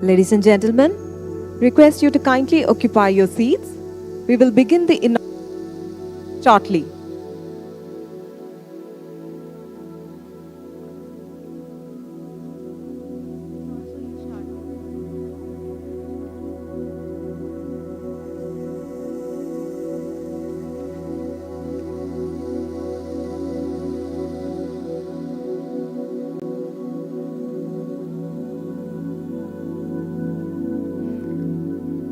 Ladies and gentlemen, request you to kindly occupy your seats. We will begin the shortly.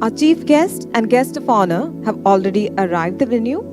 Our chief guest and guest of honor have already arrived at the venue.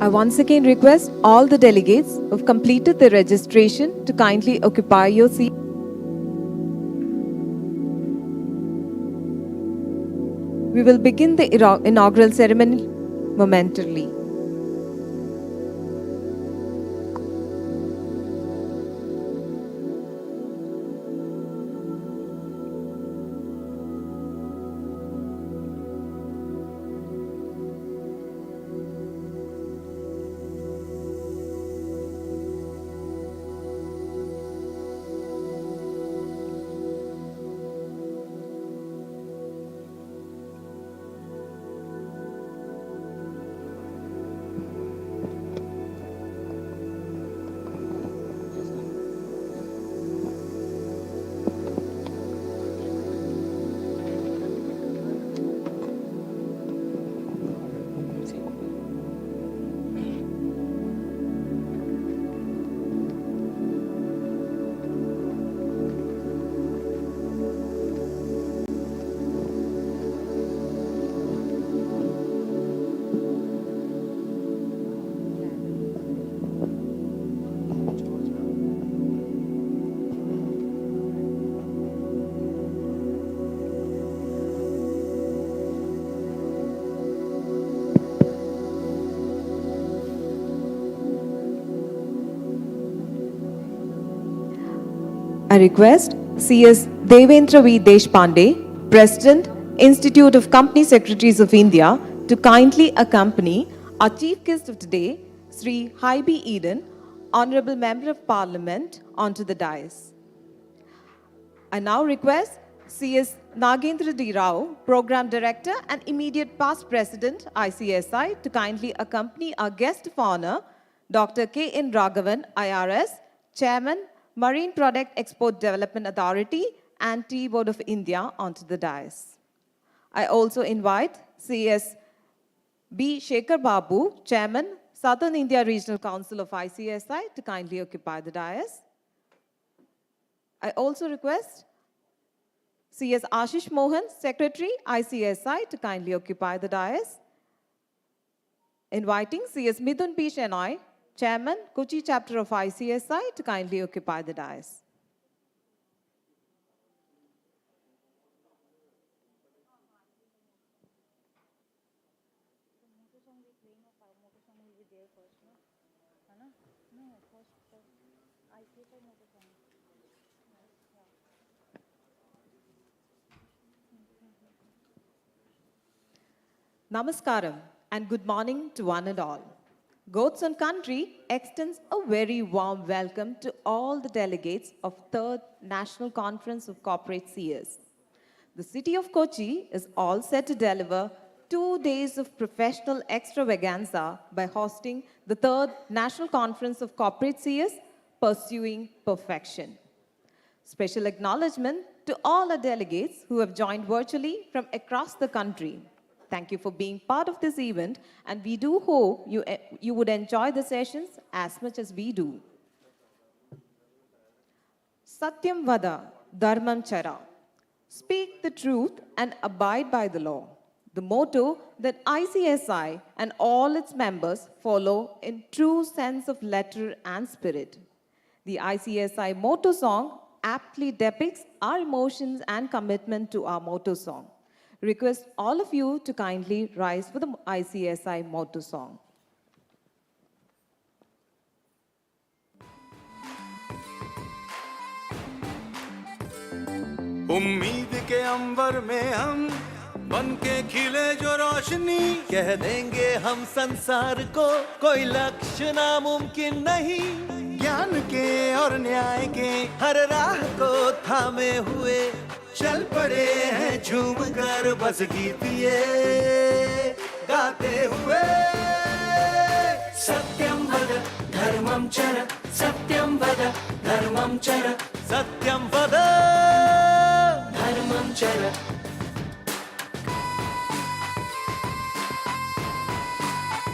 I once again request all the delegates who have completed their registration to kindly occupy your seat. We will begin the inaugural ceremony momentarily. I request C.S. Devendra V. Deshpande, President, Institute of Company Secretaries of India, to kindly accompany our chief guest of today, Sri Haibi Eden, Honorable Member of Parliament, onto the dais. I now request C.S. Nagendra D. Rao, Program Director and immediate past President, ICSI, to kindly accompany our guest of honor, Dr. K.N. Raghavan, IRS, Chairman, Marine Product Export Development Authority and Tea Board of India, onto the dais. I also invite C.S. B. Shekhar Babu, Chairman, Southern India Regional Council of ICSI, to kindly occupy the dais. I also request C.S. Ashish Mohan, Secretary, ICSI, to kindly occupy the dais. Inviting C.S. Midhun P. Shenoy, Chairman, Kochi Chapter of ICSI, to kindly occupy the dais. Namaskaram and good morning to one and all. Goats and Country extends a very warm welcome to all the delegates of 3rd National Conference of Corporate Seers. The city of Kochi is all set to deliver 2 days of professional extravaganza by hosting the 3rd National Conference of Corporate Seers, Pursuing Perfection. Special acknowledgement to all our delegates who have joined virtually from across the country. Thank you for being part of this event, and we do hope you would enjoy the sessions as much as we do. Satyam Vada, Dharmam Chara. Speak the truth and abide by the law. The motto that ICSI and all its members follow in true sense of letter and spirit. The ICSI motto song aptly depicts our emotions and commitment to our motto song. Request all of you to kindly rise for the ICSI motto song. उम्मीद के अंबर में हम बन के खिले जो रोशनी, कह देंगे हम संसार को कोई लक्ष्य नामुमकिन नहीं। ज्ञान के और न्याय के हर राह को थामे हुए चल पड़े हैं झूम कर बस गीत ये गाते हुए। सत्यम वद धर्मम चर, सत्यम वद धर्मम चर, सत्यम वद धर्मम चर।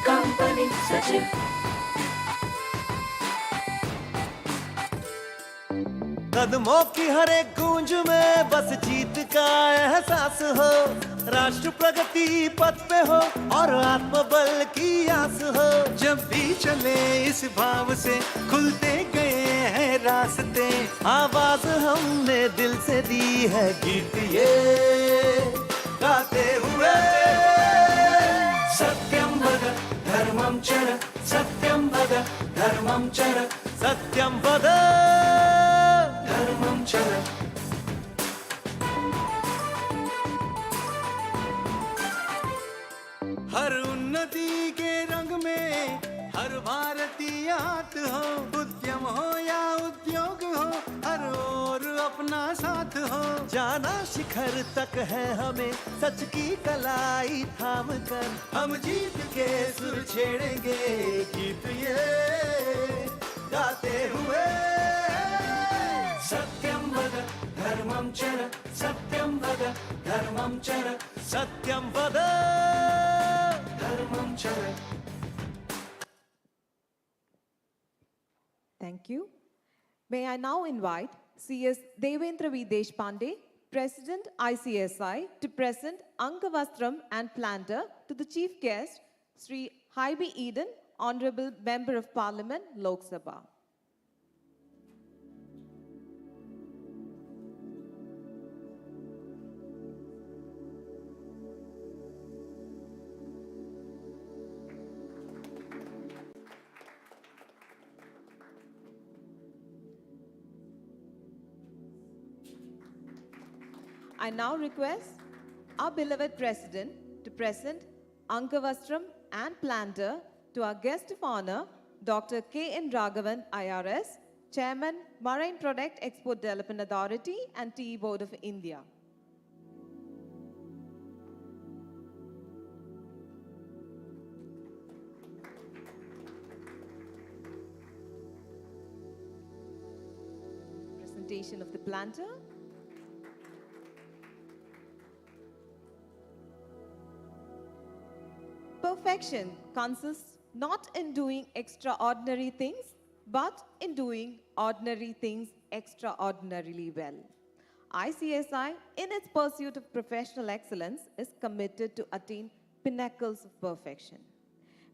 कंपनी सचिव कदमों की हर एक गूंज में बस जीत का एहसास हो। राष्ट्र प्रगति पथ पे हो और आत्मबल की आस हो। जब भी चले इस भाव से खुलते गए हैं रास्ते। आवाज हमने दिल से दी है गीत ये गाते हुए। सत्यम वद धर्मम चर, सत्यम वद धर्मम चर, सत्यम वद धर्मम चर। हर उन्नति के रंग में हर भारतीय हाथ हो। उद्यम हो या उद्योग हो, हर ओर अपना साथ हो। जाना शिखर तक है हमें सच की कलाई थाम कर। हम जीत के सुर छेड़ेंगे गीत ये गाते हुए। सत्यम वद धर्मम चर, सत्यम वद धर्मम चर, सत्यम वद धर्मम चर। Thank you. May I now invite CS Devendra V. Deshpande, President ICSI, to present Angavastram and Planter to the Chief Guest, Sri Haibi Eden, Honorable Member of Parliament, Lok Sabha. I now request our beloved President to present Angavastram and Planter to our guest of honor, Dr. K.N. Raghavan, IRS, Chairman, Marine Product Export Development Authority and Tea Board of India. Presentation of the Planter. Perfection consists not in doing extraordinary things, but in doing ordinary things extraordinarily well. ICSI, in its pursuit of professional excellence, is committed to attain pinnacles of perfection.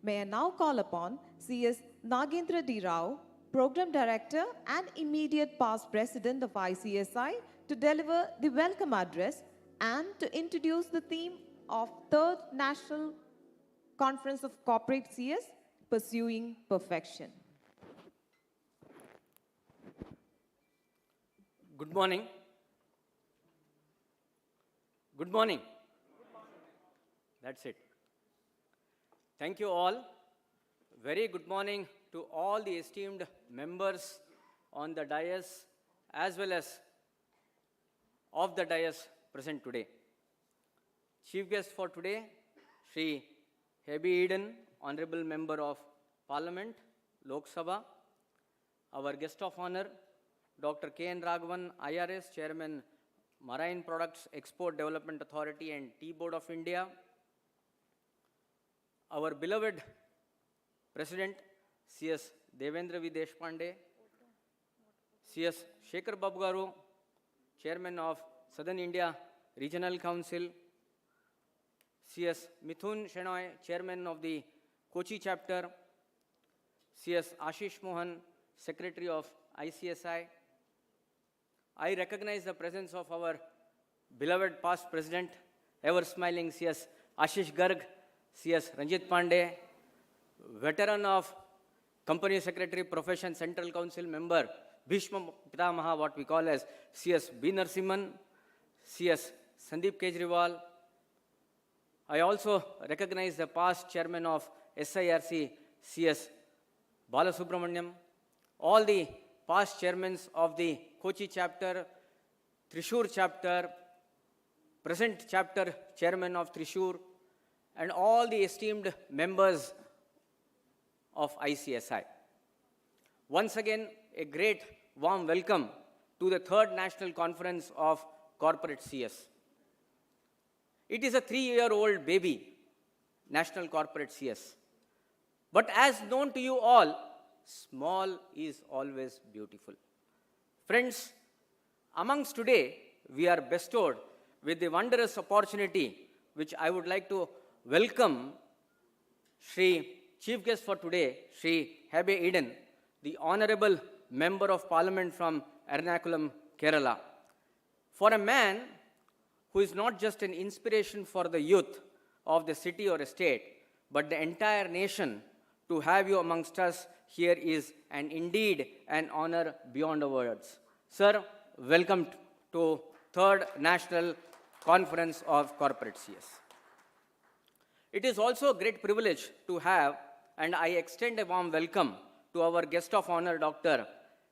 May I now call upon CS Nagendra D. Rao, Program Director and immediate past President of ICSI, to deliver the welcome address and to introduce the theme of 3rd National Conference of Corporate Seers, Pursuing Perfection. Good morning. Good morning. That's it. Thank you all. Very good morning to all the esteemed members on the dais as well as of the dais present today. Chief guest for today, Sri Hebi Eden, Honorable Member of Parliament, Lok Sabha. Our guest of honor, Dr. K.N. Raghavan, IRS, Chairman, Marine Products Export Development Authority and Tea Board of India. Our beloved President, C.S. Devendra V. Deshpande, C.S. Shekhar Babu Garu, Chairman of Southern India Regional Council, C.S. Mithun Shenoy, Chairman of the Kochi Chapter, C.S. Ashish Mohan, Secretary of ICSI. I recognize the presence of our beloved past President, ever smiling C.S. Ashish Garg, C.S. Ranjit Pandey, veteran of Company Secretary Profession Central Council member, Bhishma Pitamaha, what we call as C.S. B. Narasimhan, C.S. Sandeep Kejriwal. I also recognize the past chairman of SIRC, C.S. Balasubramaniam, all the past chairmen of the Kochi chapter, Thrissur chapter, present chapter chairman of Thrissur, and all the esteemed members of ICSI. Once again, a great warm welcome to the third National Conference of Corporate CS. It is a 3-year-old baby, National Corporate CS. But as known to you all, small is always beautiful. Friends, amongst today, we are bestowed with the wondrous opportunity which I would like to welcome Shri Chief Guest for today, Shri Hebi Eden, the Honorable Member of Parliament from Ernakulam, Kerala. For a man who is not just an inspiration for the youth of the city or a state, but the entire nation, to have you amongst us here is indeed an honor beyond our words. Sir, welcome to Third National Conference of Corporate CS. It is also a great privilege to have, and I extend a warm welcome to our guest of honor, Dr.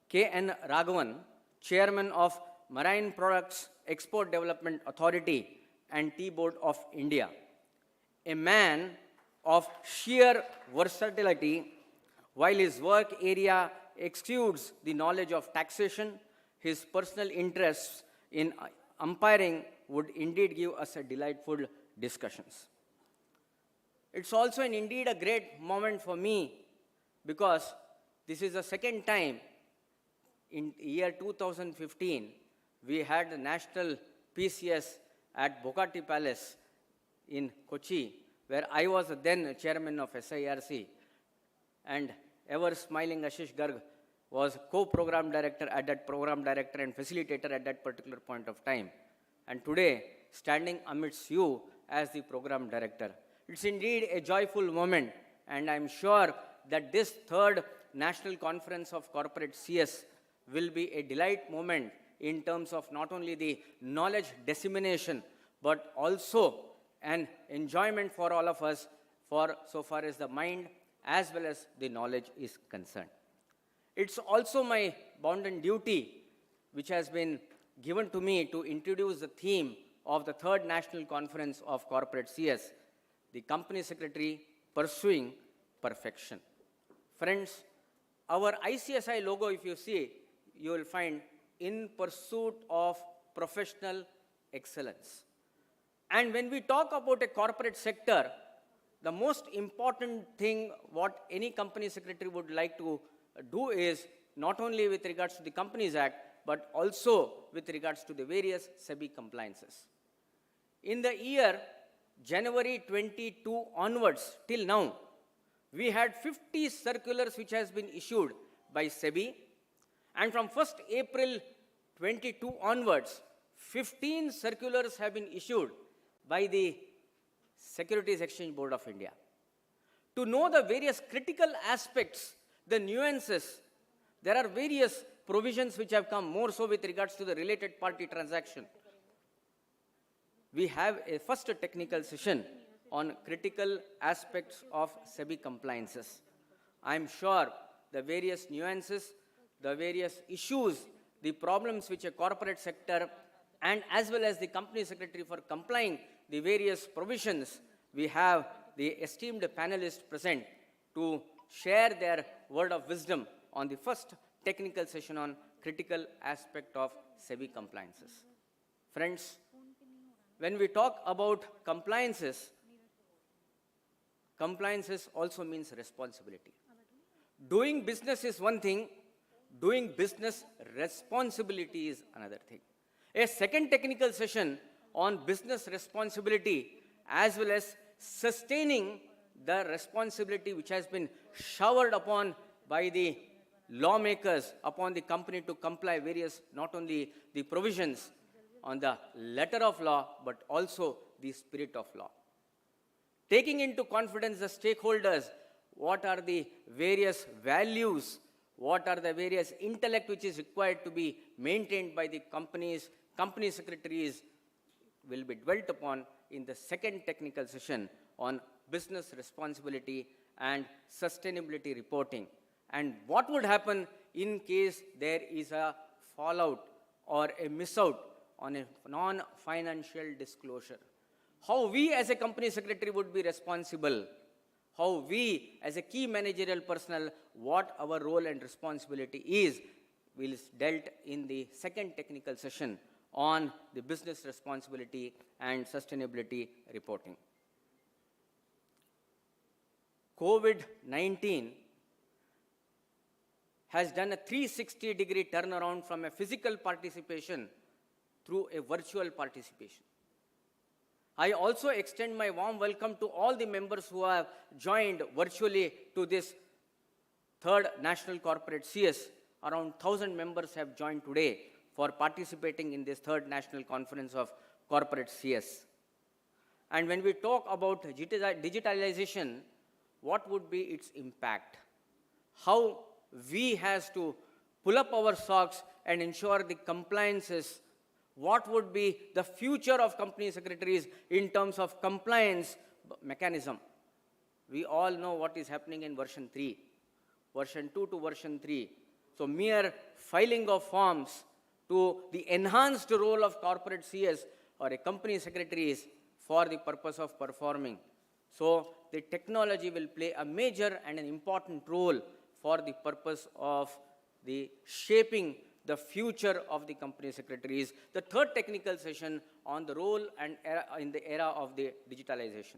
K.N. Raghavan, Chairman of Marine Products Export Development Authority and Tea Board of India. A man of sheer versatility, while his work area exudes the knowledge of taxation, his personal interests in umpiring would indeed give us a delightful discussions. It's also indeed a great moment for me because this is the second time in year 2015 we had the National PCS at Bokati Palace in Kochi, where I was then chairman of SIRC, and ever smiling Ashish Garg was co-program director at that program director and facilitator at that particular point of time. And today, standing amidst you as the program director. It's indeed a joyful moment, and I'm sure that this third National Conference of Corporate CS will be a delight moment in terms of not only the knowledge dissemination, but also an enjoyment for all of us for so far as the mind as well as the knowledge is concerned. It's also my bounden duty, which has been given to me, to introduce the theme of the third National Conference of Corporate CS, the Company Secretary Pursuing Perfection. Friends, our ICSI logo, if you see, you will find in pursuit of professional excellence. And when we talk about a corporate sector, the most important thing what any company secretary would like to do is not only with regards to the Companies Act, but also with regards to the various SEBI compliances. In the year January 22 onwards till now, we had 50 circulars which has been issued by SEBI, and from 1st April 22 onwards, 15 circulars have been issued by the Securities Exchange Board of India. To know the various critical aspects, the nuances, there are various provisions which have come more so with regards to the related party transaction. We have a first technical session on critical aspects of SEBI compliances. I am sure the various nuances, the various issues, the problems which a corporate sector and as well as the company secretary for complying the various provisions, we have the esteemed panelists present to share their word of wisdom on the first technical session on critical aspect of SEBI compliances. Friends, when we talk about compliances, compliances also means responsibility. Doing business is one thing, doing business responsibility is another thing. A second technical session on business responsibility as well as sustaining the responsibility which has been showered upon by the lawmakers upon the company to comply various, not only the provisions on the letter of law, but also the spirit of law. Taking into confidence the stakeholders, what are the various values, what are the various intellect which is required to be maintained by the companies, company secretaries, will be dwelt upon in the second technical session on business responsibility and sustainability reporting. And what would happen in case there is a fallout or a miss out on a non-financial disclosure. How we as a company secretary would be responsible, how we as a key managerial personnel, what our role and responsibility is, will dealt in the second technical session on the business responsibility and sustainability reporting. COVID-19 has done a 360-degree turnaround from a physical participation through a virtual participation. I also extend my warm welcome to all the members who have joined virtually to this third National Corporate CS. Around 1,000 members have joined today for participating in this third National Conference of Corporate CS. And when we talk about digitalization, what would be its impact? How we has to pull up our socks and ensure the compliances. What would be the future of company secretaries in terms of compliance mechanism? We all know what is happening in version 3, version 2 to version 3. So mere filing of forms to the enhanced role of corporate CS or a company secretaries for the purpose of performing. So the technology will play a major and an important role for the purpose of the shaping the future of the company secretaries. The third technical session on the role and era, in the era of the digitalization.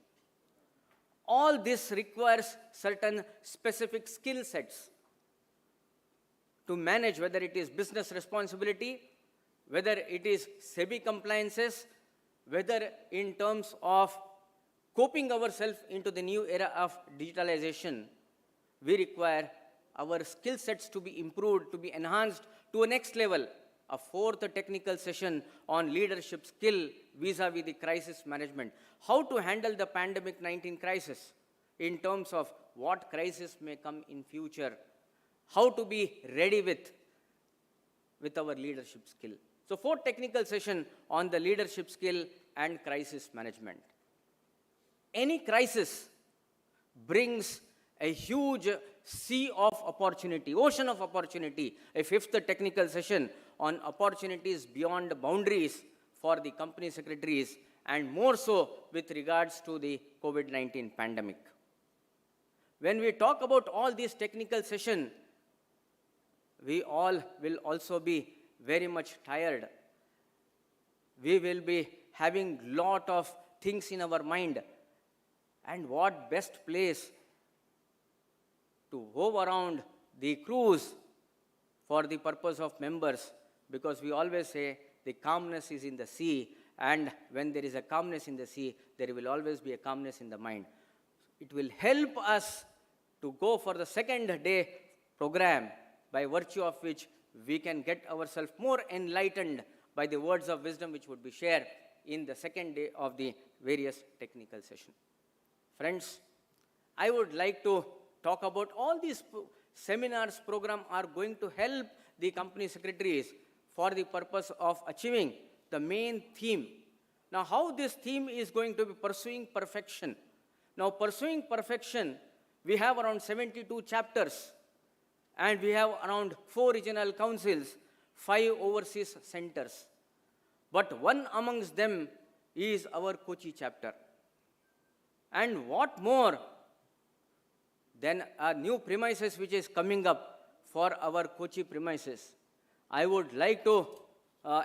All this requires certain specific skill sets to manage, whether it is business responsibility, whether it is SEBI compliances, whether in terms of coping ourselves into the new era of digitalization. We require our skill sets to be improved, to be enhanced to a next level. A fourth technical session on leadership skill vis-a-vis the crisis management. How to handle the pandemic-19 crisis in terms of what crisis may come in future. How to be ready with our leadership skill. So fourth technical session on the leadership skill and crisis management. Any crisis brings a huge sea of opportunity, ocean of opportunity. A fifth technical session on opportunities beyond boundaries for the company secretaries, and more so with regards to the COVID-19 pandemic. When we talk about all these technical sessions, we all will also be very much tired. We will be having lot of things in our mind. And what best place to go around the cruise for the purpose of members, because we always say the calmness is in the sea, and when there is a calmness in the sea, there will always be a calmness in the mind. It will help us to go for the second day program, by virtue of which we can get ourselves more enlightened by the words of wisdom which would be shared in the second day of the various technical sessions. Friends, I would like to talk about all these seminars program are going to help the company secretaries for the purpose of achieving the main theme. Now, how this theme is going to be pursuing perfection? Now, pursuing perfection, we have around 72 chapters, and we have around 4 regional councils, 5 overseas centers. But one amongst them is our Kochi chapter. And what more than a new premises which is coming up for our Kochi premises? I would like to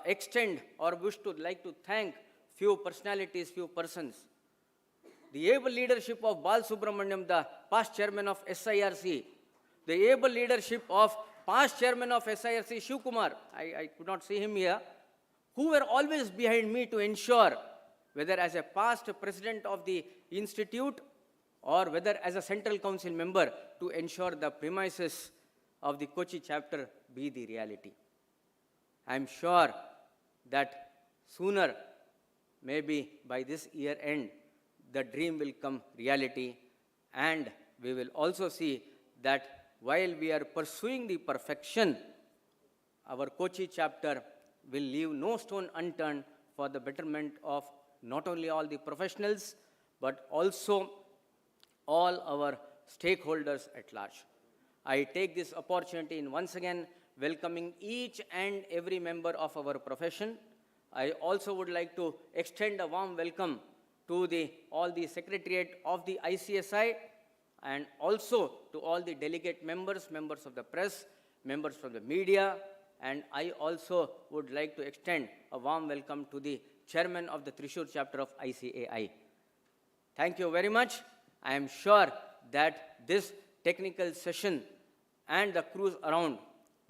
extend or like to thank few personalities, few persons. The able leadership of Bal Subramaniam, the past chairman of SIRC, the able leadership of past chairman of SIRC, Shiv Kumar, I could not see him here, who were always behind me to ensure, whether as a past president of the institute or whether as a central council member, to ensure the premises of the Kochi chapter be the reality. I am sure that sooner, maybe by this year end, the dream will come reality, and we will also see that while we are pursuing the perfection, our Kochi chapter will leave no stone unturned for the betterment of not only all the professionals, but also all our stakeholders at large. I take this opportunity in once again welcoming each and every member of our profession. I also would like to extend a warm welcome to all the secretariat of the ICSI, and also to all the delegate members, members of the press, members from the media, and I also would like to extend a warm welcome to the chairman of the Thrissur chapter of ICAI. Thank you very much. I am sure that this technical session and the cruise around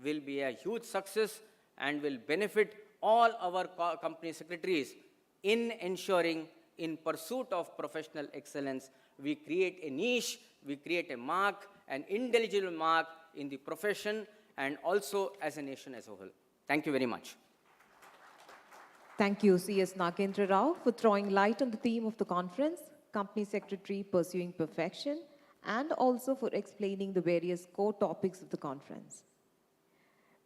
will be a huge success and will benefit all our company secretaries in ensuring, in pursuit of professional excellence, we create a niche, we create a mark, an indelible mark in the profession and also as a nation as a whole. Thank you very much. Thank you, C.S. Nagendra Rao, for throwing light on the theme of the conference, Company Secretary Pursuing Perfection, and also for explaining the various core topics of the conference.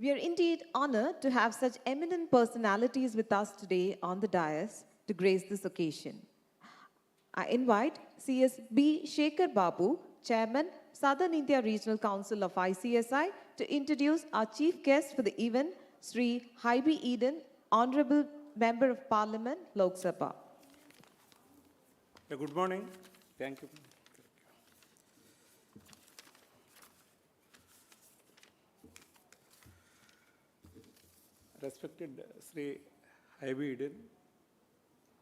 We are indeed honored to have such eminent personalities with us today on the dais to grace this occasion. I invite C.S. B. Shekhar Babu, Chairman, Southern India Regional Council of ICSI, to introduce our chief guest for the event, Sri Haibi Eden, Honorable Member of Parliament, Lok Sabha. Good morning. Thank you. Respected Sri Haibi Eden,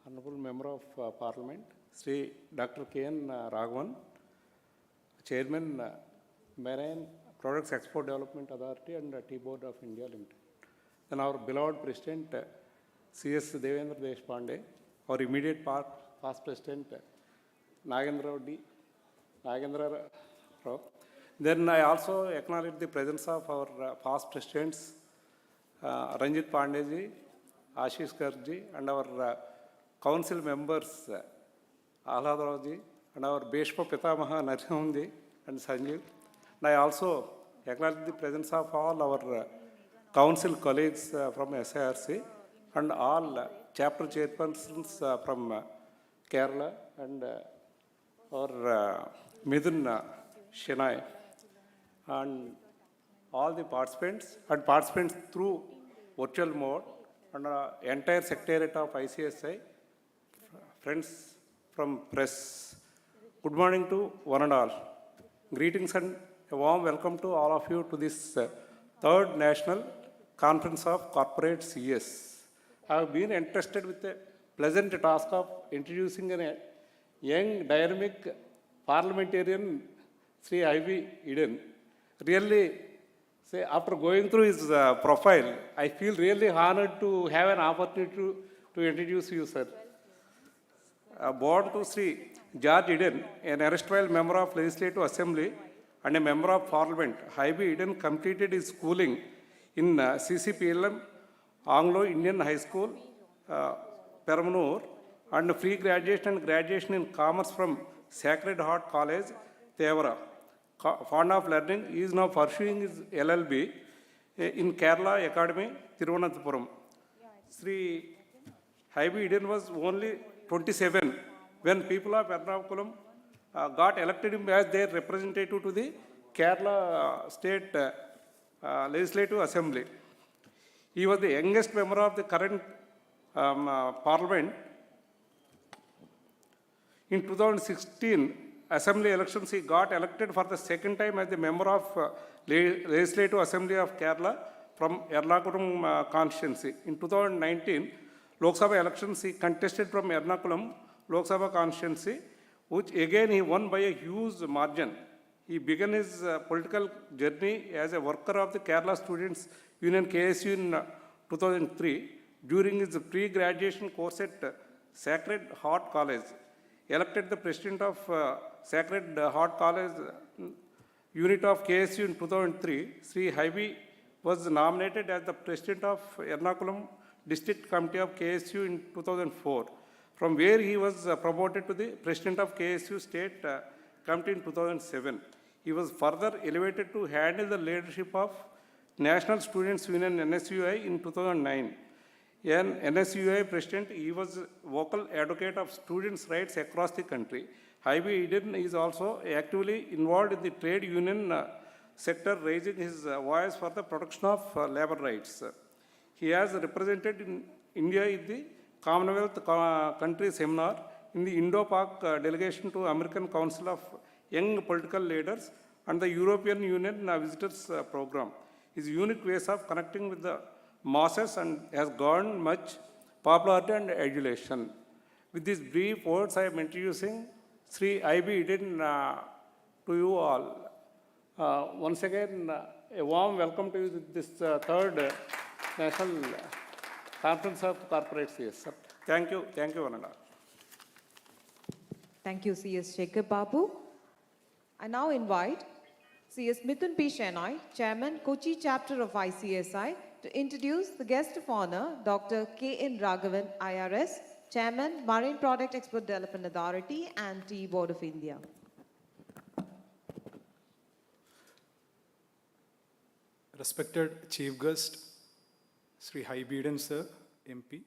Honorable Member of Parliament, Sri Dr. K.N. Raghavan, Chairman, Marine Products Export Development Authority and Tea Board of India Limited. Then our beloved President, C.S. Devendra Deshpande, our immediate past President, Nagendra Rao. Then I also acknowledge the presence of our past Presidents, Ranjit Pandeji, Ashish Garji, and our council members, Ahlad Raoji, and our Beshpa Pitamaha Narsimhanji and Sanjeev. And I also acknowledge the presence of all our council colleagues from SIRC and all chapter chairpersons from Kerala and our Midun Shenai, and all the participants through virtual mode, and entire secretariat of ICSI, friends from press. Good morning to one and all. Greetings and a warm welcome to all of you to this third National Conference of Corporate CS. I have been entrusted with the pleasant task of introducing a young, dynamic parliamentarian, Sri Haibi Eden. Really, after going through his profile, I feel really honored to have an opportunity to introduce you, sir. Born to Sri George Eden, an erstwhile member of Legislative Assembly and a member of Parliament, Haibi Eden completed his schooling in CCPLM, Anglo-Indian High School, Peramanoor, and free graduation and graduation in Commerce from Sacred Heart College, Tevara. Fond of learning, he is now pursuing his LLB in Kerala Academy, Thiruvananthapuram. Sri Haibi Eden was only 27 when people of Ernakulam got elected him as their representative to the Kerala State Legislative Assembly. He was the youngest member of the current parliament. In 2016 assembly elections, he got elected for the second time as the member of Legislative Assembly of Kerala from Ernakulam constituency. In 2019 Lok Sabha elections, he contested from Ernakulam Lok Sabha constituency, which again he won by a huge margin. He began his political journey as a worker of the Kerala Students' Union KSU in 2003 during his pre-graduation course at Sacred Heart College. Elected the president of Sacred Heart College unit of KSU in 2003, Sri Haibi was nominated as the president of Ernakulam District Committee of KSU in 2004, from where he was promoted to the president of KSU State Committee in 2007. He was further elevated to handle the leadership of National Students Union NSUI in 2009. An NSUI president, he was vocal advocate of students' rights across the country. Haibi Eden is also actively involved in the trade union sector, raising his voice for the protection of labor rights. He has represented in India in the Commonwealth country seminar, in the Indo-Pak delegation to American Council of Young Political Leaders, and the European Union Visitors Program. His unique ways of connecting with the masses and has garnered much popularity and adulation. With these brief words, I am introducing Sri I.B. Eden to you all. Once again, a warm welcome to this third National Conference of Corporate CS. Thank you, Vananda. Thank you, C.S. Shekhar Babu. I now invite C.S. Mithun P. Shenoy, Chairman, Kochi Chapter of ICSI, to introduce the guest of honor, Dr. K.N. Raghavan, IRS, Chairman, Marine Product Export Development Authority and Tea Board of India. Respected Chief Guest, Sri Haibi Eden Sir, MP,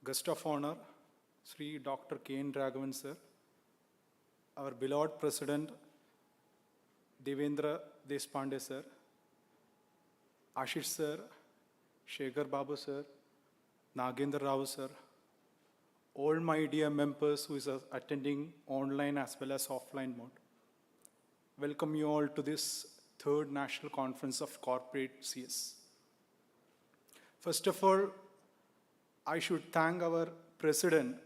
Guest of Honor, Sri Dr. K.N. Raghavan Sir, our beloved President, Devendra Deshpande Sir, Ashish Sir, Shekhar Babu Sir, Nagendra Rao Sir, all my dear members who is attending online as well as offline mode. Welcome you all to this third National Conference of Corporate CS. First of all, I should thank our President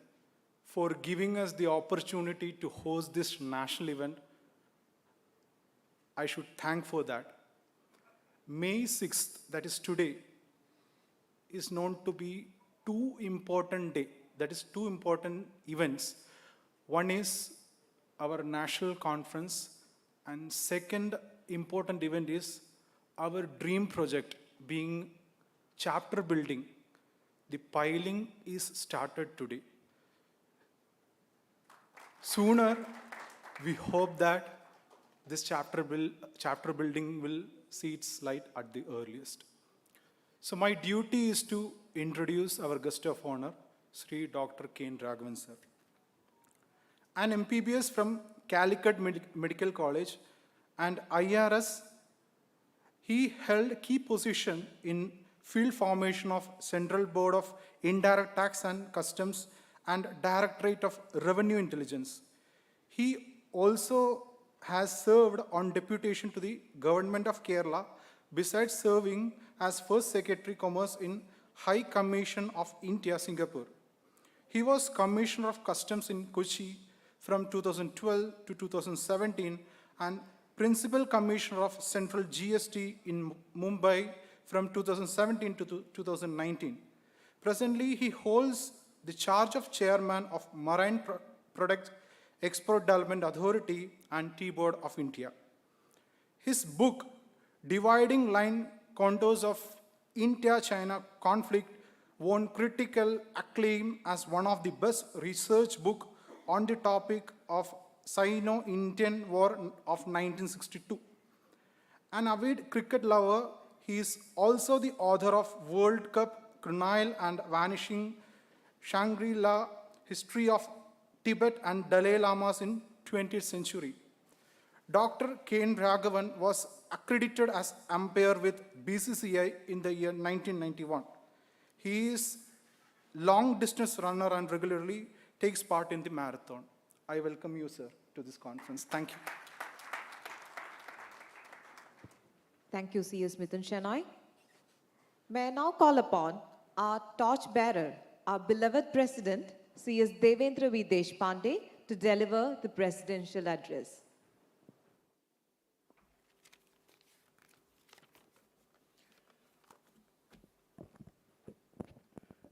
for giving us the opportunity to host this national event. I should thank for that. May 6th, that is today, is known to be two important events. One is our national conference, and second important event is our dream project being chapter building. The piling is started today. Sooner, we hope that this chapter building will see its light at the earliest. So my duty is to introduce our guest of honor, Sri Dr. K.N. Raghavan Sir. An MPBS from Calicut Medical College and IRS, he held key position in field formation of Central Board of Indirect Tax and Customs and Directorate of Revenue Intelligence. He also has served on deputation to the Government of Kerala, besides serving as First Secretary Commerce in High Commission of India, Singapore. He was Commissioner of Customs in Kochi from 2012 to 2017 and Principal Commissioner of Central GST in Mumbai from 2017 to 2019. Presently, he holds the charge of Chairman of Marine Product Export Development Authority and Tea Board of India. His book, Dividing Line Contours of India-China Conflict, won critical acclaim as one of the best research books on the topic of Sino-Indian War of 1962. An avid cricket lover, he is also the author of World Cup, Colonial and Vanishing Shangri-La, History of Tibet and Dalai Lamas in 20th century. Dr. Kane Raghavan was accredited as umpire with BCCI in the year 1991. He is long distance runner and regularly takes part in the marathon. I welcome you, sir, to this conference. Thank you. Thank you, CS Mithun Shenoy. May I now call upon our torchbearer, our beloved President, CS Devendra V. Deshpande, to deliver the presidential address.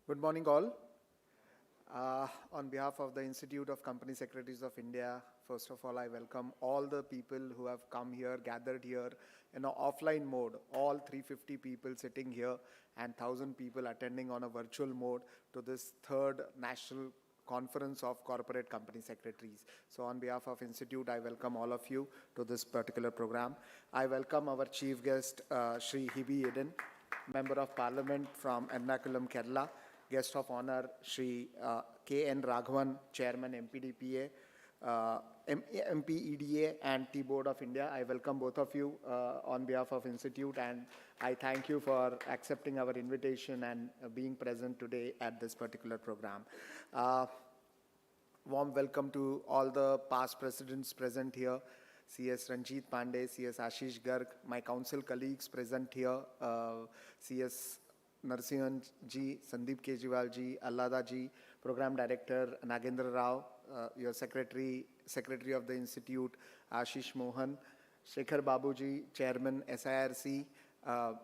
Good morning, all. On behalf of the Institute of Company Secretaries of India, first of all, I welcome all the people who have come here, gathered here in an offline mode, all 350 people sitting here and 1,000 people attending on a virtual mode to this third National Conference of Corporate Company Secretaries. So on behalf of Institute, I welcome all of you to this particular program. I welcome our chief guest, Shri Hibi Eden, Member of Parliament from Ernakulam, Kerala. Guest of honor, Shri K.N. Raghavan, Chairman MPDPA, MPEDA and T-Board of India. I welcome both of you on behalf of Institute, and I thank you for accepting our invitation and being present today at this particular program. Warm welcome to all the past presidents present here. CS Ranjit Pandey, CS Ashish Garg, my council colleagues present here, CS Narsimhan ji, Sandeep Kejriwal ji, Allada ji, Program Director Nagendra Rao, your Secretary of the Institute, Ashish Mohan, Shekhar Babu ji, Chairman SIRC,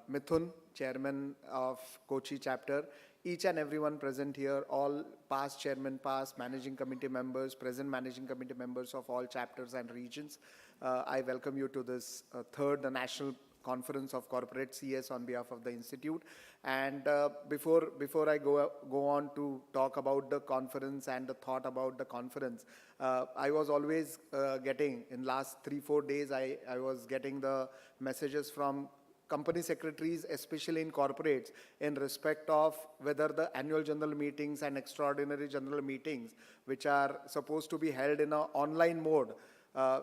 Mithun, Chairman of Kochi Chapter, each and everyone present here, all past chairman, past managing committee members, present managing committee members of all chapters and regions. I welcome you to this third National Conference of Corporate CS on behalf of the Institute. And before I go on to talk about the conference and the thought about the conference, I was always getting, in last 3-4 days, I was getting the messages from company secretaries, especially in corporates, in respect of whether the annual general meetings and extraordinary general meetings, which are supposed to be held in an online mode,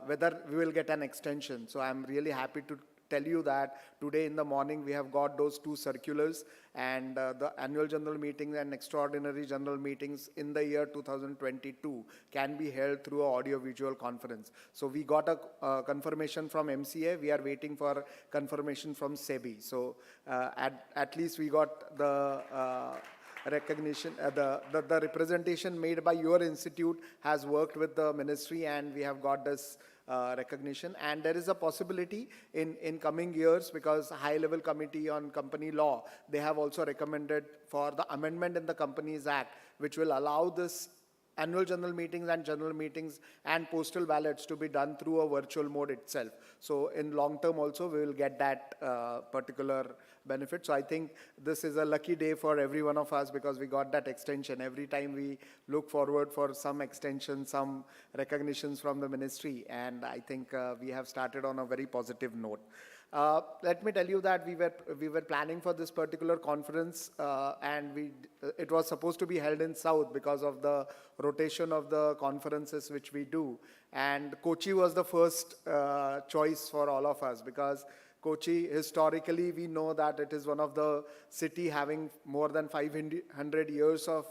whether we will get an extension. So I'm really happy to tell you that today in the morning we have got those 2 circulars, and the annual general meetings and extraordinary general meetings in the year 2022 can be held through an audio-visual conference. So we got a confirmation from MCA. We are waiting for confirmation from SEBI. So at least we got the recognition, the representation made by your institute has worked with the ministry, and we have got this recognition. And there is a possibility in coming years, because high-level committee on company law, they have also recommended for the amendment in the Companies Act, which will allow this annual general meetings and postal ballots to be done through a virtual mode itself. So in long term also we will get that particular benefit. So I think this is a lucky day for every one of us, because we got that extension. Every time we look forward for some extension, some recognitions from the ministry, and I think we have started on a very positive note. Let me tell you that we were planning for this particular conference, and it was supposed to be held in South because of the rotation of the conferences which we do. And Kochi was the first choice for all of us, because Kochi, historically, we know that it is one of the city having more than 500 years of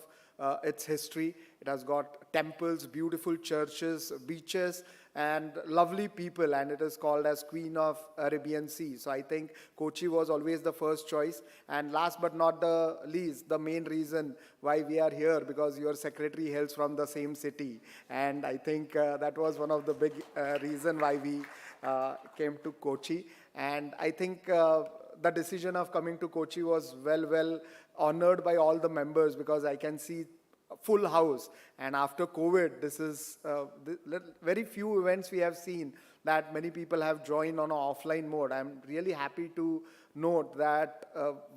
its history. It has got temples, beautiful churches, beaches, and lovely people, and it is called as Queen of Arabian Sea. So I think Kochi was always the first choice. And last but not the least, the main reason why we are here, because your secretary hails from the same city. And I think that was one of the big reason why we came to Kochi. And I think the decision of coming to Kochi was well honored by all the members, because I can see a full house. And after COVID, this is very few events we have seen that many people have joined on an offline mode. I'm really happy to note that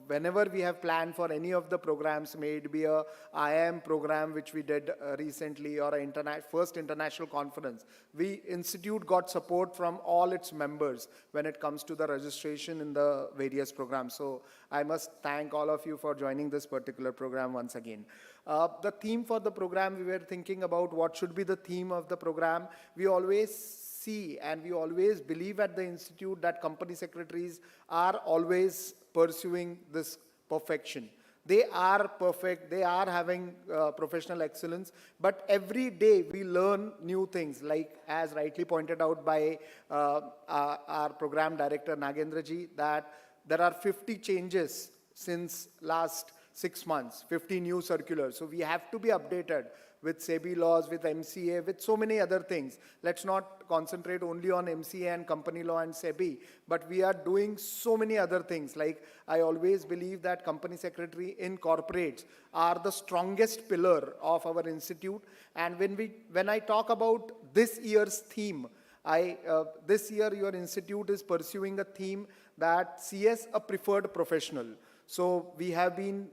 whenever we have planned for any of the programs, may it be a IIM program which we did recently or a first international conference, institute got support from all its members when it comes to the registration in the various programs. So I must thank all of you for joining this particular program once again. The theme for the program, we were thinking about what should be the theme of the program. We always see and we always believe at the institute that company secretaries are always pursuing this perfection. They are perfect, they are having professional excellence, but every day we learn new things, like as rightly pointed out by our program director Nagendra ji, that there are 50 changes since last 6 months, 50 new circulars. So we have to be updated with SEBI laws, with MCA, with so many other things. Let's not concentrate only on MCA and company law and SEBI, but we are doing so many other things. Like I always believe that company secretary in corporates are the strongest pillar of our institute. And when I talk about this year's theme, this year your institute is pursuing a theme that CS a preferred professional. So we have been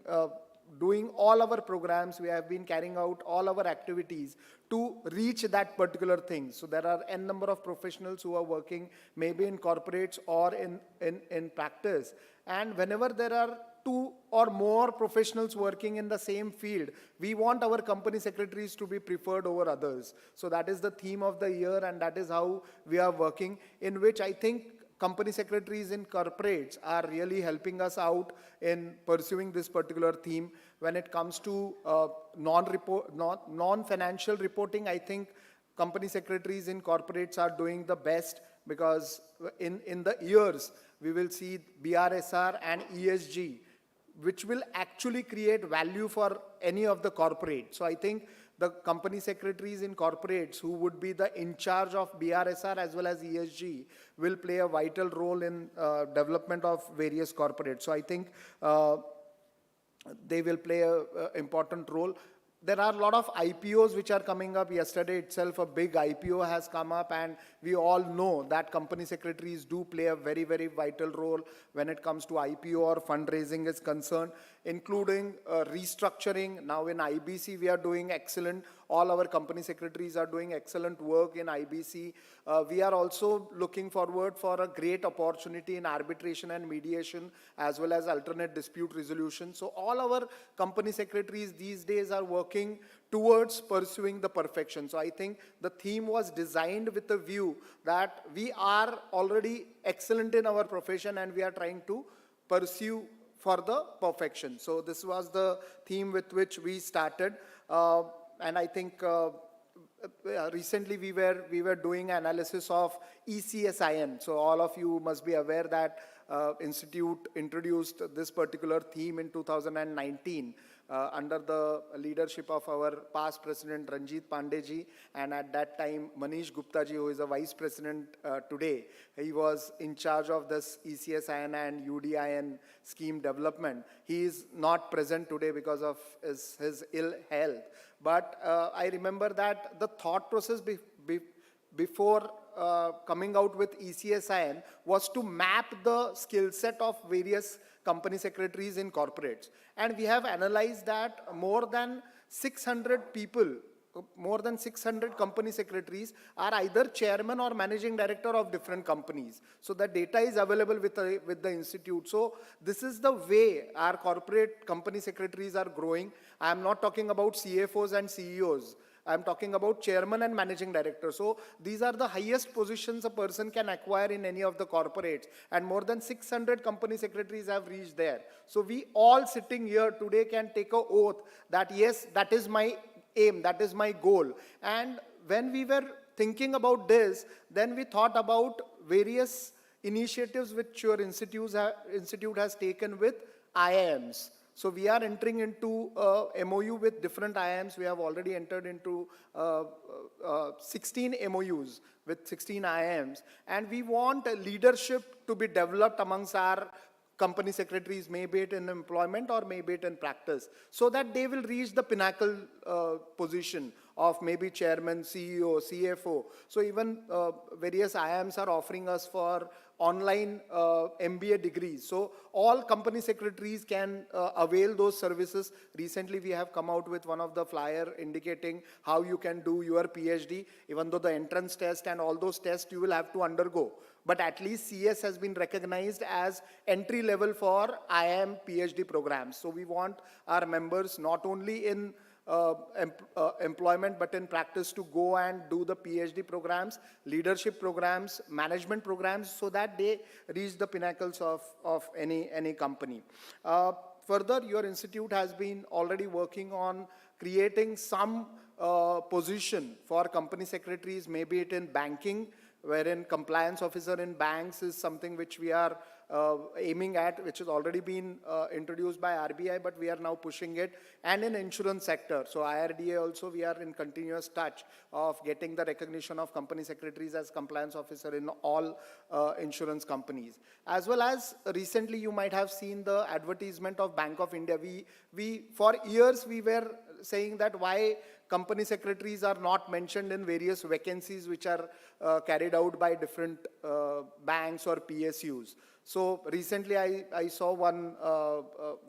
doing all our programs, we have been carrying out all our activities to reach that particular thing. So there are n number of professionals who are working maybe in corporates or in practice. And whenever there are 2 or more professionals working in the same field, we want our company secretaries to be preferred over others. So that is the theme of the year, and that is how we are working, in which I think company secretaries in corporates are really helping us out in pursuing this particular theme. When it comes to non-financial reporting, I think company secretaries in corporates are doing the best, because in the years we will see BRSR and ESG, which will actually create value for any of the corporate. So I think the company secretaries in corporates who would be the in charge of BRSR as well as ESG will play a vital role in development of various corporates. So I think they will play an important role. There are a lot of IPOs which are coming up. Yesterday itself, a big IPO has come up, and we all know that company secretaries do play a very, very vital role when it comes to IPO or fundraising is concerned, including restructuring. Now in IBC, we are doing excellent. All our company secretaries are doing excellent work in IBC. We are also looking forward for a great opportunity in arbitration and mediation, as well as alternate dispute resolution. So all our company secretaries these days are working towards pursuing the perfection. So I think the theme was designed with a view that we are already excellent in our profession and we are trying to pursue for the perfection. So this was the theme with which we started. And I think recently we were doing analysis of ECSIN. So all of you must be aware that Institute introduced this particular theme in 2019 under the leadership of our past president Ranjit Pandey ji, and at that time Manish Gupta ji, who is a vice president today. He was in charge of this ECSIN and UDIN scheme development. He is not present today because of his ill health. But I remember that the thought process before coming out with ECSIN was to map the skill set of various company secretaries in corporates. And we have analyzed that more than 600 people, more than 600 company secretaries are either chairman or managing director of different companies. So the data is available with the institute. So this is the way our corporate company secretaries are growing. I am not talking about CFOs and CEOs. I'm talking about chairman and managing director. So these are the highest positions a person can acquire in any of the corporates. And more than 600 company secretaries have reached there. So we all sitting here today can take an oath that yes, that is my aim, that is my goal. And when we were thinking about this, then we thought about various initiatives which your institute has taken with IIMs. So we are entering into a MOU with different IIMs. We have already entered into 16 MOUs with 16 IIMs. And we want leadership to be developed amongst our company secretaries, maybe it in employment or maybe it in practice, so that they will reach the pinnacle position of maybe chairman, CEO, CFO. So even various IIMs are offering us for online MBA degrees. So all company secretaries can avail those services. Recently, we have come out with one of the flyer indicating how you can do your PhD, even though the entrance test and all those tests you will have to undergo. But at least CS has been recognized as entry level for IIM PhD programs. So we want our members not only in employment but in practice to go and do the PhD programs, leadership programs, management programs, so that they reach the pinnacles of any company. Further, your institute has been already working on creating some position for company secretaries, maybe it in banking, wherein compliance officer in banks is something which we are aiming at, which has already been introduced by RBI, but we are now pushing it, and in insurance sector. So IRDA also, we are in continuous touch of getting the recognition of company secretaries as compliance officer in all insurance companies. As well as recently you might have seen the advertisement of Bank of India. We for years we were saying that why company secretaries are not mentioned in various vacancies which are carried out by different banks or PSUs. So recently I saw one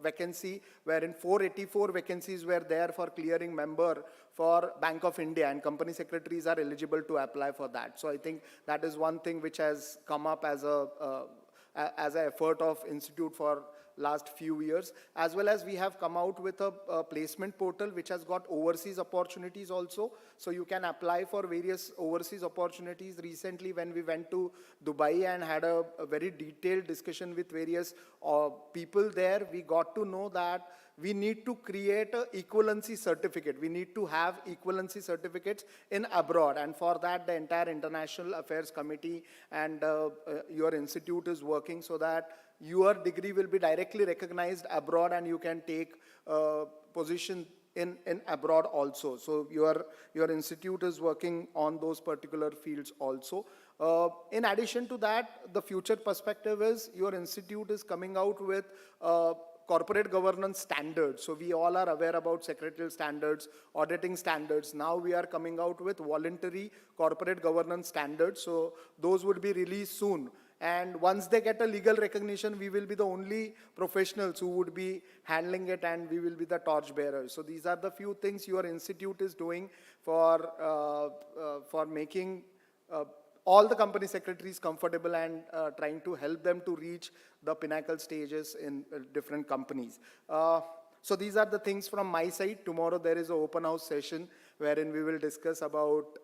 vacancy wherein 484 vacancies were there for clearing member for Bank of India, and company secretaries are eligible to apply for that. So I think that is one thing which has come up as an effort of institute for last few years. As well as we have come out with a placement portal which has got overseas opportunities also. So you can apply for various overseas opportunities. Recently when we went to Dubai and had a very detailed discussion with various people there, we got to know that we need to create an equivalency certificate. We need to have equivalency certificates in abroad, and for that the entire International Affairs Committee and your institute is working so that your degree will be directly recognized abroad and you can take position in abroad also. So your institute is working on those particular fields also. In addition to that, the future perspective is your institute is coming out with corporate governance standards. So we all are aware about secretarial standards, auditing standards. Now we are coming out with voluntary corporate governance standards. So those would be released soon. And once they get a legal recognition, we will be the only professionals who would be handling it, and we will be the torch bearers. So these are the few things your institute is doing for making all the company secretaries comfortable and trying to help them to reach the pinnacle stages in different companies. So these are the things from my side. Tomorrow there is an open house session wherein we will discuss about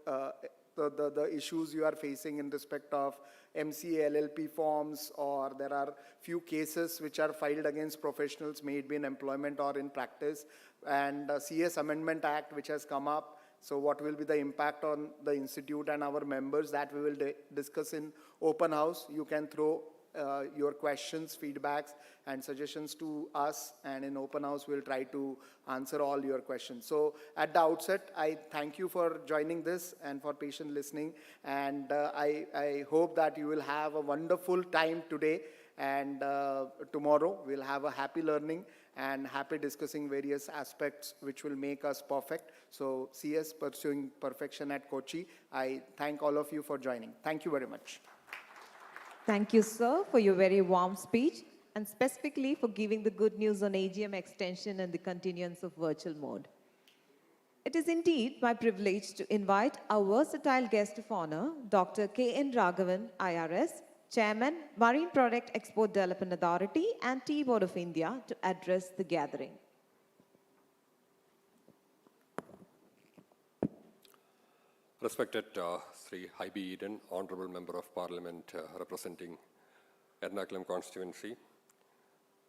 the issues you are facing in respect of MCA, LLP forms, or there are few cases which are filed against professionals, may it be in employment or in practice, and CS Amendment Act which has come up. So what will be the impact on the institute and our members, that we will discuss in open house. You can throw your questions, feedbacks and suggestions to us, and in open house we'll try to answer all your questions. So at the outset, I thank you for joining this and for patient listening, and I hope that you will have a wonderful time today, and tomorrow we'll have a happy learning and happy discussing various aspects which will make us perfect. So CS Pursuing Perfection at Kochi. I thank all of you for joining. Thank you very much. Thank you, sir, for your very warm speech, and specifically for giving the good news on AGM extension and the continuance of virtual mode. It is indeed my privilege to invite our versatile guest of honor, Dr. K.N. Raghavan, IRS, Chairman, Marine Product Export Development Authority and Tea Board of India, to address the gathering. Respected Sri Hybe Eden, Honorable Member of Parliament representing Ernakulam constituency,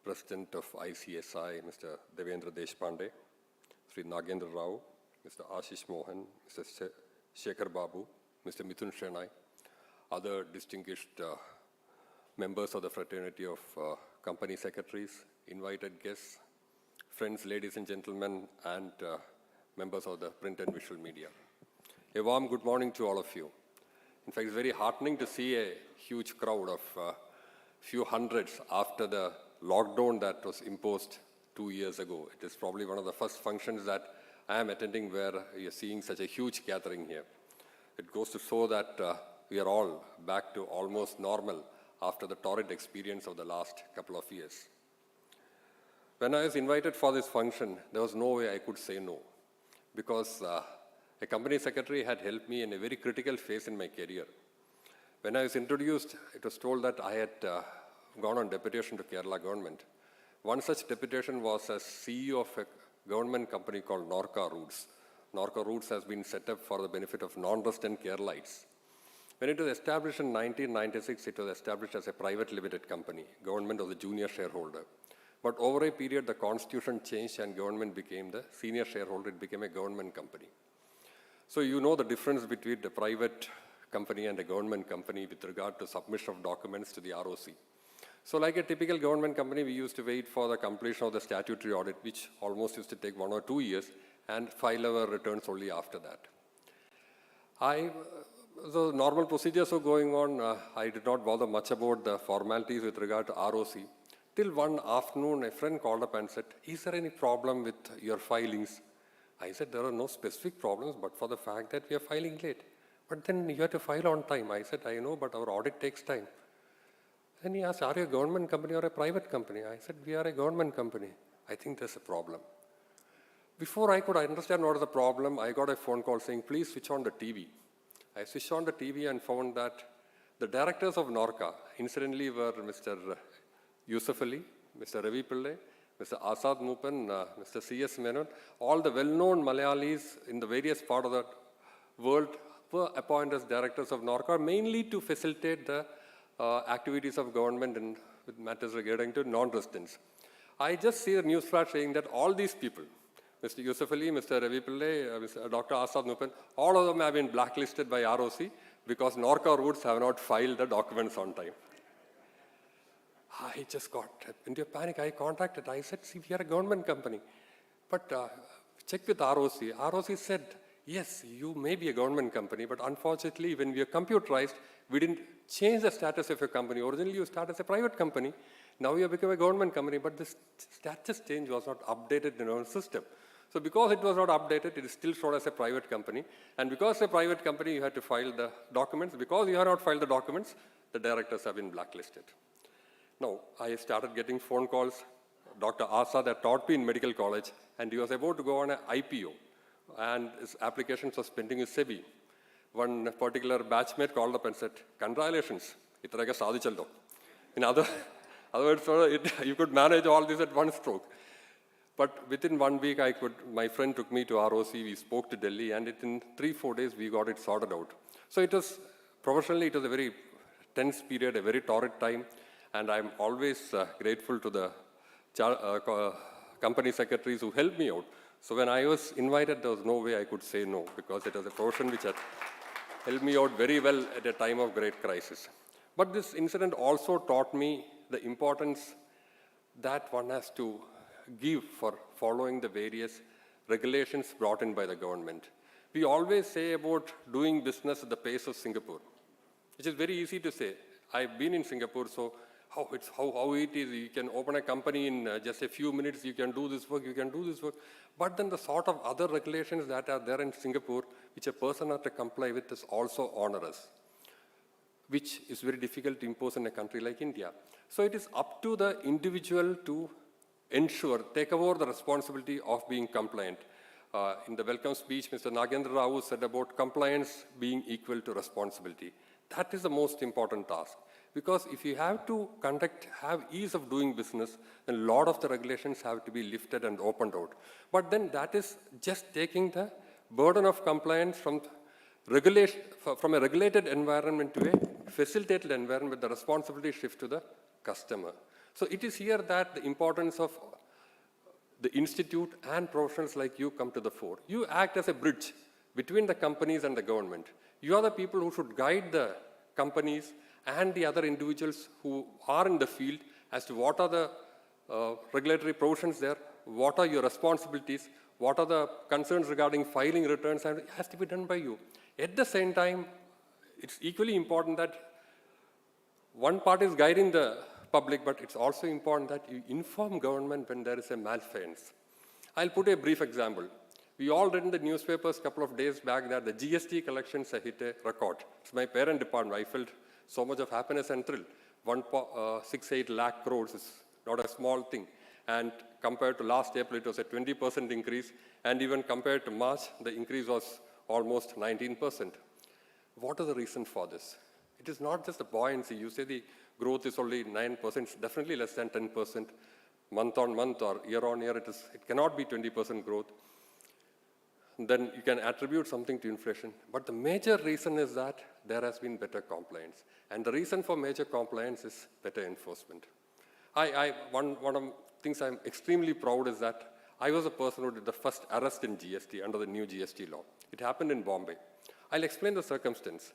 President of ICSI, Mr. Devendra Deshpande, Sri Nagendra Rao, Mr. Ashish Mohan, Mr. Shekhar Babu, Mr. Mithun Shenai, other distinguished members of the fraternity of company secretaries, invited guests, friends, ladies and gentlemen, and members of the print and visual media. A warm good morning to all of you. In fact, it's very heartening to see a huge crowd of few hundreds after the lockdown that was imposed 2 years ago. It is probably one of the first functions that I am attending where you're seeing such a huge gathering here. It goes to show that we are all back to almost normal after the torrid experience of the last couple of years. When I was invited for this function, there was no way I could say no, because a company secretary had helped me in a very critical phase in my career. When I was introduced, it was told that I had gone on deputation to Kerala government. One such deputation was as CEO of a government company called Norca Routes. Norca Routes has been set up for the benefit of non-resident Keralites. When it was established in 1996, it was established as a private limited company. Government was the junior shareholder. But over a period, the constitution changed and government became the senior shareholder. It became a government company. So you know the difference between the private company and a government company with regard to submission of documents to the ROC. So like a typical government company, we used to wait for the completion of the statutory audit, which almost used to take 1 or 2 years, and file our returns only after that. The normal procedures were going on. I did not bother much about the formalities with regard to ROC. Till one afternoon, a friend called up and said, "Is there any problem with your filings?" I said, "There are no specific problems, but for the fact that we are filing late." "But then you have to file on time." I said, "I know, but our audit takes time." Then he asked, "Are you a government company or a private company?" I said, "We are a government company." "I think there's a problem." Before I could understand what is the problem, I got a phone call saying, "Please switch on the TV." I switched on the TV and found that the directors of Norca, incidentally, were Mr. Yusuf Ali, Mr. Ravi Pillai, Mr. Asad Moopan, Mr. C.S. Menon, all the well-known Malayalis in the various parts of the world were appointed as directors of Norca, mainly to facilitate the activities of government and with matters regarding to non-residents. I just see a news flash saying that all these people, Mr. Yusuf Ali, Mr. Ravi Pillai, Mr. Dr. Asad Moopan, all of them have been blacklisted by ROC because Norca Routes have not filed the documents on time. I just got into a panic. I contacted. I said, "See, we are a government company, but check with ROC." ROC said, "Yes, you may be a government company, but unfortunately, when we are computerized, we didn't change the status of your company. Originally, you started as a private company. Now you have become a government company, but this status change was not updated in our system. So because it was not updated, it is still shown as a private company. And because it's a private company, you had to file the documents. Because you have not filed the documents, the directors have been blacklisted." Now, I started getting phone calls. Dr. Asad had taught me in medical college, and he was about to go on an IPO, and his application was pending with SEBI. One particular batchmate called up and said, "Congratulations, itraka sadhichallo." In other words, you could manage all this at one stroke. But within 1 week, my friend took me to ROC, we spoke to Delhi, and in 3-4 days, we got it sorted out. So it was, professionally, it was a very tense period, a very torrid time, and I'm always grateful to the company secretaries who helped me out. So when I was invited, there was no way I could say no, because it was a profession which had helped me out very well at a time of great crisis. But this incident also taught me the importance that one has to give for following the various regulations brought in by the government. We always say about doing business at the pace of Singapore, which is very easy to say. I've been in Singapore, so how it is. You can open a company in just a few minutes, you can do this work, you can do this work. But then the sort of other regulations that are there in Singapore, which a person has to comply with, is also onerous, which is very difficult to impose in a country like India. So it is up to the individual to ensure, take over the responsibility of being compliant. In the welcome speech, Mr. Nagendra Rao said about compliance being equal to responsibility. That is the most important task. Because if you have to have ease of doing business, then a lot of the regulations have to be lifted and opened out. But then that is just taking the burden of compliance from a regulated environment to a facilitated environment, with the responsibility shift to the customer. So it is here that the importance of the institute and professionals like you come to the fore. You act as a bridge between the companies and the government. You are the people who should guide the companies and the other individuals who are in the field as to what are the regulatory provisions there, what are your responsibilities, what are the concerns regarding filing returns, and it has to be done by you. At the same time, it's equally important that one part is guiding the public, but it's also important that you inform government when there is a malfeasance. I'll put a brief example. We all read in the newspapers a couple of days back that the GST collections have hit a record. It's my parent department. I felt so much of happiness and thrill. 1.68 lakh crores is not a small thing. And compared to last April, it was a 20% increase. And even compared to March, the increase was almost 19%. What is the reason for this? It is not just the buoyancy. You say the growth is only 9%. It's definitely less than 10%. Month on month or year on year, it cannot be 20% growth. Then you can attribute something to inflation. But the major reason is that there has been better compliance. And the reason for major compliance is better enforcement. One of the things I'm extremely proud is that I was the person who did the first arrest in GST under the new GST law. It happened in Bombay. I'll explain the circumstance.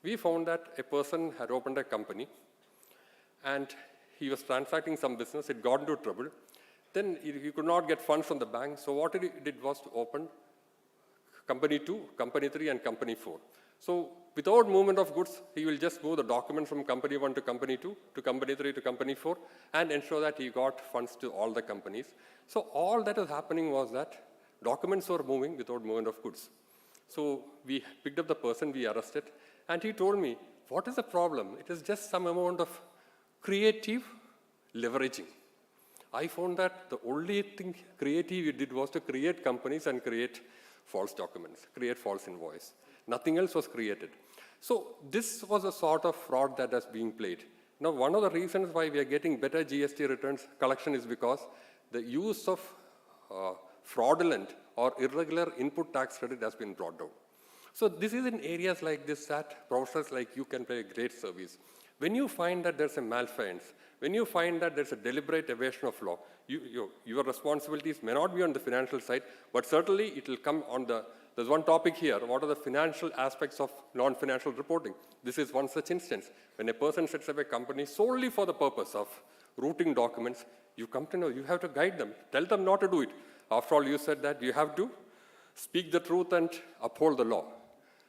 We found that a person had opened a company and he was transacting some business. It got into trouble. Then he could not get funds from the bank. So what he did was to open Company 2, Company 3, and Company 4. So without movement of goods, he will just move the document from Company 1 to Company 2, to Company 3 to Company 4, and ensure that he got funds to all the companies. So all that was happening was that documents were moving without movement of goods. So we picked up the person we arrested, and he told me, what is the problem? It is just some amount of creative leveraging. I found that the only thing creative we did was to create companies and create false documents, create false invoice. Nothing else was created. So this was a sort of fraud that is being played. Now, one of the reasons why we are getting better GST returns collection is because the use of fraudulent or irregular input tax credit has been brought down. So this is in areas like this that professionals like you can play a great service. When you find that there's a malfeasance, when you find that there's a deliberate evasion of law, your responsibilities may not be on the financial side, but certainly it will come on there's one topic here, what are the financial aspects of non-financial reporting? This is one such instance. When a person sets up a company solely for the purpose of routing documents, you come to know, you have to guide them, tell them not to do it. After all, you said that you have to speak the truth and uphold the law.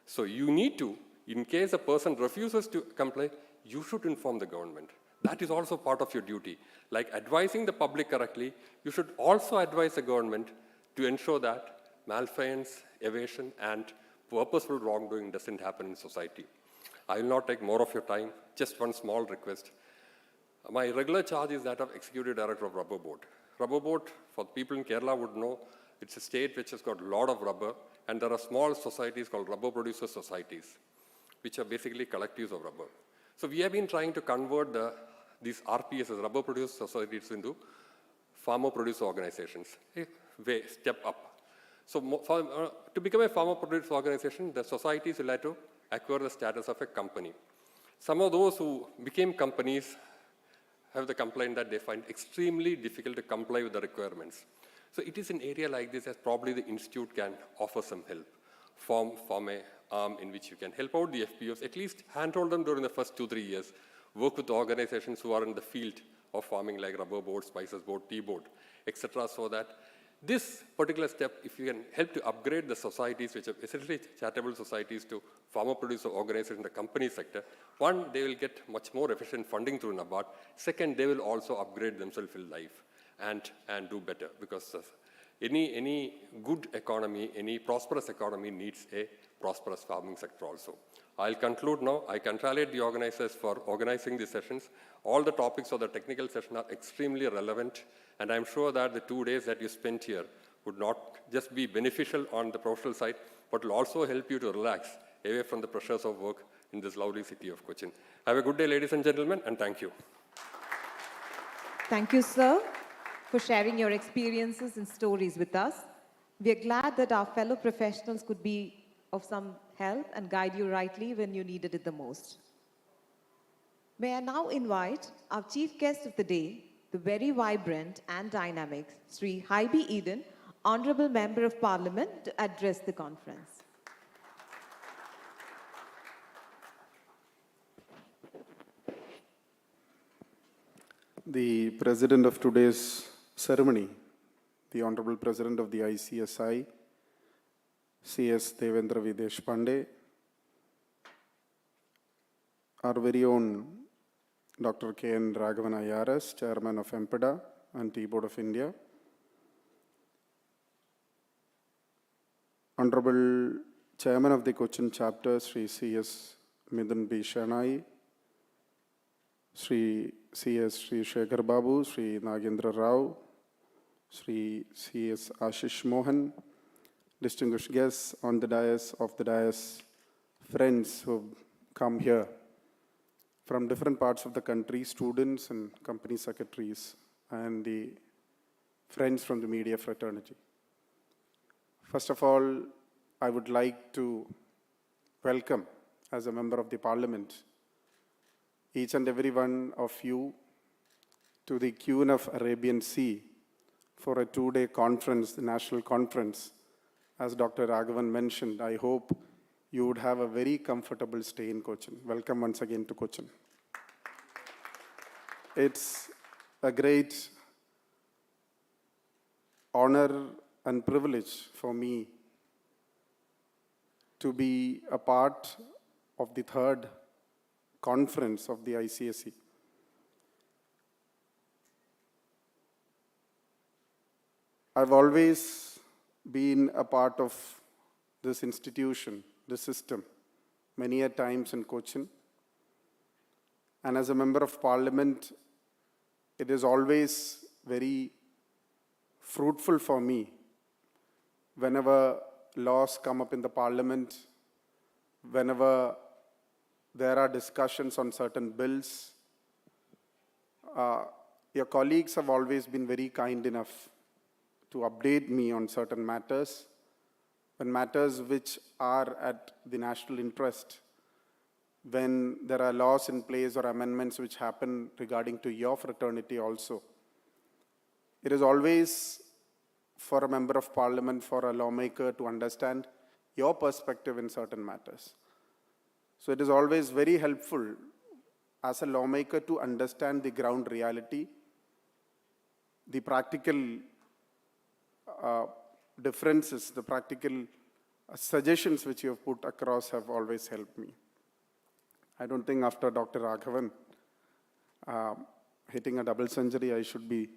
So you need to, in case a person refuses to comply, you should inform the government. That is also part of your duty. Like advising the public correctly, you should also advise the government to ensure that malfeasance, evasion, and purposeful wrongdoing doesn't happen in society. I will not take more of your time. Just one small request. My regular charge is that of Executive Director of Rubber Board. Rubber Board, for people in Kerala would know, it's a state which has got a lot of rubber, and there are small societies called rubber producer societies, which are basically collectives of rubber. So we have been trying to convert these RPSs, rubber producer societies, into farmer producer organizations, a step up. So to become a farmer producer organization, the societies will have to acquire the status of a company. Some of those who became companies have the complaint that they find extremely difficult to comply with the requirements. So it is an area like this that probably the institute can offer some help. Form a arm in which you can help out the FPOs, at least handhold them during the first 2-3 years, work with organizations who are in the field of farming like rubber board, spices board, tea board, etc., so that this particular step, if you can help to upgrade the societies, which are essentially charitable societies, to farmer producer organizations in the company sector, one, they will get much more efficient funding through NABARD. Second, they will also upgrade themselves in life and do better, because any good economy, any prosperous economy needs a prosperous farming sector also. I'll conclude now. I congratulate the organizers for organizing these sessions. All the topics of the technical session are extremely relevant, and I'm sure that the 2 days that you spent here would not just be beneficial on the professional side, but will also help you to relax away from the pressures of work in this lovely city of Cochin. Have a good day, ladies and gentlemen, and thank you. Thank you, sir, for sharing your experiences and stories with us. We are glad that our fellow professionals could be of some help and guide you rightly when you needed it the most. May I now invite our chief guest of the day, the very vibrant and dynamic Sri Haibi Eden, Honorable Member of Parliament, to address the conference. The president of today's ceremony, the Honorable President of the ICSI, C.S. Devendra V. Deshpande, our very own Dr. K.N. Raghavan IRS, Chairman of EMPEDA and Tea Board of India, Honorable Chairman of the Cochin Chapter, Sri C.S. Midun B. Shanai, Sri C.S. Sri Shekhar Babu, Sri Nagendra Rao, Sri C.S. Ashish Mohan, distinguished guests on the dais, friends who have come here from different parts of the country, students and company secretaries, and the friends from the media fraternity. First of all, I would like to welcome, as a member of the Parliament, each and every one of you to the Queen of Arabian Sea for a 2-day conference, the national conference. As Dr. Raghavan mentioned, I hope you would have a very comfortable stay in Cochin. Welcome once again to Cochin. It's a great honor and privilege for me to be a part of the 3rd conference of the ICSE. I've always been a part of this institution, this system, many a times in Cochin. And as a member of Parliament, it is always very fruitful for me whenever laws come up in the Parliament, whenever there are discussions on certain bills. Your colleagues have always been very kind enough to update me on certain matters, when matters which are at the national interest, when there are laws in place or amendments which happen regarding to your fraternity also. It is always for a member of Parliament, for a lawmaker to understand your perspective in certain matters. So it is always very helpful as a lawmaker to understand the ground reality, the practical differences, the practical suggestions which you have put across have always helped me. I don't think after Dr. Raghavan hitting a double century, I should be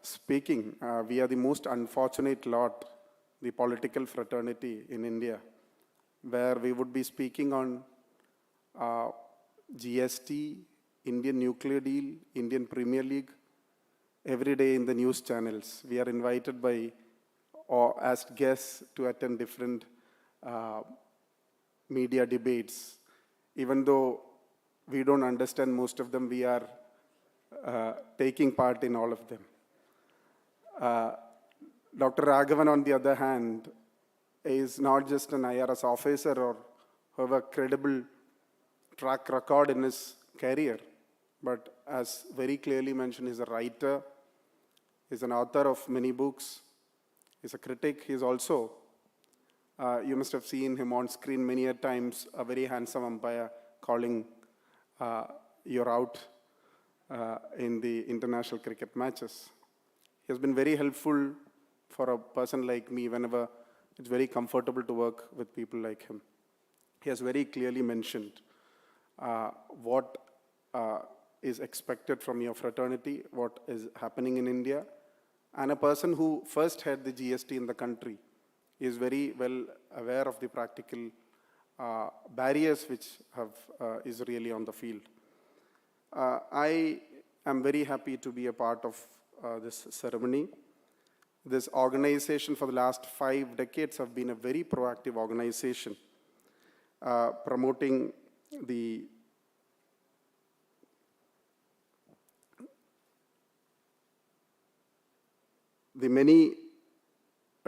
speaking. We are the most unfortunate lot, the political fraternity in India, where we would be speaking on GST, Indian nuclear deal, Indian Premier League, every day in the news channels. We are invited by or as guests to attend different media debates. Even though we don't understand most of them, we are taking part in all of them. Dr. Raghavan, on the other hand, is not just an IRS officer or have a credible track record in his career, but as very clearly mentioned, he's a writer, he's an author of many books, he's a critic, he's also, you must have seen him on screen many a times, a very handsome umpire calling you're out in the international cricket matches. He has been very helpful for a person like me whenever it's very comfortable to work with people like him. He has very clearly mentioned what is expected from your fraternity, what is happening in India, and a person who first had the GST in the country is very well aware of the practical barriers which is really on the field. I am very happy to be a part of this ceremony. This organization for the last 5 decades have been a very proactive organization, promoting the many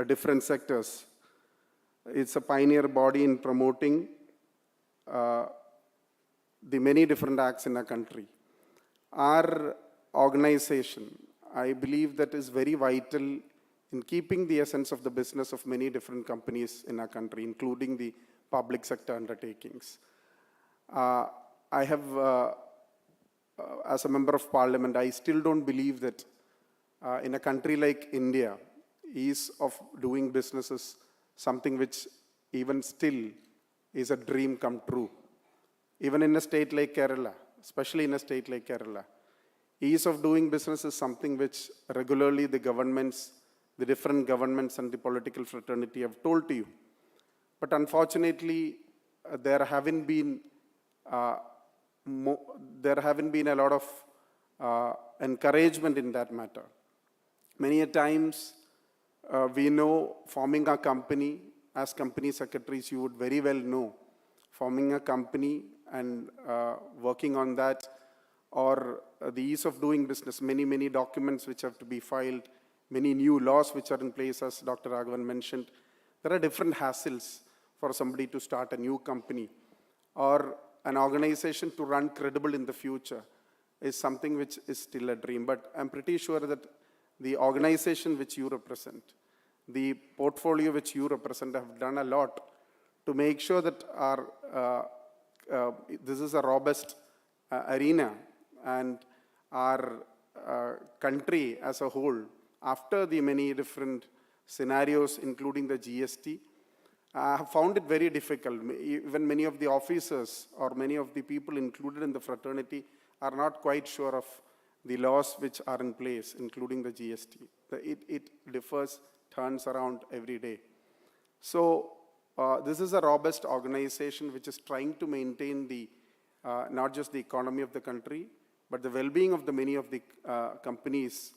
different sectors. It's a pioneer body in promoting the many different acts in our country. Our organization, I believe, that is very vital in keeping the essence of the business of many different companies in our country, including the public sector undertakings. I have, as a member of Parliament, I still don't believe that in a country like India, ease of doing business is something which even still is a dream come true. Even in a state like Kerala, especially in a state like Kerala, ease of doing business is something which regularly the governments the different governments and the political fraternity have told to you. But unfortunately, there haven't been a lot of encouragement in that matter. Many a times, we know forming a company, as company secretaries, you would very well know, forming a company and working on that, or the ease of doing business, many documents which have to be filed, many new laws which are in place, as Dr. Raghavan mentioned. There are different hassles for somebody to start a new company or an organization to run credible in the future is something which is still a dream. But I'm pretty sure that the organization which you represent, the portfolio which you represent have done a lot to make sure that this is a robust arena, and our country as a whole, after the many different scenarios, including the GST, have found it very difficult. Even many of the officers or many of the people included in the fraternity are not quite sure of the laws which are in place, including the GST. It differs, turns around every day. So this is a robust organization which is trying to maintain the not just the economy of the country, but the well-being of the many of the companies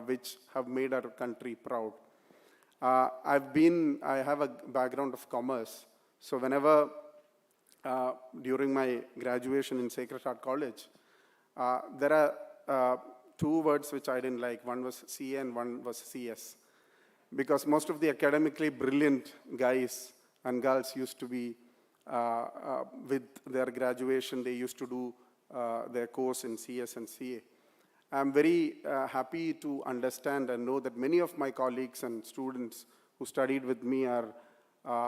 which have made our country proud. I have a background of commerce, so whenever during my graduation in Sacred Heart College, there are two words which I didn't like. One was CA and one was CS. Because most of the academically brilliant guys and girls used to be, with their graduation, they used to do their course in CS and CA. I'm very happy to understand and know that many of my colleagues and students who studied with me are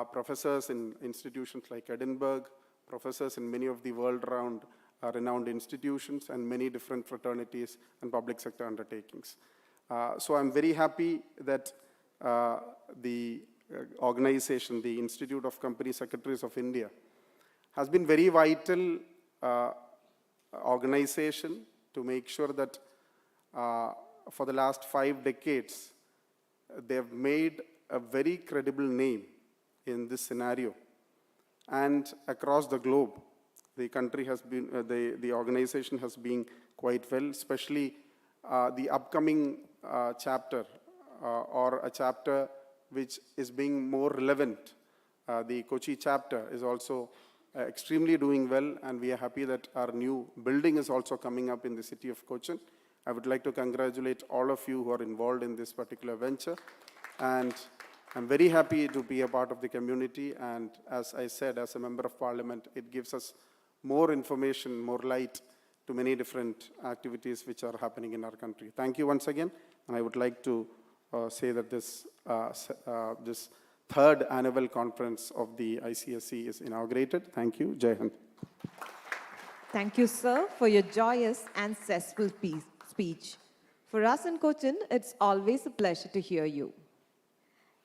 professors in institutions like Edinburgh, professors in many of the world-renowned institutions, and many different fraternities and public sector undertakings. So I'm very happy that the organization, the Institute of Company Secretaries of India, has been very vital organization to make sure that for the last 5 decades, they've made a very credible name in this scenario. And across the globe, the country has been, the organization has been quite well, especially the upcoming chapter or a chapter which is being more relevant. The Kochi chapter is also extremely doing well, and we are happy that our new building is also coming up in the city of Cochin. I would like to congratulate all of you who are involved in this particular venture, and I'm very happy to be a part of the community, and as I said, as a member of parliament, it gives us more information, more light to many different activities which are happening in our country. Thank you once again, and I would like to say that this third annual conference of the ICSE is inaugurated. Thank you. Jai Hind. Thank you, sir, for your joyous and zestful speech. For us in Cochin, it's always a pleasure to hear you.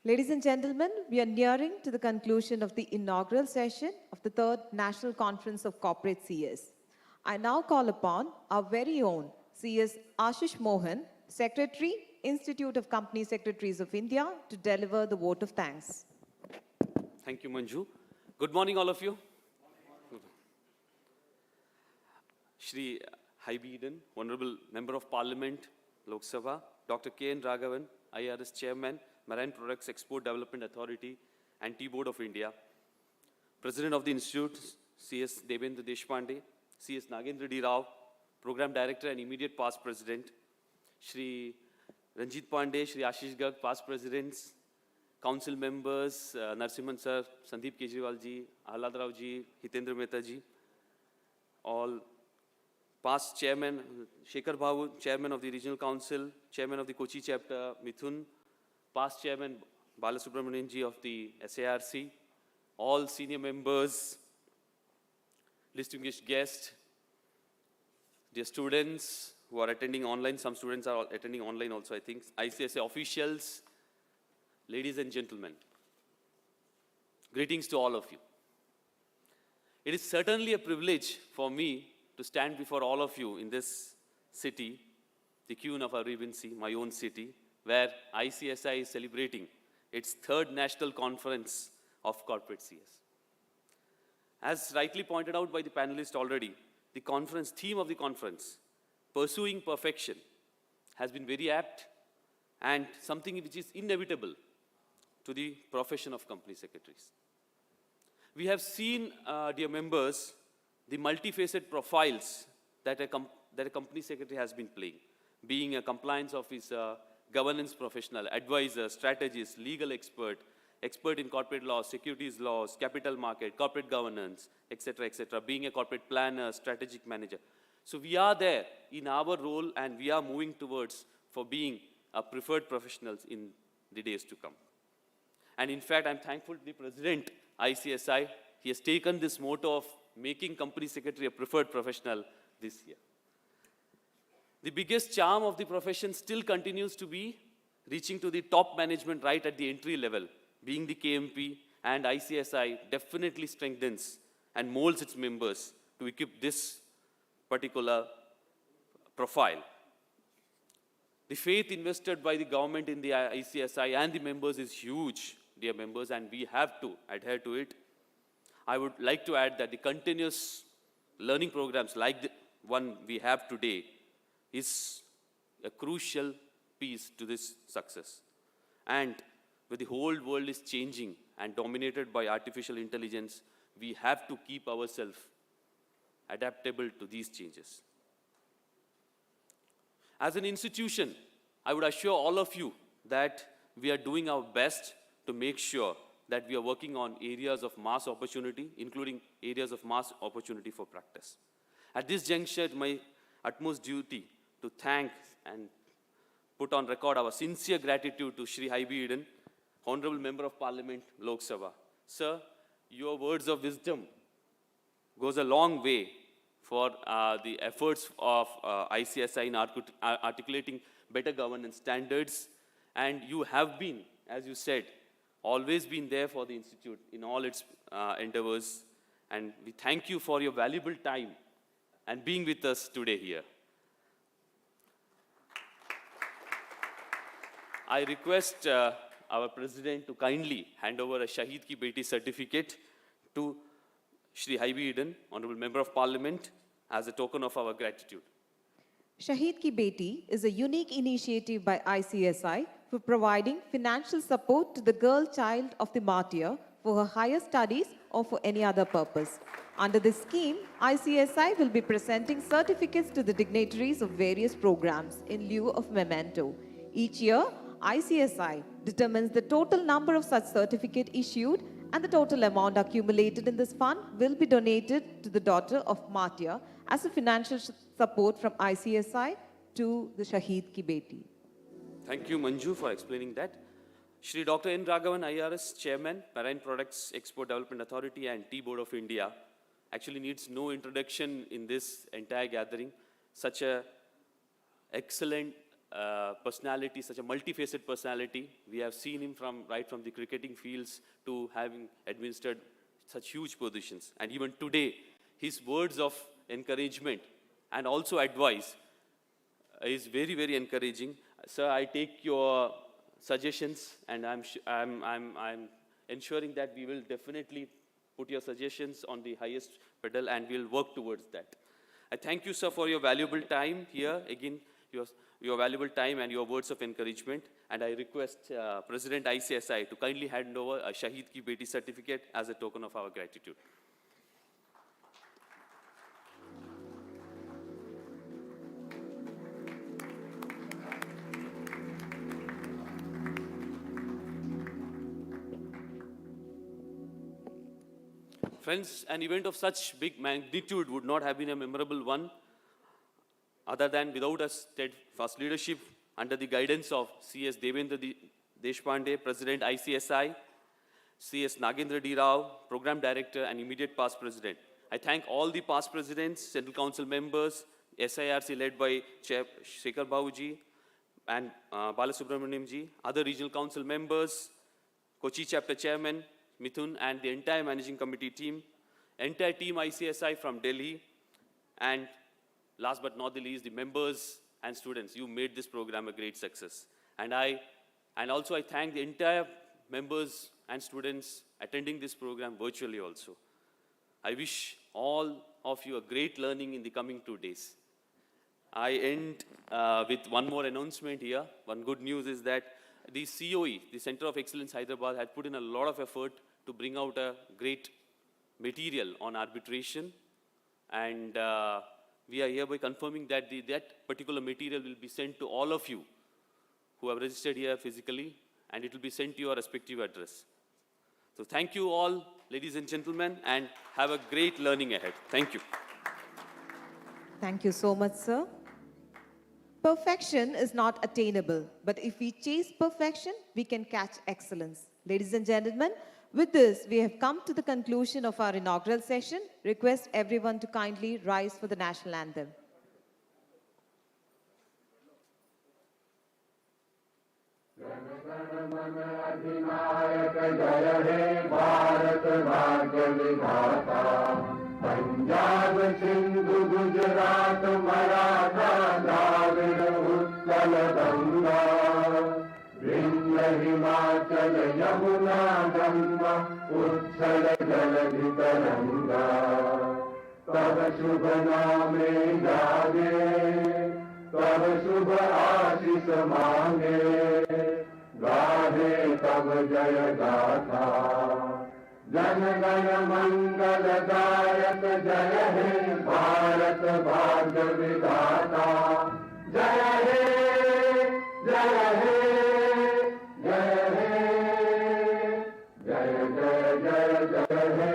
Ladies and gentlemen, we are nearing to the conclusion of the inaugural session of the third National Conference of Corporate CS. I now call upon our very own CS Ashish Mohan, Secretary, Institute of Company Secretaries of India, to deliver the vote of thanks. Thank you, Manju. Good morning, all of you. Shri Hybie Eden, Honorable Member of Parliament, Lok Sabha, Dr. K.N. Raghavan, IRS Chairman, Marine Products Export Development Authority and Tea Board of India, President of the Institute, C.S. Devendra Deshpande, C.S. Nagendra D. Rao, Program Director and immediate past President, Shri Ranjit Pandey, Shri Ashish Garg, past Presidents, Council Members, Narsimhan Sir, Sandeep Kejriwal Ji, Ahlad Rao Ji, Hitendra Mehta Ji, all past Chairman, Shekhar Babu, Chairman of the Regional Council, Chairman of the Kochi Chapter, Mithun, past Chairman Balasubramanian Ji of the SARC, all senior members, distinguished guests, dear students who are attending online, some students are attending online also, I think, ICSA officials, ladies and gentlemen, greetings to all of you. It is certainly a privilege for me to stand before all of you in this city, the queen of our Regency, my own city, where ICSI is celebrating its third national conference of corporate CS. As rightly pointed out by the panelists already, the conference theme of the conference, Pursuing Perfection, has been very apt and something which is inevitable to the profession of company secretaries. We have seen, dear members, the multifaceted profiles that a company secretary has been playing, being a compliance officer, governance professional, advisor, strategist, legal expert, expert in corporate law, securities laws, capital market, corporate governance, etc., being a corporate planner, strategic manager. So we are there in our role and we are moving towards for being a preferred professionals in the days to come. And in fact, I'm thankful to the President, ICSI. He has taken this motto of making company secretary a preferred professional this year. The biggest charm of the profession still continues to be reaching to the top management right at the entry level, being the KMP, and ICSI definitely strengthens and molds its members to equip this particular profile. The faith invested by the government in the ICSI and the members is huge, dear members, and we have to adhere to it. I would like to add that the continuous learning programs like the one we have today is a crucial piece to this success. And when the whole world is changing and dominated by artificial intelligence, we have to keep ourselves adaptable to these changes. As an institution, I would assure all of you that we are doing our best to make sure that we are working on areas of mass opportunity, including areas of mass opportunity for practice. At this juncture, it's my utmost duty to thank and put on record our sincere gratitude to Shri Haibi Eden, Honorable Member of Parliament, Lok Sabha. Sir, your words of wisdom goes a long way for the efforts of ICSI in articulating better governance standards. And you have been, as you said, always been there for the Institute in all its endeavors. And we thank you for your valuable time and being with us today here. I request our President to kindly hand over a Shahid Ki Beti certificate to Shri Haibi Eden, Honorable Member of Parliament, as a token of our gratitude. Shahid Ki Beti is a unique initiative by ICSI for providing financial support to the girl child of the martyr for her higher studies or for any other purpose. Under this scheme, ICSI will be presenting certificates to the dignitaries of various programs in lieu of memento. Each year, ICSI determines the total number of such certificates issued, and the total amount accumulated in this fund will be donated to the daughter of martyr as a financial support from ICSI to the Shahid Ki Beti. Thank you, Manju, for explaining that. Shri Dr. N. Raghavan, IRS Chairman, Marine Products Export Development Authority and Tea Board of India, actually needs no introduction in this entire gathering. Such a excellent personality, such a multifaceted personality. We have seen him right from the cricketing fields to having administered such huge positions. And even today, his words of encouragement and also advice is very, very encouraging. Sir, I take your suggestions, and I'm ensuring that we will definitely put your suggestions on the highest pedal, and we'll work towards that. I thank you, sir, for your valuable time here. Again, your valuable time and your words of encouragement. And I request President ICSI to kindly hand over a Shahid Ki Beti certificate as a token of our gratitude. Friends, an event of such big magnitude would not have been a memorable one other than without a steadfast leadership under the guidance of CS Devendra Deshpande, President ICSI, CS Nagendra D. Rao, Program Director and immediate past President. I thank all the past Presidents, Central Council members, SIRC led by Chair Shekhar Babuji and Balasubramaniam ji, other Regional Council members, Kochi Chapter Chairman, Mithun, and the entire Managing Committee team, entire team ICSI from Delhi, and last but not the least, the members and students. You made this program a great success. And also I thank the entire members and students attending this program virtually also. I wish all of you a great learning in the coming 2 days. I end with one more announcement here. One good news is that the COE, the Center of Excellence Hyderabad, had put in a lot of effort to bring out a great material on arbitration. And we are hereby confirming that that particular material will be sent to all of you who have registered here physically, and it will be sent to your respective address. So thank you all, ladies and gentlemen, and have a great learning ahead. Thank you. Thank you so much, sir. Perfection is not attainable, but if we chase perfection, we can catch excellence. Ladies and gentlemen, with this, we have come to the conclusion of our inaugural session. Request everyone to kindly rise for the national anthem. Punjab Sindhu Gujarat Maratha Dravida Utkal Ganga Vindhya Himachal Yamuna Ganga उच्छल जलधि तरंगा तब शुभ नामे जागे तब शुभ आशीष मांगे गाहे तब जय गाथा जन गण मंगलदायक जय हे भारत भाग्य विधाता जय हे जय हे जय हे जय जय जय जय हे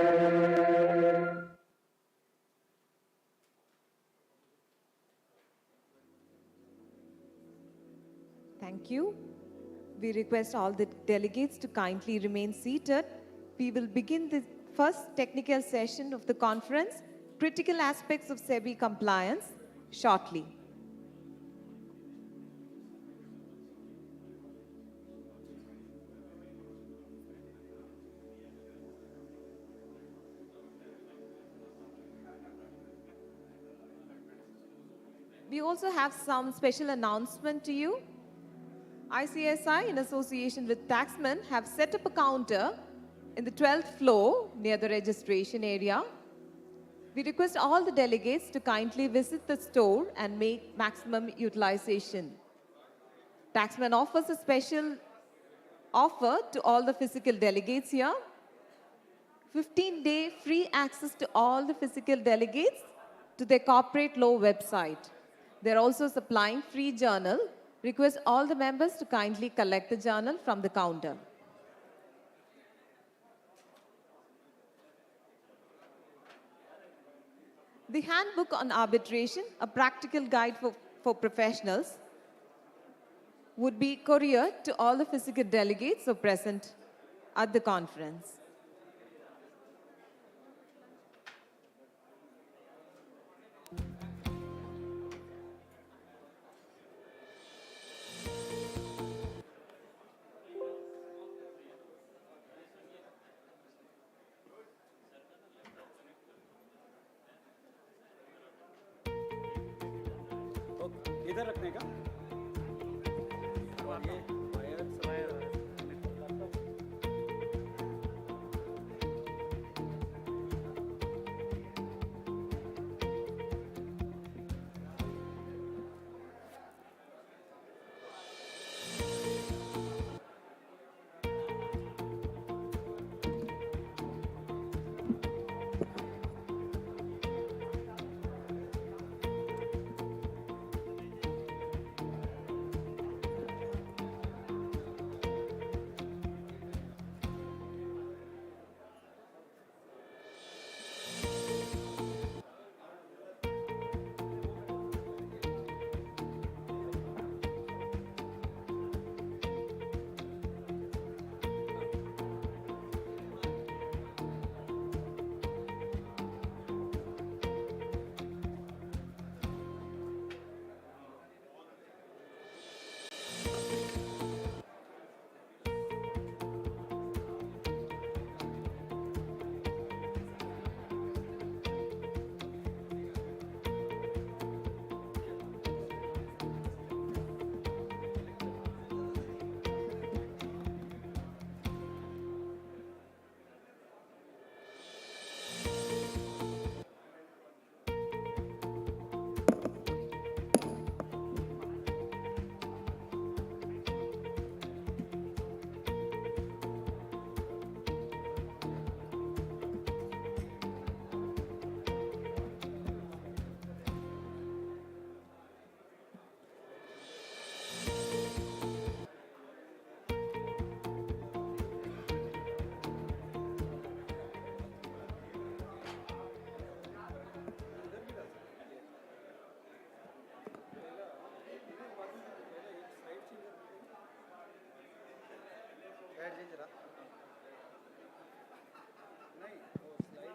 Thank you. We request all the delegates to kindly remain seated. We will begin the first technical session of the conference, Critical Aspects of SEBI Compliance, shortly. We also have some special announcement to you. ICSI, in association with Taxman, have set up a counter in the 12th floor near the registration area. We request all the delegates to kindly visit the store and make maximum utilization. Taxman offers a special offer to all the physical delegates here. 15-day free access to all the physical delegates to their corporate law website. They're also supplying free journal. Request all the members to kindly collect the journal from the counter. The handbook on arbitration, a practical guide for professionals, would be couriered to all the physical delegates who are present at the conference. इधर रखने का और ये wire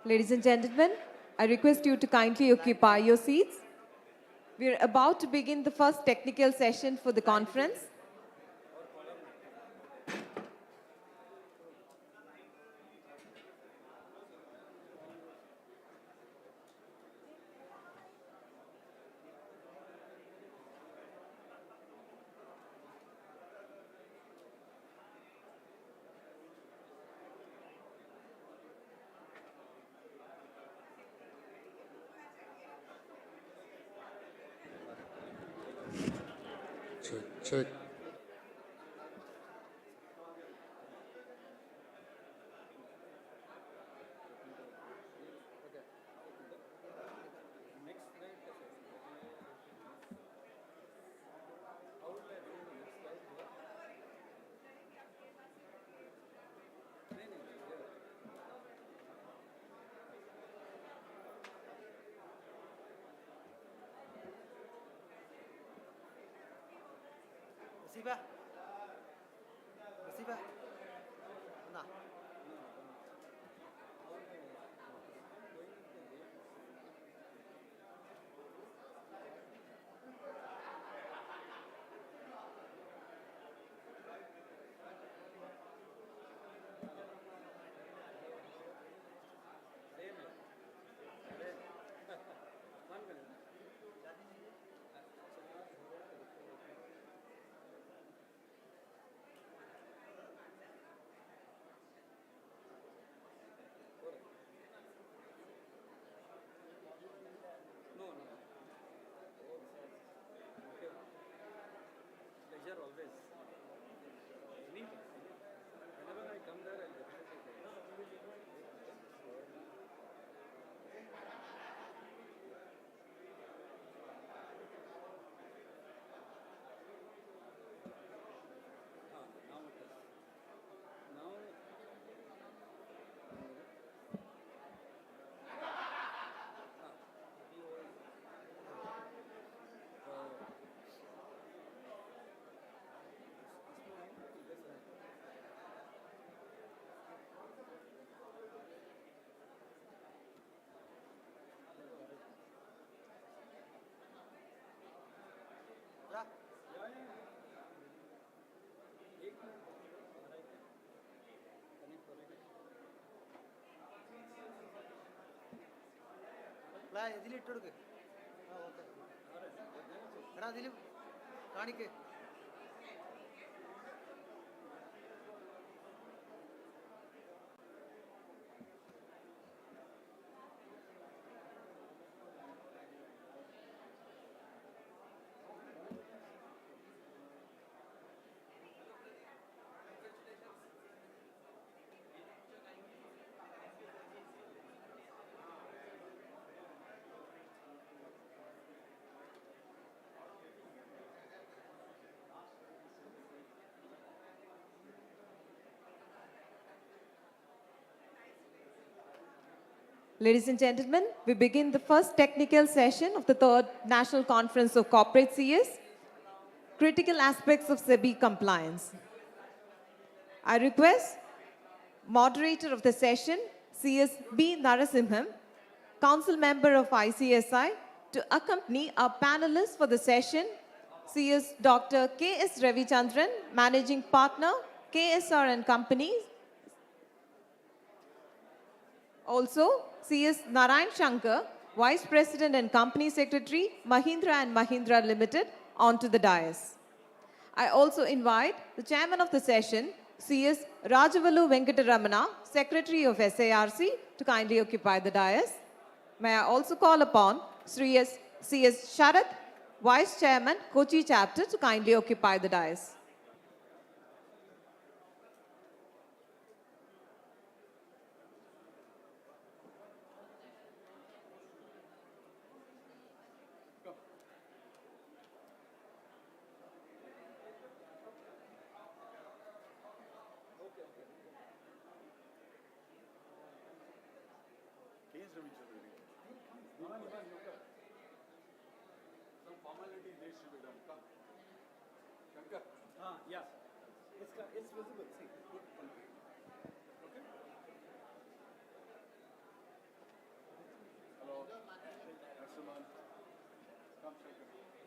Ladies and gentlemen, I request you to kindly occupy your seats. We are about to begin the first technical session for the conference. Check. Pleasure always. Whenever I come there, I'll definitely now it is. Now ഇതിലിട്ടെടുക്ക് എടാ അതിൽ കാണിക്ക്. Ladies and gentlemen, we begin the first technical session of the third National Conference of Corporate CS, Critical Aspects of SEBI Compliance. I request moderator of the session, CS B. Narasimham, Council Member of ICSI, to accompany our panelists for the session, CS Dr. K.S. Ravichandran, Managing Partner, KSR and Companies. Also, CS Narayan Shankar, Vice President and Company Secretary, Mahindra and Mahindra Limited, onto the dais. I also invite the Chairman of the session, CS Rajavalu Venkataramana, Secretary of SARC, to kindly occupy the dais. May I also call upon CS Sharath, Vice Chairman, Kochi Chapter, to kindly occupy the dais. some formality needs to be done. Come. Shankar. Yeah. It's visible. See.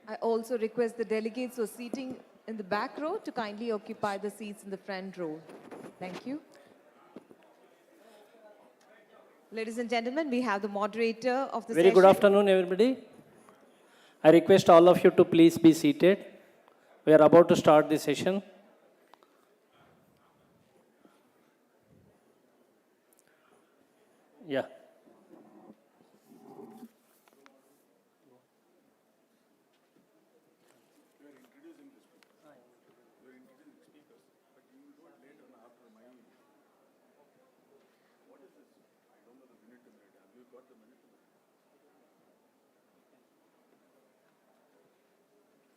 I also request the delegates who are seating in the back row to kindly occupy the seats in the front row. Thank you. Ladies and gentlemen, we have the moderator of the Very session. good afternoon, everybody. I request all of you to please be seated. We are about to start the session. Yeah.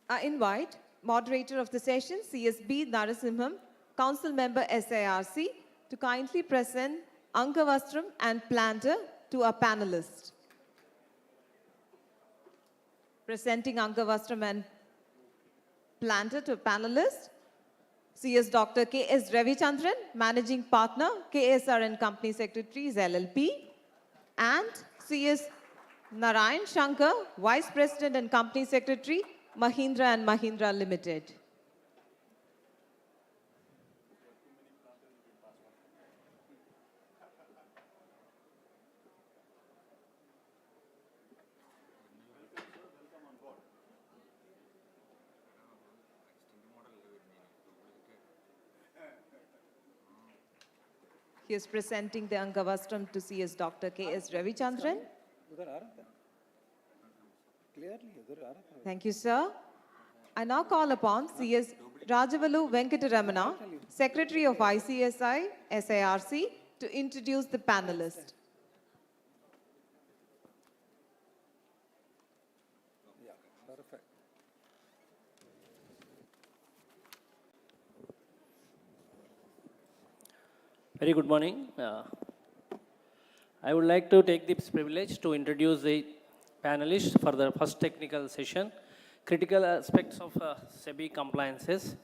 I invite moderator of the session, CSB Narasimham, Council Member SIRC, to kindly present Angavastram and Planter to our panelists. Presenting Angavastram and Planter to a panelist, CS Dr. K.S. Ravichandran, Managing Partner, KSR and Company Secretaries LLP, and CS Narayan Shankar, Vice President and Company Secretary, Mahindra and Mahindra Limited. He is presenting the Angavastram to CS Dr. K.S. Ravichandran. Thank you, sir. I now call upon CS Rajavalu Venkataramana, Secretary of ICSI, SIRC, to introduce the panelist. Very good morning. I would like to take this privilege to introduce the panelists for the first technical session, critical aspects of SEBI compliances.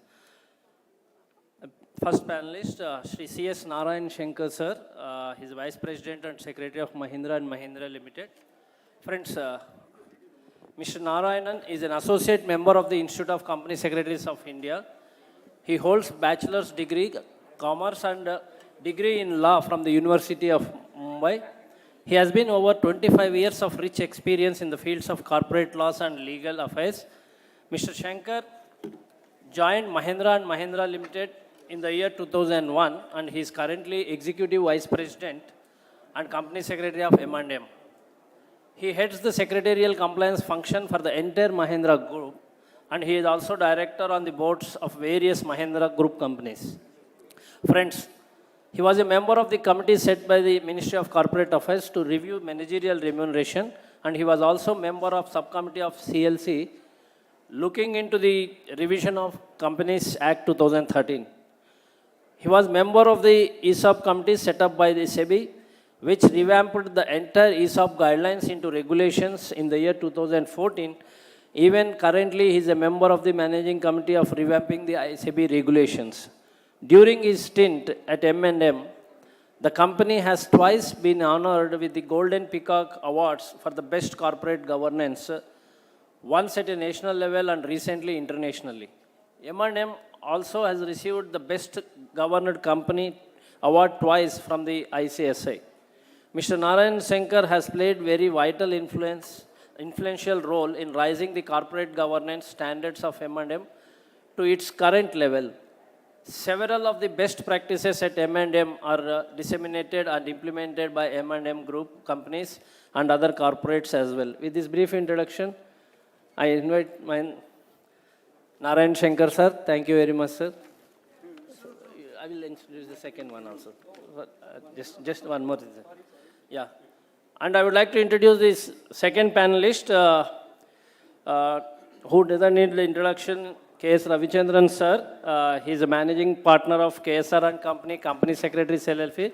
First panelist, Shri C.S. Narayan Shankar sir, he is Vice President and Secretary of Mahindra and Mahindra Limited. Friends, Mr. Narayanan is an associate member of the Institute of Company Secretaries of India. He holds bachelor's degree, commerce and degree in law from the University of Mumbai. He has been over 25 years of rich experience in the fields of corporate laws and legal affairs. Mr. Shankar joined Mahindra and Mahindra Limited in the year 2001 and he is currently Executive Vice President and Company Secretary of M&M. He heads the secretarial compliance function for the entire Mahindra Group and he is also director on the boards of various Mahindra Group companies. Friends, he was a member of the committee set by the Ministry of Corporate Affairs to review managerial remuneration and he was also member of subcommittee of CLC looking into the revision of Companies Act 2013. He was member of the ESOP committee set up by the SEBI which revamped the entire ESOP guidelines into regulations in the year 2014. Even currently he is a member of the managing committee of revamping the SEBI regulations. During his stint at M&M, the company has twice been honored with the Golden Peacock Awards for the best corporate governance, once at a national level and recently internationally. M&M also has received the Best Governed Company Award twice from the ICSI. Mr. Narayan Shankar has played very vital influential role in raising the corporate governance standards of M&M to its current level. Several of the best practices at M&M are disseminated and implemented by M&M Group companies and other corporates as well. With this brief introduction, I invite my Narayan Shankar sir. Thank you very much, sir. I will introduce the second one also. Just one more. Yeah. And I would like to introduce this second panelist who doesn't need the introduction. K.S. Ravichandran sir, he is a managing partner of KSR and Company Secretary LLP.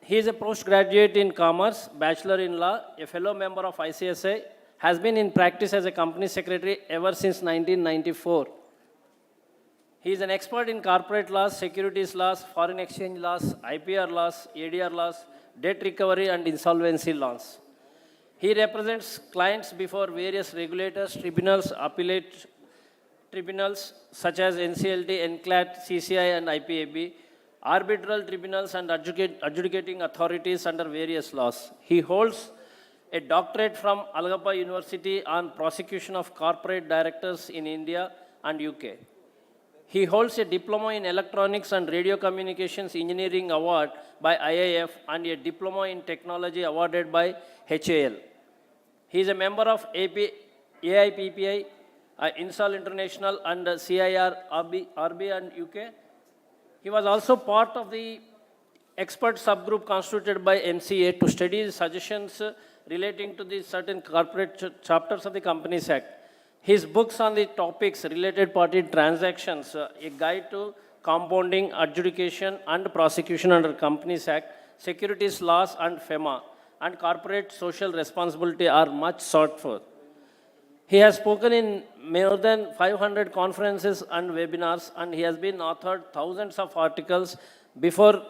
He is a postgraduate in commerce, bachelor in law, a fellow member of ICSI, has been in practice as a company secretary ever since 1994. He is an expert in corporate laws, securities laws, foreign exchange laws, IPR laws, ADR laws, debt recovery and insolvency laws. He represents clients before various regulators, tribunals, appellate tribunals such as NCLT, NCLAT, CCI, and IPAB, arbitral tribunals, and adjudicating authorities under various laws. He holds a doctorate from Algappa University on prosecution of corporate directors in India and UK. He holds a diploma in electronics and radio communications engineering award by IIF and a diploma in technology awarded by HAL. He is a member of AIPPI, Insol International, and CIR, RB and UK. He was also part of the expert subgroup constituted by MCA to study suggestions relating to the certain corporate chapters of the Companies Act. His books on the topics related party transactions, a guide to compounding, adjudication, and prosecution under Companies Act, securities laws and FEMA, and corporate social responsibility are much sought for. He has spoken in more than 500 conferences and webinars, and he has been authored thousands of articles before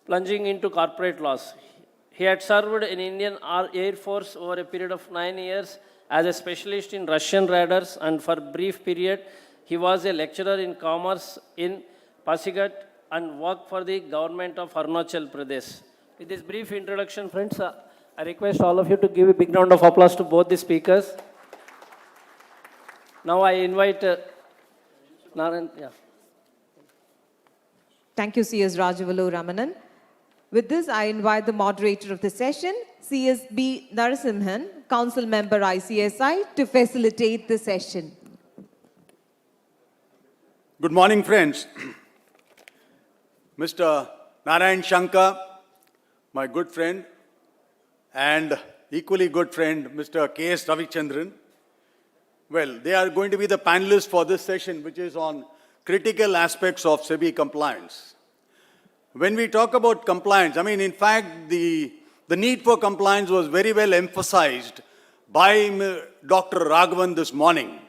plunging into corporate laws. He had served in Indian Air Force over a period of 9 years as a specialist in Russian radars, and for a brief period, he was a lecturer in commerce in Pasigat and worked for the government of Arunachal Pradesh. With this brief introduction, friends, I request all of you to give a big round of applause to both the speakers. Now I invite Narayan. Yeah. Thank you, C.S. Rajavalu Ramanan. With this, I invite the moderator of the session, C.S. B. Narasimhan, Council Member ICSI, to facilitate the session. Good morning, friends. Mr. Narayan Shankar, my good friend, and equally good friend, Mr. K.S. Ravichandran. Well, they are going to be the panelists for this session, which is on critical aspects of SEBI compliance. When we talk about compliance, I mean, in fact, the need for compliance was very well emphasized by Dr. Raghavan this morning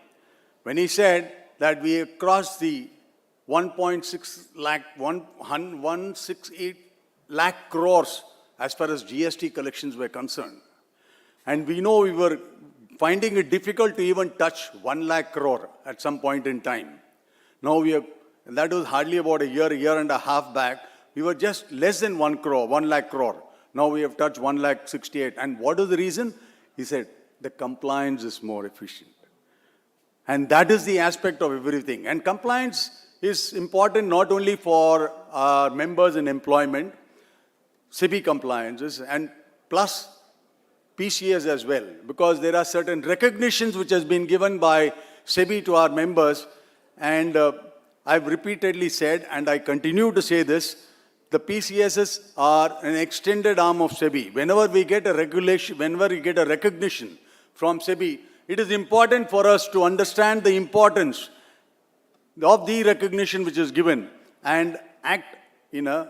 when he said that we have crossed the 168 lakh crores as far as GST collections were concerned. And we know we were finding it difficult to even touch 1 lakh crore at some point in time. Now we have, and that was hardly about a year and a half back, we were just less than 1 lakh crore. Now we have touched 1,68,000. And what is the reason? He said, the compliance is more efficient. And that is the aspect of everything. And compliance is important not only for our members in employment, SEBI compliances, and plus PCS as well, because there are certain recognitions which has been given by SEBI to our members. And I've repeatedly said, and I continue to say this, the PCSs are an extended arm of SEBI. Whenever we get a regulation, whenever we get a recognition from SEBI, it is important for us to understand the importance of the recognition which is given and act in an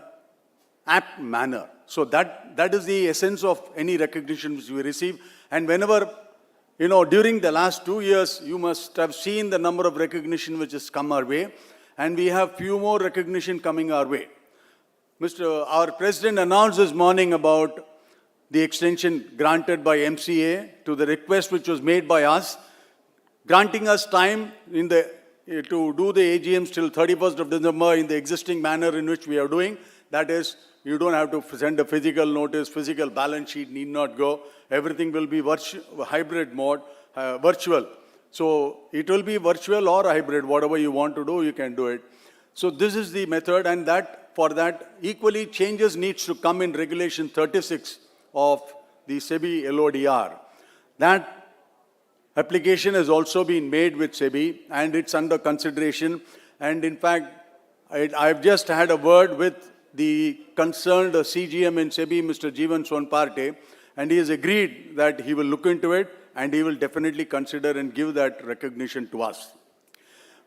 apt manner. So that is the essence of any recognition which we receive. And whenever, during the last 2 years, you must have seen the number of recognition which has come our way. And we have few more recognition coming our way. Our President announced this morning about the extension granted by MCA to the request which was made by us, granting us time to do the AGMs till 31st of December in the existing manner in which we are doing. That is, you don't have to send a physical notice, physical balance sheet need not go. Everything will be hybrid mode, virtual. So it will be virtual or hybrid, whatever you want to do, you can do it. So this is the method, and for that, equally changes needs to come in Regulation 36 of the SEBI LODR. That application has also been made with SEBI, and it's under consideration. And in fact, I've just had a word with the concerned CGM in SEBI, Mr. Jeevan Sonparte, and he has agreed that he will look into it, and he will definitely consider and give that recognition to us.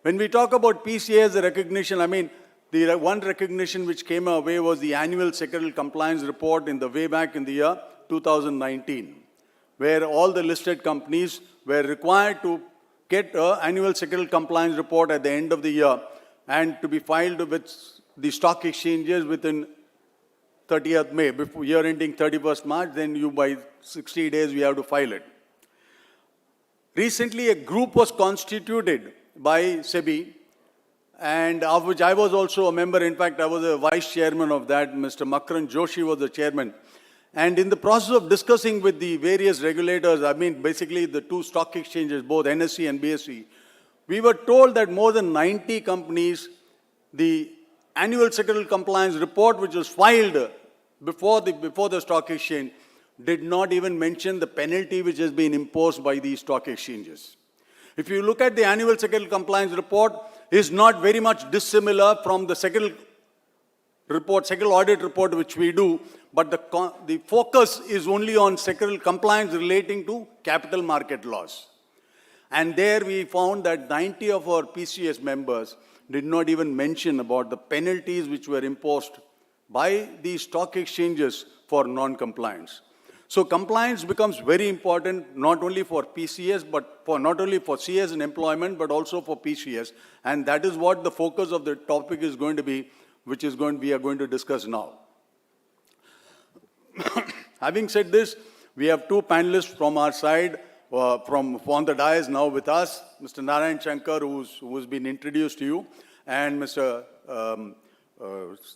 When we talk about PCA as a recognition, I mean, the one recognition which came our way was the annual sectoral compliance report in the way back in the year 2019, where all the listed companies were required to get an annual sectoral compliance report at the end of the year and to be filed with the stock exchanges within 30th May, before year ending 31st March, then you by 60 days we have to file it. Recently, a group was constituted by SEBI, and of which I was also a member. In fact, I was a vice chairman of that. Mr. Makran Joshi was the chairman. And in the process of discussing with the various regulators, I mean, basically the two stock exchanges, both NSE and BSE, we were told that more than 90 companies, the annual sectoral compliance report, which was filed before the stock exchange, did not even mention the penalty which has been imposed by these stock exchanges. If you look at the annual sectoral compliance report, it's not very much dissimilar from the sectoral audit report which we do, but the focus is only on sectoral compliance relating to capital market laws. And there we found that 90 of our PCS members did not even mention about the penalties which were imposed by the stock exchanges for non-compliance. So compliance becomes very important not only for PCS, but not only for CS and employment, but also for PCS. And that is what the focus of the topic is going to be, which is we are going to discuss now. Having said this, we have two panelists from our side, from on the dais now with us, Mr. Narayan Shankar, who's been introduced to you, and Mr.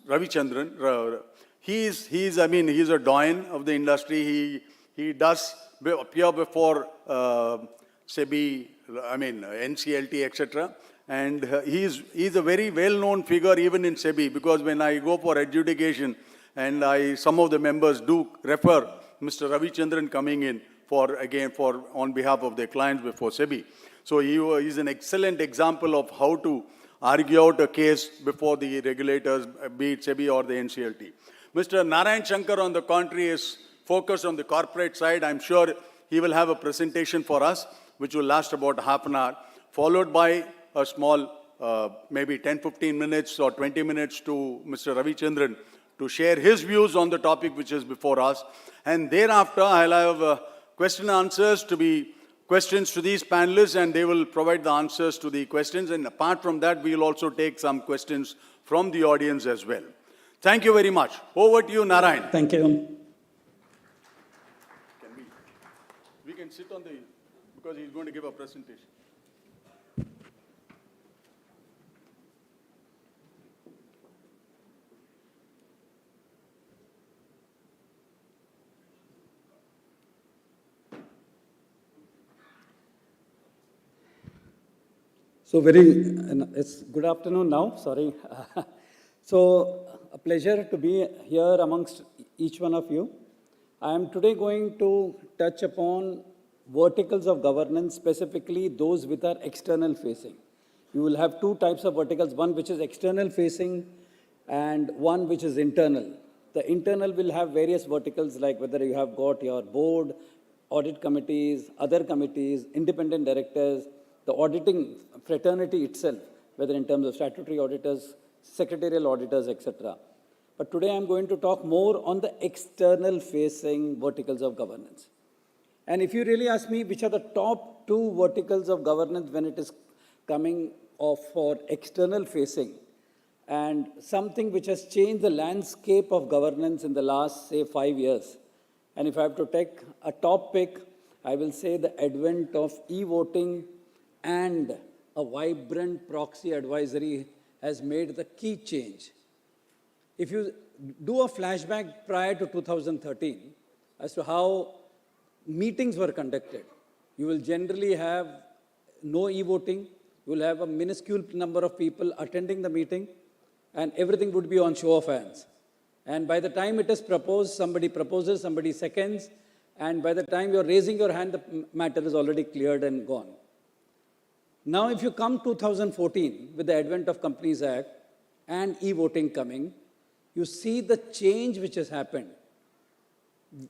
Ravi Chandran. He's a doyen of the industry. He does appear before SEBI, NCLT, etc. And he's a very well-known figure even in SEBI, because when I go for adjudication, and some of the members do refer Mr. Ravi Chandran coming in on behalf of their clients before SEBI. So he is an excellent example of how to argue out a case before the regulators, be it SEBI or the NCLT. Mr. Narayan Shankar, on the contrary, is focused on the corporate side. I'm sure he will have a presentation for us, which will last about half an hour, followed by a small, maybe 10-15 minutes or 20 minutes to Mr. Ravi Chandran to share his views on the topic which is before us. And thereafter, I'll have question and answers to be questions to these panelists, and they will provide the answers to the questions. And apart from that, we'll also take some questions from the audience as well. Thank you very much. Over to you, Narayan. Thank you. We can sit on because he's going to give a presentation. So it's good afternoon now, sorry. So a pleasure to be here amongst each one of you. I am today going to touch upon verticals of governance, specifically those which are external facing. You will have two types of verticals, one which is external facing and one which is internal. The internal will have various verticals, like whether you have got your board, audit committees, other committees, independent directors, the auditing fraternity itself, whether in terms of statutory auditors, secretarial auditors, etc. But today I'm going to talk more on the external facing verticals of governance. And if you really ask me which are the top two verticals of governance when it is coming off for external facing, and something which has changed the landscape of governance in the last, say, 5 years. And if I have to take a top pick, I will say the advent of e-voting and a vibrant proxy advisory has made the key change. If you do a flashback prior to 2013 as to how meetings were conducted, you will generally have no e-voting, you will have a minuscule number of people attending the meeting, and everything would be on show of hands. And by the time it is proposed, somebody proposes, somebody seconds, and by the time you're raising your hand, the matter is already cleared and gone. Now, if you come 2014 with the advent of Companies Act and e-voting coming, you see the change which has happened,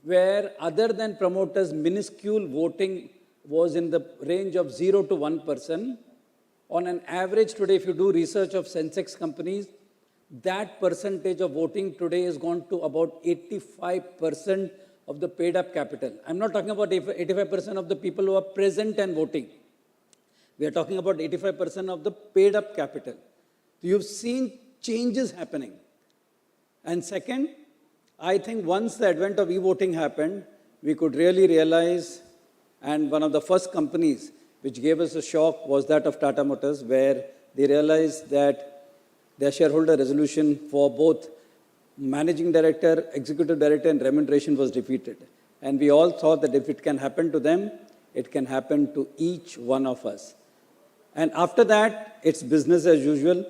where other than promoters, minuscule voting was in the range of 0 to 1%. On an average today, if you do research of Sensex companies, that percentage of voting today has gone to about 85% of the paid up capital. I'm not talking about 85% of the people who are present and voting. We are talking about 85% of the paid up capital. You've seen changes happening. And second, I think once the advent of e-voting happened, we could really realize, and one of the first companies which gave us a shock was that of Tata Motors, where they realized that their shareholder resolution for both managing director, executive director, and remuneration was defeated. And we all thought that if it can happen to them, it can happen to each one of us. And after that, it's business as usual.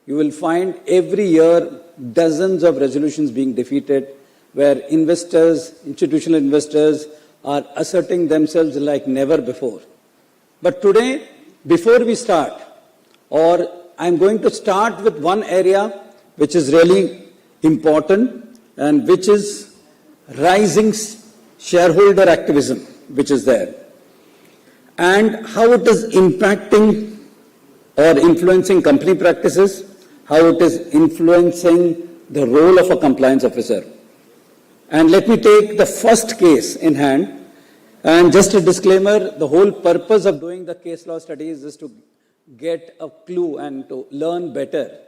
You will find every year dozens of resolutions being defeated, where investors, institutional investors, are asserting themselves like never before. But today, before we start, or I'm going to start with one area which is really important and which is rising shareholder activism, which is there, and how it is impacting or influencing company practices, how it is influencing the role of a compliance officer. And let me take the first case in hand. And just a disclaimer, the whole purpose of doing the case law studies is to get a clue and to learn better.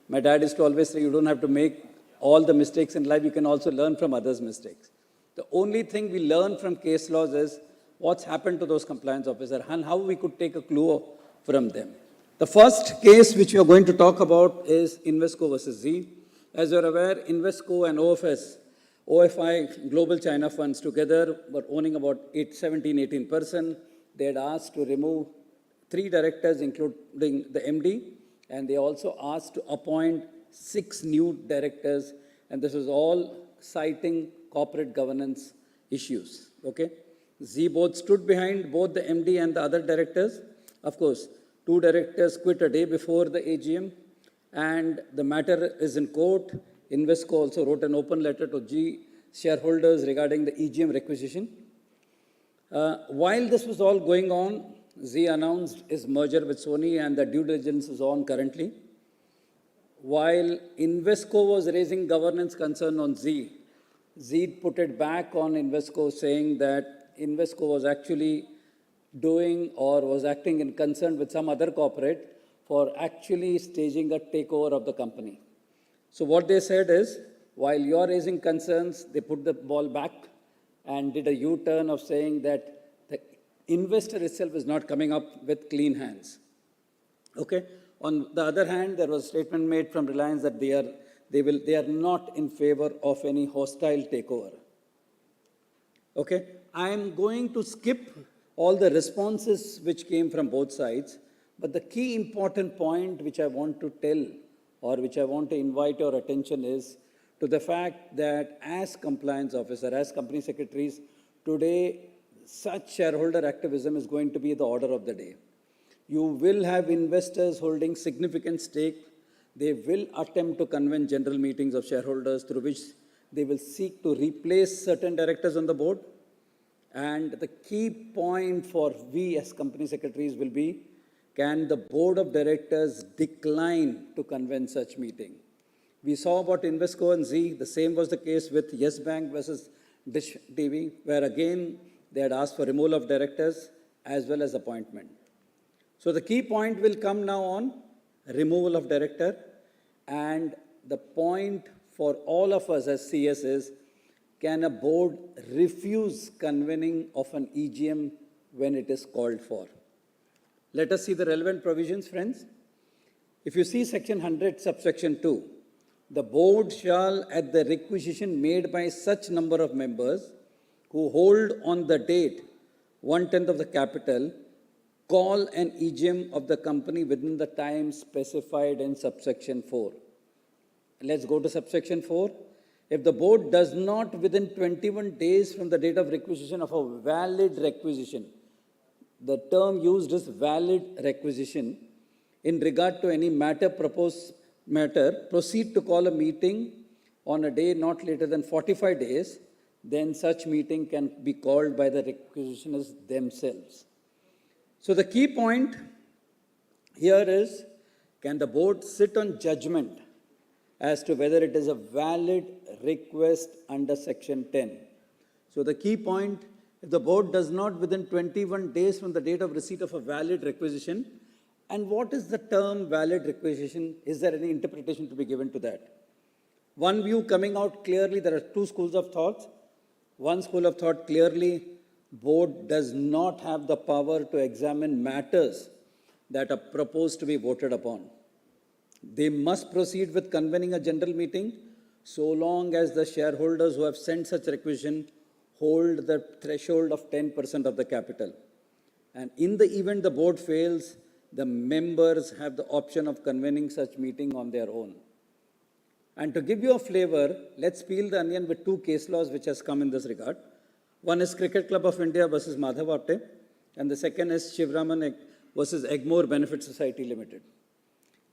My dad used to always say, you don't have to make all the mistakes in life, you can also learn from others' mistakes. The only thing we learn from case laws is what's happened to those compliance officers and how we could take a clue from them. The first case which we are going to talk about is Invesco versus Z. As you're aware, Invesco and OFI Global China Funds together were owning about 18%. They had asked to remove 3 directors, including the MD, and they also asked to appoint 6 new directors, and this was all citing corporate governance issues. Okay? Z both stood behind both the MD and the other directors. Of course, 2 directors quit a day before the AGM, and the matter is in court. Invesco also wrote an open letter to G shareholders regarding the EGM requisition. While this was all going on, Z announced his merger with Sony, and the due diligence is on currently. While Invesco was raising governance concern on Z, Z put it back on Invesco, saying that Invesco was actually doing or was acting in concern with some other corporate for actually staging a takeover of the company. So what they said is, while you are raising concerns, they put the ball back and did a U-turn of saying that the investor itself is not coming up with clean hands. Okay? On the other hand, there was a statement made from Reliance that they are not in favor of any hostile takeover. Okay? I am going to skip all the responses which came from both sides, but the key important point which I want to tell or which I want to invite your attention is to the fact that as compliance officer, as company secretaries, today such shareholder activism is going to be the order of the day. You will have investors holding significant stake. They will attempt to convene general meetings of shareholders through which they will seek to replace certain directors on the board. And the key point for we as company secretaries will be, can the board of directors decline to convene such meeting? We saw about Invesco and Z. The same was the case with Yes Bank versus Dish TV, where again they had asked for removal of directors as well as appointment. So the key point will come now on removal of director, and the point for all of us as CS is, can a board refuse convening of an EGM when it is called for? Let us see the relevant provisions, friends. If you see section 100, subsection 2, the board shall, at the requisition made by such number of members who hold on the date 1/10 of the capital, call an EGM of the company within the time specified in subsection 4. Let's go to subsection 4. If the board does not within 21 days from the date of requisition of a valid requisition, the term used is valid requisition, in regard to any proceed to call a meeting on a day not later than 45 days, then such meeting can be called by the requisitioners themselves. So the key point here is, can the board sit on judgment as to whether it is a valid request under section 10? So the key point, if the board does not within 21 days from the date of receipt of a valid requisition, and what is the term valid requisition? Is there any interpretation to be given to that? one view coming out clearly, there are two schools of thoughts. One school of thought clearly, board does not have the power to examine matters that are proposed to be voted upon. They must proceed with convening a general meeting so long as the shareholders who have sent such requisition hold the threshold of 10% of the capital. And in the event the board fails, the members have the option of convening such meeting on their own. And to give you a flavor, let's peel the onion with two case laws which has come in this regard. One is Cricket Club of India versus Madhav Apte, and the second is Shivraman versus Egmore Benefit Society Limited.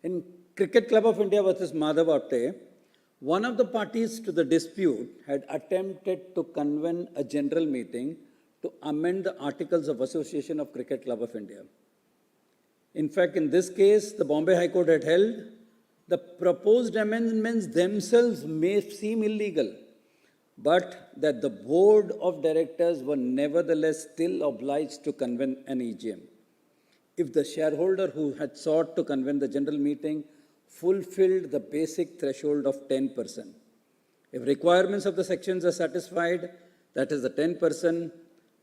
In Cricket Club of India versus Madhav Apte, one of the parties to the dispute had attempted to convene a general meeting to amend the Articles of Association of Cricket Club of India. In fact, in this case, the Bombay High Court had held the proposed amendments themselves may seem illegal, but that the board of directors were nevertheless still obliged to convene an EGM if the shareholder who had sought to convene the general meeting fulfilled the basic threshold of 10%. If requirements of the sections are satisfied, that is the 10%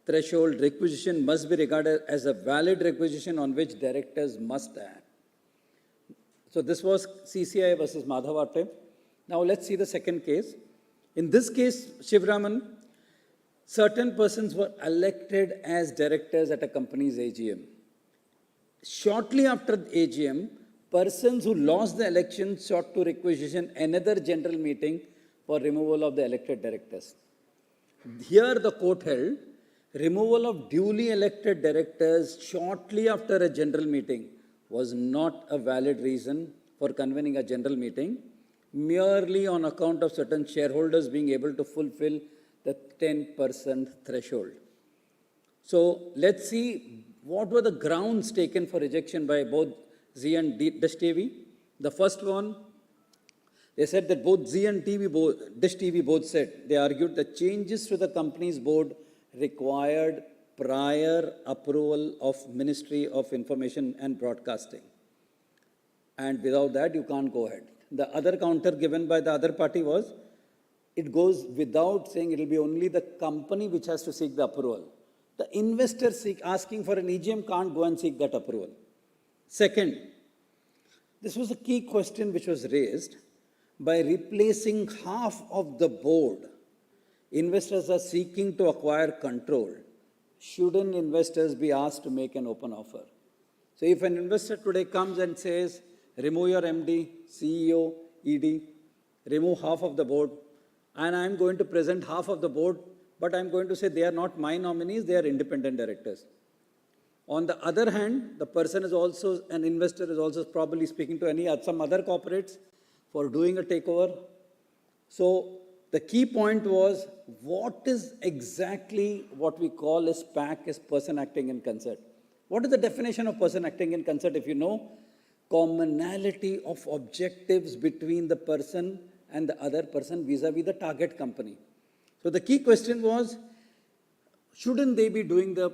threshold, requisition must be regarded as a valid requisition on which directors must act. So this was CCI versus Madhav Apte. Now let's see the second case. In this case, Shivraman, certain persons were elected as directors at a company's AGM. Shortly after the AGM, persons who lost the election sought to requisition another general meeting for removal of the elected directors. Here the court held removal of duly elected directors shortly after a general meeting was not a valid reason for convening a general meeting, merely on account of certain shareholders being able to fulfill the 10% threshold. So let's see what were the grounds taken for rejection by both Z and Dish TV. The first one, they said that both Z and Dish TV both said, they argued that changes to the company's board required prior approval of Ministry of Information and Broadcasting. And without that, you can't go ahead. The other counter given by the other party was, it goes without saying it will be only the company which has to seek the approval. The investor asking for an EGM can't go and seek that approval. Second, this was a key question which was raised by replacing half of the board. Investors are seeking to acquire control. Shouldn't investors be asked to make an open offer? So if an investor today comes and says, remove your MD, CEO, ED, remove half of the board, and I'm going to present half of the board, but I'm going to say they are not my nominees, they are independent directors. On the other hand, the person is also, an investor is also probably speaking to some other corporates for doing a takeover. So the key point was, what is exactly what we call a SPAC, as person acting in concert? What is the definition of person acting in concert? If you know, commonality of objectives between the person and the other person vis-a-vis the target company. So the key question was, shouldn't they be doing the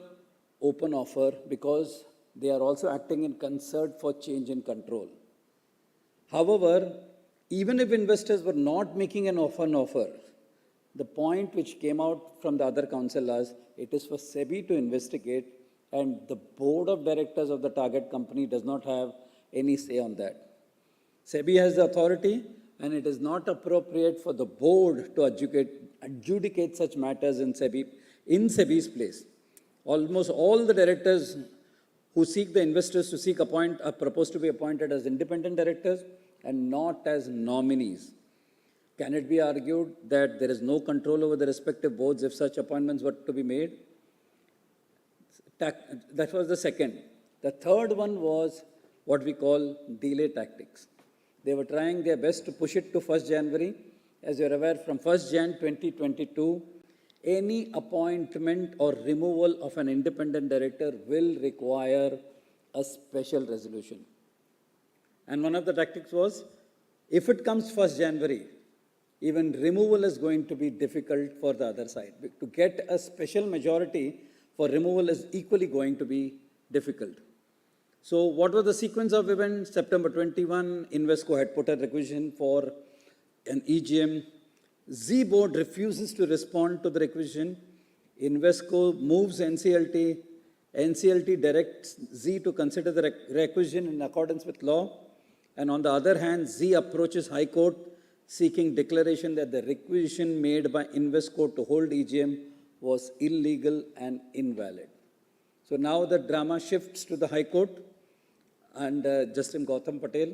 open offer because they are also acting in concert for change in control? However, even if investors were not making an offer, the point which came out from the other counsel was, it is for SEBI to investigate, and the board of directors of the target company does not have any say on that. SEBI has the authority, and it is not appropriate for the board to adjudicate such matters in SEBI's place. Almost all the directors who seek the investors to appoint are proposed to be appointed as independent directors and not as nominees. Can it be argued that there is no control over the respective boards if such appointments were to be made? That was the second. The third one was what we call delay tactics. They were trying their best to push it to 1st January. As you're aware, from 1st Jan 2022, any appointment or removal of an independent director will require a special resolution. And one of the tactics was, if it comes 1st January, even removal is going to be difficult for the other side. To get a special majority for removal is equally going to be difficult. So what was the sequence of events? September 21, Invesco had put a requisition for an EGM. Z board refuses to respond to the requisition. Invesco moves NCLT. NCLT directs Z to consider the requisition in accordance with law. And on the other hand, Z approaches High Court seeking declaration that the requisition made by Invesco to hold EGM was illegal and invalid. So now the drama shifts to the High Court and Justice Gautam Patel.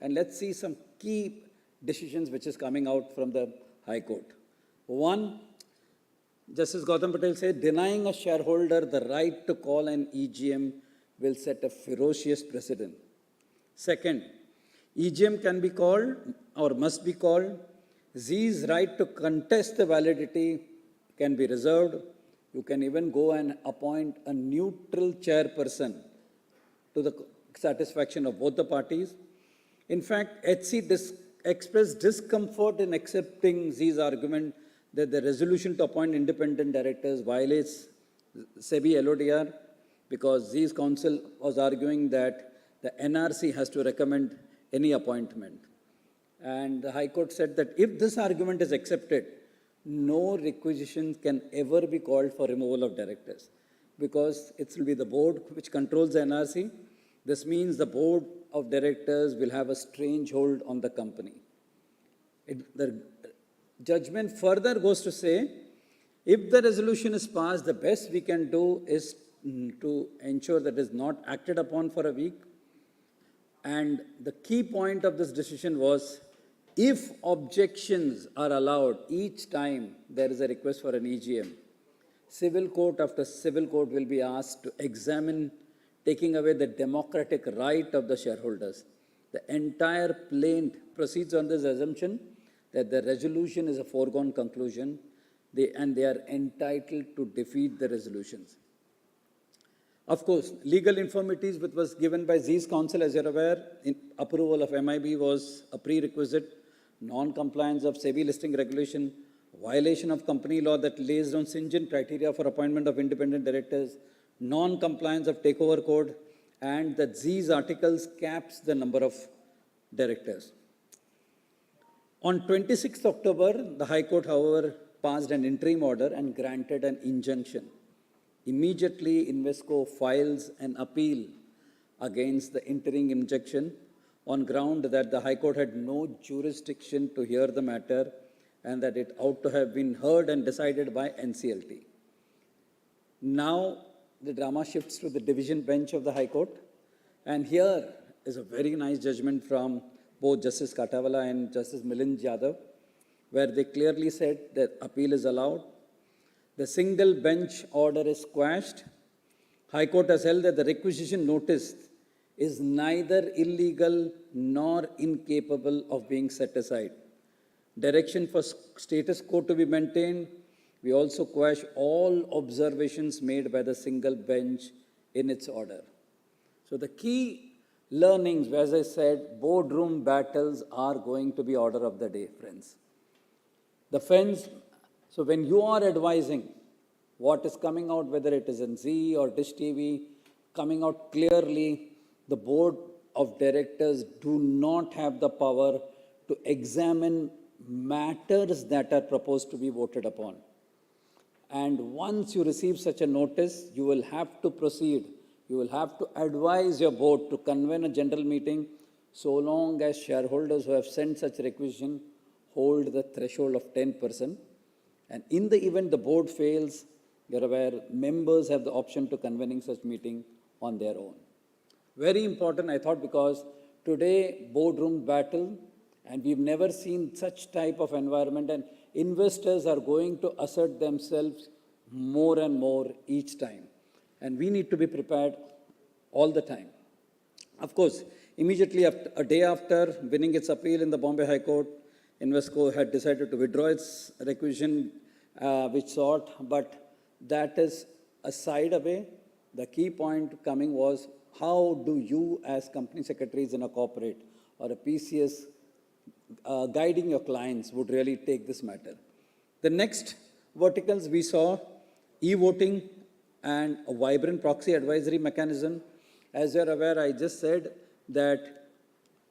And let's see some key decisions which is coming out from the High Court. One, Justice Gautam Patel said, denying a shareholder the right to call an EGM will set a ferocious precedent. Second, EGM can be called or must be called. Z's right to contest the validity can be reserved. You can even go and appoint a neutral chairperson to the satisfaction of both the parties. In fact, Icsi expressed discomfort in accepting Z's argument that the resolution to appoint independent directors violates SEBI LODR because Z's counsel was arguing that the NRC has to recommend any appointment. And the High Court said that if this argument is accepted, no requisition can ever be called for removal of directors because it will be the board which controls the NRC. This means the board of directors will have a strange hold on the company. The judgment further goes to say, if the resolution is passed, the best we can do is to ensure that it is not acted upon for a week. And the key point of this decision was, if objections are allowed each time there is a request for an EGM, civil court after civil court will be asked to examine taking away the democratic right of the shareholders. The entire plaint proceeds on this assumption that the resolution is a foregone conclusion and they are entitled to defeat the resolutions. Of course, legal infirmities which was given by Z's counsel, as you're aware, in approval of MIB was a prerequisite, non-compliance of SEBI listing regulation, violation of company law that lays down stringent criteria for appointment of independent directors, non-compliance of takeover code, and that Z's articles caps the number of directors. On 26th October, the High Court, however, passed an interim order and granted an injunction. Immediately, Invesco files an appeal against the interim injunction on ground that the High Court had no jurisdiction to hear the matter and that it ought to have been heard and decided by NCLT. Now, the drama shifts to the division bench of the High Court, and here is a very nice judgment from both Justice Katavala and Justice Milind Yadav, where they clearly said that appeal is allowed. The single bench order is quashed. High Court has held that the requisition notice is neither illegal nor incapable of being set aside. Direction for status quo to be maintained. We also quash all observations made by the single bench in its order. So the key learnings, as I said, boardroom battles are going to be order of the day, friends. The friends, so when you are advising what is coming out, whether it is in Z or Dish TV, coming out clearly, the board of directors do not have the power to examine matters that are proposed to be voted upon. And once you receive such a notice, you will have to proceed. You will have to advise your board to convene a general meeting so long as shareholders who have sent such requisition hold the threshold of 10%. And in the event the board fails, you're aware, members have the option to convening such meeting on their own. Very important, I thought, because today, boardroom battle, and we've never seen such type of environment, and investors are going to assert themselves more and more each time. And we need to be prepared all the time. Of course, immediately after, a day after winning its appeal in the Bombay High Court, Invesco had decided to withdraw its requisition which sought, but that is a side away. The key point coming was, how do you as company secretaries in a corporate or a PCS guiding your clients would really take this matter? The next verticals we saw e-voting and a vibrant proxy advisory mechanism. As you're aware, I just said that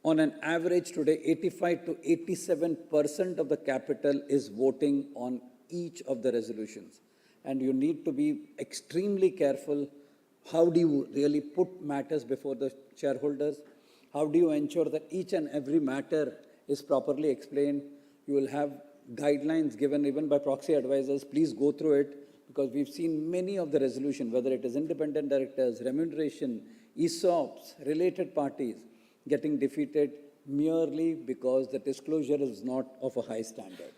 on an average today, 85 to 87% of the capital is voting on each of the resolutions. And you need to be extremely careful. How do you really put matters before the shareholders? How do you ensure that each and every matter is properly explained? You will have guidelines given even by proxy advisors. Please go through it, because we've seen many of the resolutions, whether it is independent directors, remuneration, ESOPs, related parties, getting defeated merely because the disclosure is not of a high standard.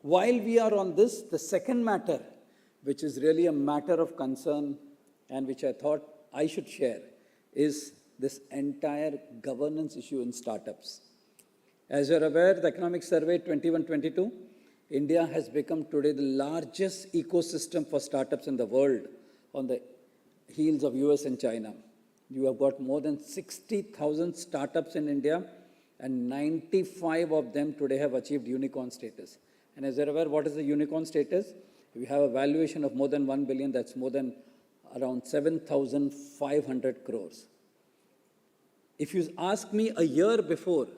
While we are on this, the second matter, which is really a matter of concern and which I thought I should share, is this entire governance issue in startups. As you're aware, the Economic Survey 21-22, India has become today the largest ecosystem for startups in the world on the heels of US and China. You have got more than 60,000 startups in India, and 95 of them today have achieved unicorn status. And as you're aware, what is the unicorn status? We have a valuation of more than 1 billion, that's more than around 7,500 crores. If you ask me a year before,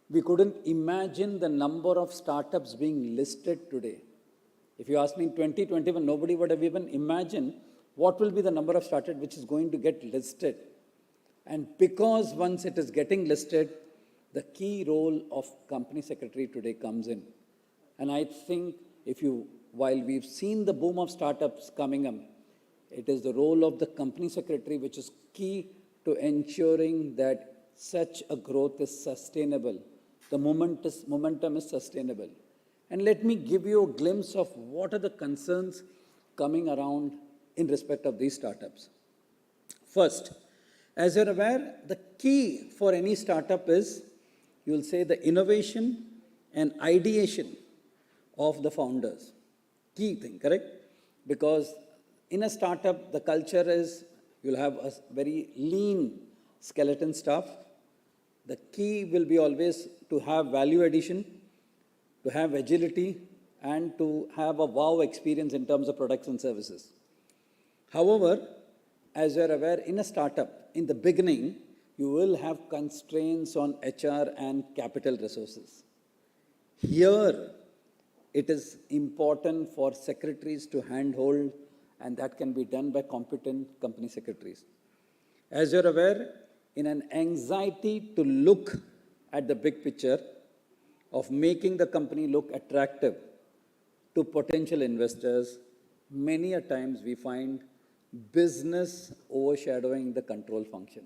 we couldn't imagine the number of startups being listed today. If you ask me in 2021, nobody would have even imagined what will be the number of startups which is going to get listed. And because once it is getting listed, the key role of company secretary today comes in. And I think while we've seen the boom of startups coming up, it is the role of the company secretary which is key to ensuring that such a growth is sustainable. The momentum is sustainable. And let me give you a glimpse of what are the concerns coming around in respect of these startups. First, as you're aware, the key for any startup is, you'll say, the innovation and ideation of the founders. Key thing, correct? Because in a startup, the culture is, you'll have a very lean skeleton staff. The key will be always to have value addition, to have agility, and to have a wow experience in terms of products and services. However, as you're aware, in a startup, in the beginning, you will have constraints on HR and capital resources. Here, it is important for secretaries to handhold, and that can be done by competent company secretaries. As you're aware, in an anxiety to look at the big picture of making the company look attractive to potential investors, many a times we find business overshadowing the control function.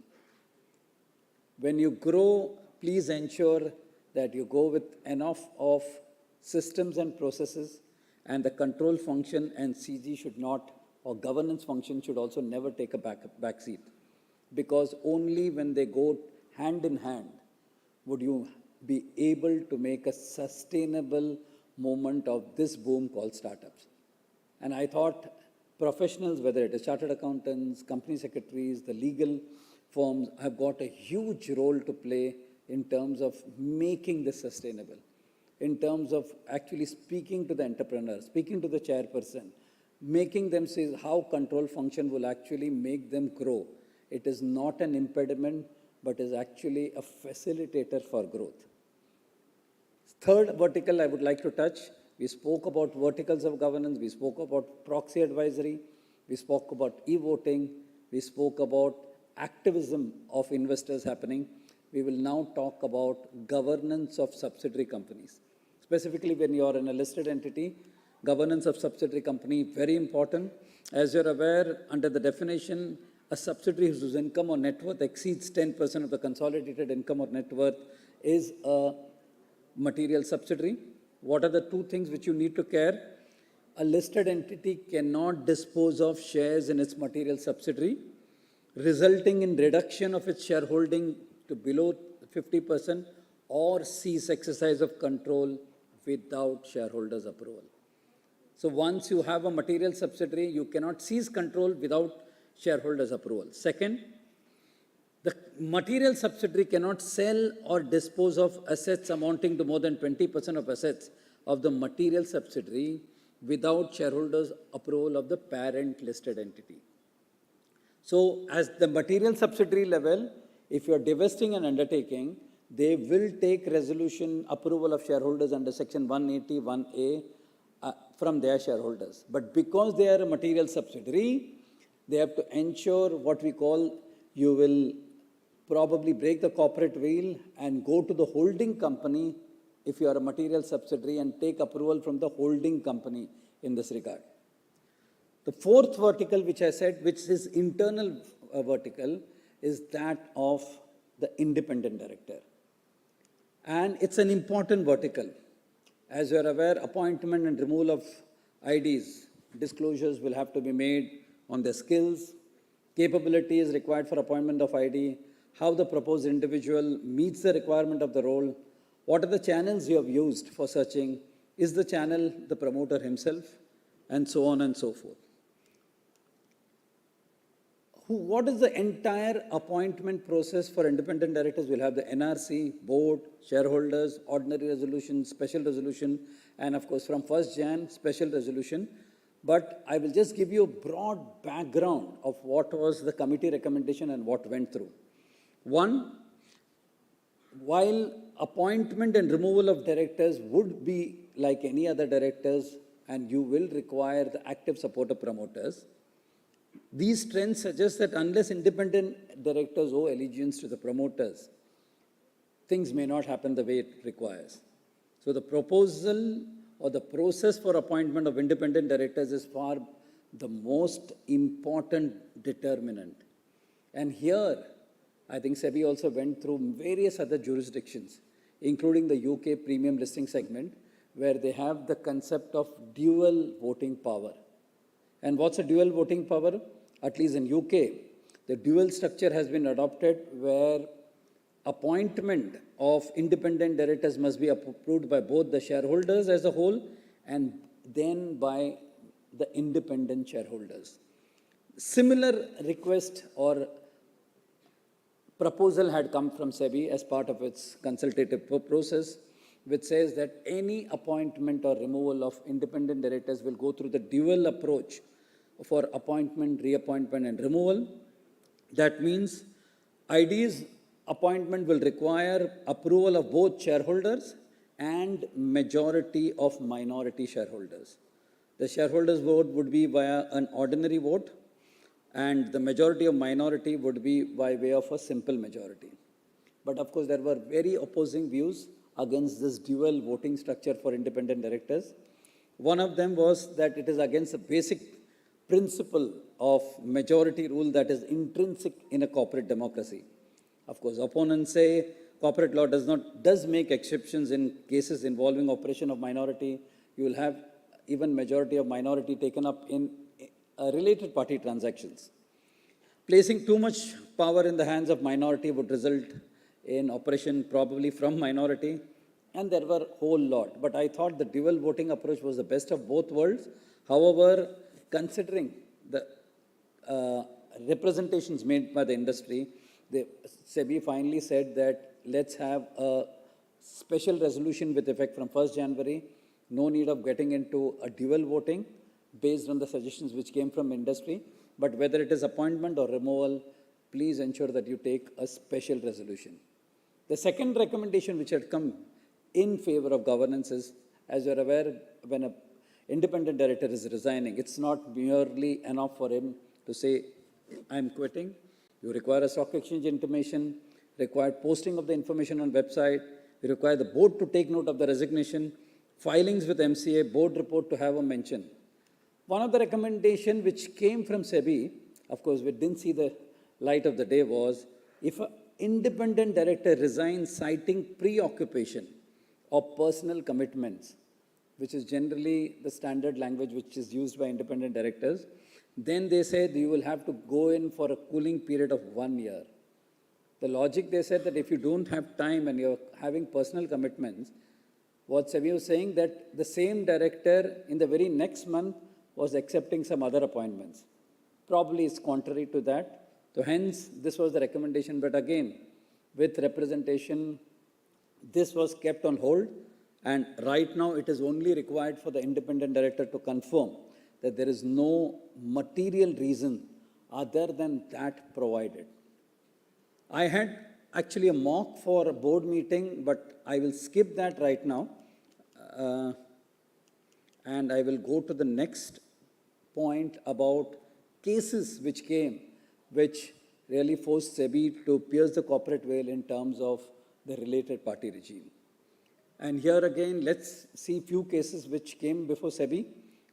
When you grow, please ensure that you go with enough of systems and processes, and the control function and CG should not, or governance function should also never take a back seat. Because only when they go hand in hand would you be able to make a sustainable moment of this boom called startups. And I thought professionals, whether it is chartered accountants, company secretaries, the legal firms, have got a huge role to play in terms of making this sustainable, in terms of actually speaking to the entrepreneur, speaking to the chairperson, making them see how control function will actually make them grow. It is not an impediment, but is actually a facilitator for growth. Third vertical I would like to touch, we spoke about verticals of governance, we spoke about proxy advisory, we spoke about e-voting, we spoke about activism of investors happening. We will now talk about governance of subsidiary companies. Specifically, when you are in a listed entity, governance of subsidiary company, very important. As you're aware, under the definition, a subsidiary whose income or net worth exceeds 10% of the consolidated income or net worth is a material subsidiary. What are the two things which you need to care? A listed entity cannot dispose of shares in its material subsidiary, resulting in reduction of its shareholding to below 50% or cease exercise of control without shareholders' approval. So once you have a material subsidiary, you cannot seize control without shareholders' approval. Second, the material subsidiary cannot sell or dispose of assets amounting to more than 20% of assets of the material subsidiary without shareholders' approval of the parent listed entity. So as the material subsidiary level, if you are divesting an undertaking, they will take resolution approval of shareholders under section 181A from their shareholders. But because they are a material subsidiary, they have to ensure what we call, you will probably break the corporate wheel and go to the holding company if you are a material subsidiary and take approval from the holding company in this regard. The fourth vertical, which I said, which is internal vertical, is that of the independent director. And it's an important vertical. As you are aware, appointment and removal of IDs, disclosures will have to be made on their skills, capabilities required for appointment of ID, how the proposed individual meets the requirement of the role, what are the channels you have used for searching, is the channel the promoter himself, and so on and so forth. What is the entire appointment process for independent directors? We'll have the NRC, board, shareholders, ordinary resolution, special resolution, and of course from 1st Jan, special resolution. But I will just give you a broad background of what was the committee recommendation and what went through. One, while appointment and removal of directors would be like any other directors, and you will require the active support of promoters, these trends suggest that unless independent directors owe allegiance to the promoters, things may not happen the way it requires. So the proposal or the process for appointment of independent directors is far the most important determinant. And here, I think SEBI also went through various other jurisdictions, including the UK premium listing segment, where they have the concept of dual voting power. And what's a dual voting power? At least in UK, the dual structure has been adopted where appointment of independent directors must be approved by both the shareholders as a whole and then by the independent shareholders. Similar request or proposal had come from SEBI as part of its consultative process, which says that any appointment or removal of independent directors will go through the dual approach for appointment, reappointment, and removal. That means ID's appointment will require approval of both shareholders and majority of minority shareholders. The shareholders' vote would be via an ordinary vote, and the majority of minority would be by way of a simple majority. But of course, there were very opposing views against this dual voting structure for independent directors. One of them was that it is against the basic principle of majority rule that is intrinsic in a corporate democracy. Of course, opponents say corporate law does make exceptions in cases involving operation of minority. You will have even majority of minority taken up in related party transactions. Placing too much power in the hands of minority would result in operation probably from minority, and there were a whole lot. But I thought the dual voting approach was the best of both worlds. However, considering the representations made by the industry, the SEBI finally said that let's have a special resolution with effect from 1st January. No need of getting into a dual voting based on the suggestions which came from industry. But whether it is appointment or removal, please ensure that you take a special resolution. The second recommendation which had come in favor of governance is, as you're aware, when an independent director is resigning, it's not merely enough for him to say, I'm quitting. You require a stock exchange intimation, require posting of the information on website, you require the board to take note of the resignation, filings with MCA, board report to have a mention. One of the recommendations which came from SEBI, of course, we didn't see the light of the day, was if an independent director resigns citing preoccupation or personal commitments, which is generally the standard language which is used by independent directors, then they said you will have to go in for a cooling period of 1 year. The logic, they said that if you don't have time and you're having personal commitments, what SEBI was saying that the same director in the very next month was accepting some other appointments. Probably it's contrary to that. So hence, this was the recommendation. But again, with representation, this was kept on hold. And right now, it is only required for the independent director to confirm that there is no material reason other than that provided. I had actually a mock for a board meeting, but I will skip that right now. And I will go to the next point about cases which came, which really forced SEBI to pierce the corporate veil in terms of the related party regime. And here again, let's see few cases which came before SEBI.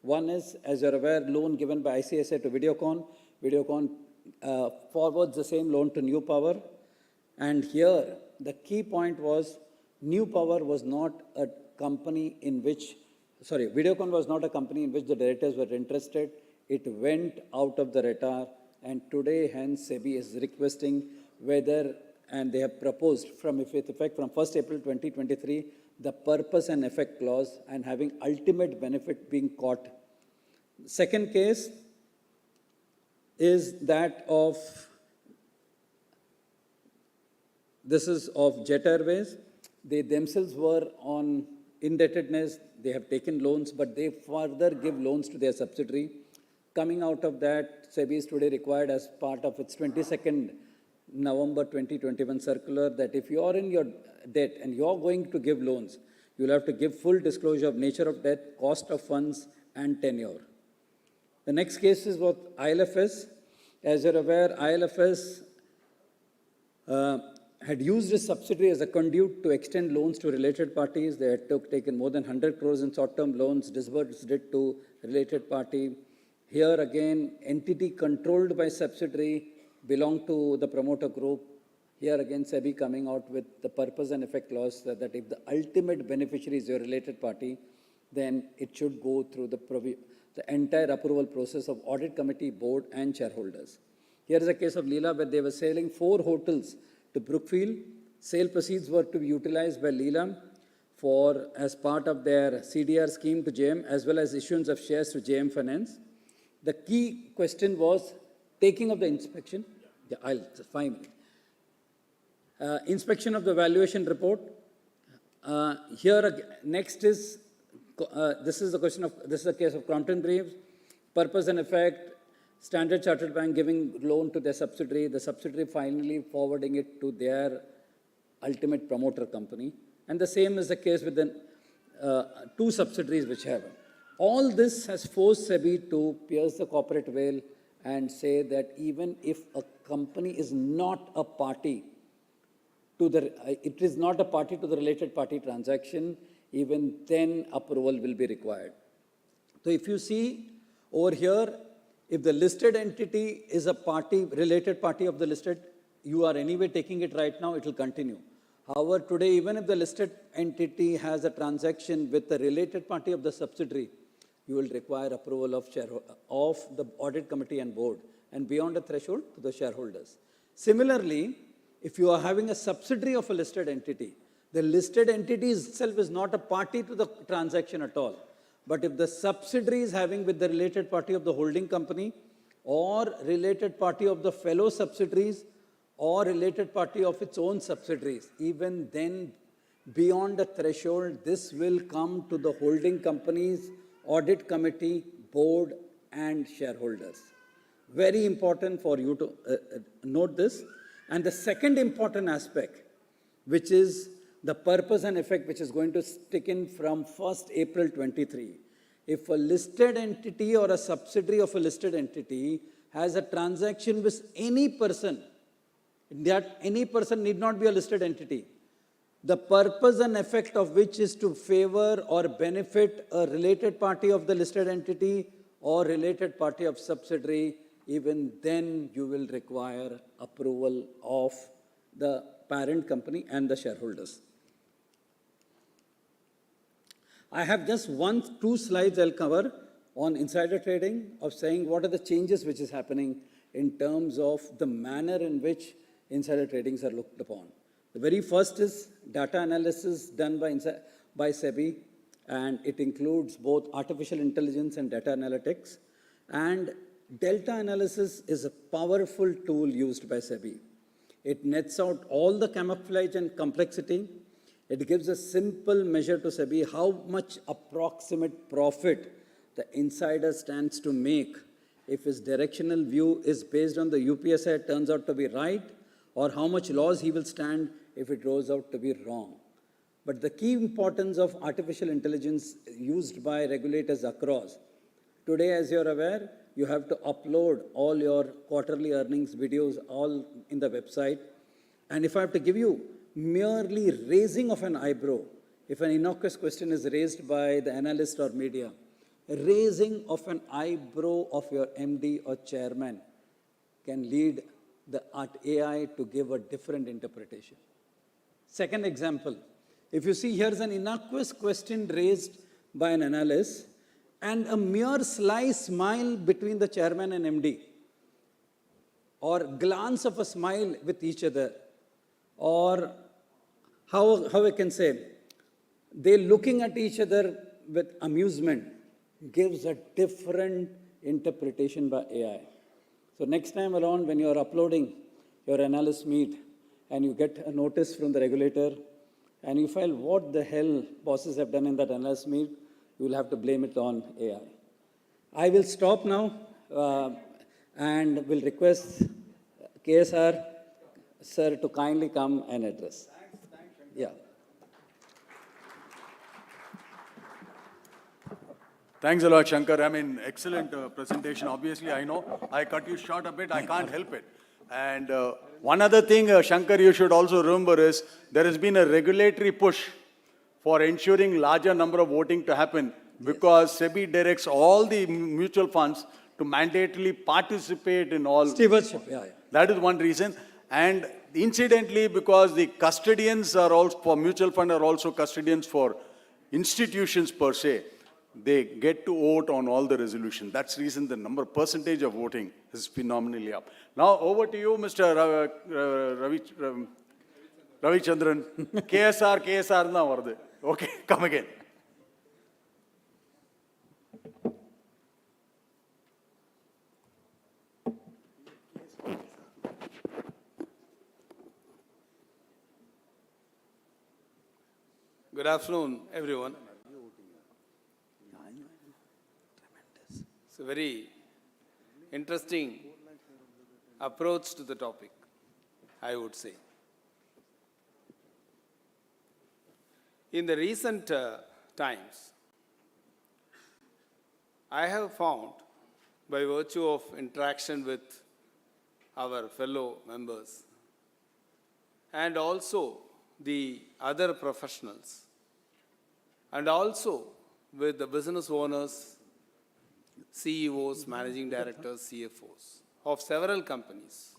One is, as you're aware, loan given by ICICI to Videocon. Videocon forwards the same loan to New Power. And here, the key point was, New Power was not a company in which, Videocon was not a company in which the directors were interested. It went out of the radar, and today, hence, SEBI is requesting whether, and they have proposed with effect from 1st April 2023, the purpose and effect clause and having ultimate benefit being caught. Second case is that of, this is of Jet Airways. They themselves were on indebtedness. They have taken loans, but they further give loans to their subsidiary. Coming out of that, SEBI is today required as part of its 22nd November 2021 circular that if you are in your debt and you are going to give loans, you will have to give full disclosure of nature of debt, cost of funds, and tenure. The next case is what ILFS. As you're aware, ILFS had used its subsidiary as a conduit to extend loans to related parties. They had taken more than 100 crores in short-term loans, disbursed it to related party. Here again, entity controlled by subsidiary belonged to the promoter group. Here again, SEBI coming out with the purpose and effect clause that if the ultimate beneficiary is your related party, then it should go through the entire approval process of audit committee, board, and shareholders. Here is a case of Leela where they were selling 4 hotels to Brookfield. Sale proceeds were to be utilized by Leela as part of their CDR scheme to JM, as well as issuance of shares to JM Finance. The key question was taking of the inspection. Yeah, I'll just 5 minutes. Inspection of the valuation report. Next is, this is the case of Crompton Greaves. Purpose and effect, Standard Chartered Bank giving loan to their subsidiary, the subsidiary finally forwarding it to their ultimate promoter company. And the same is the case with the 2 subsidiaries which have. All this has forced SEBI to pierce the corporate veil and say that even if a company is not a party to the related party transaction, even then approval will be required. So if you see over here, if the listed entity is a related party of the listed, you are anyway taking it right now, it will continue. However, today, even if the listed entity has a transaction with the related party of the subsidiary, you will require approval of the audit committee and board, and beyond a threshold to the shareholders. Similarly, if you are having a subsidiary of a listed entity, the listed entity itself is not a party to the transaction at all. But if the subsidiary is having with the related party of the holding company or related party of the fellow subsidiaries or related party of its own subsidiaries, even then, beyond a threshold, this will come to the holding company's audit committee, board, and shareholders. Very important for you to note this. And the second important aspect, which is the purpose and effect, which is going to stick in from 1st April 23. If a listed entity or a subsidiary of a listed entity has a transaction with any person, that any person need not be a listed entity, the purpose and effect of which is to favor or benefit a related party of the listed entity or related party of subsidiary, even then you will require approval of the parent company and the shareholders. I have just 2 slides I'll cover on insider trading of saying what are the changes which is happening in terms of the manner in which insider tradings are looked upon. The very first is data analysis done by SEBI, and it includes both artificial intelligence and data analytics. And delta analysis is a powerful tool used by SEBI. It nets out all the camouflage and complexity. It gives a simple measure to SEBI how much approximate profit the insider stands to make if his directional view is based on the UPSI turns out to be right, or how much laws he will stand if it goes out to be wrong. But the key importance of artificial intelligence used by regulators across. Today, as you're aware, you have to upload all your quarterly earnings videos all in the website. And if I have to give you merely raising of an eyebrow, if an innocuous question is raised by the analyst or media, raising of an eyebrow of your MD or chairman can lead the AI to give a different interpretation. Second example, if you see here's an innocuous question raised by an analyst and a mere sly smile between the chairman and MD, or glance of a smile with each other, or how I can say, they looking at each other with amusement gives a different interpretation by AI. So next time around when you are uploading your analyst meet and you get a notice from the regulator and you feel what the hell bosses have done in that analyst meet, you will have to blame it on AI. I will stop now and will request KSR sir to kindly come and address. Thanks, yeah. Thanks a lot, Shankar. I mean, excellent presentation. Obviously, I know I cut you short a bit. I can't help it. And one other thing, Shankar, you should also remember is there has been a regulatory push for ensuring larger number of voting to happen because SEBI directs all the mutual funds to mandatorily participate in all. Stewardship, yeah. That is one reason. And incidentally, because the custodians are also, for mutual fund are also custodians for institutions per se, they get to vote on all the resolutions. That's the reason the percentage of voting is phenomenally up. Now, over to you, Mr. Ravichandran. KSR na vardu. Okay, come again. Good afternoon, everyone. It's a very interesting approach to the topic, I would say. In the recent times, I have found, by virtue of interaction with our fellow members and also the other professionals, and also with the business owners, CEOs, managing directors, CFOs of several companies,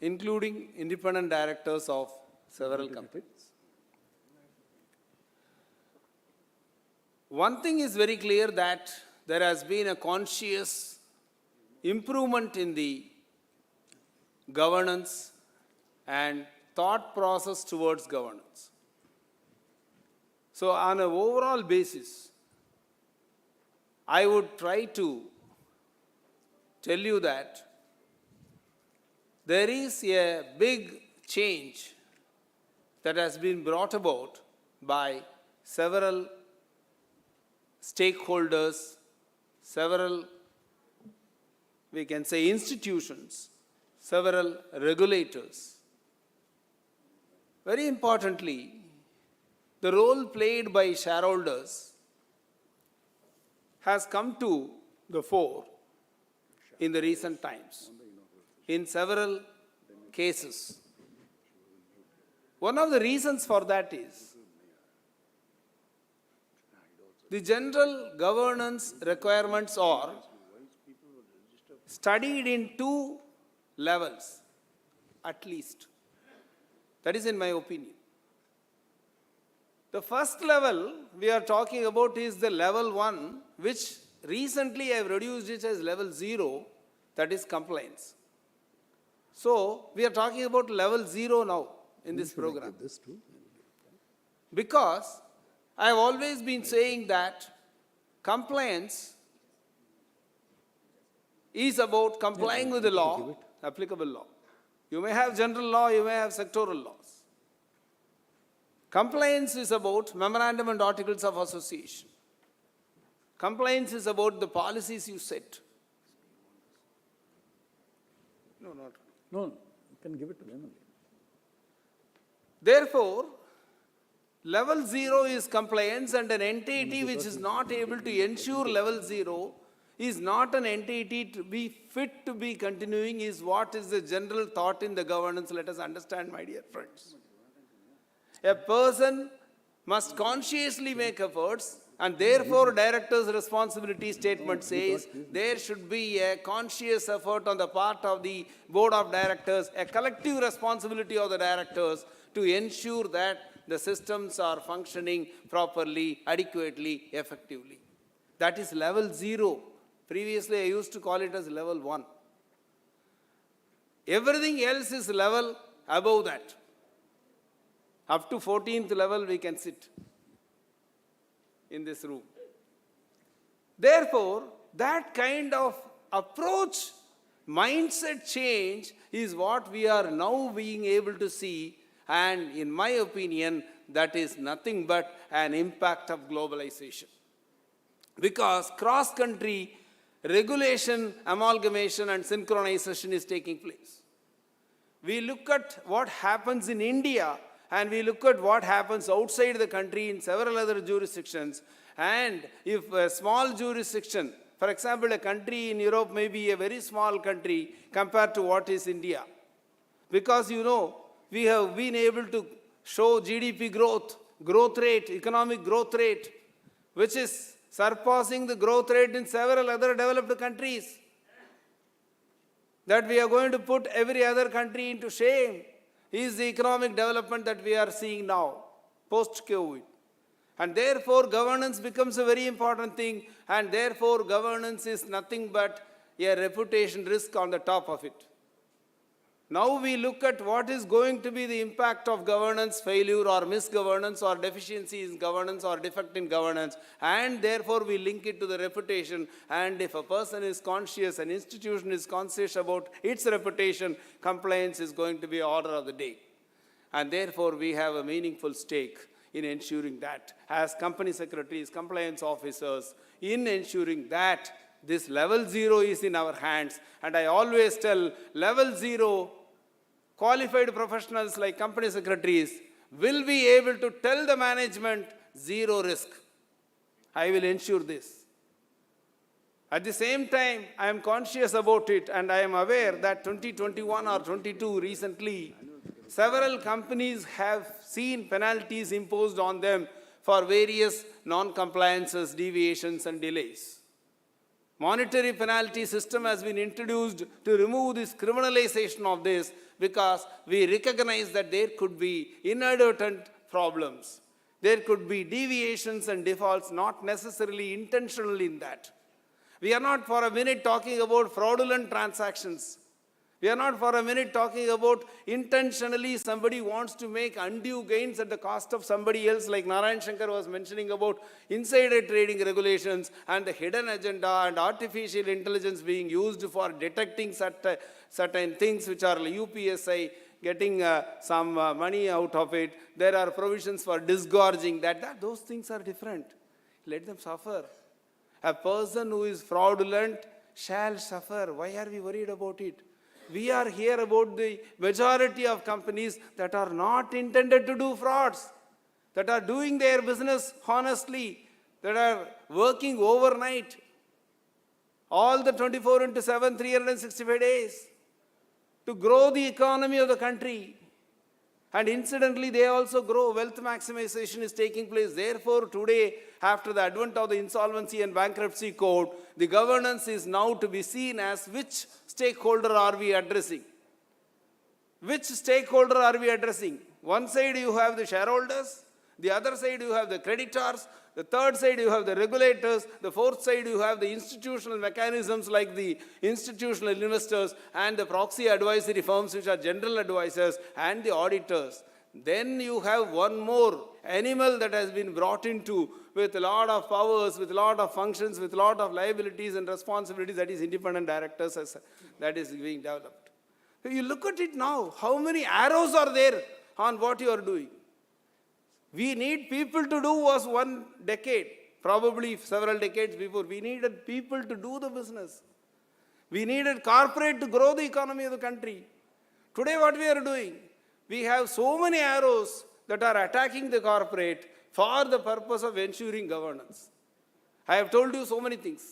including independent directors of several companies. One thing is very clear, that there has been a conscious improvement in the governance and thought process towards governance. So on an overall basis, I would try to tell you that there is a big change that has been brought about by several stakeholders, several, we can say, institutions, several regulators. Very importantly, the role played by shareholders has come to the fore in the recent times, in several cases. One of the reasons for that is the general governance requirements are studied in two levels, at least. That is in my opinion. The first level we are talking about is the level 1, which recently I have reduced it as level 0, that is compliance. So we are talking about level 0 now in this program. Because I have always been saying that compliance is about complying with the law, applicable law. You may have general law, you may have sectoral laws. Compliance is about memorandum and articles of association. Compliance is about the policies you set. No, You can give it to them only. Therefore, level 0 is compliance, and an entity which is not able to ensure level 0 is not an entity to be fit to be continuing, is what is the general thought in the governance. Let us understand, my dear friends. A person must consciously make efforts, and therefore director's responsibility statement says there should be a conscious effort on the part of the board of directors, a collective responsibility of the directors to ensure that the systems are functioning properly, adequately, effectively. That is level 0. Previously, I used to call it as level 1. Everything else is level above that. Up to 14th level, we can sit in this room. Therefore, that kind of approach, mindset change is what we are now being able to see, and in my opinion, that is nothing but an impact of globalization. Because cross-country regulation, amalgamation and synchronization is taking place. We look at what happens in India and we look at what happens outside the country in several other jurisdictions, and if a small jurisdiction, for example, a country in Europe may be a very small country compared to what is India. Because we have been able to show GDP growth rate, economic growth rate, which is surpassing the growth rate in several other developed countries. That we are going to put every other country into shame is the economic development that we are seeing now, post-COVID. And therefore, governance becomes a very important thing, and therefore, governance is nothing but a reputation risk on the top of it. Now we look at what is going to be the impact of governance failure or misgovernance or deficiency in governance or defect in governance, and therefore we link it to the reputation. And if a person is conscious, an institution is conscious about its reputation, compliance is going to be order of the day. And therefore we have a meaningful stake in ensuring that, as company secretaries, compliance officers, in ensuring that this level 0 is in our hands. And I always tell, level 0, qualified professionals like company secretaries will be able to tell the management, 0 risk. I will ensure this. At the same time, I am conscious about it, and I am aware that 2021 or 22 recently, several companies have seen penalties imposed on them for various non-compliances, deviations and delays. Monetary penalty system has been introduced to remove this criminalization of this, because we recognize that there could be inadvertent problems. There could be deviations and defaults, not necessarily intentional in that. We are not for a minute talking about fraudulent transactions. We are not for a minute talking about intentionally somebody wants to make undue gains at the cost of somebody else, like Narayan Shankar was mentioning about insider trading regulations and the hidden agenda and artificial intelligence being used for detecting certain things which are UPSI, getting some money out of it. There are provisions for disgorging those things are different. Let them suffer. A person who is fraudulent shall suffer. Why are we worried about it? We are here about the majority of companies that are not intended to do frauds, that are doing their business honestly, that are working overnight, all the 24/7, 365 days, to grow the economy of the country. And incidentally, they also grow. Wealth maximization is taking place. Therefore, today, after the advent of the Insolvency and Bankruptcy Code, the governance is now to be seen as which stakeholder are we addressing? Which stakeholder are we addressing? One side you have the shareholders, the other side you have the creditors, the third side you have the regulators, the fourth side you have the institutional mechanisms like the institutional investors and the proxy advisory firms which are general advisors and the auditors. Then you have one more animal that has been brought into with a lot of powers, with a lot of functions, with a lot of liabilities and responsibilities, that is independent directors, that is being developed. So you look at it now, how many arrows are there on what you are doing? We need people to do was 1 decade, probably several decades before. We needed people to do the business. We needed corporate to grow the economy of the country. Today what we are doing, we have so many arrows that are attacking the corporate for the purpose of ensuring governance. I have told you so many things.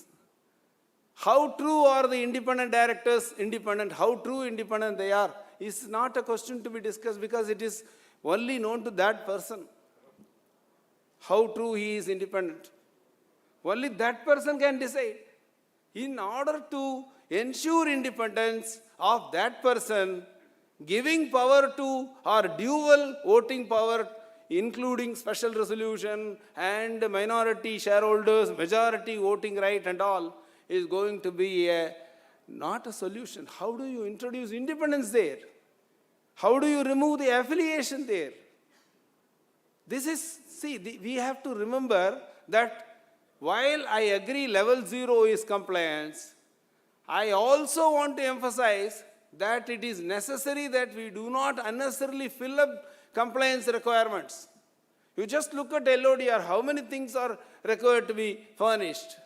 How true are the independent directors independent, how true independent they are, is not a question to be discussed because it is only known to that person. How true he is independent. Only that person can decide. In order to ensure independence of that person, giving power to or dual voting power, including special resolution and minority shareholders, majority voting right and all, is going to be not a solution. How do you introduce independence there? How do you remove the affiliation there? This is, we have to remember that while I agree level 0 is compliance, I also want to emphasize that it is necessary that we do not unnecessarily fill up compliance requirements. You just look at LODR, how many things are required to be furnished.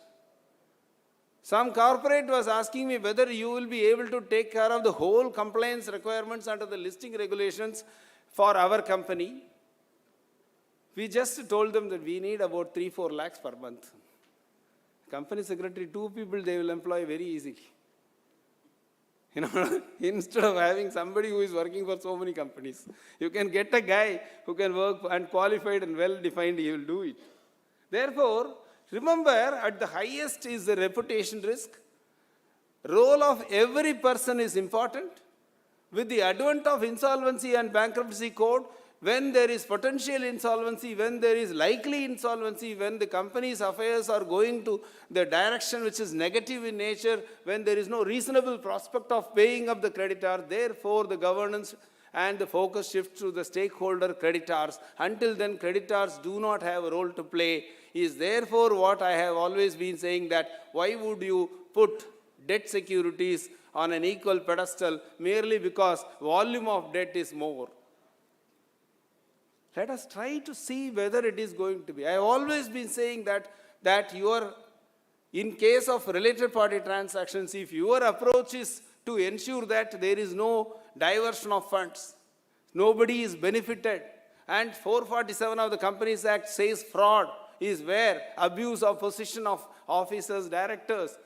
Some corporate was asking me whether you will be able to take care of the whole compliance requirements under the listing regulations for our company. We just told them that we need about 3-4 lakhs per month. Company secretary, 2 people they will employ very easily. You know, instead of having somebody who is working for so many companies, you can get a guy who can work and qualified and well-defined, he will do it. Therefore, remember, at the highest is the reputation risk. Role of every person is important. With the advent of insolvency and bankruptcy code, when there is potential insolvency, when there is likely insolvency, when the company's affairs are going to the direction which is negative in nature, when there is no reasonable prospect of paying up the creditor, therefore the governance and the focus shifts to the stakeholder creditors. Until then, creditors do not have a role to play. Is therefore what I have always been saying, that why would you put debt securities on an equal pedestal merely because volume of debt is more? Let us try to see whether it is going to be. I have always been saying that in case of related party transactions, if your approach is to ensure that there is no diversion of funds, nobody is benefited, and 447 of the Companies Act says fraud is where abuse of position of officers, directors,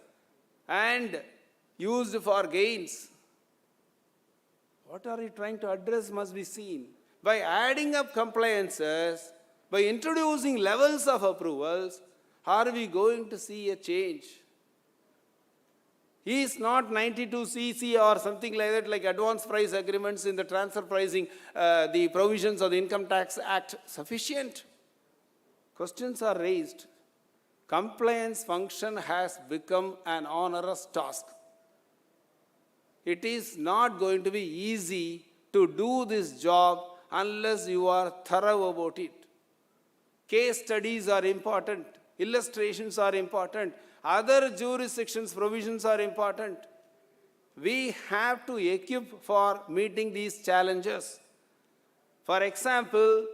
and used for gains. What are you trying to address must be seen. By adding up compliances, by introducing levels of approvals, are we going to see a change? Is not 92cc or something like that, like advance price agreements in the transfer pricing, the provisions of the Income Tax Act sufficient? Questions are raised. Compliance function has become an onerous task. It is not going to be easy to do this job unless you are thorough about it. Case studies are important. Illustrations are important. Other jurisdictions' provisions are important. We have to equip for meeting these challenges. For example,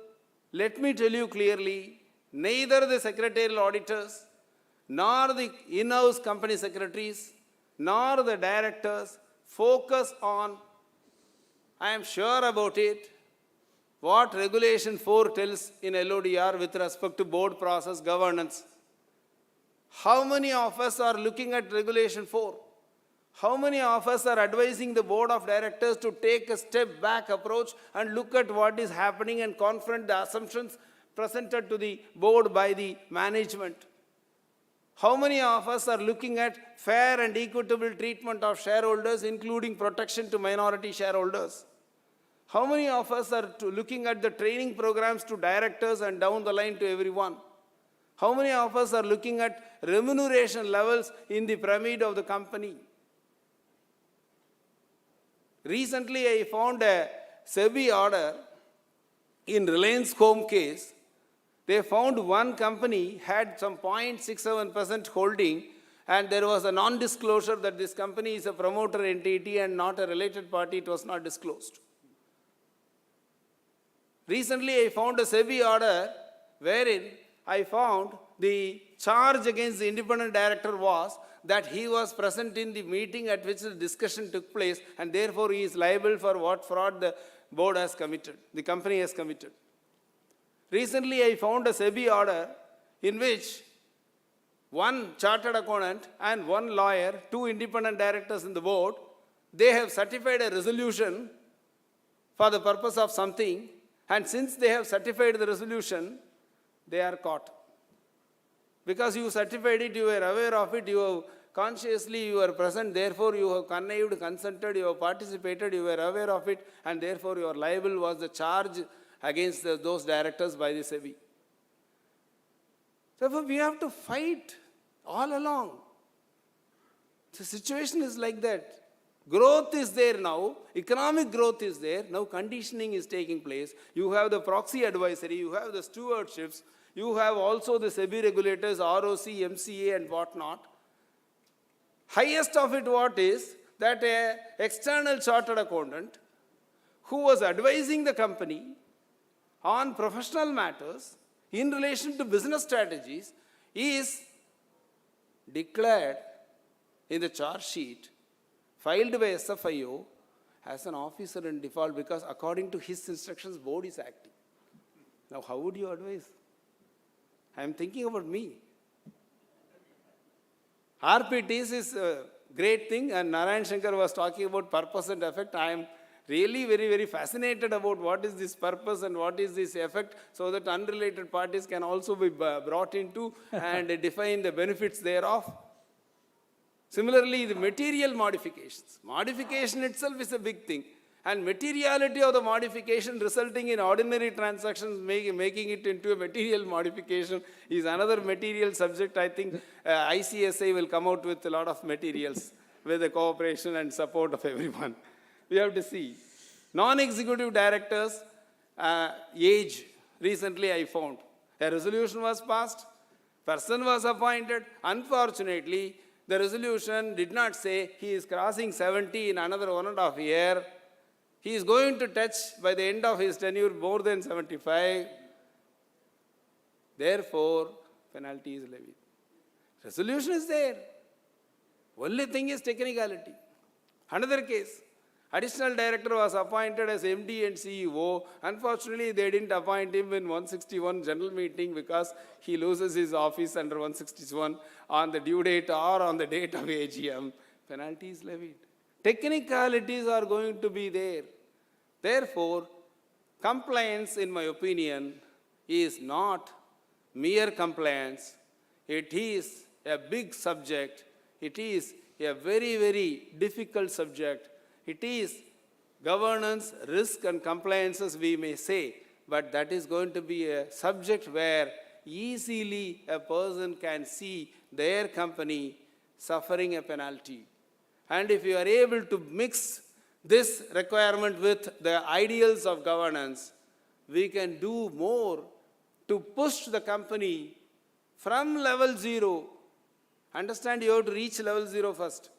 let me tell you clearly, neither the secretarial auditors, nor the in-house company secretaries, nor the directors focus on, I am sure about it, what Regulation 4 tells in LODR with respect to board process governance. How many of us are looking at Regulation 4? How many of us are advising the board of directors to take a step back approach and look at what is happening and confront the assumptions presented to the board by the management? How many of us are looking at fair and equitable treatment of shareholders, including protection to minority shareholders? How many of us are looking at the training programs to directors and down the line to everyone? How many of us are looking at remuneration levels in the pyramid of the company? Recently, I found a SEBI order in Reliance Home case. They found one company had some 0.67% holding, and there was a non-disclosure that this company is a promoter entity and not a related party. It was not disclosed. Recently, I found a SEBI order wherein I found the charge against the independent director was that he was present in the meeting at which the discussion took place, and therefore he is liable for what fraud the board has committed, the company has committed. Recently, I found a SEBI order in which one chartered accountant and one lawyer, two independent directors in the board, they have certified a resolution for the purpose of something, and since they have certified the resolution, they are caught. Because you certified it, you were aware of it, you have consciously you were present, therefore you have connived, consented, you have participated, you were aware of it, and therefore your liable was the charge against those directors by the SEBI. Therefore, we have to fight all along. The situation is like that. Growth is there now, economic growth is there, now conditioning is taking place. You have the proxy advisory, you have the stewardships, you have also the SEBI regulators, ROC, MCA and whatnot. Highest of it what is that an external chartered accountant who was advising the company on professional matters in relation to business strategies is declared in the charge sheet filed by SFIO as an officer in default because according to his instructions, board is acting. Now, how would you advise? I am thinking about me. RPTs is a great thing, and Narayan Shankar was talking about purpose and effect. I am really very, very fascinated about what is this purpose and what is this effect, so that unrelated parties can also be brought into and define the benefits thereof. Similarly, the material modifications. Modification itself is a big thing. And materiality of the modification resulting in ordinary transactions, making it into a material modification is another material subject. I think ICSI will come out with a lot of materials with the cooperation and support of everyone. We have to see. Non-executive directors, age, recently I found. A resolution was passed, person was appointed. Unfortunately, the resolution did not say he is crossing 70 in another 1.5 years. He is going to touch by the end of his tenure more than 75. Therefore, penalty is levied. Resolution is there. Only thing is technicality. Another case. Additional director was appointed as MD and CEO. Unfortunately, they didn't appoint him in 161 general meeting because he loses his office under 161 on the due date or on the date of AGM. Penalty is levied. Technicalities are going to be there. Therefore, compliance, in my opinion, is not mere compliance. It is a big subject. It is a very, very difficult subject. It is governance, risk and compliances, we may say, but that is going to be a subject where easily a person can see their company suffering a penalty. And if you are able to mix this requirement with the ideals of governance, we can do more to push the company from level 0. Understand, you have to reach level 0 first,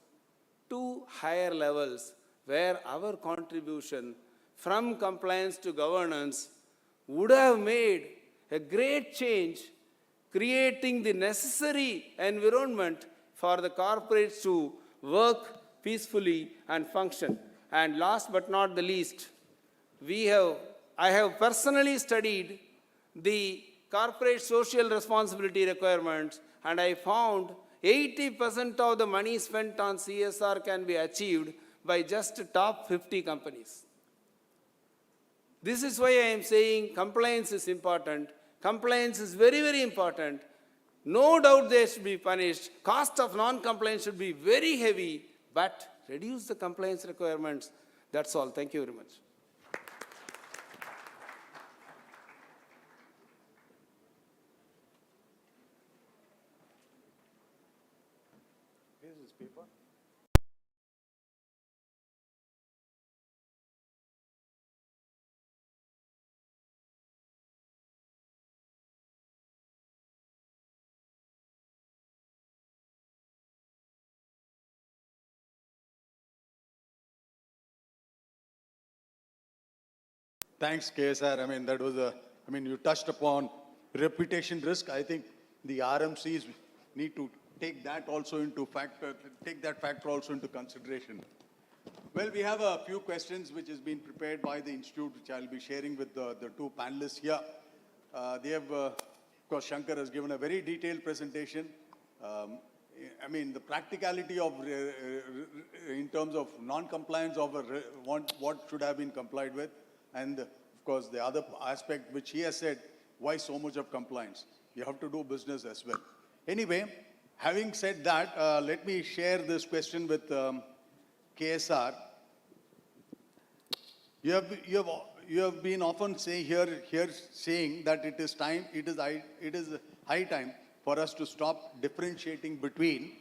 to higher levels, where our contribution from compliance to governance would have made a great change, creating the necessary environment for the corporates to work peacefully and function. And last but not the least, I have personally studied the corporate social responsibility requirements, and I found 80% of the money spent on CSR can be achieved by just top 50 companies. This is why I am saying compliance is important. Compliance is very, very important. No doubt they should be punished. Cost of non-compliance should be very heavy, but reduce the compliance requirements. That's all. Thank you very much. Here's his paper. Thanks, KSR. I mean, that was you touched upon reputation risk. I think the RMCs need to take that factor also into consideration. Well, we have a few questions which has been prepared by the Institute, which I'll be sharing with the two panelists here. Of course, Shankar has given a very detailed presentation. I mean, the practicality of, in terms of non-compliance of what should have been complied with, and of course, the other aspect which he has said, why so much of compliance? You have to do business as well. Anyway, having said that, let me share this question with KSR. You have been often saying saying that it is high time for us to stop differentiating between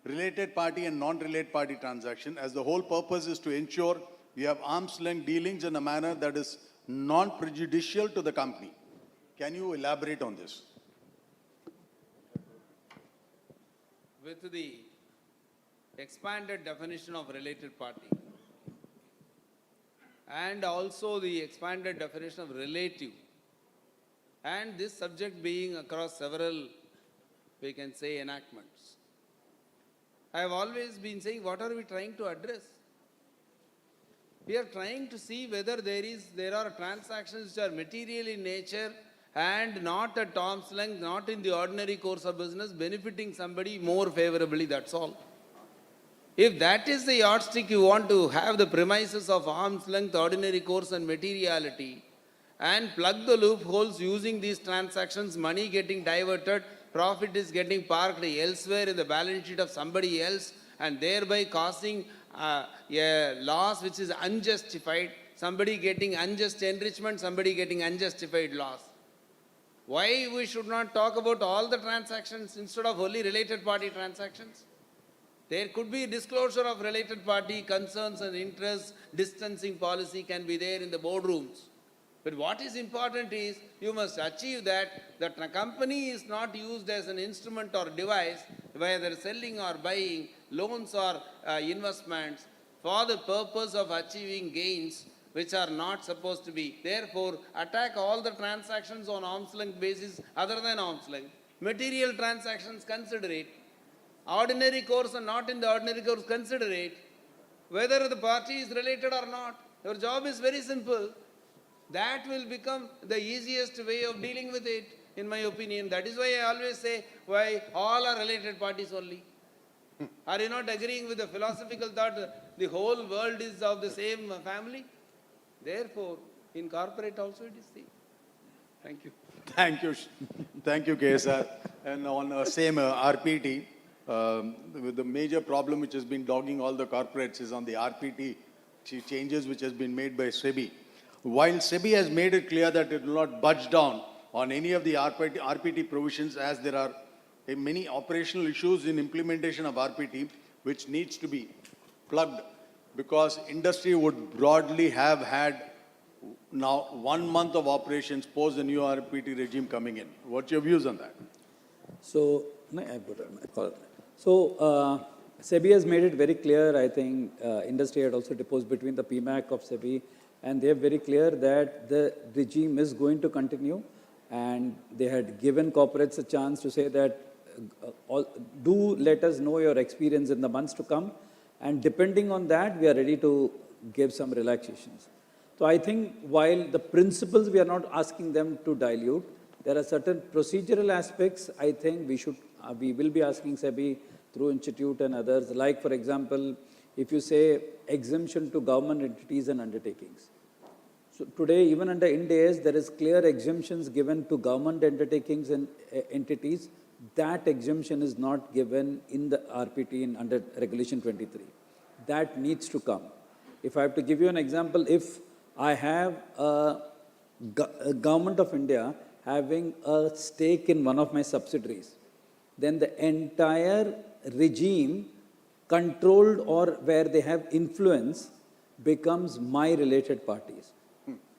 related party and non-related party transaction, as the whole purpose is to ensure we have arm's length dealings in a manner that is non-prejudicial to the company. Can you elaborate on this? With the expanded definition of related party and also the expanded definition of relative, and this subject being across several, we can say, enactments, I have always been saying, what are we trying to address? We are trying to see whether there are transactions which are material in nature and not at arm's length, not in the ordinary course of business, benefiting somebody more favorably, that's all. If that is the yardstick you want to have, the premises of arm's length, ordinary course and materiality, and plug the loopholes using these transactions, money getting diverted, profit is getting parked elsewhere in the balance sheet of somebody else, and thereby causing a loss which is unjustified, somebody getting unjust enrichment, somebody getting unjustified loss. Why we should not talk about all the transactions instead of only related party transactions? There could be disclosure of related party concerns and interests, distancing policy can be there in the boardrooms. But what is important is you must achieve that the company is not used as an instrument or device, whether selling or buying, loans or investments, for the purpose of achieving gains which are not supposed to be. Therefore, attack all the transactions on arm's length basis other than arm's length. Material transactions, consider it. Ordinary course and not in the ordinary course, consider it. Whether the party is related or not, your job is very simple. That will become the easiest way of dealing with it, in my opinion. That is why I always say, why all are related parties only. Are you not agreeing with the philosophical thought that the whole world is of the same family? Therefore, in corporate also it is same. Thank you. Thank you. Thank you, KSR. And on same RPT, the major problem which has been dogging all the corporates is on the RPT changes which has been made by SEBI. While SEBI has made it clear that it will not budge down on any of the RPT provisions, as there are many operational issues in implementation of RPT which needs to be plugged, because industry would broadly have had now 1 month of operations post the new RPT regime coming in. What's your views on that? So, SEBI has made it very clear. I think industry had also deposed between the PMAC of SEBI, and they are very clear that the regime is going to continue, and they had given corporates a chance to say that do let us know your experience in the months to come, and depending on that, we are ready to give some relaxations. So I think while the principles we are not asking them to dilute, there are certain procedural aspects I think we will be asking SEBI through Institute and others, like for example, if you say exemption to government entities and undertakings. So today, even under Ind AS, there is clear exemptions given to government undertakings and entities. That exemption is not given in the RPT under Regulation 23. That needs to come. If I have to give you an example, if I have a government of India having a stake in one of my subsidiaries, then the entire regime controlled or where they have influence becomes my related parties.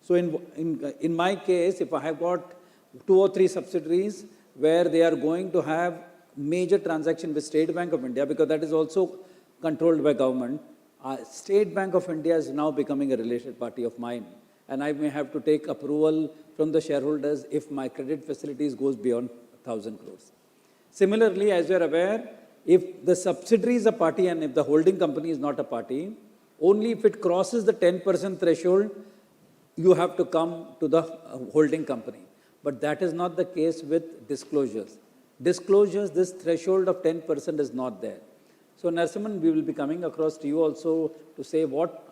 So in my case, if I have got 2 or 3 subsidiaries where they are going to have major transaction with State Bank of India, because that is also controlled by government, State Bank of India is now becoming a related party of mine. And I may have to take approval from the shareholders if my credit facilities goes beyond 1,000 crores. Similarly, as you are aware, if the subsidiary is a party and if the holding company is not a party, only if it crosses the 10% threshold, you have to come to the holding company. But that is not the case with disclosures. Disclosures, this threshold of 10% is not there. So Narasimhan, we will be coming across to you also to say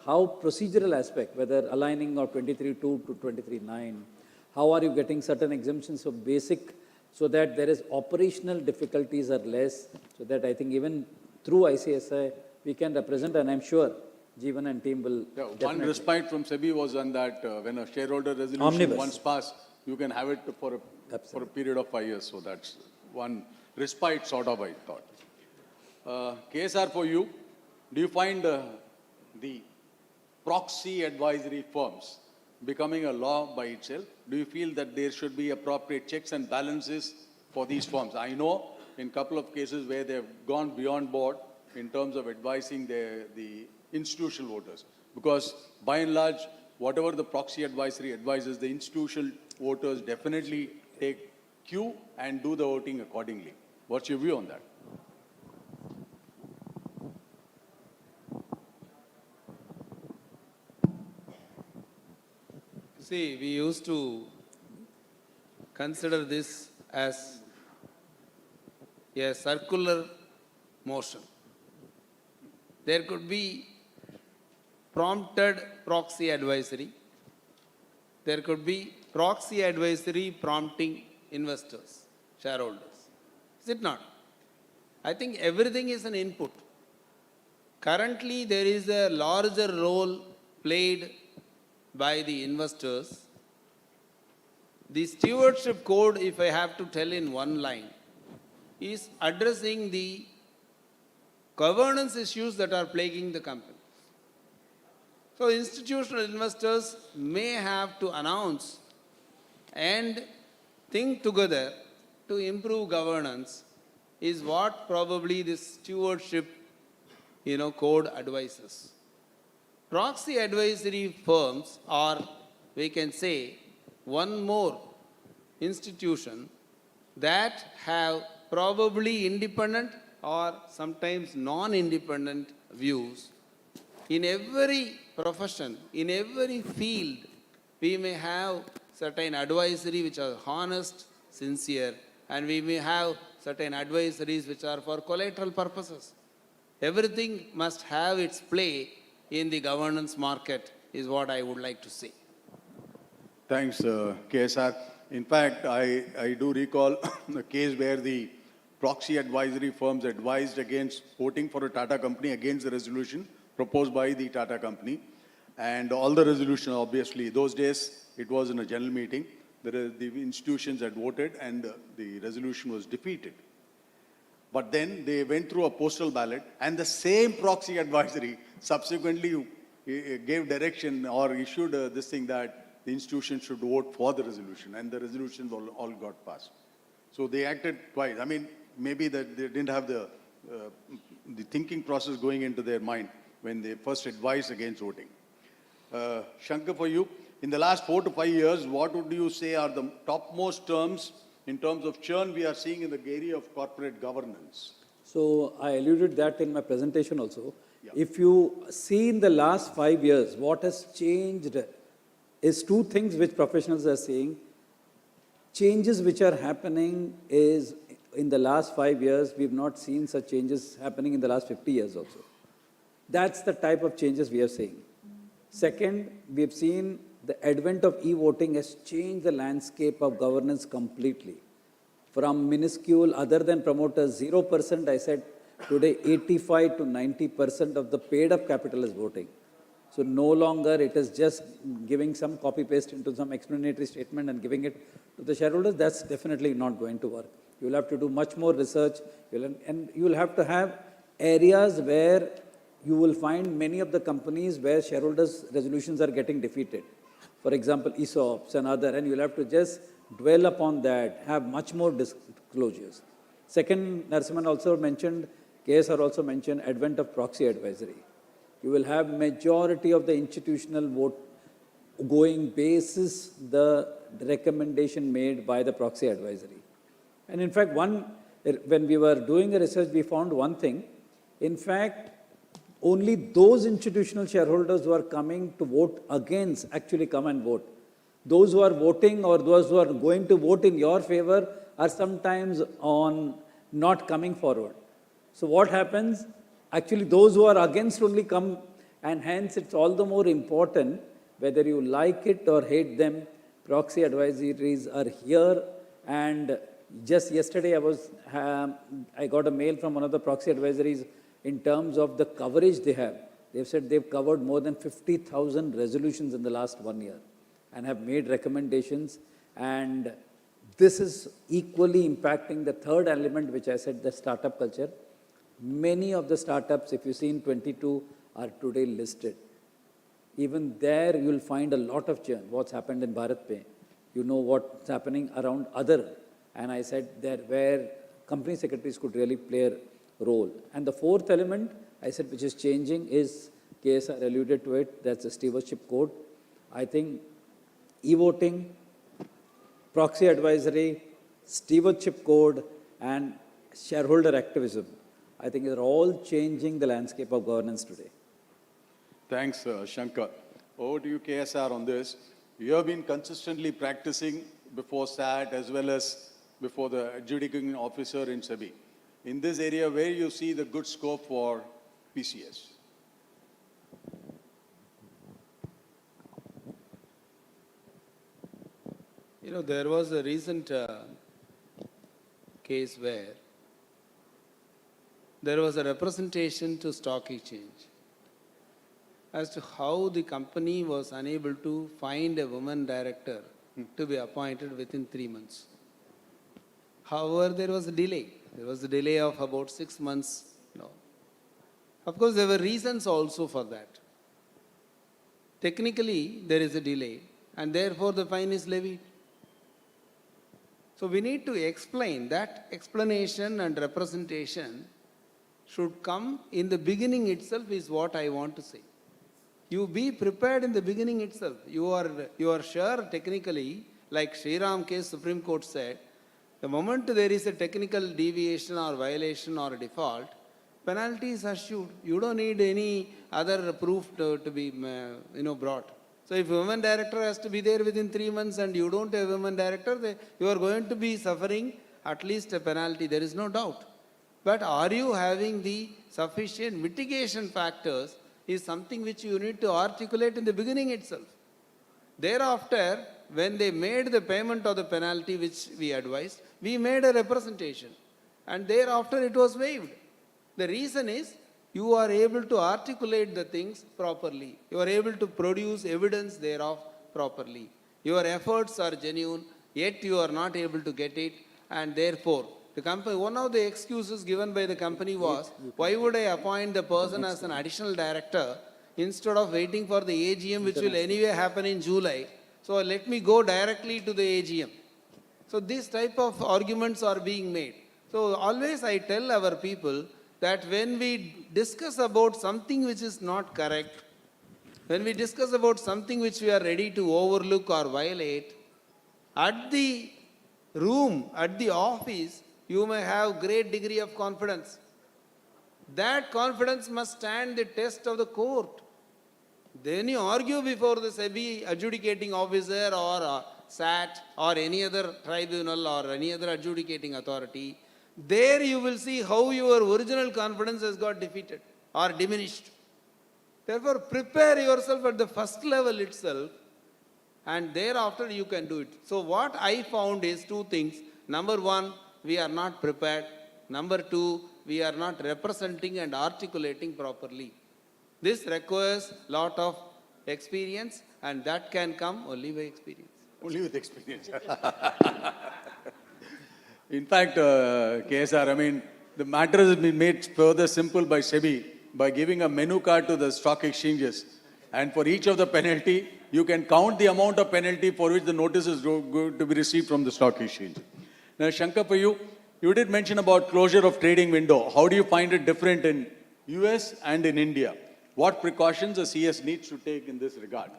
how procedural aspect, whether aligning of 23.2 to 23.9, how are you getting certain exemptions of basic so that there is operational difficulties are less, so that I think even through ICSI, we can represent, and I'm sure Jeevan and team will One respite from SEBI was on that when a shareholder resolution Omnibus. once passed, you can have it for a period of 5 years. So that's one respite sort of, I thought. KSR for you, do you find the proxy advisory firms becoming a law by itself? Do you feel that there should be appropriate checks and balances for these firms? I know in a couple of cases where they've gone beyond board in terms of advising the institutional voters. Because by and large, whatever the proxy advisory advises, the institutional voters definitely take cue and do the voting accordingly. What's your view on that? See, we used to consider this as a circular motion. There could be prompted proxy advisory. There could be proxy advisory prompting investors, shareholders. Is it not? I think everything is an input. Currently, there is a larger role played by the investors. The stewardship code, if I have to tell in one line, is addressing the governance issues that are plaguing the company. So institutional investors may have to announce and think together to improve governance is what probably this stewardship code advises. Proxy advisory firms are, we can say, one more institution that have probably independent or sometimes non-independent views. In every profession, in every field, we may have certain advisory which are honest, sincere, and we may have certain advisories which are for collateral purposes. Everything must have its play in the governance market is what I would like to say. Thanks, KSR. In fact, I do recall a case where the proxy advisory firms advised against voting for a Tata company against the resolution proposed by the Tata company. And all the resolution, obviously, those days, it was in a general meeting. The institutions had voted and the resolution was defeated. But then they went through a postal ballot and the same proxy advisory subsequently gave direction or issued this thing that the institution should vote for the resolution, and the resolutions all got passed. So they acted twice. I mean, maybe that they didn't have the thinking process going into their mind when they first advised against voting. Shankar, for you, in the last 4 to 5 years, what would you say are the topmost terms in terms of churn we are seeing in the area of corporate governance? So I alluded that in my presentation also. Yeah. If you see in the last 5 years, what has changed is two things which professionals are saying. Changes which are happening is in the last 5 years, we've not seen such changes happening in the last 50 years also. That's the type of changes we are seeing. Second, we have seen the advent of e-voting has changed the landscape of governance completely. From minuscule, other than promoters, 0%, I said, today 85 to 90% of the paid-up capital is voting. So no longer it is just giving some copy-paste into some explanatory statement and giving it to the shareholders. That's definitely not going to work. You'll have to do much more research, and you'll have to have areas where you will find many of the companies where shareholders' resolutions are getting defeated. For example, ESOPs and other, and you'll have to just dwell upon that, have much more disclosures. Second, Narasimhan also mentioned, KSR also mentioned advent of proxy advisory. You will have majority of the institutional vote going basis the recommendation made by the proxy advisory. And in fact, one when we were doing a research, we found one thing. In fact, only those institutional shareholders who are coming to vote against actually come and vote. Those who are voting or those who are going to vote in your favor are sometimes on not coming forward. So what happens? Actually, those who are against only come, and hence it's all the more important, whether you like it or hate them, proxy advisories are here. And just yesterday I got a mail from one of the proxy advisories in terms of the coverage they have. They've said they've covered more than 50,000 resolutions in the last 1 year and have made recommendations. And this is equally impacting the third element, which I said, the startup culture. Many of the startups, if you see in 22, are today listed. Even there, you'll find a lot of churn. What's happened in BharatPay, you know what's happening around other. And I said there where company secretaries could really play a role. And the fourth element, I said, which is changing is, KSR alluded to it, that's the stewardship code. I think e-voting, proxy advisory, stewardship code, and shareholder activism, I think are all changing the landscape of governance today. Thanks, Shankar. Over to you, KSR, on this. You have been consistently practicing before SAT as well as before the adjudicating officer in SEBI. In this area, where you see the good scope for PCS? You know, there was a recent case where there was a representation to stock exchange as to how the company was unable to find a woman director to be appointed within 3 months. However, there was a delay. There was a delay of about 6 months. No. Of course, there were reasons also for that. Technically, there is a delay, and therefore the fine is levied. So we need to explain that explanation and representation should come in the beginning itself is what I want to say. You be prepared in the beginning itself. You are sure technically, like Shriram case Supreme Court said, the moment there is a technical deviation or violation or default, penalty is assured. You don't need any other proof to be brought. So if a women director has to be there within 3 months and you don't have a women director, you are going to be suffering at least a penalty. There is no doubt. But are you having the sufficient mitigation factors is something which you need to articulate in the beginning itself. Thereafter, when they made the payment of the penalty which we advised, we made a representation. And thereafter it was waived. The reason is you are able to articulate the things properly. You are able to produce evidence thereof properly. Your efforts are genuine, yet you are not able to get it, and therefore, the company, one of the excuses given by the company was, why would I appoint the person as an additional director instead of waiting for the AGM, which will anyway happen in July? So let me go directly to the AGM. So these type of arguments are being made. So always I tell our people that when we discuss about something which is not correct, when we discuss about something which we are ready to overlook or violate, at the room, at the office, you may have great degree of confidence. That confidence must stand the test of the court. Then you argue before the SEBI adjudicating officer or SAT or any other tribunal or any other adjudicating authority. There you will see how your original confidence has got defeated or diminished. Therefore, prepare yourself at the first level itself, and thereafter you can do it. So what I found is two things. Number one, we are not prepared. Number two, we are not representing and articulating properly. This requires lot of experience, and that can come only by experience. Only with experience. In fact, KSR, I mean, the matter has been made further simple by SEBI by giving a menu card to the stock exchanges. And for each of the penalty, you can count the amount of penalty for which the notice is going to be received from the stock exchange. Now, Shankar, for you, you did mention about closure of trading window. How do you find it different in US and in India? What precautions the CS needs to take in this regard?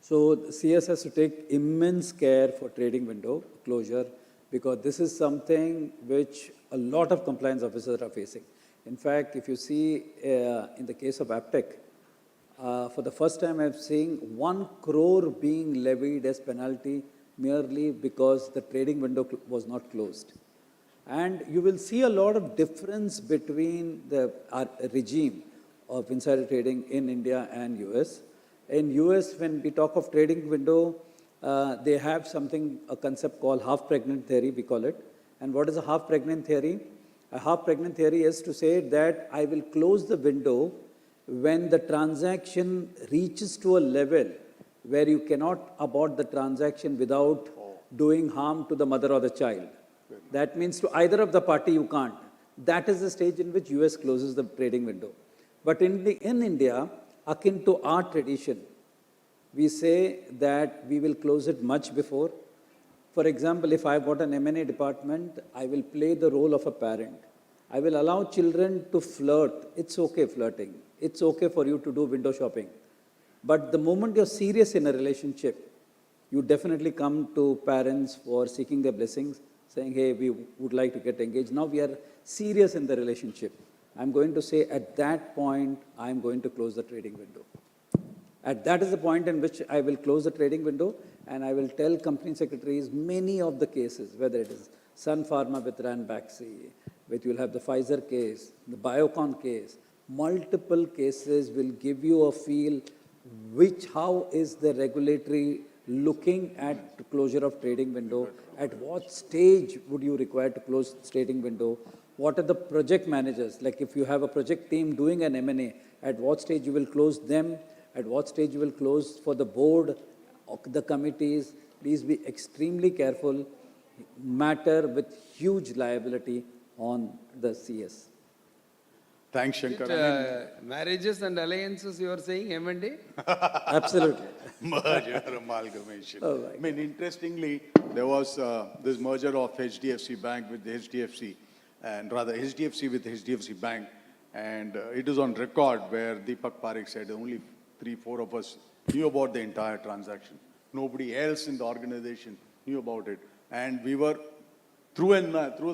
So the CS has to take immense care for trading window closure. because this is something which a lot of compliance officers are facing. In fact, if you see in the case of Aptech, for the first time I'm seeing 1 crore being levied as penalty merely because the trading window was not closed. And you will see a lot of difference between the regime of insider trading in India and US. In US, when we talk of trading window, they have something, a concept called half-pregnant theory, we call it. And what is a half-pregnant theory? A half-pregnant theory is to say that I will close the window when the transaction reaches to a level where you cannot abort the transaction without doing harm to the mother or the child. That means to either of the party you can't. That is the stage in which US closes the trading window. But in India, akin to our tradition, we say that we will close it much before. For example, if I've got an M&A department, I will play the role of a parent. I will allow children to flirt. It's okay flirting. It's okay for you to do window shopping. But the moment you're serious in a relationship, you definitely come to parents for seeking their blessings, saying, hey, we would like to get engaged. Now we are serious in the relationship. I'm going to say at that point, I'm going to close the trading window. That is the point in which I will close the trading window, and I will tell company secretaries many of the cases, whether it is Sun Pharma with Ranbaxy, which you'll have the Pfizer case, the Biocon case, multiple cases will give you a feel how is the regulatory looking at the closure of trading window, at what stage would you require to close trading window, what are the project managers, like if you have a project team doing an M&A, at what stage you will close them, at what stage you will close for the board, the committees. Please be extremely careful, matter with huge liability on the CS. Thanks, Shankar. Marriages and alliances, you are saying M&A? Absolutely. Merger, amalgamation. Oh, right. I mean, interestingly, there was this merger of HDFC Bank with HDFC, and rather HDFC with HDFC Bank, and it is on record where Deepak Parekh said only 3-4 of us knew about the entire transaction. Nobody else in the organization knew about it, and we were through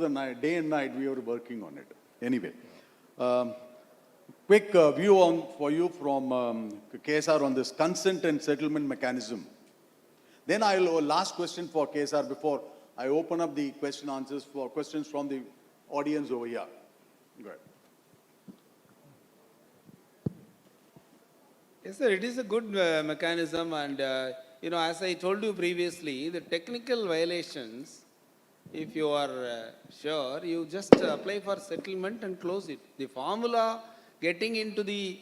the night, day and night, we were working on it. Anyway. Quick view for you from KSR on this consent and settlement mechanism. Then last question for KSR before I open up the question answers for questions from the audience over here. Go ahead. Yes, sir, it is a good mechanism, and as I told you previously, the technical violations, if you are sure, you just apply for settlement and close it. The formula, getting into the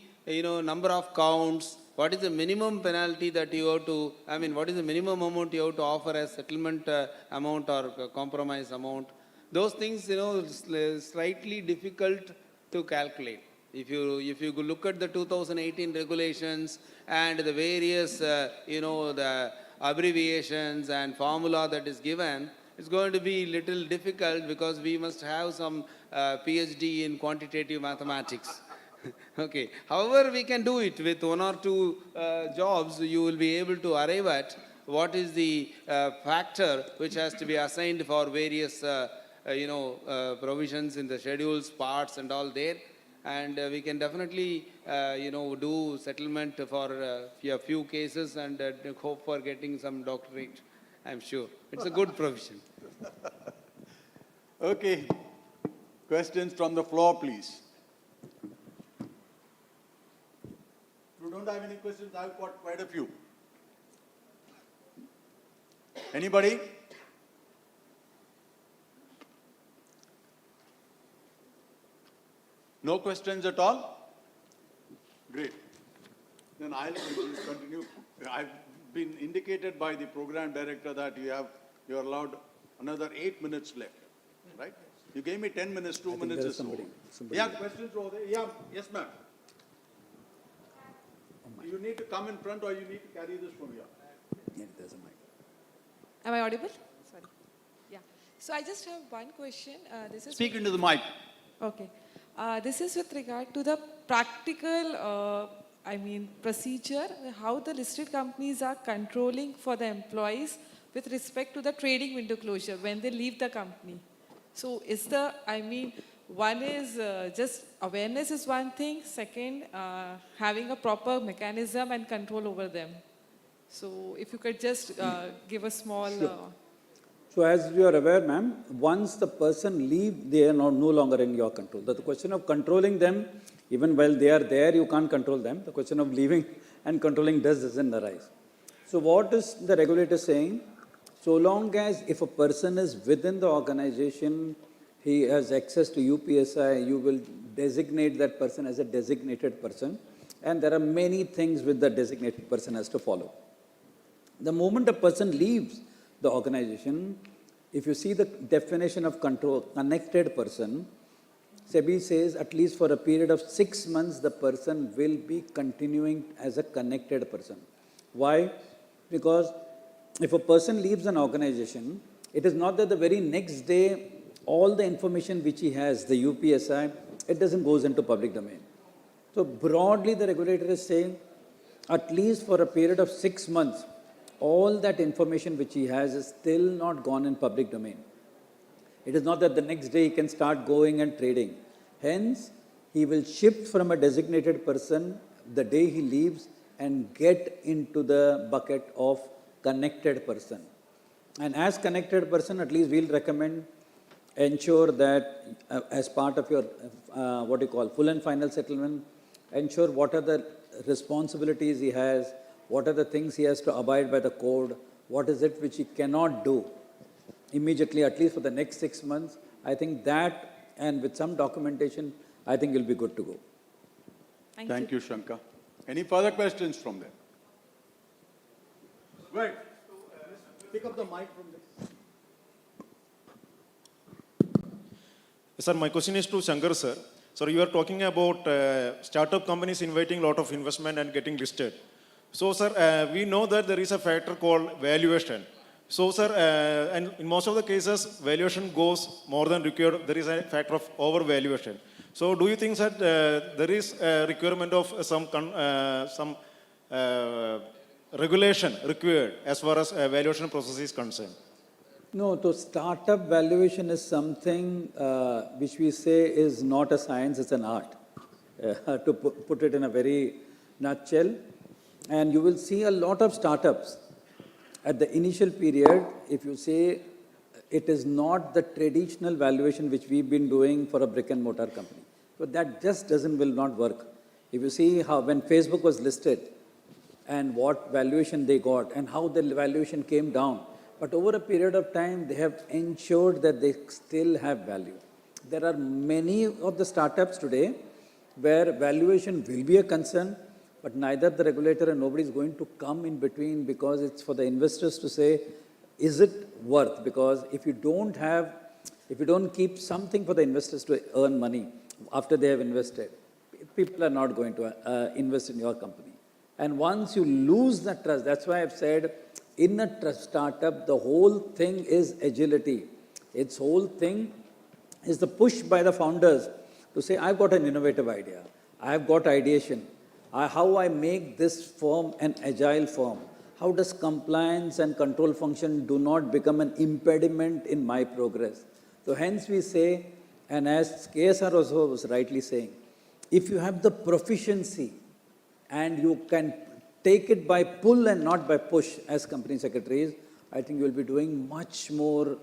number of counts, what is the minimum penalty that you have to, what is the minimum amount you have to offer as settlement amount or compromise amount, those things, slightly difficult to calculate. If you look at the 2018 regulations and the various, the abbreviations and formula that is given, it's going to be little difficult because we must have some PhD in quantitative mathematics. Okay. However, we can do it with 1 or 2 jobs. You will be able to arrive at what is the factor which has to be assigned for various, provisions in the schedules, parts, and all there. And we can definitely, do settlement for a few cases and hope for getting some doctorate. I'm sure. It's a good provision. Okay. Questions from the floor, please. If you don't have any questions, I've got quite a few. Anybody? No questions at all? Great. Then I'll continue. I've been indicated by the program director that you're allowed another 8 minutes left, right? You gave me 10 minutes, 2 minutes or so. Yeah, questions over there? Yeah, yes, ma'am. You need to come in front or you need to carry this from here. Yeah, there's a mic. Am I audible? Sorry. Yeah. So I just have one question. Speak into the mic. Okay. This is with regard to the practical, procedure, how the listed companies are controlling for the employees with respect to the trading window closure when they leave the company. So one is just awareness is one thing. Second, having a proper mechanism and control over them. So if you could just give a small... So as you are aware, ma'am, once the person leave, they are no longer in your control. The question of controlling them, even while they are there, you can't control them. The question of leaving and controlling doesn't arise. So what is the regulator saying? So long as if a person is within the organization, he has access to UPSI, you will designate that person as a designated person. And there are many things with the designated person has to follow. The moment a person leaves the organization, if you see the definition of control, connected person, SEBI says at least for a period of 6 months, the person will be continuing as a connected person. Why? Because if a person leaves an organization, it is not that the very next day, all the information which he has, the UPSI, it doesn't goes into public domain. So broadly, the regulator is saying, at least for a period of 6 months, all that information which he has is still not gone in public domain. It is not that the next day he can start going and trading. Hence, he will shift from a designated person the day he leaves and get into the bucket of connected person. And as connected person, at least we'll recommend, ensure that as part of your, full and final settlement, ensure what are the responsibilities he has, what are the things he has to abide by the code, what is it which he cannot do immediately, at least for the next 6 months. I think that, and with some documentation, I think you'll be good to go. Thank you, Shankar. Any further questions from them? Right. Pick up the mic from there. Sir, my question is to Shankar, sir. Sir, you are talking about startup companies inviting a lot of investment and getting listed. So, sir, we know that there is a factor called valuation. So, sir, and in most of the cases, valuation goes more than required. There is a factor of overvaluation. So, do you think that there is a requirement of some regulation required as far as valuation process is concerned? No, so startup valuation is something which we say is not a science, it's an art, to put it in a very nutshell. And you will see a lot of startups at the initial period, if you say it is not the traditional valuation which we've been doing for a brick and mortar company. So that just will not work. If you see how when Facebook was listed and what valuation they got and how the valuation came down, but over a period of time, they have ensured that they still have value. There are many of the startups today where valuation will be a concern, but neither the regulator and nobody is going to come in between because it's for the investors to say, is it worth? Because if you don't keep something for the investors to earn money after they have invested, people are not going to invest in your company. And once you lose that trust, that's why I've said, in a startup, the whole thing is agility. Its whole thing is the push by the founders to say, I've got an innovative idea. I've got ideation. How I make this firm an agile firm. How does compliance and control function do not become an impediment in my progress? So hence we say, and as KSR also was rightly saying, if you have the proficiency and you can take it by pull and not by push as company secretaries, I think you will be doing much more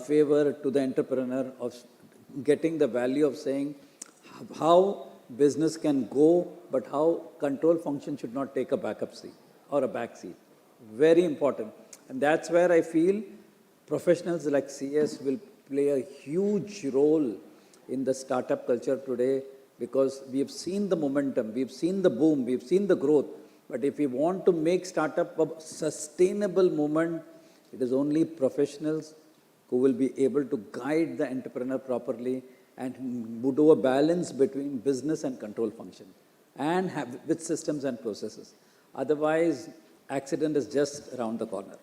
favor to the entrepreneur of getting the value of saying how business can go, but how control function should not take a backup seat or a back seat. Very important. And that's where I feel professionals like CS will play a huge role in the startup culture today because we have seen the momentum, we've seen the boom, we've seen the growth. But if we want to make startup a sustainable movement, it is only professionals who will be able to guide the entrepreneur properly and do a balance between business and control function and have with systems and processes. Otherwise, accident is just around the corner.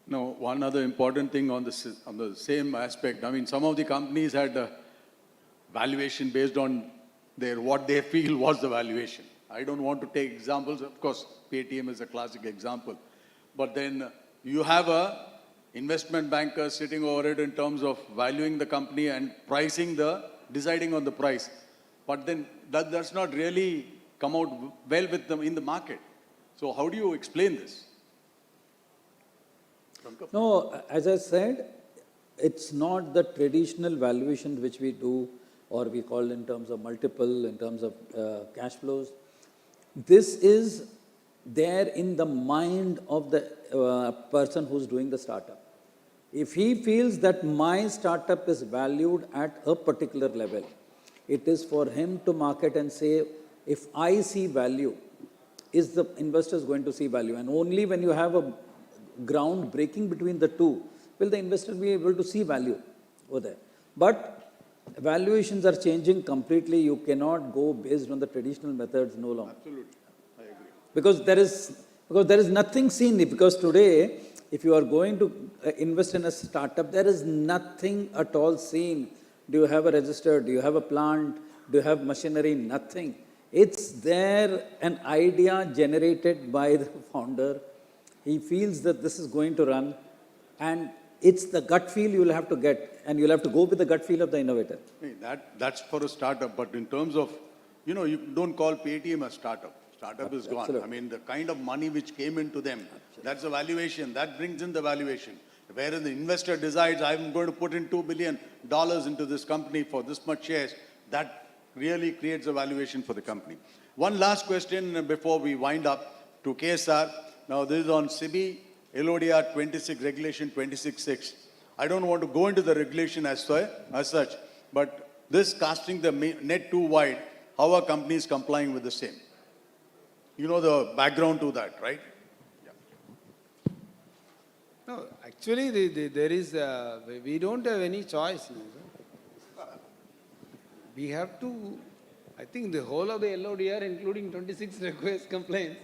Now, one other important thing on the same aspect. I mean, some of the companies had a valuation based on what they feel was the valuation. I don't want to take examples. Of course, Paytm is a classic example. but then you have a investment banker sitting over it in terms of valuing the company and deciding on the price. But then that does not really come out well with them in the market. So how do you explain this? No, as I said, it's not the traditional valuation which we do or we call in terms of multiple, in terms of cash flows. This is there in the mind of the person who's doing the startup. If he feels that my startup is valued at a particular level, it is for him to market and say, if I see value, is the investors going to see value? And only when you have a ground breaking between the two, will the investor be able to see value over there. But valuations are changing completely. You cannot go based on the traditional methods no longer. Absolutely, I agree. Because there is nothing seen. Because today, if you are going to invest in a startup, there is nothing at all seen. Do you have a register? Do you have a plant? Do you have machinery? Nothing. It's there, an idea generated by the founder. He feels that this is going to run, and it's the gut feel you will have to get, and you'll have to go with the gut feel of the innovator. Hey, that's for a startup, but in terms of, you don't call Paytm a startup. Startup is gone. Absolutely. I mean, the kind of money which came into them, that's the valuation. That brings in the valuation. Whereas the investor decides, I'm going to put in $2 billion into this company for this much shares, that really creates a valuation for the company. One last question before we wind up to KSR. Now, this is on SEBI, LODR 26, Regulation 26.6. I don't want to go into the regulation as such, but this casting the net too wide, how are companies complying with the same? You know the background to that, right? No, actually, there is, we don't have any choice. No, we have to, I think the whole of the LODR, including 26 request complaints,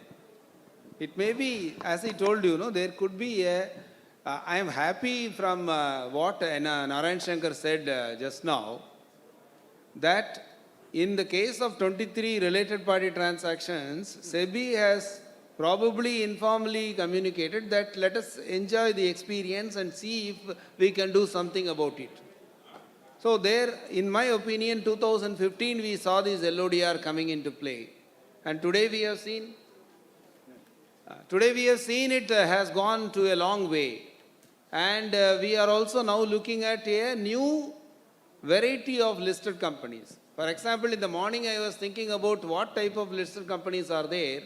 it may be, as I told you, there could be I am happy from what Narayan Shankar said just now, that in the case of 23 related party transactions, SEBI has probably informally communicated that let us enjoy the experience and see if we can do something about it. So there, in my opinion, 2015 we saw this LODR coming into play. And today we have seen it has gone to a long way. And we are also now looking at a new variety of listed companies. For example, in the morning I was thinking about what type of listed companies are there.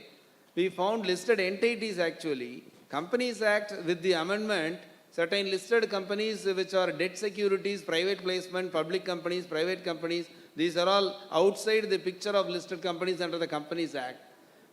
We found listed entities actually. Companies Act with the amendment, certain listed companies which are debt securities, private placement, public companies, private companies, these are all outside the picture of listed companies under the Companies Act.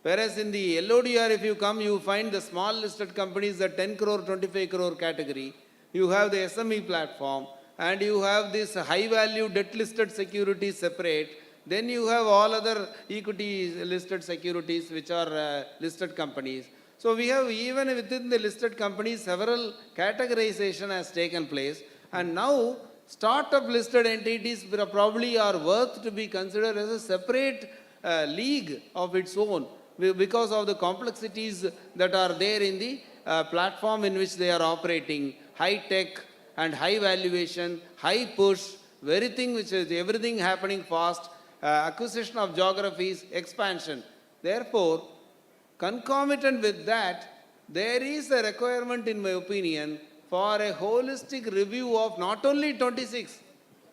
Whereas in the LODR, if you come, you find the small listed companies, the 10 crore, 25 crore category. You have the SME platform, and you have this high value debt listed securities separate. Then you have all other equity listed securities which are listed companies. So we have even within the listed companies, several categorization has taken place. And now startup listed entities probably are worth to be considered as a separate league of its own, because of the complexities that are there in the platform in which they are operating, high tech and high valuation, high push, everything happening fast, acquisition of geographies, expansion. Therefore, concomitant with that, there is a requirement, in my opinion, for a holistic review of not only 26,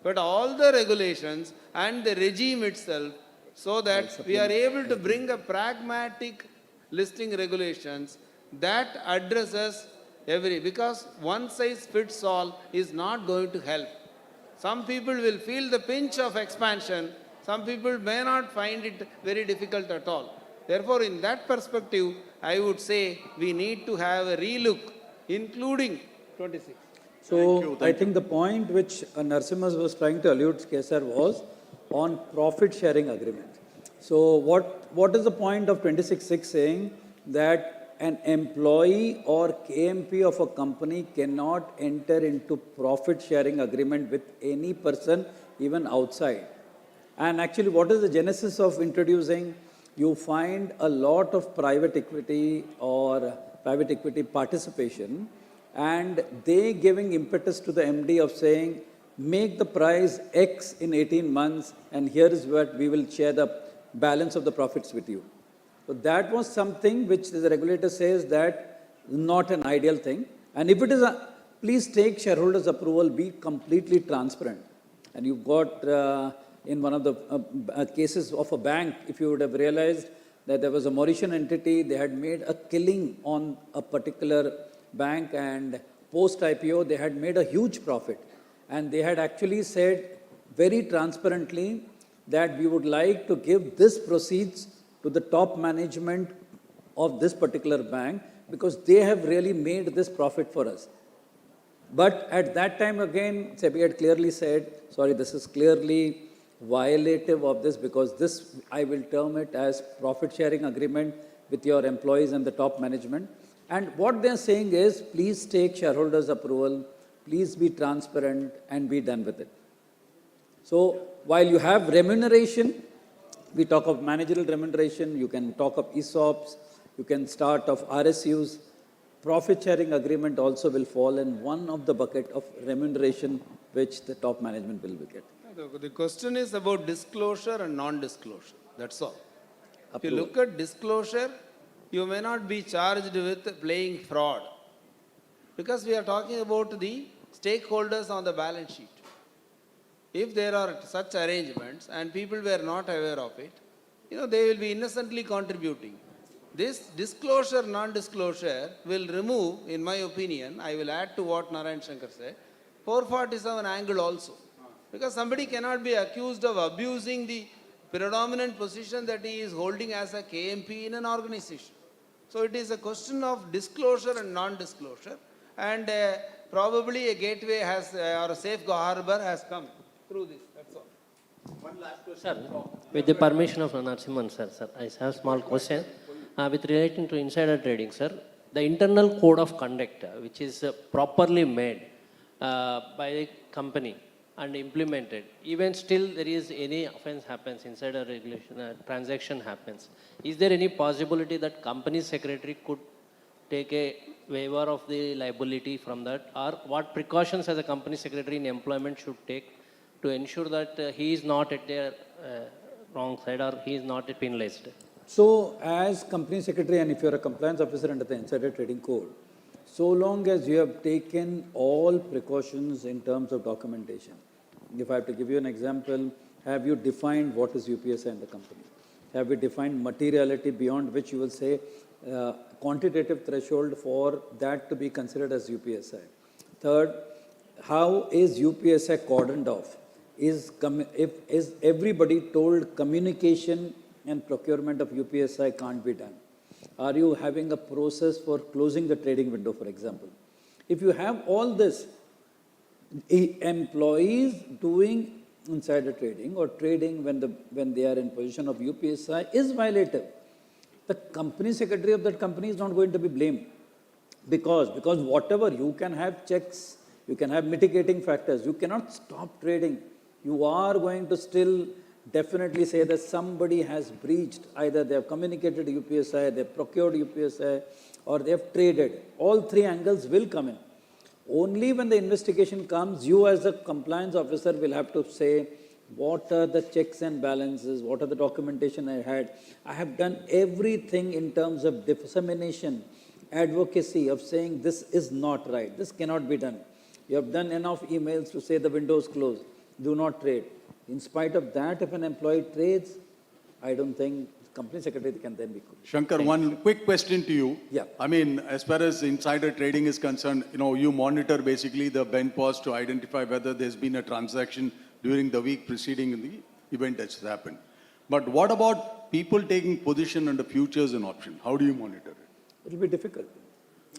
but all the regulations and the regime itself, so that we are able to bring a pragmatic listing regulations that addresses because one size fits all is not going to help. Some people will feel the pinch of expansion, some people may not find it very difficult at all. Therefore, in that perspective, I would say we need to have a relook, including 26. So I think the point which Narasimha was trying to allude, Kesar, was on profit sharing agreement. So what is the point of 26.6 saying that an employee or KMP of a company cannot enter into profit sharing agreement with any person, even outside? And actually, what is the genesis of introducing? You find a lot of private equity or private equity participation, and they giving impetus to the MD of saying, make the price X in 18 months, and here is what we will share the balance of the profits with you. So that was something which the regulator says that not an ideal thing. And if it is please take shareholders' approval, be completely transparent. And you got in one of the cases of a bank, if you would have realized that there was a Mauritian entity, they had made a killing on a particular bank, and post-IPO, they had made a huge profit. And they had actually said very transparently that we would like to give this proceeds to the top management of this particular bank because they have really made this profit for us. But at that time again, SEBI had clearly said, sorry, this is clearly violative of this because this, I will term it as profit sharing agreement with your employees and the top management. And what they're saying is, please take shareholders' approval, please be transparent and be done with it. So while you have remuneration, we talk of managerial remuneration, you can talk of ESOPs, you can start of RSUs, profit sharing agreement also will fall in one of the bucket of remuneration which the top management will get. The question is about disclosure and non-disclosure, that's all. If you look at disclosure, you may not be charged with playing fraud because we are talking about the stakeholders on the balance sheet. If there are such arrangements and people were not aware of it, they will be innocently contributing. This disclosure, non-disclosure will remove, in my opinion, I will add to what Narayan Shankar said, 447 angle also. Because somebody cannot be accused of abusing the predominant position that he is holding as a KMP in an organization. So it is a question of disclosure and non-disclosure, and probably a gateway has, or a safe harbor has come through this, that's all. One last question. Sir, with the permission of Narasimhan, sir, I have a small question. With relating to insider trading, sir, the internal code of conduct, which is properly made by the company and implemented, even still there is any offense happens, insider regulation, transaction happens. Is there any possibility that company secretary could take a waiver of the liability from that? Or what precautions as a company secretary in employment should take to ensure that he is not at the wrong side or he is not penalized? So as company secretary, and if you're a compliance officer under the insider trading code, so long as you have taken all precautions in terms of documentation. If I have to give you an example, have you defined what is UPSI in the company? Have you defined materiality beyond which you will say quantitative threshold for that to be considered as UPSI? Third, how is UPSI cordoned off? Is everybody told communication and procurement of UPSI can't be done? Are you having a process for closing the trading window, for example? If you have all this, employees doing insider trading or trading when they are in position of UPSI is violative. The company secretary of that company is not going to be blamed because whatever, you can have checks, you can have mitigating factors, you cannot stop trading. You are going to still definitely say that somebody has breached, either they have communicated UPSI, they have procured UPSI, or they have traded. All three angles will come in. Only when the investigation comes, you as a compliance officer will have to say, what are the checks and balances, what are the documentation I had. I have done everything in terms of dissemination, advocacy of saying this is not right, this cannot be done. You have done enough emails to say the window is closed, do not trade. In spite of that, if an employee trades, I don't think company secretary can then be good. Shankar, one quick question to you. Yeah. I mean, as far as insider trading is concerned, you monitor basically the BenPos to identify whether there's been a transaction during the week preceding the event that's happened. But what about people taking position under futures and options? How do you monitor it? It will be difficult.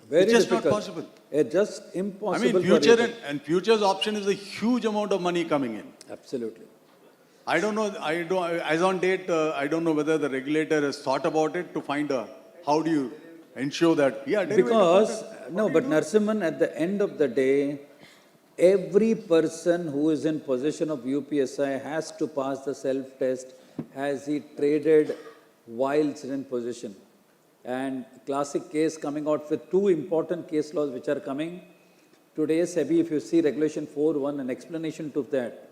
Very it's just difficult. not possible. It's just impossible. I mean, future and futures option is a huge amount of money coming in. Absolutely. I don't know, as on date, I don't know whether the regulator has thought about it to find how do you ensure that, Because, no, but Narasimhan, at the end of the day, every person who is in possession of UPSI has to pass the self-test. Has he traded while in position? And classic case coming out with two important case laws which are coming. Today, SEBI, if you see Regulation 4.1, an explanation to that,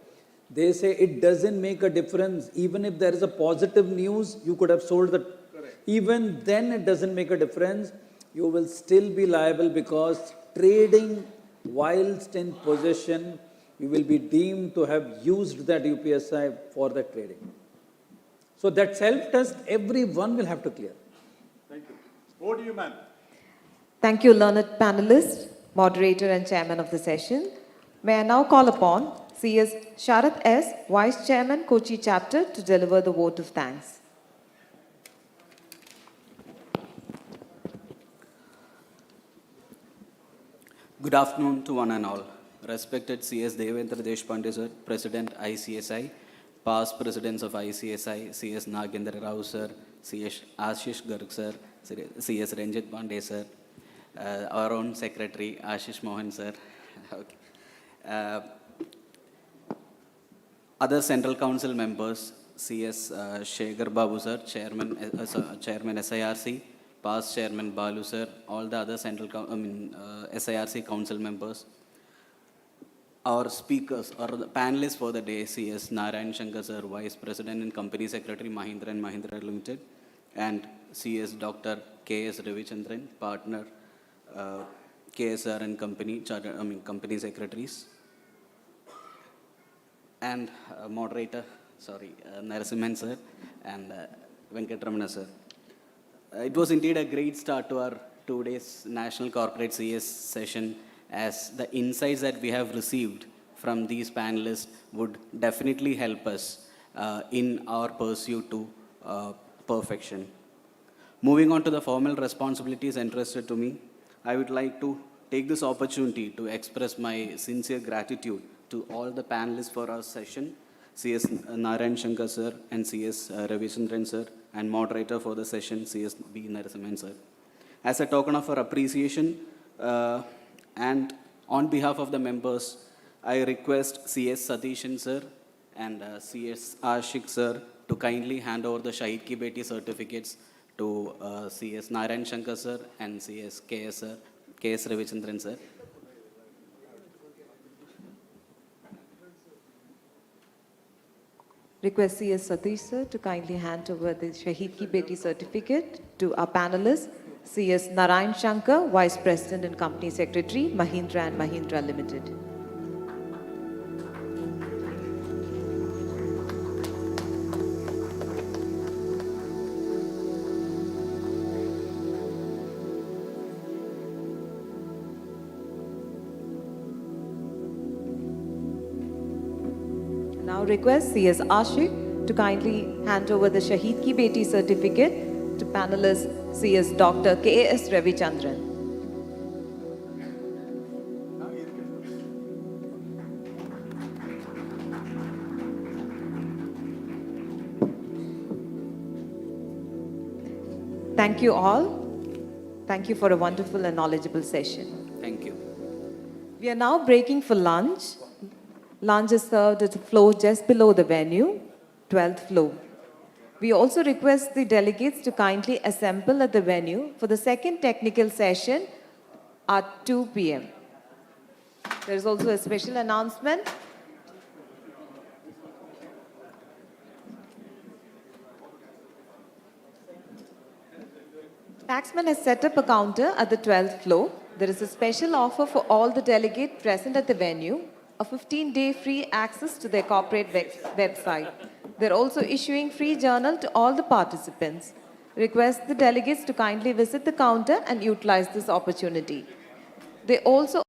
they say it doesn't make a difference. Even if there is a positive news, you could have sold the... Correct. Even then, it doesn't make a difference. You will still be liable because trading whilst in possession, you will be deemed to have used that UPSI for that trading. So that self-test, everyone will have to clear. Thank you. Over to you, ma'am. Thank you, learned panelist, moderator and chairman of the session. May I now call upon CS Sharath S., Vice Chairman, Kochi Chapter, to deliver the vote of thanks. Good afternoon to one and all. Respected CS Devendra Deshpande sir, President ICSI, past presidents of ICSI, CS Nagendra Rao sir, CS Ashish Garg sir, CS Ranjit Pandey sir, our own secretary Ashish Mohan sir, okay. Other Central Council members, CS Shekhar Babu sir, Chairman SIRC, past Chairman Balu sir, all the other SIRC Council members, our speakers or the panelists for the day, CS Narayan Shankar sir, Vice President and Company Secretary Mahindra and Mahindra Limited, and CS Dr. K.S. Ravichandran, Partner KSR and Company, Company Secretaries, and moderator, Narasimhan sir and Venkatramana sir. It was indeed a great start to our 2 days National Corporate CS session, as the insights that we have received from these panelists would definitely help us in our pursuit to perfection. Moving on to the formal responsibilities entrusted to me, I would like to take this opportunity to express my sincere gratitude to all the panelists for our session, CS Narayan Shankar sir and CS Ravichandran sir, and moderator for the session, CS B. Narasimhan sir. As a token of our appreciation and on behalf of the members, I request CS Satishan sir and CS Ashik sir to kindly hand over the Shahid Ki Beti certificates to CS Narayan Shankar sir and CS KS Ravichandran sir. Request CS Satish sir to kindly hand over the Shahid Ki Beti certificate to our panelists, CS Narayan Shankar, Vice President and Company Secretary, Mahindra and Mahindra Limited. Now request CS Ashik to kindly hand over the Shahid Ki Beti certificate to panelist CS Dr. K.S. Ravichandran. Thank you all. Thank you for a wonderful and knowledgeable session. Thank you. We are now breaking for lunch. Lunch is served at the floor just below the venue, 12th floor. We also request the delegates to kindly assemble at the venue for the second technical session at 2 p.m. There is also a special announcement. Taxman has set up a counter at the 12th floor. There is a special offer for all the delegates present at the venue, a 15-day free access to their corporate website. They're also issuing free journal to all the participants. Request the delegates to kindly visit the counter and utilize this opportunity. They also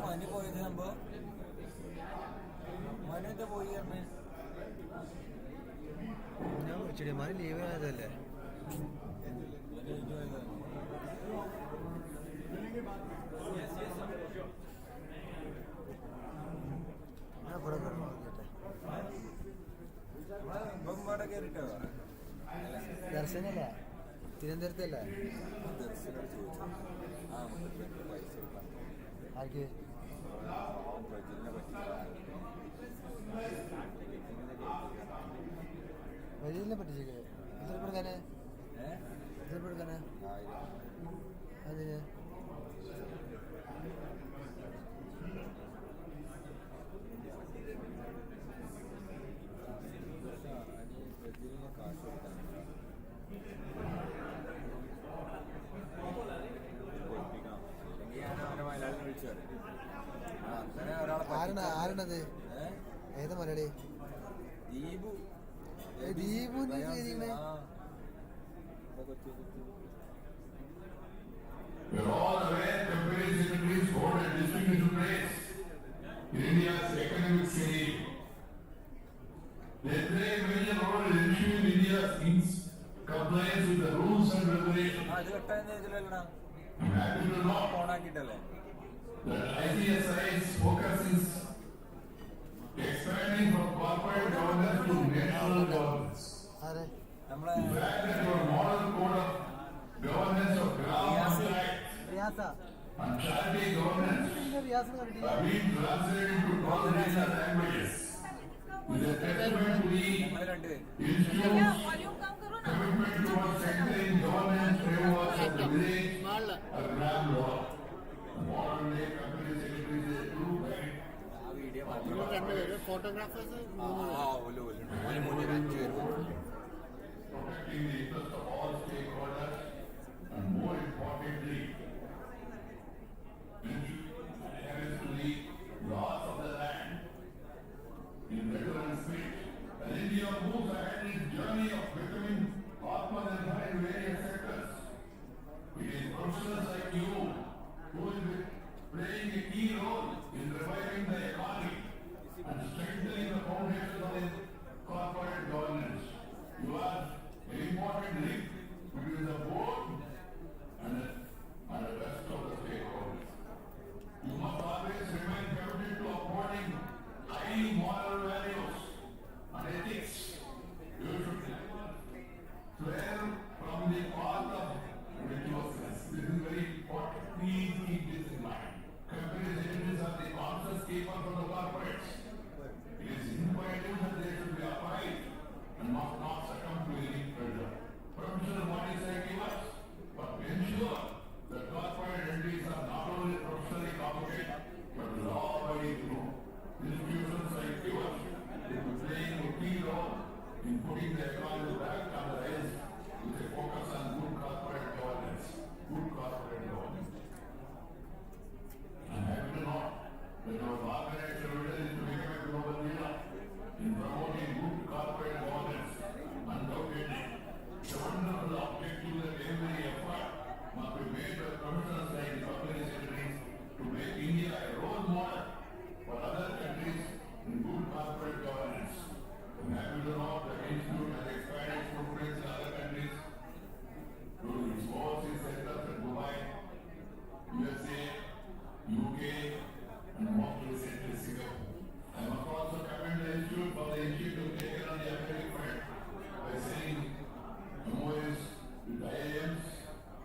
മഞ്ഞ് പോയത് സംഭവം മഞ്ഞ പോയി ഞാൻ വിളിച്ചിട്ടേ മഞ്ഞ leave ആയതല്ലേ ഞാൻ കൂടെ കേട്ടോ ദർശനല്ല തിരുവനന്തപുരത്തല്ലേ ആർക്ക് വൈദ്യുതിനെ പറ്റിച്ചേക്ക് എത്ര കൊടുക്കാന് എത്ര കൊടുക്കാന് അതിന് ആരണത് ഏതാ Malayali ദീപുവിന്റെ We're all aware temporary secretaries hold a district into place in India's economic scene. They play a major role in ensuring India's compliance with the rules and regulations. I'm happy to know that ICSI's focus is expanding from corporate governance to national governance. The fact that your model code of governance of Gram Panchayat and charity governance have been translated into 12 regional languages is a testament to the institute's commitment towards strengthening governance frameworks at the village and gram level. Modern day company secretaries is a true guide. Protecting the interest of all stakeholders and more importantly, adherence to the laws of the land in regular spirit. As India moves ahead in its journey of becoming Atmanirbhar in various sectors, it is professionals like you who will be playing a key role in reviving the economy and strengthening the foundations of the corporate governance. You are an important link between the board and the rest of the stakeholders. You must always remain committed to upholding high moral values and ethics. You should swear from the path of virtuousness. This is very important. Please keep this in mind. Company secretaries are the conscious keeper for the corporates. It is imperative that they should be upright and must not succumb to any pressure. Professional bodies like yours, but ensure that corporate entities are not only professionally competent, but law-abiding too. Institutions like yours will be playing a key role in putting the economy back on the rails with a focus on good corporate governance. Good corporate governance. I'm happy to know that our organization vision is to become a global leader in promoting good corporate governance. Undoubtedly, the wonderful objective that every effort must be made by professionals like the company secretaries to make India a role model for other countries in good corporate governance. I'm happy to know that the Institute has expanded its footprints in other countries through its overseas centers in Dubai, USA, UK, and most recently Singapore. I must also commend the Institute for the initiative taken on the academic front by signing MOUs with IIMs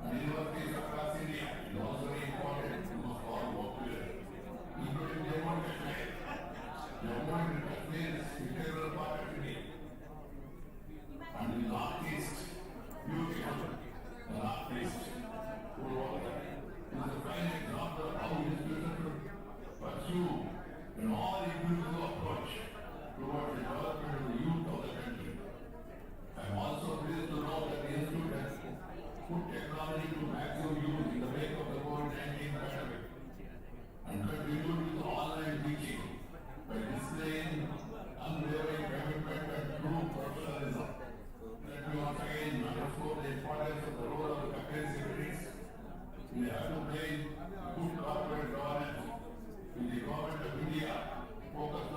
and universities across India. It is also very important to must all work together, including Jammu and Kashmir. Jammu and Kashmir is an integral part of India. And the Northeast, beautiful, the Northeast, who are is a fine example of how institutions should pursue an all-inclusive approach towards the development of the youth of the country. I am also pleased to know that the Institute has put technology to maximum use in the wake of the COVID-19 pandemic and continued with online teaching by displaying unwavering commitment and true professionalism. Let me once again underscore the importance of the role of the company secretaries. We have to play good corporate governance with the government of India focus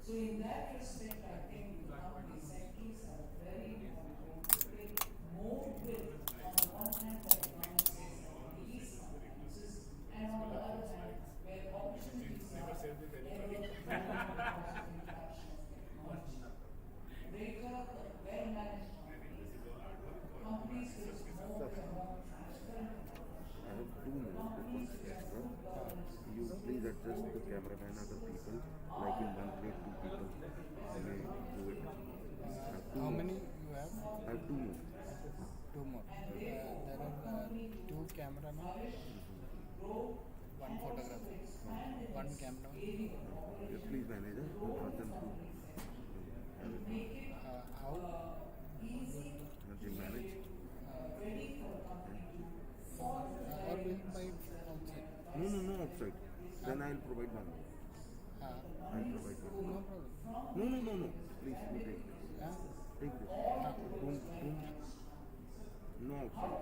So in that respect, I think the company secretaries are very important to create more with, on the one hand, the economic space that release competences, and on the other hand, where opportunities are ever growing because of introduction of technology. Greater, well-managed companies with more transparent I have two more opens extra. You please adjust the cameraman other people. Like in one plate, two people may do it. How many you have? I have two more. Two more. There are two cameramen, one photographer, one cameraman. Yeah, please manager, ask them to How? they manage. Or will buy outside? No, outside. Then I'll provide one more. I'll provide one. No problem. No. Please, you take this. Take this. Boom. No outside.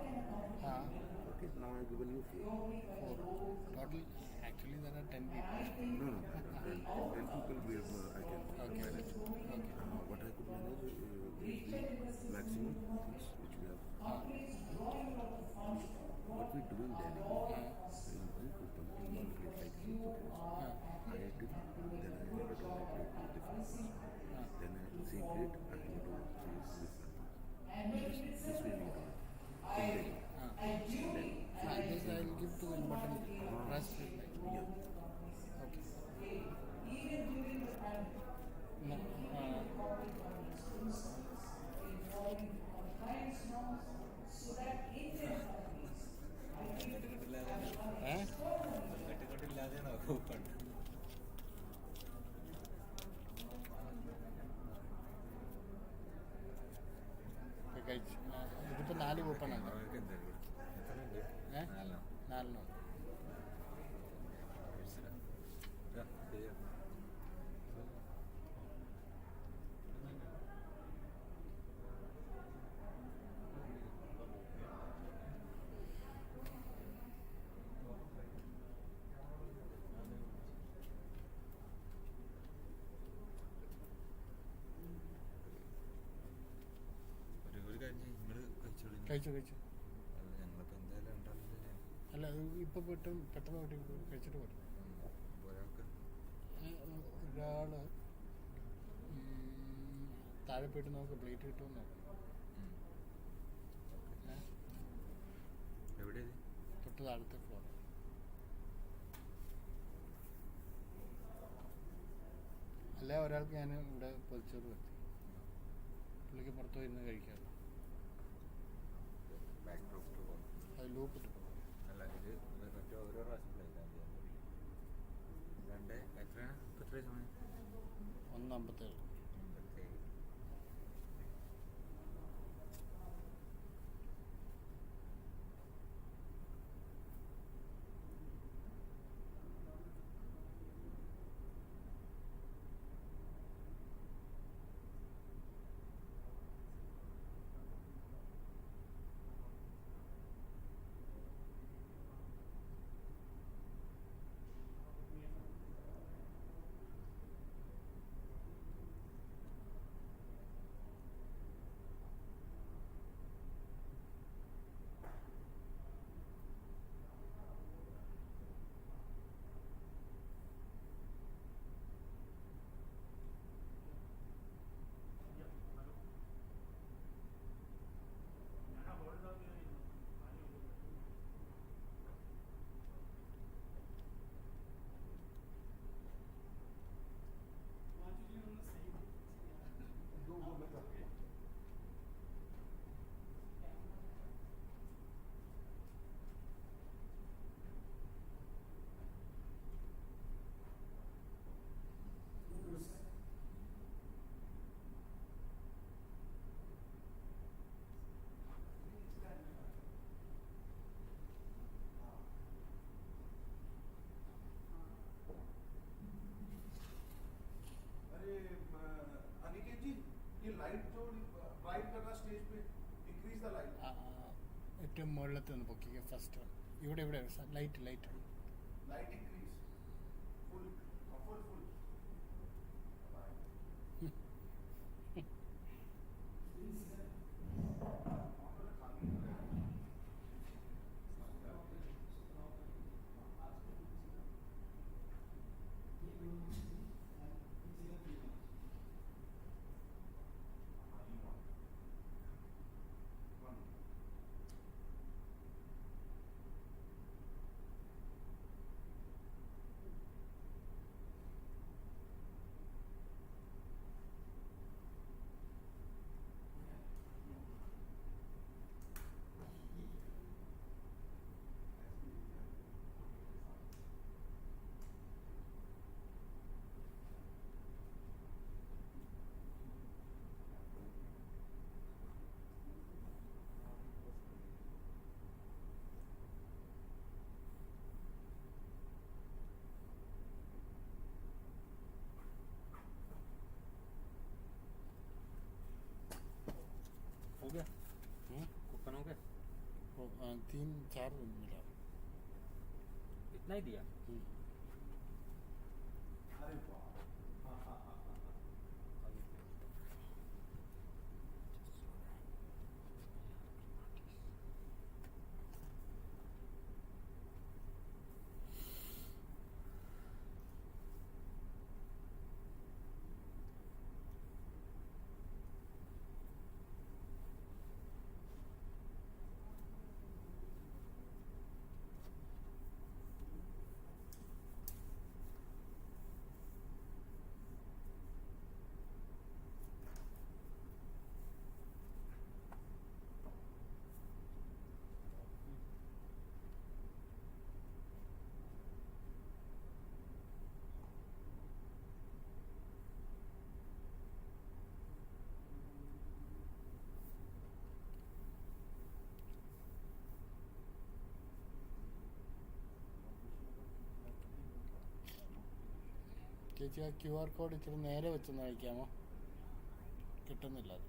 Okay, now I've given you 4. Total, actually there are 10 people. No, 10 people we have, I can manage. What I could manage is the maximum things which we have. What we do in Delhi, in one coupon, in one plate like you propose, I did, then I handed over a plate to different person. Then I same plate, I handed over to this person. This way we do it. In Delhi. This I will give to important rest. Yeah. Okay. No. ഇതിപ്പോൾ 4 coupon ഉണ്ട്. 4 കഴിച്ചു അല്ല അത് ഇപ്പോൾ പെട്ടെന്ന് പോയിട്ട് കഴിച്ചിട്ട് പോരും. ഒരാൾ താഴെ പോയിട്ട് നമുക്ക് പ്ലേറ്റ് കിട്ടുമെന്ന് നോക്കാം. തൊട്ട് താഴത്തെ ഫ്ലോർ. അല്ല ഒരാൾക്ക് ഞാൻ ഇവിടെ പൊതിച്ചോറ് വരുത്തി, പുള്ളിക്ക് പുറത്ത് പോയി ഇരുന്ന് കഴിക്കാമല്ലോ. അത് ലൂപ്പ് ഇട്ട് പോകും. ഓരോ പ്രാവശ്യം പ്ലേ ചെയ്താൽ 1:57. ഏറ്റവും മുകളിലത്തെ ഒന്ന് പൊക്കിക്കുക. ഫസ്റ്റ് ഇവിടെ ലൈറ്റ് हो गया? कूपन हो गया? 3-4 मिला। इतना ही दिया? ചേച്ചി ആ QR കോഡ് ഇച്ചിരി നേരെ വെച്ചൊന്ന് അയക്കാമോ? കിട്ടുന്നില്ല അത്.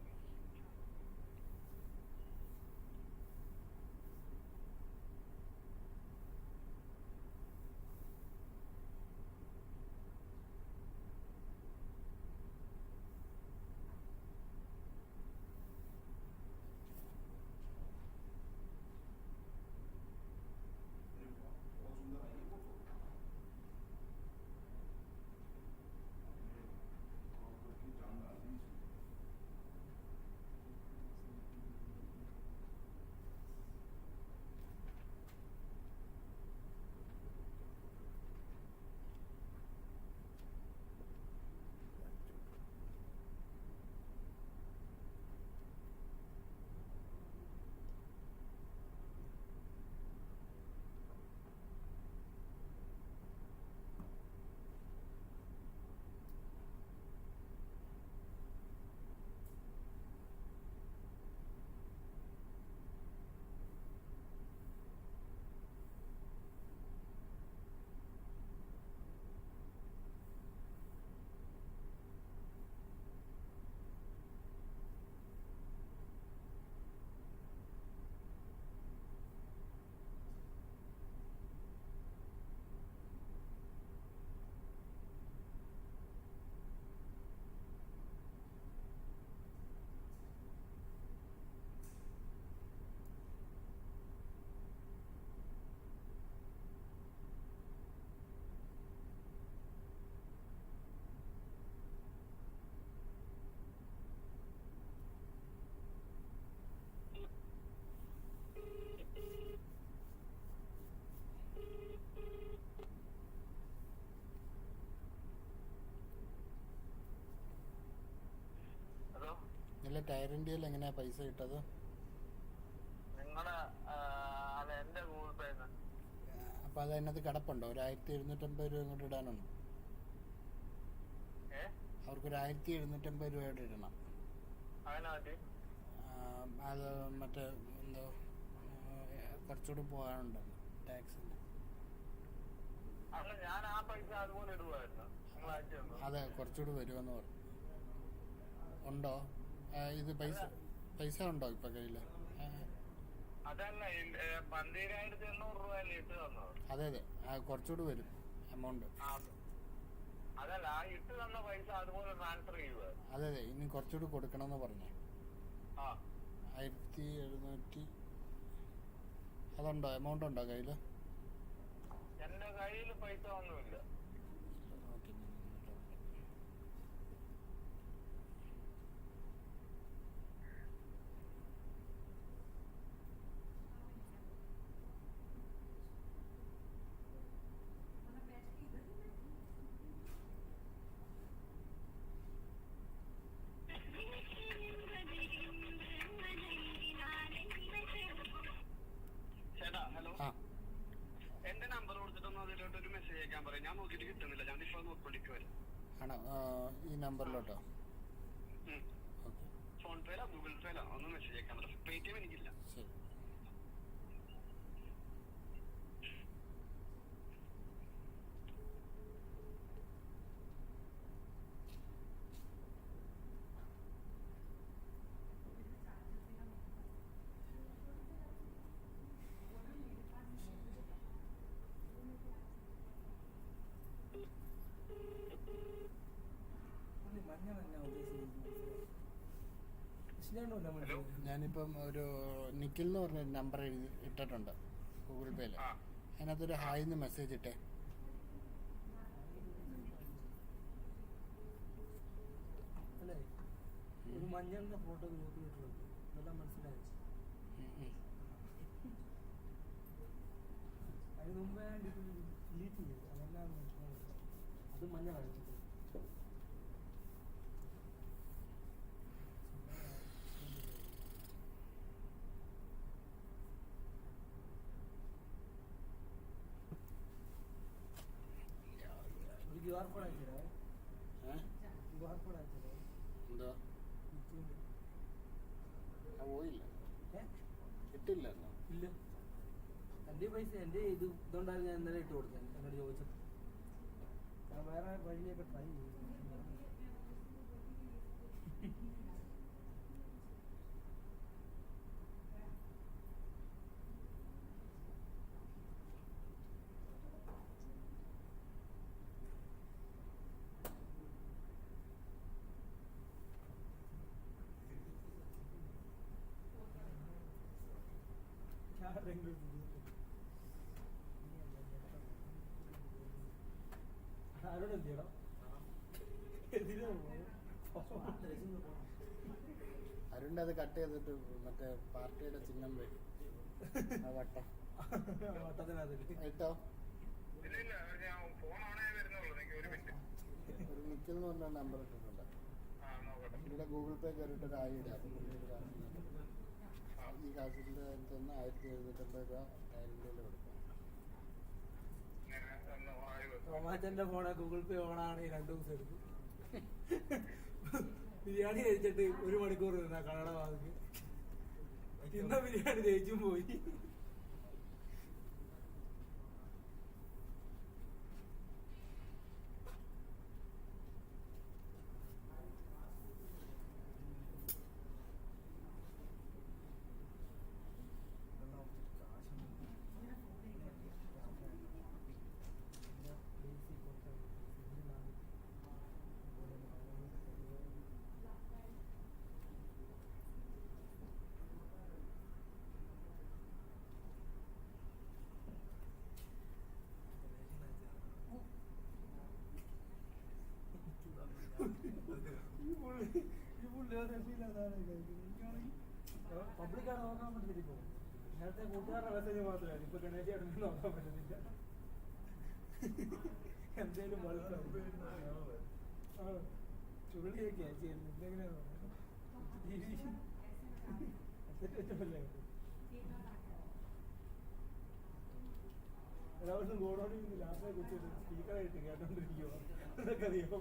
ഇല്ല ടയർ ഇന്ത്യയിൽ എങ്ങനെയാ പൈസ കിട്ടത്? അപ്പോൾ അത് അതിനകത്ത് കിടപ്പുണ്ടോ? ഒരു 1750 രൂപ ഇങ്ങോട്ട് ഇടാനുണ്ട്. അവർക്കൊരു 1750 രൂപയുടെ ഇടണം. അത് മറ്റേ എന്തോ കുറച്ചുകൂടി പോകാനുണ്ട് ടാക്സിൻ്റെ. അതെ കുറച്ചുകൂടി വരുമെന്ന് പറഞ്ഞു. ഉണ്ടോ ഇത് പൈസ ഉണ്ടോ ഇപ്പം കയ്യിൽ? അതെ അതെ കുറച്ചുകൂടി വരും എമൗണ്ട്. അതെ അതെ, ഇനി കുറച്ചുകൂടി കൊടുക്കണമെന്ന് പറഞ്ഞു. 1700. അതുണ്ടോ, എമൗണ്ട് ഉണ്ടോ കയ്യിൽ? എന്റെ കയ്യിൽ പൈസ ഒന്നുമില്ല. ചേട്ടാ ഹലോ, എന്റെ നമ്പർ കൊടുത്തിട്ടൊന്നും അതിലോട്ടൊരു മെസ്സേജ് അയക്കാൻ പറയാം. ഞാൻ നോക്കിയിട്ട് കിട്ടുന്നില്ല. ഞാൻ ഇപ്പോൾ നോക്കിക്കൊണ്ടിരിക്കുവായിരുന്നു. ആണോ? ഈ നമ്പറിലോട്ടോ? ഫോൺ പേയിലോ ഗൂഗിൾ പേയിലോ ഒന്ന് മെസ്സേജ് അയക്കാൻ പറയാം. പേടിഎം എനിക്കില്ല. ശരി. ഞാനിപ്പം ഒരു നിഖിൽ എന്ന് പറഞ്ഞ നമ്പർ ഇട്ടിട്ടുണ്ട് ഗൂഗിൾ പേയിൽ. അതിനകത്തൊരു ഹായ്ന്ന് മെസ്സേജ് ഇട്ടേ. ഒരു മഞ്ഞളിന്റെ ഫോട്ടോ ഗ്രൂപ്പിൽ ഇട്ടിട്ടുണ്ട്. അതെല്ലാം മനസ്സിലായി. അതിന് മുമ്പേ ഡിലീറ്റ് ചെയ്തു. അതെല്ലാം അത് മഞ്ഞളാണ്. QR കോഡ് അയച്ചോ? QR കോഡ് അയച്ചോ? എന്താ പോയില്ല, കിട്ടില്ല. ഇല്ല, എൻ്റെ പൈസ എൻ്റെ ഇതുകൊണ്ടായിരുന്നു ഞാൻ ഇന്നലെ ഇട്ട് കൊടുത്തത്. എന്നോട് ചോദിച്ചത് ഞാൻ വേറെ വഴിയൊക്കെ ട്രൈ ചെയ്തു. ആരോട് എന്ത് ചെയ്യണം? അരുണിന്റെ അത് കട്ട് ചെയ്തിട്ട് മറ്റേ പാർട്ടിയുടെ ചിഹ്നം വരും. വട്ടം കേട്ടോ. ഒരു നിഖിൽ എന്ന് പറഞ്ഞ നമ്പർ ഇട്ടിട്ടുണ്ട്. ഇവിടെ ഗൂഗിൾ പേ കയറിയിട്ട് ഒരു ആയി ഇടാം. ഈ കാശിന്റെ തന്നെ 1750 രൂപ ടൈലിൻ്റെ കൊടുക്കാം. ടൊമാറ്റോന്റെ ഫോണ് ഗൂഗിൾ പേ ഓണാണ്. 2 ദിവസം എടുക്കും. ബിരിയാണി കഴിച്ചിട്ട് 1 മണിക്കൂർ നിന്നാ കടയുടെ വാതിക്ക്. ഇന്ന ബിരിയാണി ജയിച്ചും പോയി. പബ്ലിക്കാണ് നോക്കാൻ പറ്റുന്നില്ല. ഇപ്പോൾ നേരത്തെ കൂട്ടുകാരുടെ മെസ്സേജ് മാത്രമല്ല, ഇപ്പൊ ഗണേശായിട്ട് നോക്കാൻ പറ്റുന്നില്ല. എന്തേലും ചുരുളിയൊക്കെയാ ചെയ്യുന്നത്. എന്തെങ്കിലും ഒരാവശ്യം ഗോഡോണിൽ നിന്ന് ലാസ്റ്റ് വെച്ചിട്ട് സ്പീക്കറായിട്ട് കേട്ടോണ്ടിരിക്കുവോ എന്നൊക്കെ അറിയാമോ?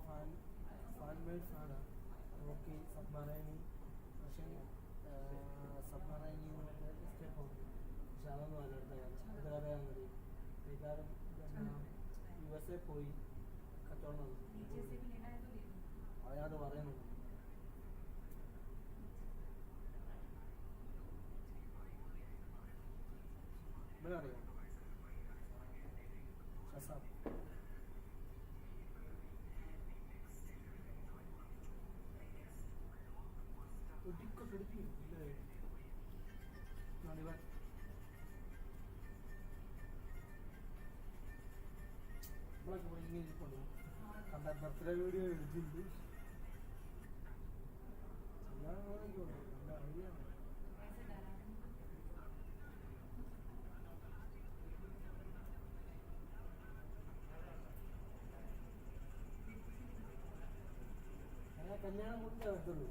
fan made fan. Okay, submarine, Russian submarine step on. Shalom alert. USA പോയി കച്ചവടം അയാൾ പറയുന്നുണ്ട്. ഇവിടെ അറിയാം ഷസാം നമ്മളൊക്കെ ഇവിടെ ഇങ്ങനെ ഇരിപ്പുണ്ട്. കണ്ട ബർത്ത്ഡേ വീഡിയോ എടുത്തിട്ടുണ്ട്. എല്ലാം നല്ല ഐഡിയ ആണ്. കല്യാണം കൊണ്ടേ പറ്റുള്ളൂ.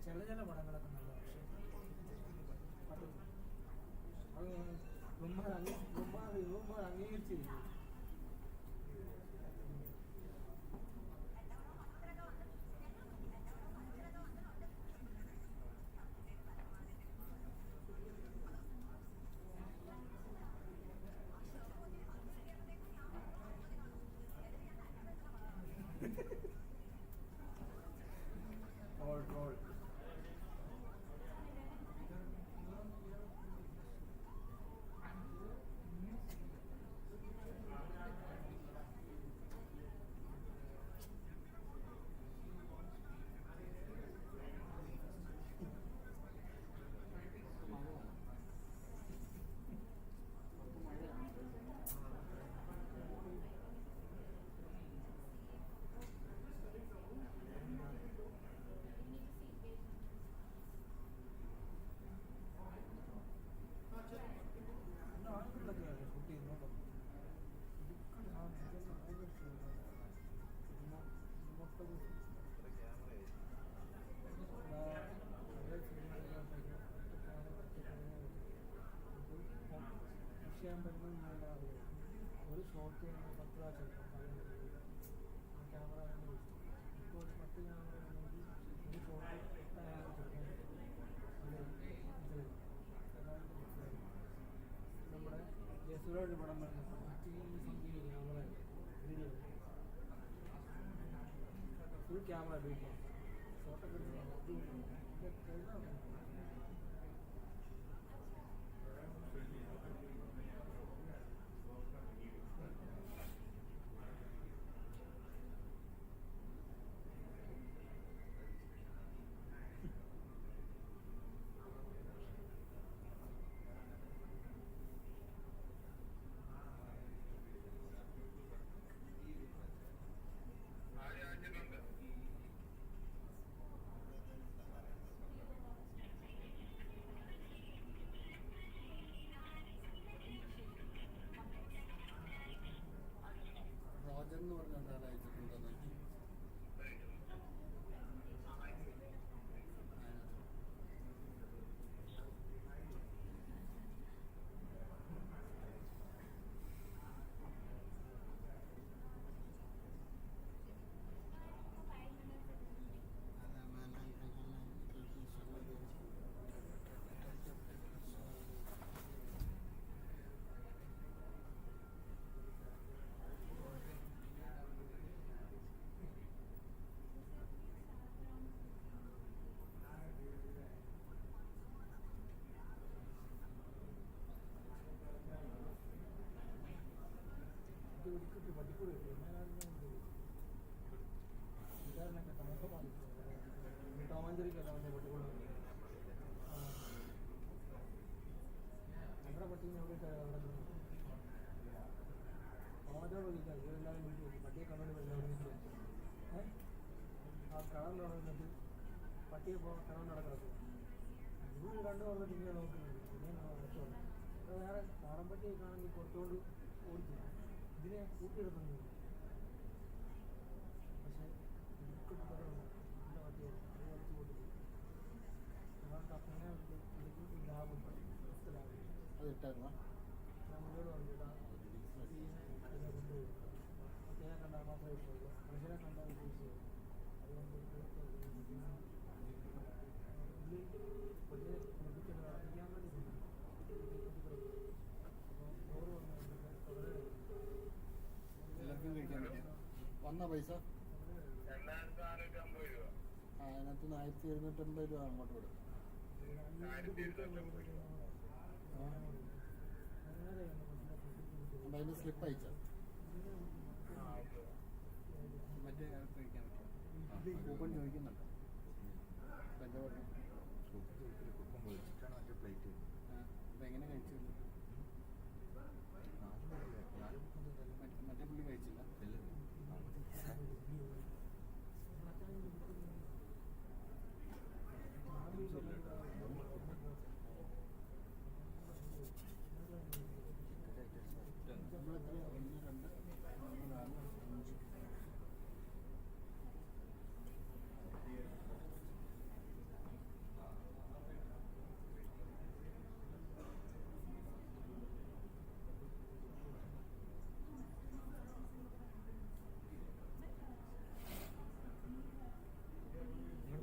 ചില ചില പടങ്ങളൊക്കെ നല്ല പക്ഷേ അംഗീകരിച്ചിരിക്കും. troll. ഒരു ഷോട്ട് ചെയ്യുന്നത് 10 പ്രാവശ്യം ക്യാമറ ഇപ്പോൾ 10 ക്യാമറ ആണെങ്കിൽ ഒരു ഷോട്ട് 8 നമ്മുടെ ജയസുരയുടെ പടം something camera video full camera video ഷോട്ടൊക്കെ പട്ടിയെ കിണർ നടക്കുന്നത് ഇവര് കണ്ടു പറഞ്ഞിട്ട് ഇങ്ങനെ നോക്കുന്നുണ്ട് പിന്നെ രക്ഷമാണ് അത് വേറെ കാറമ്പട്ടിയെ കാണുമെങ്കിൽ പുറത്തോണ്ട് ഓടിച്ചു ഇതിനെ കൂട്ടിയെടുക്കുന്നു പക്ഷേ ഇടുക്കിട്ട് കുറവുണ്ട് നല്ല പട്ടിയാണ് അത് വലിച്ചു കൂട്ടുന്നു അവർക്ക് പിന്നെ ഇടുക്കി ലാഭമുണ്ട് ലാഭം അത് ഇട്ടായിരുന്നോ നമ്മളോട് പറഞ്ഞിട്ട് അതിനെ കൊണ്ടുപോയി പട്ടിയെ കണ്ടാൽ മാത്രമേ ഇഷ്ടമുള്ളൂ മനുഷ്യനെ കണ്ടാൽ വിഷയമില്ല അതുകൊണ്ട് എല്ലാവർക്കും കഴിക്കാൻ പറ്റും വന്ന പൈസ ആ അതിനകത്ത് 1750 രൂപ അങ്ങോട്ട് വിടും അപ്പം അതിന് സ്ലിപ്പ് അയച്ച മറ്റേ കഴിക്കാൻ പറ്റും കൂപ്പൺ ചോദിക്കുന്നുണ്ട് അപ്പം എന്താ പറഞ്ഞു അപ്പം എങ്ങനെ കഴിച്ചു മറ്റേ പുള്ളി കഴിച്ചില്ല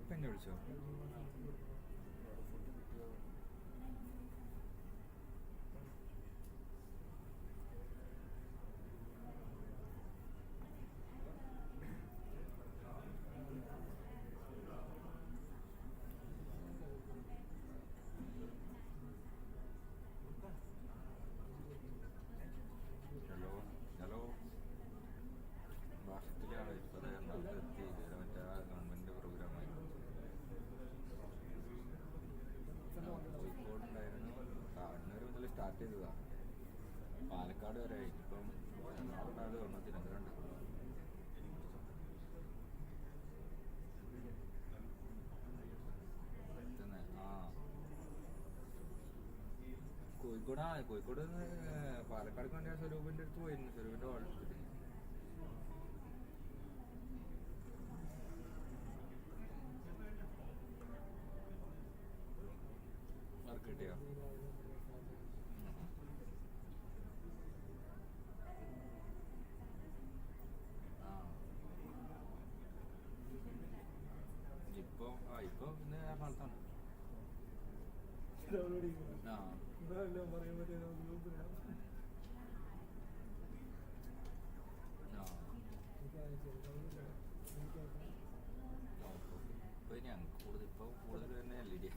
എന്നെ വിളിച്ചോ ഹലോ വർഷത്തിലാണ് ഇപ്പോൾ എറണാകുളത്ത് എത്തി ഇതുവരെ മറ്റേ ഗവൺമെൻറ് പ്രോഗ്രാമായി കോഴിക്കോടുണ്ടായിരുന്നു കണ്ണൂർ മുതൽ സ്റ്റാർട്ട് ചെയ്തതാണ് പാലക്കാട് വരെ ഇപ്പം എറണാകുളത്ത് ഒന്ന് തിരുവനന്തപുരം തന്നെ കോഴിക്കോട് നിന്ന് പാലക്കാട് കണ്ട സ്വരൂപിൻ്റെ അടുത്ത് പോയിരുന്നു സ്വരൂപിൻ്റെ വാളെടുത്തിട്ട് വർക്ക് കിട്ടിയോ ഇപ്പോൾ ഇന്ന് എറണാകുളത്താണ് ഇപ്പോൾ ഞങ്ങൾക്ക് കൂടുതൽ തന്നെ ലിഡിയ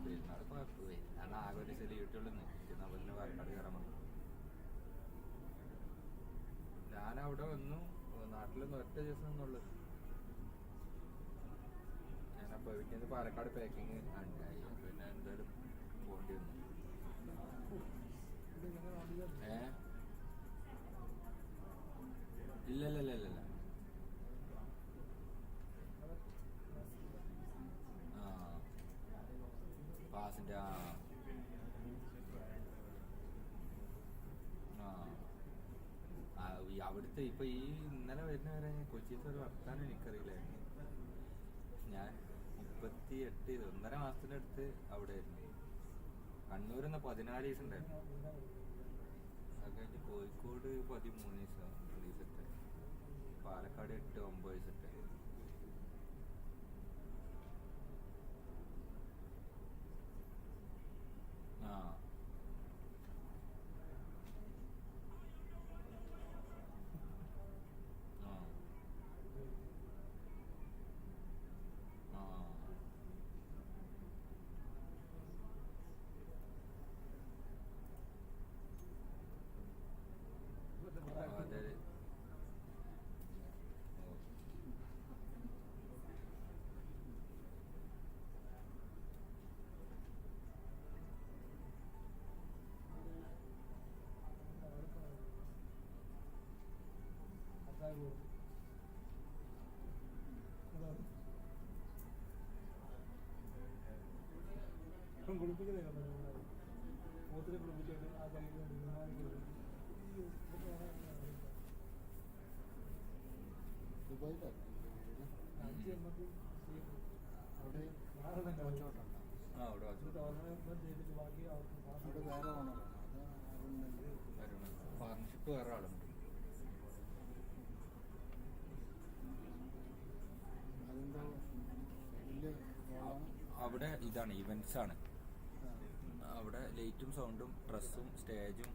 പെരുന്നാൾ കുഴപ്പമില്ല കാരണം ആകെ ഒരു ചെറിയ വീട്ടുകളിൽ നിന്ന് പിന്നെ പാലക്കാട് കയറാൻ വന്നു ഞാനവിടെ വന്നു നാട്ടിലൊന്നും ഒറ്റ ദിവസം നിന്നുള്ളൂ ഞാനപ്പോൾ വീട്ടിൽ പാലക്കാട് പാക്കിങ് ഉണ്ടായി പിന്നെ എന്തായാലും പോകേണ്ടി വന്നു ഇല്ല പാസിൻ്റെ അവിടുത്തെ ഇപ്പം ഈ ഇന്നലെ വരുന്നവരെ കൊച്ചിയിലത്തെ ഒരു വർത്താനം എനിക്കറിയില്ലായിരുന്നു ഞാൻ 38 1.5 മാസത്തിൻ്റെ അടുത്ത് അവിടെ ആയിരുന്നു കണ്ണൂരിൽ നിന്ന് 14 ദിവസം ഉണ്ടായിരുന്നു അത് കഴിഞ്ഞ് കോഴിക്കോട് 13 ദിവസം 2 ദിവസത്തെ പാലക്കാട് 8-9 ദിവസത്തെ കുളിപ്പിക്കുന്നതൊക്കെ പറഞ്ഞു മൂത്തിനെ കുളിപ്പിച്ചിട്ട് ആ കളിക്ക് വേണ്ടി വിമാനം ദുബായിലാണ് അഞ്ച് നമുക്ക് അവിടെ അവിടെ ചെയ്തിട്ട് ബാക്കി അവർക്ക് അവിടെ വേറെ ഓണറാണ് അത് പാർട്ണർഷിപ്പ് വേറെ ആളുണ്ട്. അതെന്തോ വലിയ അവിടെ ഇതാണ് ഇവൻറ്റ്സ് ആണ്. അവിടെ ലൈറ്റും സൗണ്ടും ഡ്രസ്സും സ്റ്റേജും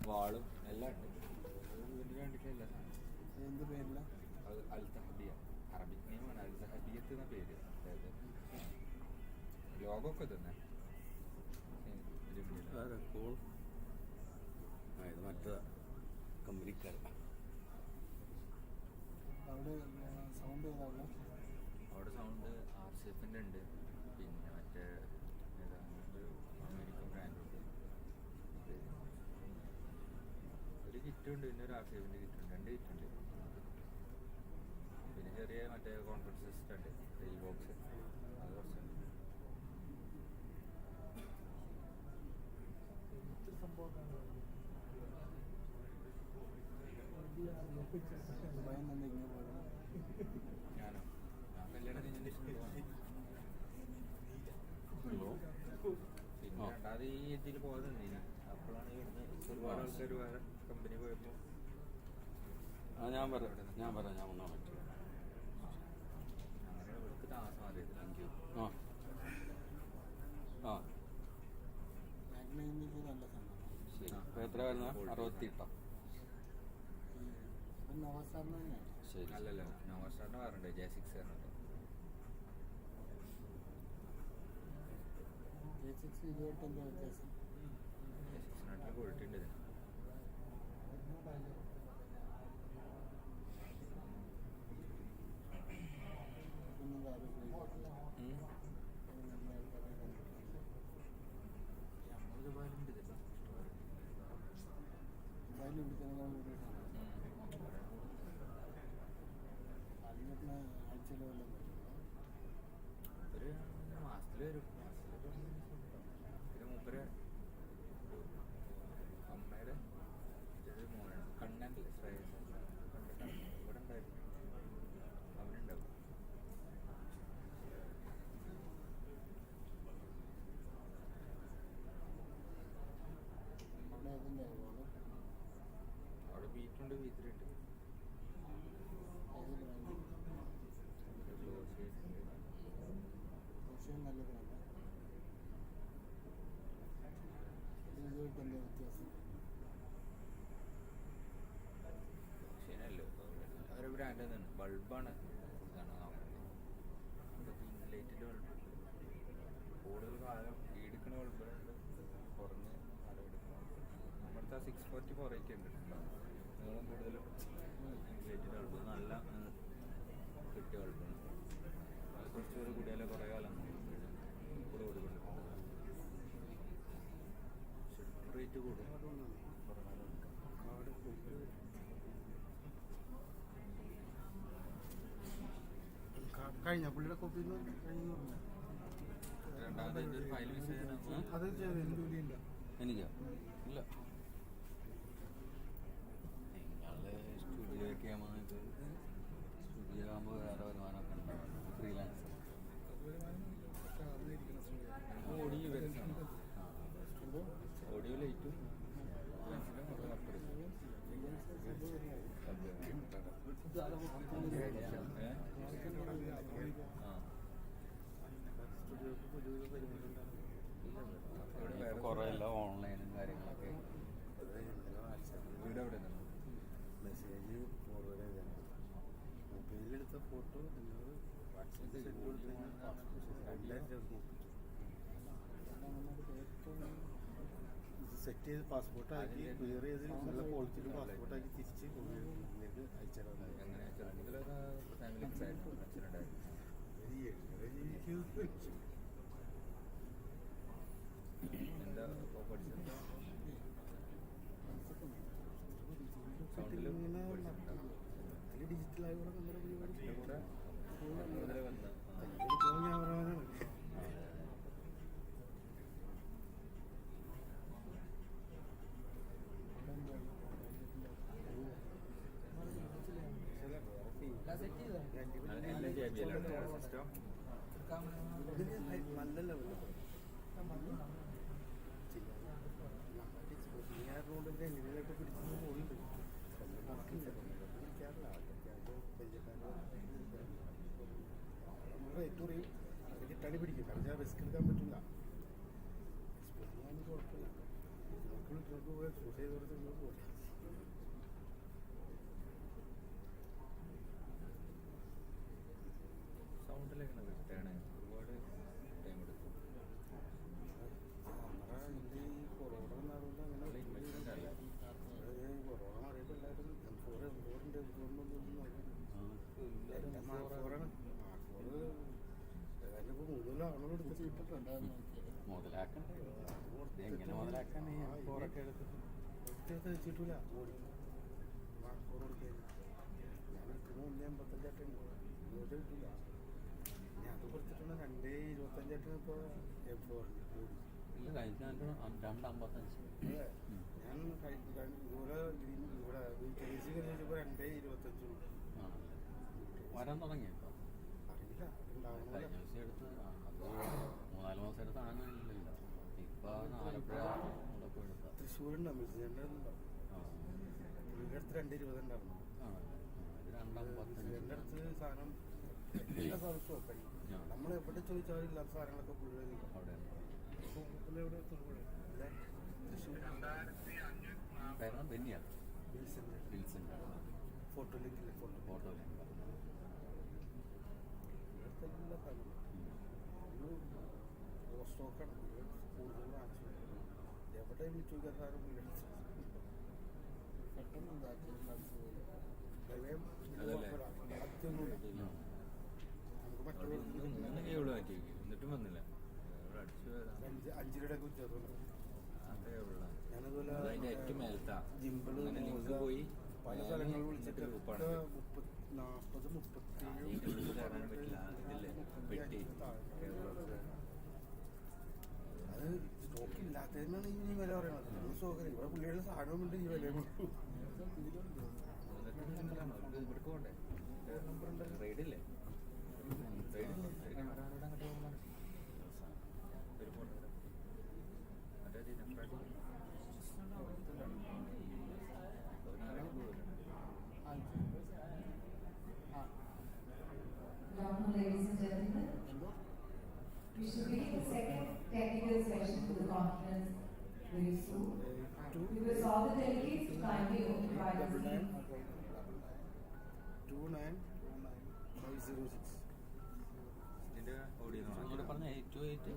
വാളും എല്ലാം ഉണ്ട്. ഇതിന് വേണ്ടിയിട്ടല്ല സാധനം. എന്ത് പേരില്ല? അത് അൽ തഹബിയ, അറബിക് നെയിമാണ് അൽ തഹബിയത്ത് എന്ന പേര്. അതായത് ലോഗൊക്കെ തന്നെ ഇത് മറ്റേ കമ്പനിക്കാർ. അവിടെ സൗണ്ട് ഏതാ? അവിടെ സൗണ്ട് RCFിൻ്റെ ഉണ്ട്, പിന്നെ മറ്റേ ഒരു അമേരിക്കൻ ബ്രാൻഡുണ്ട്. ഒരു കിറ്റുണ്ട്, പിന്നെ ഒരു RCFിൻ്റെ കിറ്റുണ്ട്, 2 കിറ്റുണ്ട്. പിന്നെ ചെറിയ മറ്റേ കോൺഫറൻസ് സിസ്റ്റം ഉണ്ട്, റെയിൽ ബോക്സ്, അത് കുറച്ചുണ്ട്. ഞാനോ? ഞാൻ കല്യാണം കഴിഞ്ഞതിന് ശേഷം പിന്നെ രണ്ടാമത് ഈ ഇതിൽ പോയതുണ്ട്. ഇനി അപ്പോഴാണ് ഇവിടുന്ന് ഒരുപാട് ആൾക്കാർ വേറെ കമ്പനി പോയപ്പോൾ ഞാൻ ഒന്നാ പറ്റും. അങ്ങനെ ഇവിടേക്ക് താമസം മാറിയത്. എനിക്ക് നല്ല സാധനം. എത്ര വരുന്ന 68? നവാസാറിന് തന്നെയാണ്. ശരി. അല്ലല്ലോ, നവാസാറിന് വേറുണ്ട്, J6 പറഞ്ഞിട്ട്. J6 ഇതുമായിട്ട് എന്താ വ്യത്യാസം? J6 നാട്ടിൽ ക്വാളിറ്റി ഉണ്ട് ഇതിന്. ദുബായിലുണ്ട് ഇതിന് ആഴ്ചയിൽ വല്ലതും ഒരു മാസത്തിൽ വരും. പിന്നെ മൂപ്പര് അമ്മയുടെ ചെറിയ മോനാണ്, കണ്ണൻ്റെ ശ്രേയസ് കണ്ടിട്ടാണ് ഇവിടെ ഉണ്ടായിരുന്നു, അവനുണ്ടാവും. അവിടെ ബീറ്റുണ്ട്, B3 ഉണ്ട്. നല്ല ബ്രാൻഡ്. ഇതുമായിട്ട് എന്താ വ്യത്യാസം? ശരിയല്ലോ, ഒരു ബ്രാൻഡ് തന്നെയാണ്. ബൾബാണ് ഇതാണ് നോക്കുന്നത്. ലൈറ്റിൻ്റെ ബൾബ് കൂടുതൽ കാലം എടുക്കുന്ന ബൾബുകളുണ്ട്, കുറഞ്ഞ് കാലം എടുക്കുന്ന നമ്മുടെ 640 480 ഉണ്ട്. നീളം കൂടുതലും ലൈറ്റിൻ്റെ ബൾബ് നല്ല കിട്ടിയ ബൾബാണ്. അത് കുറച്ച് പേര് കൂടിയാലേ കുറേ കാലം കൂടെ കൊടുക്കുന്നുണ്ട്. റേറ്റ് കൂടും. കഴിഞ്ഞ പുള്ളിയുടെ കോപ്പി കഴിഞ്ഞു. രണ്ടാമത് ഒരു ഫയൽ മിസ് അത് ജോലിയുണ്ട് എനിക്കോ? ഇല്ല. നിങ്ങളുടെ സ്റ്റുഡിയോയൊക്കെ സ്റ്റുഡിയോ ആകുമ്പോൾ വേറെ വരുമാനമൊക്കെ ഉണ്ടാവും. ഫ്രീലാൻസർ ഓഡിയോ വരുന്നതാണ്. ഓഡിയോ ലൈറ്റും കുറേ എല്ലാം ഓൺലൈനും കാര്യങ്ങളൊക്കെ. വീട് എവിടെ നിന്നാണ്? മെസ്സേജ് ഫോർവേഡ് ചെയ്താണ്. മൊബൈലിലെടുത്ത ഫോട്ടോ നിങ്ങൾ വാട്സാപ്പിൽ സെറ്റ് ചെയ്ത് പാസ്പോർട്ടാക്കി ക്ലിയർ ചെയ്ത് നല്ല ക്വാളിറ്റിയിൽ പാസ്പോർട്ടാക്കി തിരിച്ച് നിങ്ങൾക്ക് അയച്ചാൽ എങ്ങനെ ചെറുപ്പത്തിലൊക്കെ ഫാമിലി അച്ഛനുണ്ടായിരുന്നു. എന്താ പഠിച്ചത്? സൗണ്ടിൽ ഡിജിറ്റലായി കൂടെ നമ്മുടെ പരിപാടി കൂടെ മുതലേ വന്ന് ക്യാമറമാനാണ്. ഏറ്റവും നല്ല ലെവലിൽ കൊണ്ട് എങ്ങനെയൊക്കെ പിടിച്ചു പോകുന്നുണ്ട്. പിടിക്കാറില്ല ഏറ്റവും പറയും അത് കിട്ടാൻ പിടിക്കും. കാരണം റിസ്ക് എടുക്കാൻ പറ്റില്ല. കുഴപ്പമില്ല. നമുക്ക് പോയാൽ ചൂസ് ചെയ്ത് കൊടുത്ത് നിങ്ങൾ പോലെ സൗണ്ടിലേക്ക് റിട്ടേൺ ഒരുപാട് ടൈം എടുക്കും. ഈ കൊറോണ വന്നതുകൊണ്ട് അങ്ങനെ ഇൻവെസ്റ്റ്മെൻ്റ് അല്ല. കൊറോണ മാറിയപ്പോൾ എല്ലാവരും M4 മുതലാണോ എടുത്ത് ഇട്ടിട്ടുണ്ടായിരുന്നു. മുതലാക്കണ്ടേ എങ്ങനെ മുതലാക്കാൻ ഫോറൊക്കെ എടുത്തിട്ട് വെച്ചിട്ടില്ല ഓടി മാർക്കോർ കൊടുക്കാൻ ഞാൻ എടുക്കുന്ന 1.85 ഇങ്ങോട്ട് കിട്ടില്ല. ഞാൻ അത് കൊടുത്തിട്ടുണ്ട് 2.25 ഇപ്പോൾ M4 ഓടി. ഇല്ല കഴിഞ്ഞ 2.55. ഞാൻ ഇതുപോലെ ഇവിടെ കേസ് കഴിഞ്ഞപ്പോൾ 2.25 വരാൻ തുടങ്ങി. അറിയില്ല കഴിഞ്ഞ ദിവസം എടുത്ത് 3-4 മാസം എടുത്ത് ആനയില്ലല്ലോ. ഇപ്പൊ ആലപ്പുഴ എടുത്ത തൃശ്ശൂരുണ്ടാവും പുള്ളിയുടെ അടുത്ത് 2.20 ഉണ്ടായിരുന്നു. പുള്ളിയുടെ അടുത്ത് സാധനം എല്ലാ സാധനവും കഴിയും. നമ്മൾ എവിടെ ചോദിച്ചാലും ഇല്ലാത്ത സാധനങ്ങളൊക്കെ പുള്ളിയുടെ പുള്ളിയുടെ തൃശ്ശൂർ ബെന്നിയാണ് വിൽസൻ്റെ ഫോട്ടോ ലിങ്കില്ലേ ഫോട്ടോ ലിങ്ക് എല്ലാ സാധനവും ഒരു സ്റ്റോക്കാണ് കൂടുതൽ വാങ്ങിച്ചു. എവിടെ വിളിച്ചു നോക്കിയാൽ സാധനം പുള്ളിയുടെ പെട്ടെന്ന് എന്നിട്ടും വന്നില്ല. 5 രൂപയുടെ വ്യത്യാസമുണ്ട്. ഞാനതുപോലെ ഏറ്റവും മേലത്താ ജിമ്പിള് ലിങ്ക് പോയി പല സ്ഥലങ്ങളിൽ വിളിച്ചിട്ട് 40-37 പറ്റില്ല. ഇതില്ലേ അത് സ്റ്റോക്ക് ഇല്ലാത്തതിനാണ് ഈ വില പറയണത്. സ്റ്റോക്ക് ഇവിടെ പുള്ളിയുടെ സാധനമുണ്ട് ഈ വില ഇവിടേക്ക് പോകണ്ടേ റൈഡില്ലേ Good afternoon, ladies and gentlemen. We should begin the second technical session of the conference very soon. Because all the delegates to kindly occupy the seat. 29506. ഇതിന്റെ ഓഡിയോ അങ്ങോട്ട് പറഞ്ഞ 828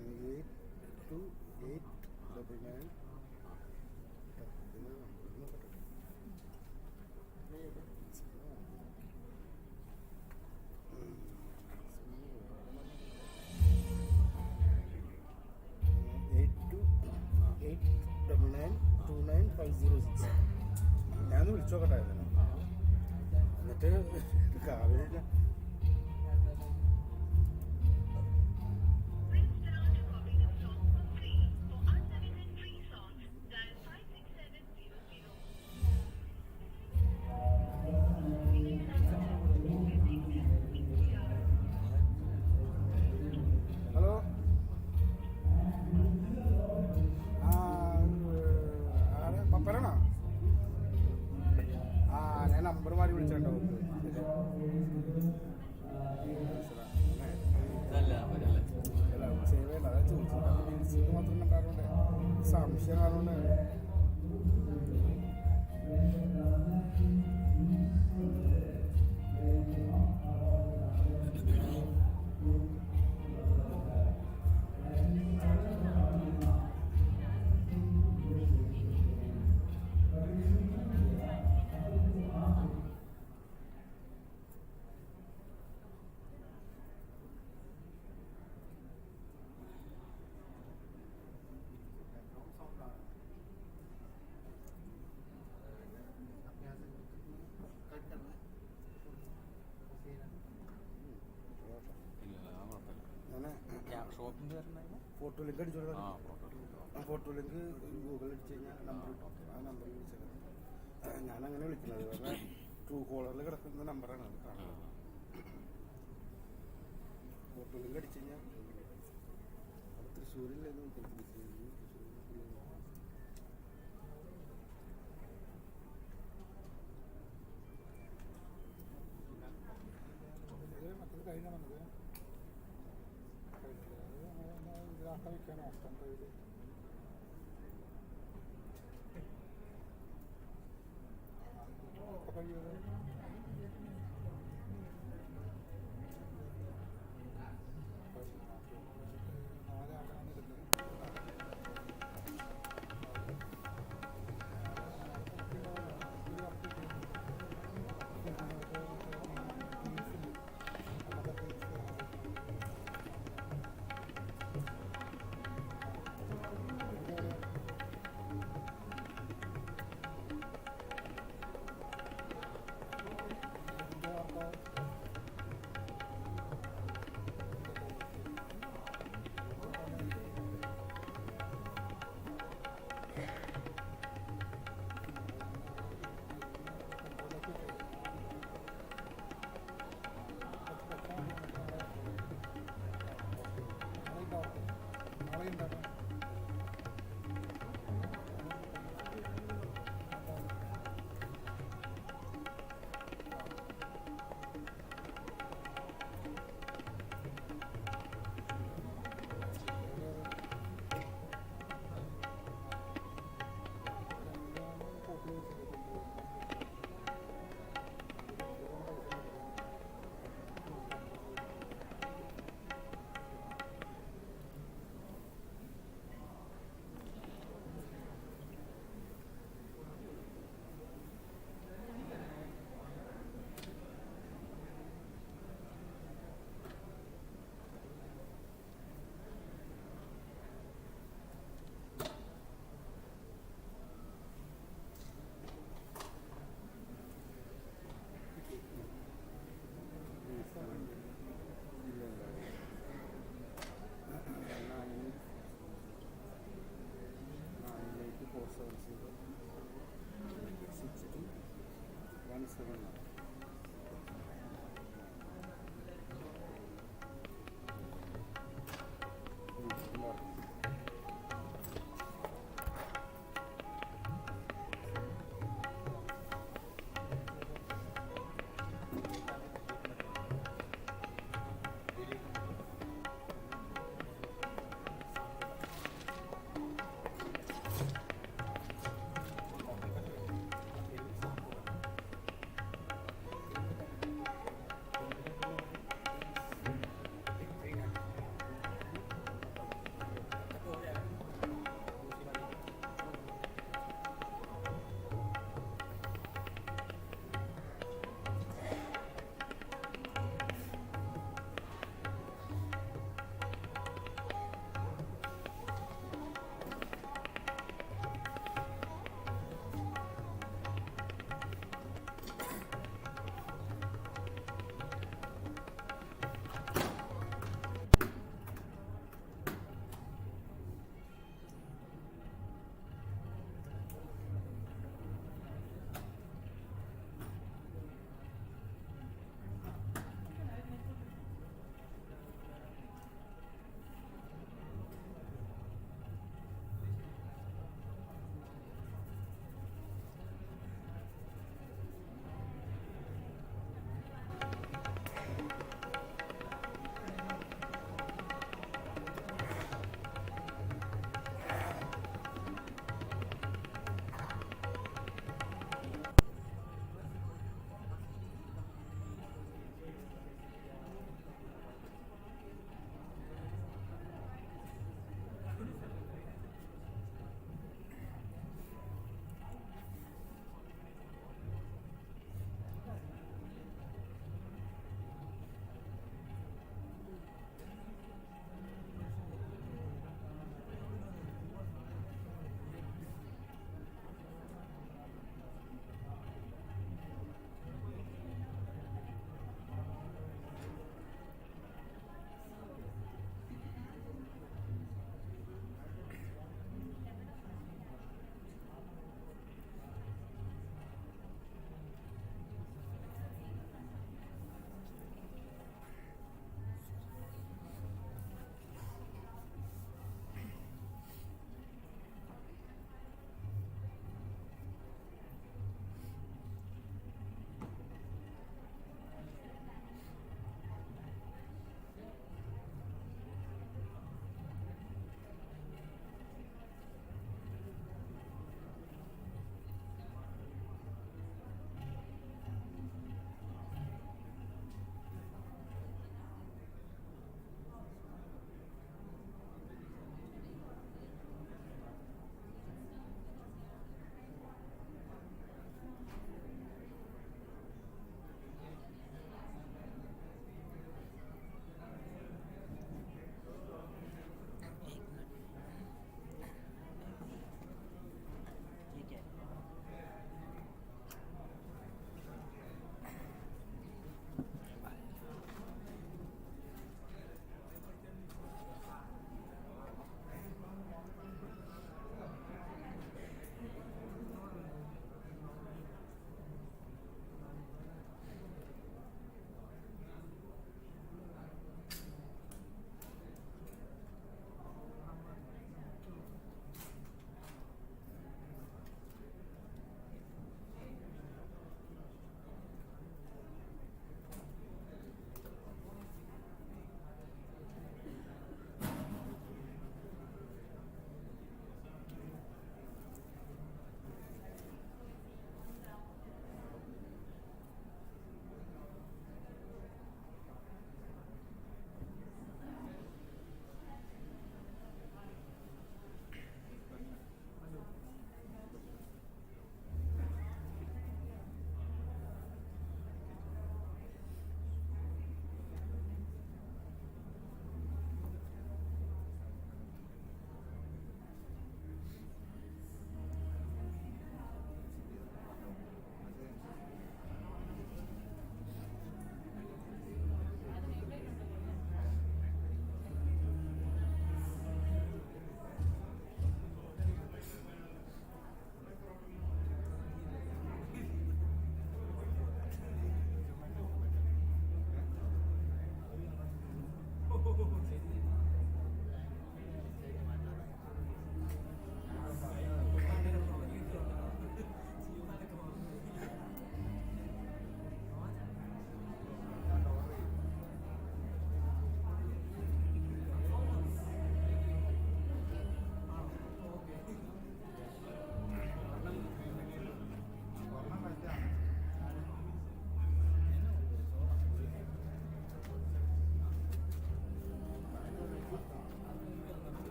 82899. ഞാനൊന്ന് വിളിച്ചു നോക്കട്ടായിരുന്നു. എന്നിട്ട് കാറില്ല. ഹലോ പപ്പനാണോ? ഞാൻ നമ്പർ മാറി വിളിച്ചിട്ടുണ്ടോ? സേവ് ചെയ്യണ്ട. അതായത് ചോദിച്ചിട്ട് മാത്രം കണ്ടാറുണ്ട്. സംശയം കാരണം ഫോട്ടോ ലിങ്ക് അടിച്ചോളൂ. ഫോട്ടോ ലിങ്ക് ഗൂഗിളിൽ അടിച്ച് കഴിഞ്ഞാൽ നമ്പർ കിട്ടും. ആ നമ്പറിൽ വിളിച്ചത് ഞാനങ്ങനെ വിളിക്കുന്നത്. കാരണം ട്രൂ കോളറിൽ കിടക്കുന്ന നമ്പറാണ് അത് കാണുന്നത്.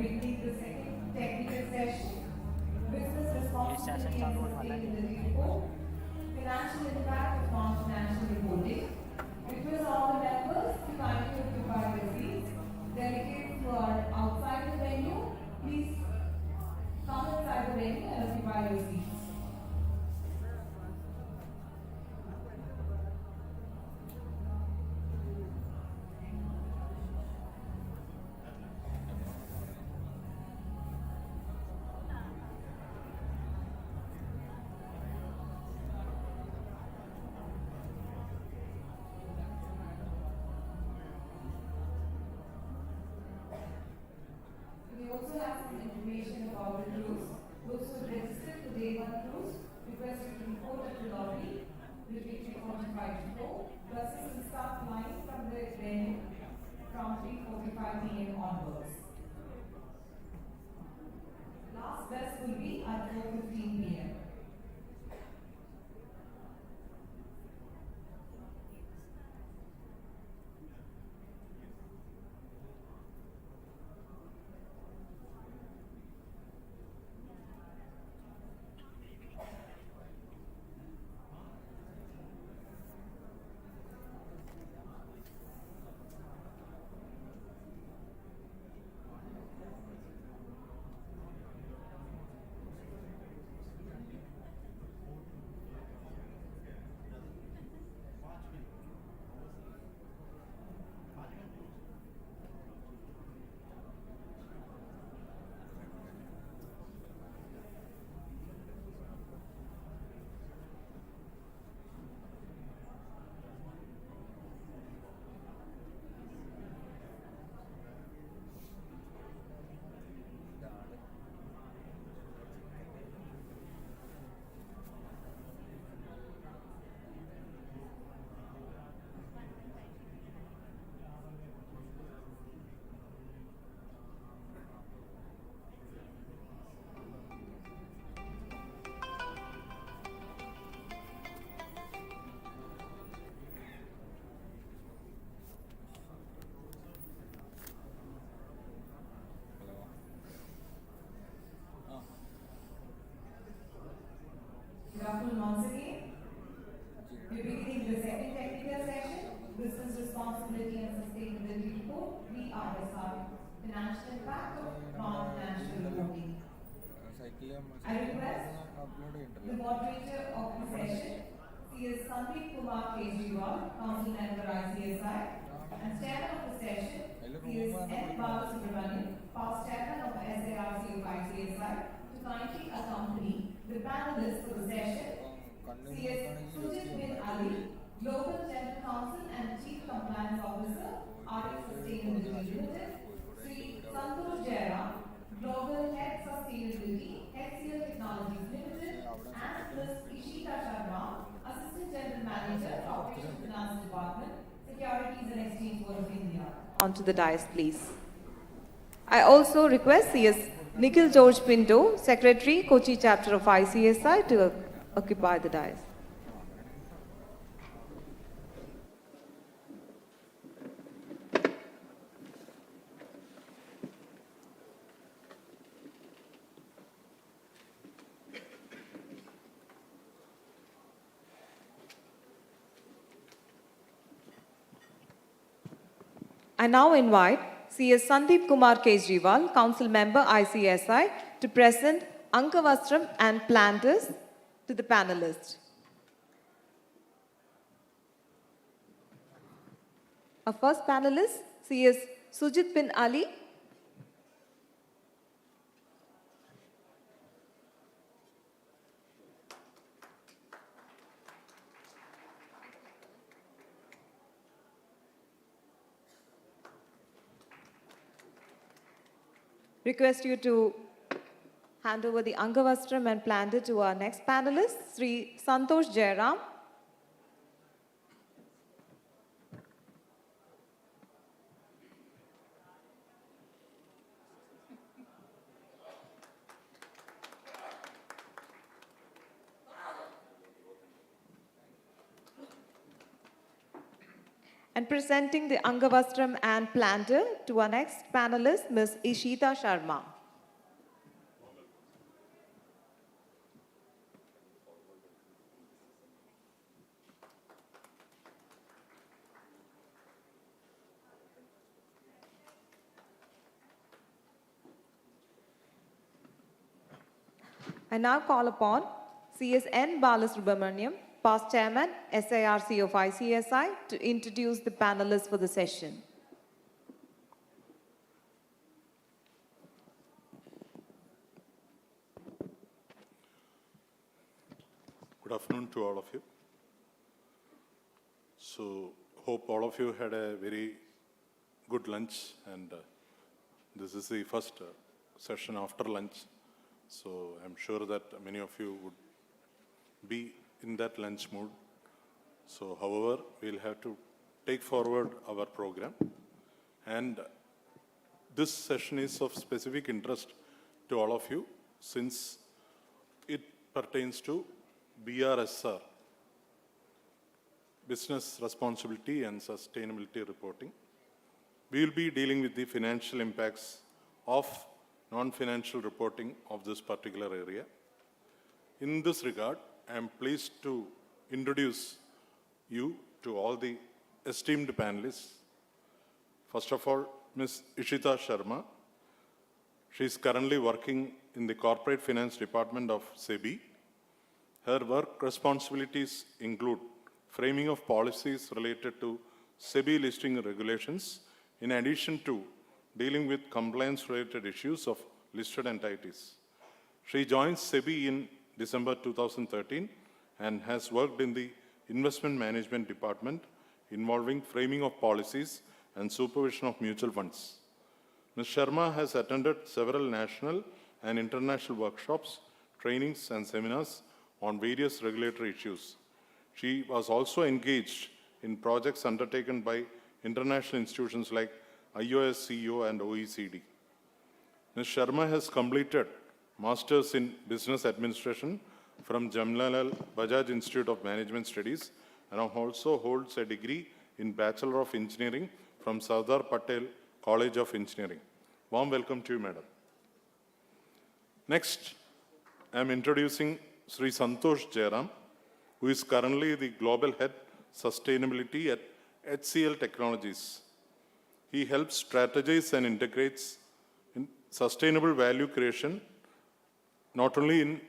beginning the second technical session, Business Responsibility and Sustainability Report, Financial Impact of Non-Financial Reporting. Request all the members to kindly occupy their seats. Delegates who are outside the venue, please come inside the venue and occupy your seats. We also have some information about the cruise. Those who registered for day one cruise requested to report at the lobby between 3:45 to 4. Buses will start flying from the venue from 3:45 p.m. onwards. Last bus will be at 4:15 p.m. Good afternoon once again. We're beginning the second technical session, Business Responsibility and Sustainability Report, BRSR, Financial Impact of Non-Financial Reporting. I request the moderator of the session, C.S. Sandeep Kumar Kejriwal, Council Member ICSI, and Chairman of the session, C.S. N. Balasubramanian, past Chairman of SARC of ICSI, to kindly accompany the panelists for the session, C.S. Sujit bin Ali, Global General Counsel and Chief Compliance Officer, RX Sustainability Limited, Sri Santosh Jairam, Global Head Sustainability, HCL Technologies Limited, and Ms. Ishita Sharma, Assistant General Manager, Operations Finance Department, Securities and Exchange Board of India. Onto the dais, please. I also request C.S. Nikhil George Pinto, Secretary, Kochi Chapter of ICSI, to occupy the dais. I now invite C.S. Sandeep Kumar Kejriwal, Council Member ICSI, to present Ankavastram and planters to the panelists. Our first panelist, C.S. Sujit bin Ali. Request you to hand over the Angavastram and planter to our next panelist, Sri Santosh Jairam. And presenting the Angavastram and planter to our next panelist, Ms. Ishita Sharma. I now call upon CS N. Balasubramaniam, past chairman, SIRC of ICSI, to introduce the panelists for the session. Good afternoon to all of you. So, hope all of you had a very good lunch, and this is the first session after lunch. So, I'm sure that many of you would be in that lunch mood. So, however, we'll have to take forward our program. And this session is of specific interest to all of you since it pertains to BRSR, Business Responsibility and Sustainability Reporting. We will be dealing with the financial impacts of non-financial reporting of this particular area. In this regard, I am pleased to introduce you to all the esteemed panelists. First of all, Ms. Ishita Sharma. She is currently working in the Corporate Finance Department of SEBI. Her work responsibilities include framing of policies related to SEBI listing regulations, in addition to dealing with compliance-related issues of listed entities. She joined SEBI in December 2013 and has worked in the Investment Management Department involving framing of policies and supervision of mutual funds. Ms. Sharma has attended several national and international workshops, trainings, and seminars on various regulatory issues. She was also engaged in projects undertaken by international institutions like iOS, CEO, and OECD. Ms. Sharma has completed Masters in Business Administration from Jamnalal Bajaj Institute of Management Studies and also holds a degree in Bachelor of Engineering from Sardar Patel College of Engineering. Warm welcome to you, madam. Next, I am introducing Sri Santosh Jairam, who is currently the Global Head Sustainability at HCL Technologies. He helps strategize and integrates in sustainable value creation, not only in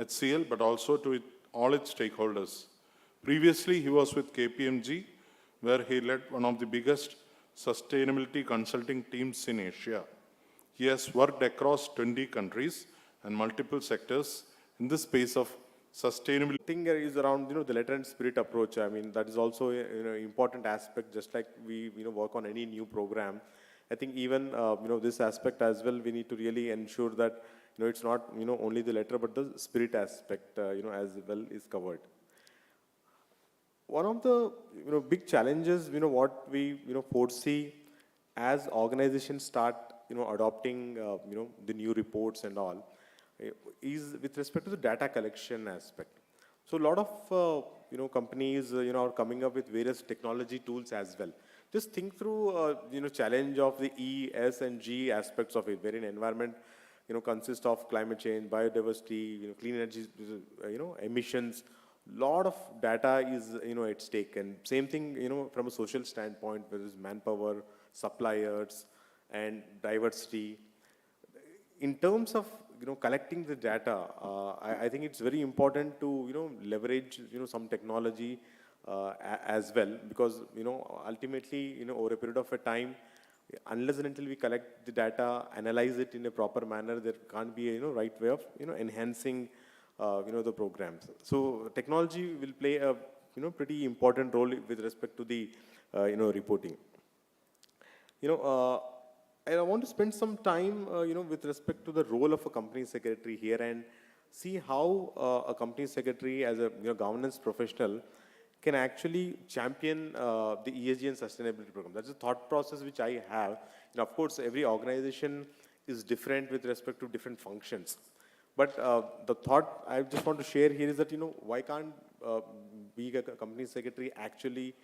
HCL, but also to all its stakeholders. Previously, he was with KPMG, where he led one of the biggest sustainability consulting teams in Asia. He has worked across 20 countries and multiple sectors in the space of sustainability. Thing is around the letter and spirit approach. I mean, that is also an important aspect. Just like we work on any new program, I think even this aspect as well, we need to really ensure that it's not only the letter but the spirit aspect as well is covered. One of the big challenges what we foresee as organizations start adopting the new reports and all is with respect to the data collection aspect. So a lot of companies are coming up with various technology tools as well. Just think through challenge of the E, S, and G aspects of it, wherein environment consists of climate change, biodiversity, clean energy, emissions. Lot of data is at stake, and same thing from a social standpoint, whether it's manpower, suppliers, and diversity. In terms of collecting the data, I think it's very important to leverage some technology as well, because ultimately over a period of a time, unless and until we collect the data, analyze it in a proper manner, there can't be a right way of enhancing the programs. So technology will play a pretty important role with respect to the reporting. I want to spend some time with respect to the role of a company secretary here and see how a company secretary as a governance professional can actually champion the ESG and sustainability program. That's a thought process which I have. Of course, every organization is different with respect to different functions. But the thought I just want to share here is that, why can't being a company secretary actually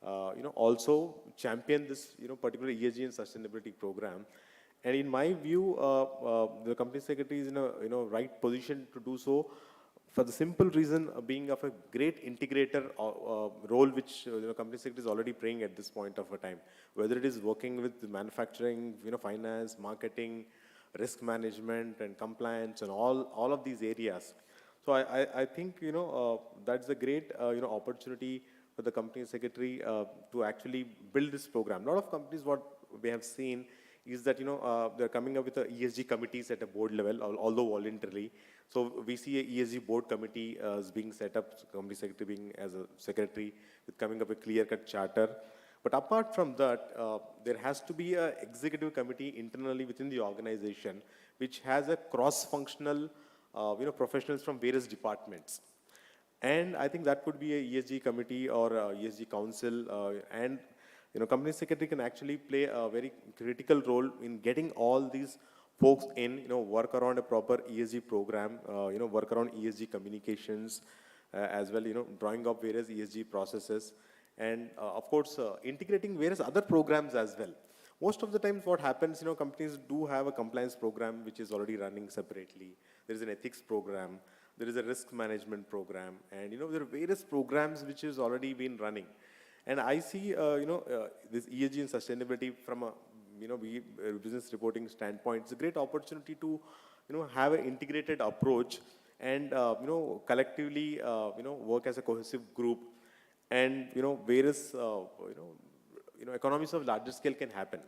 also champion this, particular ESG and sustainability program. And in my view, the company secretary is in a, right position to do so, for the simple reason of being of a great integrator role, which company secretary is already playing at this point of a time. Whether it is working with the manufacturing, finance, marketing, risk management, and compliance, and all of these areas. So I think that's a great opportunity for the company secretary to actually build this program. A lot of companies, what we have seen is that they're coming up with a ESG committees at a board level, although voluntarily. So we see a ESG board committee is being set up, company secretary being as a secretary, with coming up a clear-cut charter. But apart from that, there has to be an executive committee internally within the organization, which has a cross-functional, professionals from various departments. And I think that could be a ESG committee or a ESG council, and company secretary can actually play a very critical role in getting all these folks in, work around a proper ESG program, work around ESG communications, as well, drawing up various ESG processes, and of course, integrating various other programs as well. Most of the times what happens, companies do have a compliance program which is already running separately. There is an ethics program, there is a risk management program, and there are various programs which has already been running. And I see, this ESG and sustainability from a, business reporting standpoint. It's a great opportunity to, have an integrated approach and, collectively, work as a cohesive group. And, various, economies of larger scale can happen.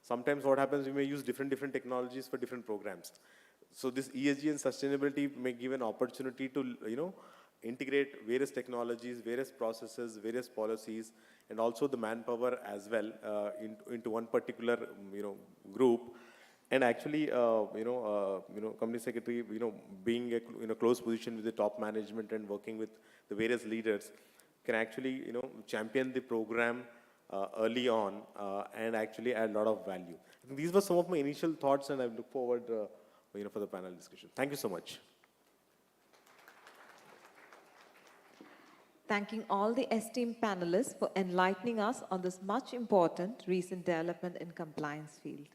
Sometimes what happens, we may use different technologies for different programs. So this ESG and sustainability may give an opportunity to, integrate various technologies, various processes, various policies, and also the manpower as well into one particular group. And actually, company secretary, being in a close position with the top management and working with the various leaders, can actually champion the program early on and actually add a lot of value. I think these were some of my initial thoughts, and I look forward for the panel discussion. Thank you so much. Thanking all the esteemed panelists for enlightening us on this much important recent development in compliance field.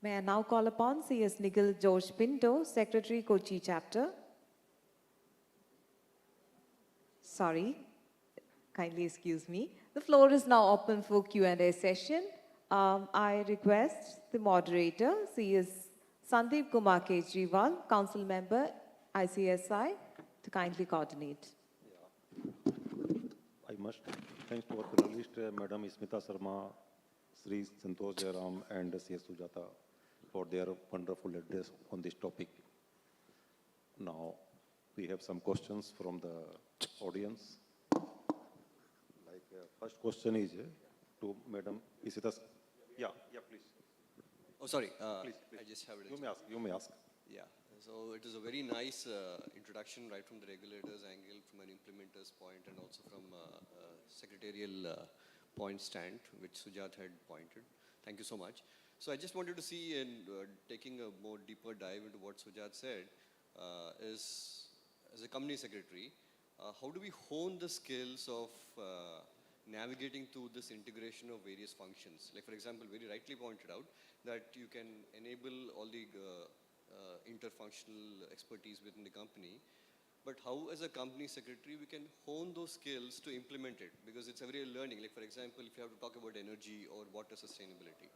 May I now call upon CS Nigel George Pinto, Secretary, Kochi Chapter. Sorry, kindly excuse me. The floor is now open for Q&A session. I request the moderator, CS Sandeep Kumar Kejriwal, Council Member, ICSI, to kindly coordinate. I must thank to our panelists, Madam Smita Sharma, Sri Santosh Jairam, and CS Sujata for their wonderful address on this topic. Now, we have some questions from the audience. First question is to Madam Isita. Yeah, please. Oh, sorry. Please. I just have it. You may ask. Yeah. So it is a very nice introduction right from the regulator's angle, from an implementer's point, and also from secretarial point stand, which Sujat had pointed. Thank you so much. So I just wanted to see, in taking a more deeper dive into what Sujat said, is as a company secretary, how do we hone the skills of navigating through this integration of various functions? Like, for example, very rightly pointed out that you can enable all the interfunctional expertise within the company, but how as a company secretary we can hone those skills to implement it, because it's every learning. Like, for example, if you have to talk about energy or water sustainability,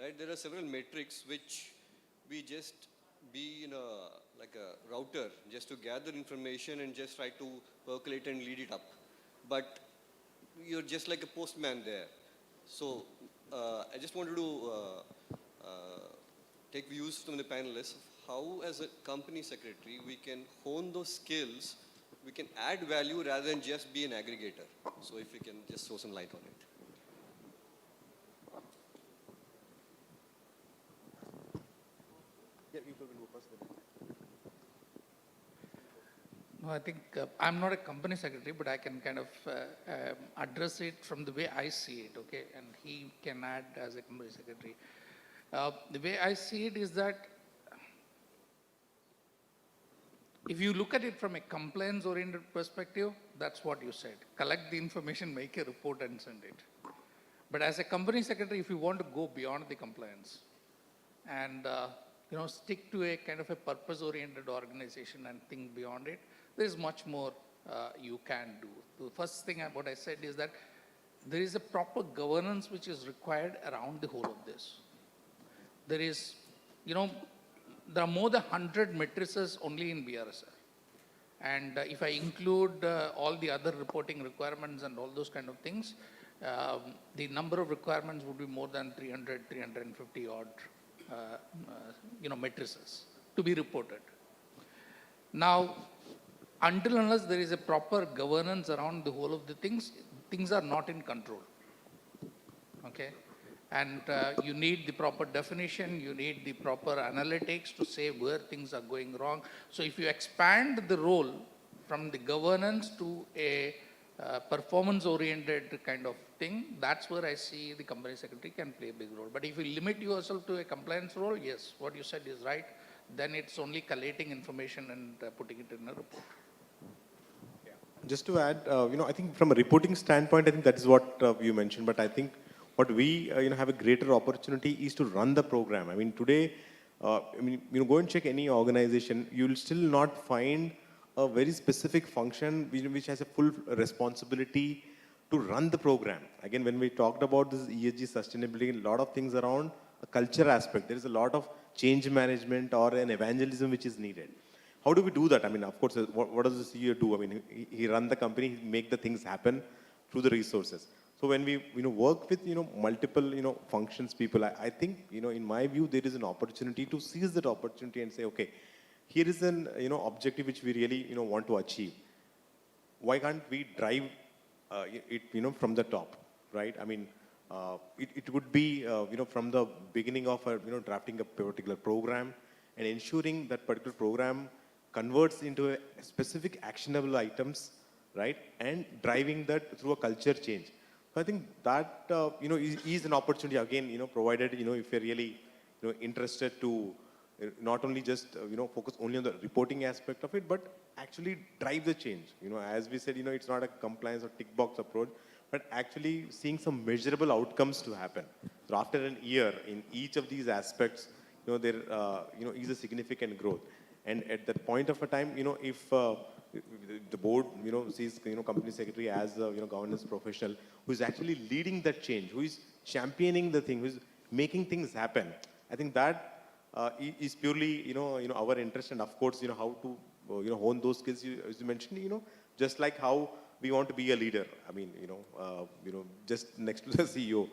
right, there are several metrics which we just be in like a router just to gather information and just try to percolate and lead it up, but you're just like a postman there. So I just wanted to take views from the panelists of how, as a company secretary, we can hone those skills, we can add value rather than just be an aggregator. So if we can just throw some light on it. Yeah, you can go first. No, I think I'm not a company secretary, but I can kind of address it from the way I see it, okay? And he can add as a company secretary. The way I see it is that If you look at it from a compliance-oriented perspective, that's what you said. Collect the information, make a report and send it. But as a company secretary, if you want to go beyond the compliance and stick to a kind of a purpose-oriented organization and think beyond it, there is much more you can do. The first thing what I said is that there is a proper governance which is required around the whole of this. There is, there are more than 100 matrices only in BRSR. And if I include all the other reporting requirements and all those kind of things, the number of requirements would be more than 300, 350 odd, matrices to be reported. Now, until unless there is a proper governance around the whole of the things are not in control. Okay? And you need the proper definition, you need the proper analytics to say where things are going wrong. So if you expand the role from the governance to a performance-oriented kind of thing, that's where I see the company secretary can play a big role. But if you limit yourself to a compliance role, yes, what you said is right. Then it's only collating information and putting it in a report. Just to add, I think from a reporting standpoint, I think that is what you mentioned. But I think what we have a greater opportunity is to run the program. I mean, today, go and check any organization, you'll still not find a very specific function which has a full responsibility to run the program. Again, when we talked about this ESG sustainability, a lot of things around a culture aspect. There is a lot of change management or an evangelism which is needed. How do we do that? I mean, of course, what does the CEO do? I mean, he run the company, he make the things happen through the resources. So when we work with multiple functions people, I think in my view there is an opportunity to seize that opportunity and say, okay, here is an objective which we really want to achieve. Why can't we drive it from the top, right? I mean, it would be from the beginning of drafting a particular program and ensuring that particular program converts into a specific actionable items, right? And driving that through a culture change. So I think that is an opportunity again, provided if you're really interested to not only just focus only on the reporting aspect of it, but actually drive the change. As we said, it's not a compliance or tick box approach, but actually seeing some measurable outcomes to happen. So after an year in each of these aspects, there is a significant growth. And at that point of a time, if the board, sees, company secretary as a, governance professional who is actually leading that change, who is championing the thing, who is making things happen, I think that is purely, our interest. And of course, how to, hone those skills, as you mentioned, just like how we want to be a leader. I mean, just next to the CEO.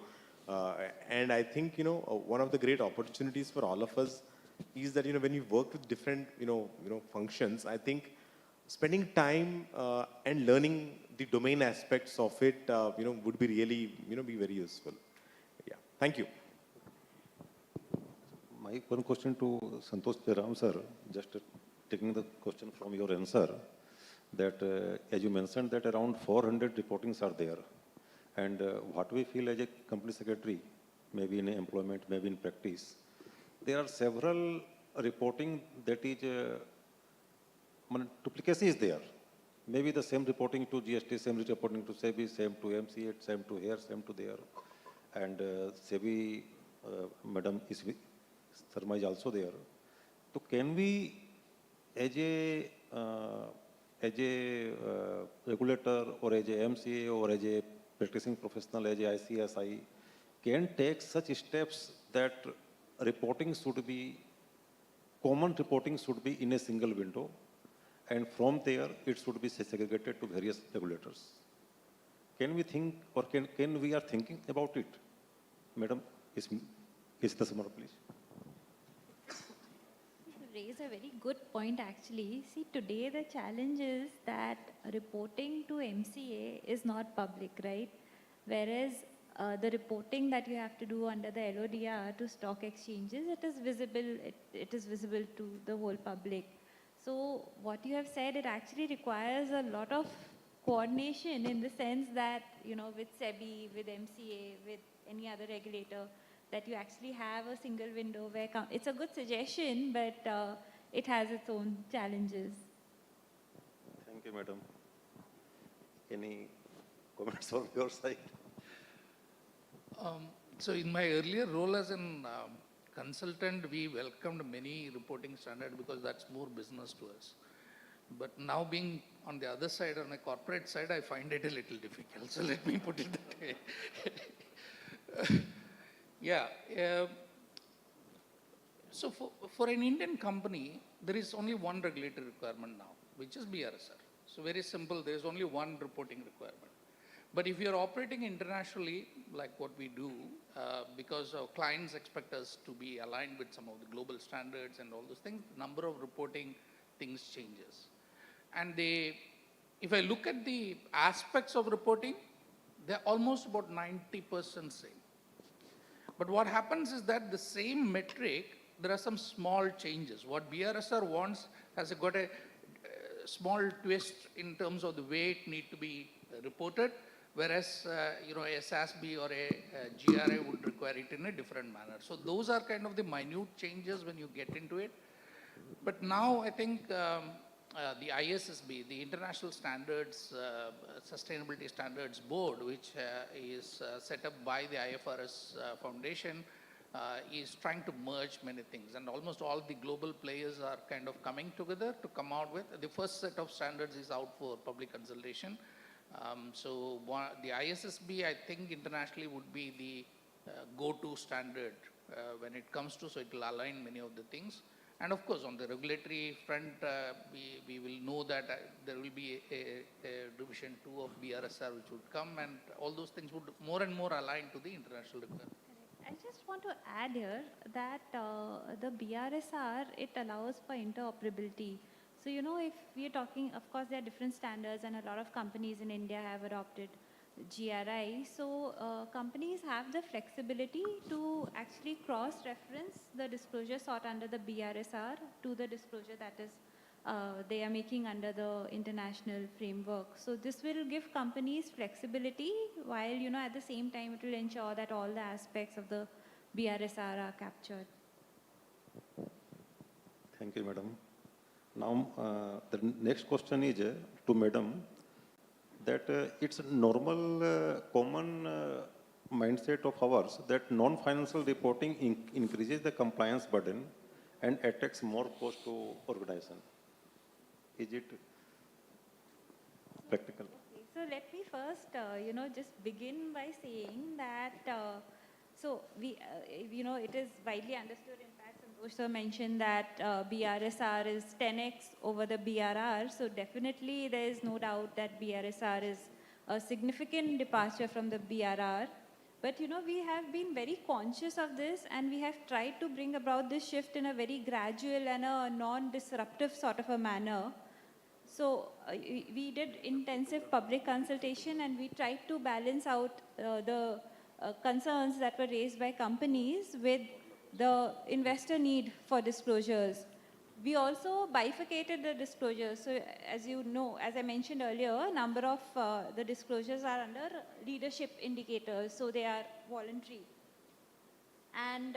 And I think, one of the great opportunities for all of us is that, when you work with different, functions, I think spending time and learning the domain aspects of it, would be really, be very useful. Yeah. Thank you. My one question to Santosh Jaram sir, just taking the question from your answer, that as you mentioned that around 400 reportings are there. And what we feel as a company secretary, maybe in employment, maybe in practice, there are several reporting that is, duplicacy is there. Maybe the same reporting to GST, same reporting to SEBI, same to MCA, same to here, same to there. And SEBI, Madam Icsi Sharma is also there. So can we, as a regulator or as a MCA or as a practicing professional, as a ICSI, can take such steps that reporting should be, common reporting should be in a single window, and from there it should be segregated to various regulators. Can we think, or can we are thinking about it? Madam, is the summer, please. Raise a very good point actually. See, today the challenge is that reporting to MCA is not public, right? Whereas the reporting that you have to do under the LODR to stock exchanges, it is visible to the whole public. So what you have said, it actually requires a lot of coordination in the sense that, with SEBI, with MCA, with any other regulator, that you actually have a single window where it's a good suggestion, but it has its own challenges. Thank you, madam. Any comments from your side? So in my earlier role as an consultant, we welcomed many reporting standards because that's more business to us. But now being on the other side, on the corporate side, I find it a little difficult. So let me put it that way. Yeah. So for an Indian company, there is only one regulatory requirement now, which is BRSR. So very simple, there is only one reporting requirement. But if you're operating internationally, like what we do, because our clients expect us to be aligned with some of the global standards and all those things, number of reporting things changes. And if I look at the aspects of reporting, they're almost about 90% same. But what happens is that the same metric, there are some small changes. What BRSR wants has got a small twist in terms of the way it needs to be reported, whereas a SASB or a GRA would require it in a different manner. So those are kind of the minute changes when you get into it. But now I think the ISSB, the International Standards, Sustainability Standards Board, which is set up by the IFRS Foundation, is trying to merge many things. And almost all the global players are kind of coming together to come out with. The first set of standards is out for public consultation. So the ISSB, I think internationally would be the go-to standard when it comes to, so it will align many of the things. And of course, on the regulatory front, we will know that there will be a revision 2 of BRSR which would come, and all those things would more and more align to the international requirement. I just want to add here that the BRSR, it allows for interoperability. So, if we are talking, of course, there are different standards and a lot of companies in India have adopted GRI. So, companies have the flexibility to actually cross-reference the disclosure sought under the BRSR to the disclosure that is they are making under the international framework. So this will give companies flexibility while, at the same time it will ensure that all the aspects of the BRSR are captured. Thank you, madam. Now, the next question is to madam, that it's a normal, common mindset of ours that non-financial reporting increases the compliance burden and attacks more cost to organization. Is it practical? Okay, so let me first, just begin by saying that, so we, it is widely understood, in fact, Santosh sir mentioned that BRSR is 10x over the BRR. So definitely there is no doubt that BRSR is a significant departure from the BRR. But, we have been very conscious of this, and we have tried to bring about this shift in a very gradual and a non-disruptive sort of a manner. So we did intensive public consultation, and we tried to balance out the concerns that were raised by companies with the investor need for disclosures. We also bifurcated the disclosures. So as you know, as I mentioned earlier, a number of the disclosures are under leadership indicators, so they are voluntary. And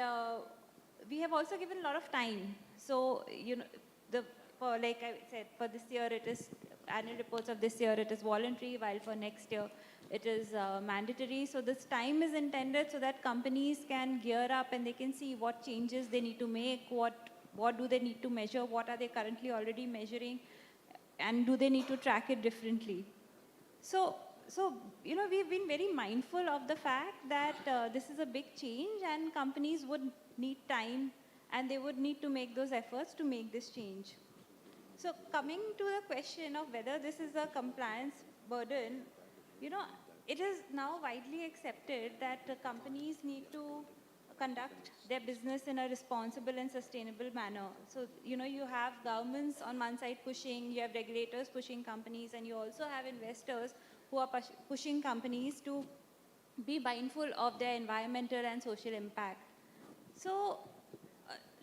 we have also given a lot of time. So, for, like I said, for this year it is, annual reports of this year it is voluntary, while for next year it is mandatory. So this time is intended so that companies can gear up and they can see what changes they need to make, what do they need to measure, what are they currently already measuring, and do they need to track it differently. So we've been very mindful of the fact that this is a big change and companies would need time and they would need to make those efforts to make this change. So coming to the question of whether this is a compliance burden, it is now widely accepted that companies need to conduct their business in a responsible and sustainable manner. So, you have governments on one side pushing, you have regulators pushing companies, and you also have investors who are pushing companies to be mindful of their environmental and social impact. So,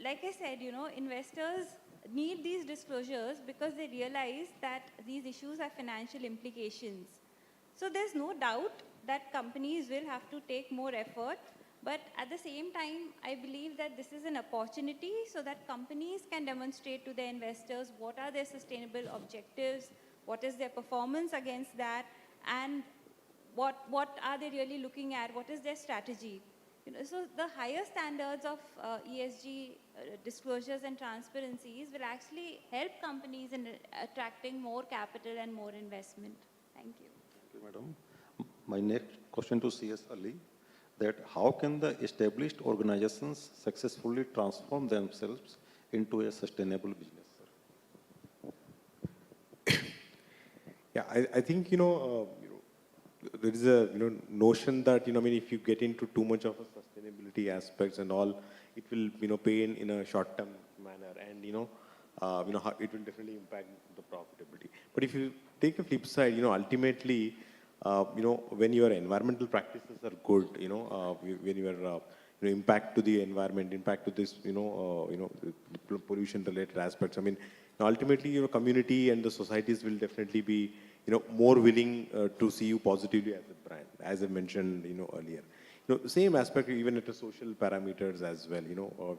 like I said, investors need these disclosures because they realize that these issues have financial implications. So there's no doubt that companies will have to take more effort, but at the same time, I believe that this is an opportunity so that companies can demonstrate to their investors what are their sustainable objectives, what is their performance against that, and what are they really looking at, what is their strategy. So the higher standards of ESG disclosures and transparencies will actually help companies in attracting more capital and more investment. Thank you. Thank you, madam. My next question to CS Ali, that how can the established organizations successfully transform themselves into a sustainable business, sir? Yeah, I think, there is a notion that, I mean, if you get into too much of a sustainability aspects and all, it will, pay in a short-term manner, and, how it will definitely impact the profitability. But if you take a flip side, ultimately, when your environmental practices are good, when your impact to the environment, impact to this, pollution-related aspects. I mean, ultimately, your community and the societies will definitely be, more willing to see you positively as a brand, as I mentioned, earlier. The same aspect even at the social parameters as well.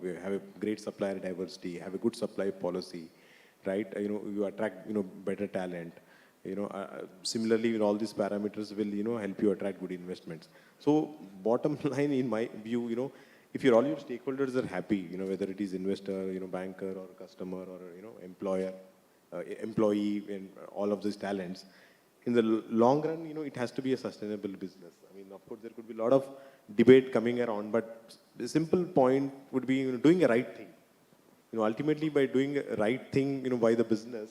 We have a great supplier diversity, have a good supply policy, right? You attract, better talent. Similarly, all these parameters will, help you attract good investments. So bottom line, in my view, if all your stakeholders are happy, whether it is investor, banker or customer or, employer, employee, and all of these talents, in the long run, it has to be a sustainable business. I mean, of course, there could be a lot of debate coming around, but the simple point would be doing a right thing. Ultimately, by doing a right thing, by the business,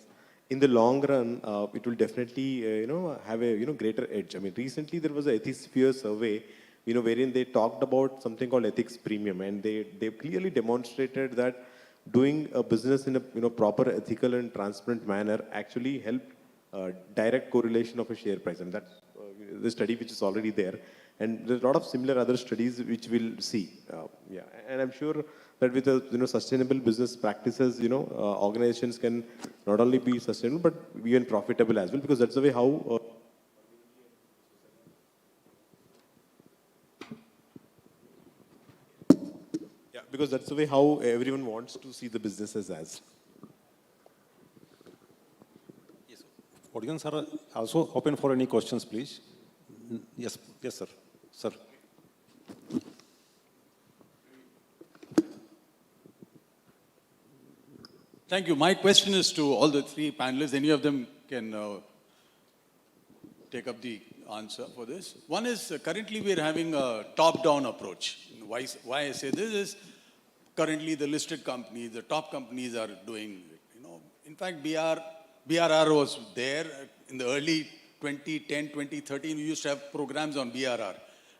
in the long run, it will definitely, have a, greater edge. I mean, recently there was an Ethisphere survey, wherein they talked about something called ethics premium, and they clearly demonstrated that doing a business in a, proper ethical and transparent manner actually helped direct correlation of a share price. And that's the study which is already there. And there's a lot of similar other studies which we'll see. Yeah, and I'm sure that with the sustainable business practices, organizations can not only be sustainable but even profitable as well, because that's the way how. Yeah, because that's the way how everyone wants to see the businesses as. Yes, audience are also open for any questions, please. Yes, sir. Sir. Thank you. My question is to all the three panelists. Any of them can take up the answer for this. One is currently we are having a top-down approach. Why I say this is currently the listed companies, the top companies are doing, in fact, BRR was there in the early 2010, 2013, we used to have programs on BRR.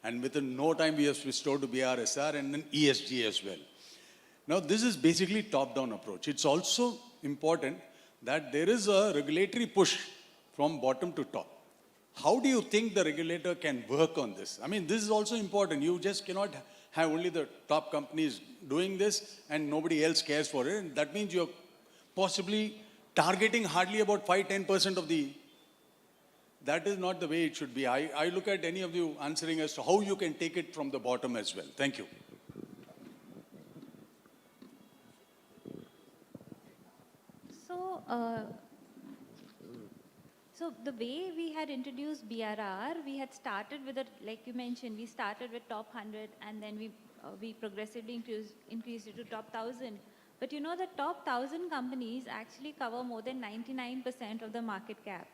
And within no time, we have switched over to BRSR and then ESG as well. Now, this is basically top-down approach. It's also important that there is a regulatory push from bottom to top. How do you think the regulator can work on this? I mean, this is also important. You just cannot have only the top companies doing this and nobody else cares for it. And that means you're possibly targeting hardly about 5-10% of the. That is not the way it should be. I look at any of you answering as to how you can take it from the bottom as well. Thank you. So the way we had introduced BRR, we had started with, like you mentioned, we started with top 100 and then we progressively increased it to top 1,000. But the top 1,000 companies actually cover more than 99% of the market cap.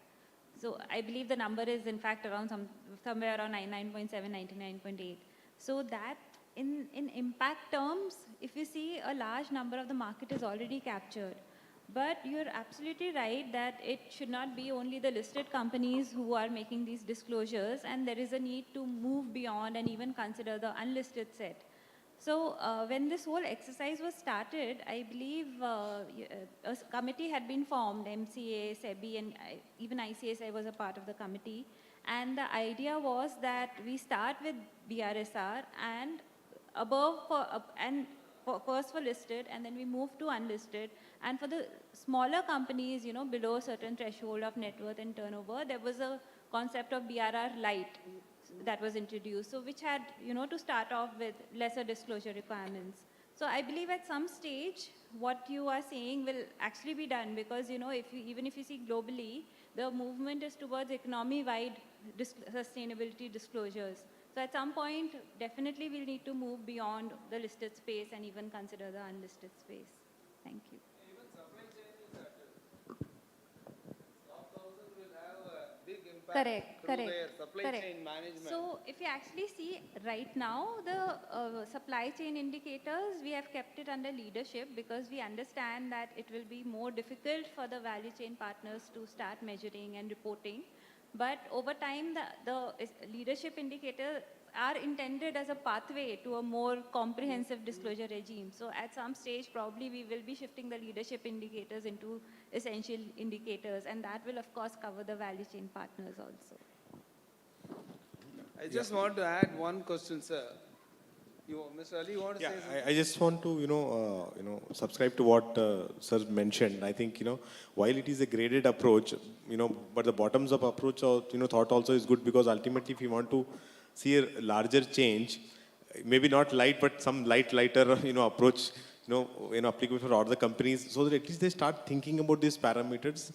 So I believe the number is in fact around somewhere around 99.7, 99.8. So that in impact terms, if you see, a large number of the market is already captured. But you're absolutely right that it should not be only the listed companies who are making these disclosures, and there is a need to move beyond and even consider the unlisted set. So when this whole exercise was started, I believe a committee had been formed, MCA, SEBI, and even ICSI was a part of the committee. And the idea was that we start with BRSR and first for listed, and then we move to unlisted. And for the smaller companies, below a certain threshold of net worth and turnover, there was a concept of BRR Lite that was introduced, so which had, to start off with lesser disclosure requirements. So I believe at some stage, what you are saying will actually be done, because, even if you see globally, the movement is towards economy-wide sustainability disclosures. So at some point, definitely we'll need to move beyond the listed space and even consider the unlisted space. Thank you. Correct, through correct, their supply correct. chain management. So if you actually see right now, the supply chain indicators, we have kept it under leadership because we understand that it will be more difficult for the value chain partners to start measuring and reporting. But over time, the leadership indicators are intended as a pathway to a more comprehensive disclosure regime. So at some stage, probably we will be shifting the leadership indicators into essential indicators, and that will of course cover the value chain partners also. I just want to add one question, sir. Mr. Ali, you want to say something? I just want to, subscribe to what sir mentioned. I think, while it is a graded approach, but the bottoms up approach, thought also is good because ultimately if you want to see a larger change, maybe not light, but some lighter, approach, applicable for all the companies, so that at least they start thinking about these parameters.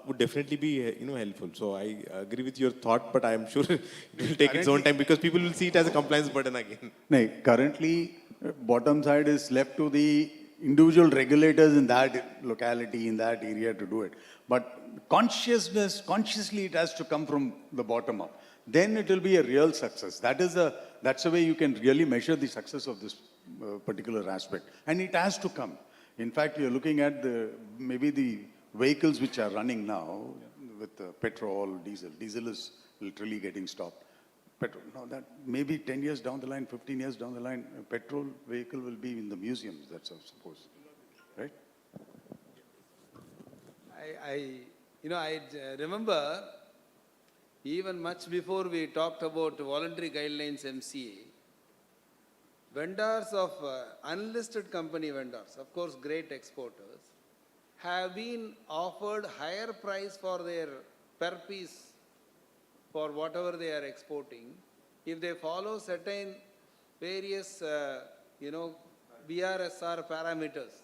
Would definitely be helpful. So I agree with your thought, but I am sure it will take its own time because people will see it as a compliance burden again. No, currently, bottom side is left to the individual regulators in that locality, in that area to do it. But consciously it has to come from the bottom up. Then it will be a real success. That's the way you can really measure the success of this particular aspect. And it has to come. In fact, you're looking at maybe the vehicles which are running now with petrol, diesel. Diesel is literally getting stopped. Petrol, now that maybe 10 years down the line, 15 years down the line, a petrol vehicle will be in the museums, that's I suppose, right? I remember even much before we talked about voluntary guidelines MCA, vendors of unlisted company vendors, of course great exporters, have been offered higher price for their per piece for whatever they are exporting if they follow certain various, BRSR parameters,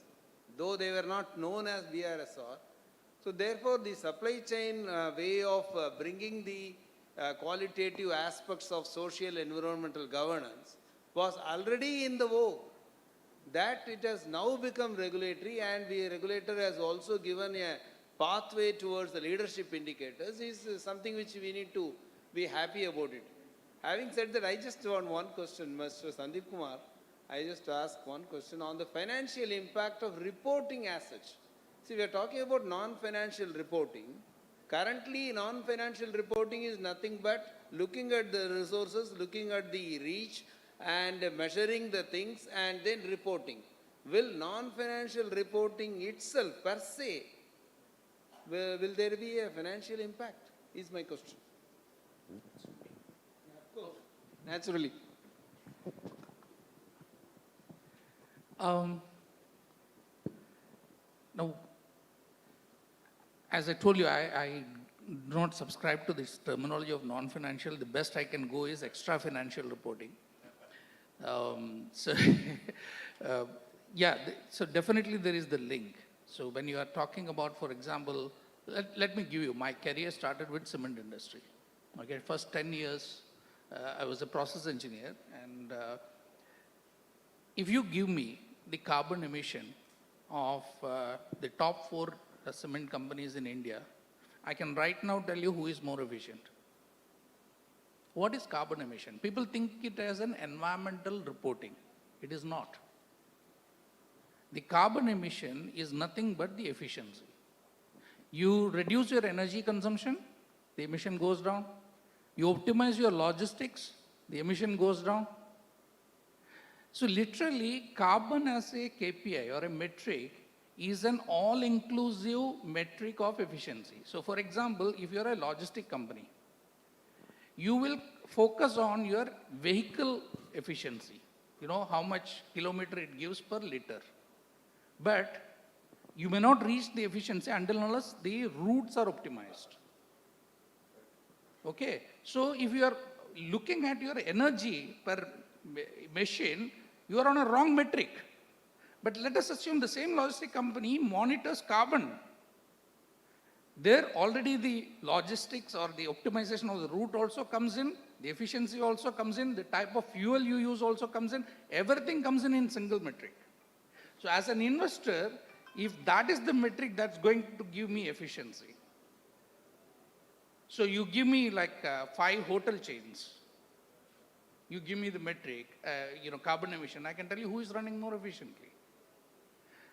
though they were not known as BRSR. So therefore, the supply chain way of bringing the qualitative aspects of social environmental governance was already in the vogue. That it has now become regulatory, and the regulator has also given a pathway towards the leadership indicators is something which we need to be happy about it. Having said that, I just want one question, Mr. Sandeep Kumar. I just ask one question on the financial impact of reporting as such. See, we are talking about non-financial reporting. Currently, non-financial reporting is nothing but looking at the resources, looking at the reach, and measuring the things and then reporting. Will non-financial reporting itself per se, will there be a financial impact is my question. Of course, naturally. Now, as I told you, I do not subscribe to this terminology of non-financial. The best I can go is extra-financial reporting. So definitely there is the link. So when you are talking about, for example, let me give you, my career started with cement industry. Okay, first 10 years, I was a process engineer, and if you give me the carbon emission of the top 4 cement companies in India, I can right now tell you who is more efficient. What is carbon emission? People think it as an environmental reporting. It is not. The carbon emission is nothing but the efficiency. You reduce your energy consumption, the emission goes down. You optimize your logistics, the emission goes down. So literally, carbon as a KPI or a metric is an all-inclusive metric of efficiency. So for example, if you're a logistic company, you will focus on your vehicle efficiency, how much kilometer it gives per liter. But you may not reach the efficiency until unless the routes are optimized. Okay, so if you are looking at your energy per machine, you are on a wrong metric. But let us assume the same logistic company monitors carbon. There already the logistics or the optimization of the route also comes in, the efficiency also comes in, the type of fuel you use also comes in, everything comes in single metric. So as an investor, if that is the metric that's going to give me efficiency, so you give me like 5 hotel chains, you give me the metric, carbon emission, I can tell you who is running more efficiently.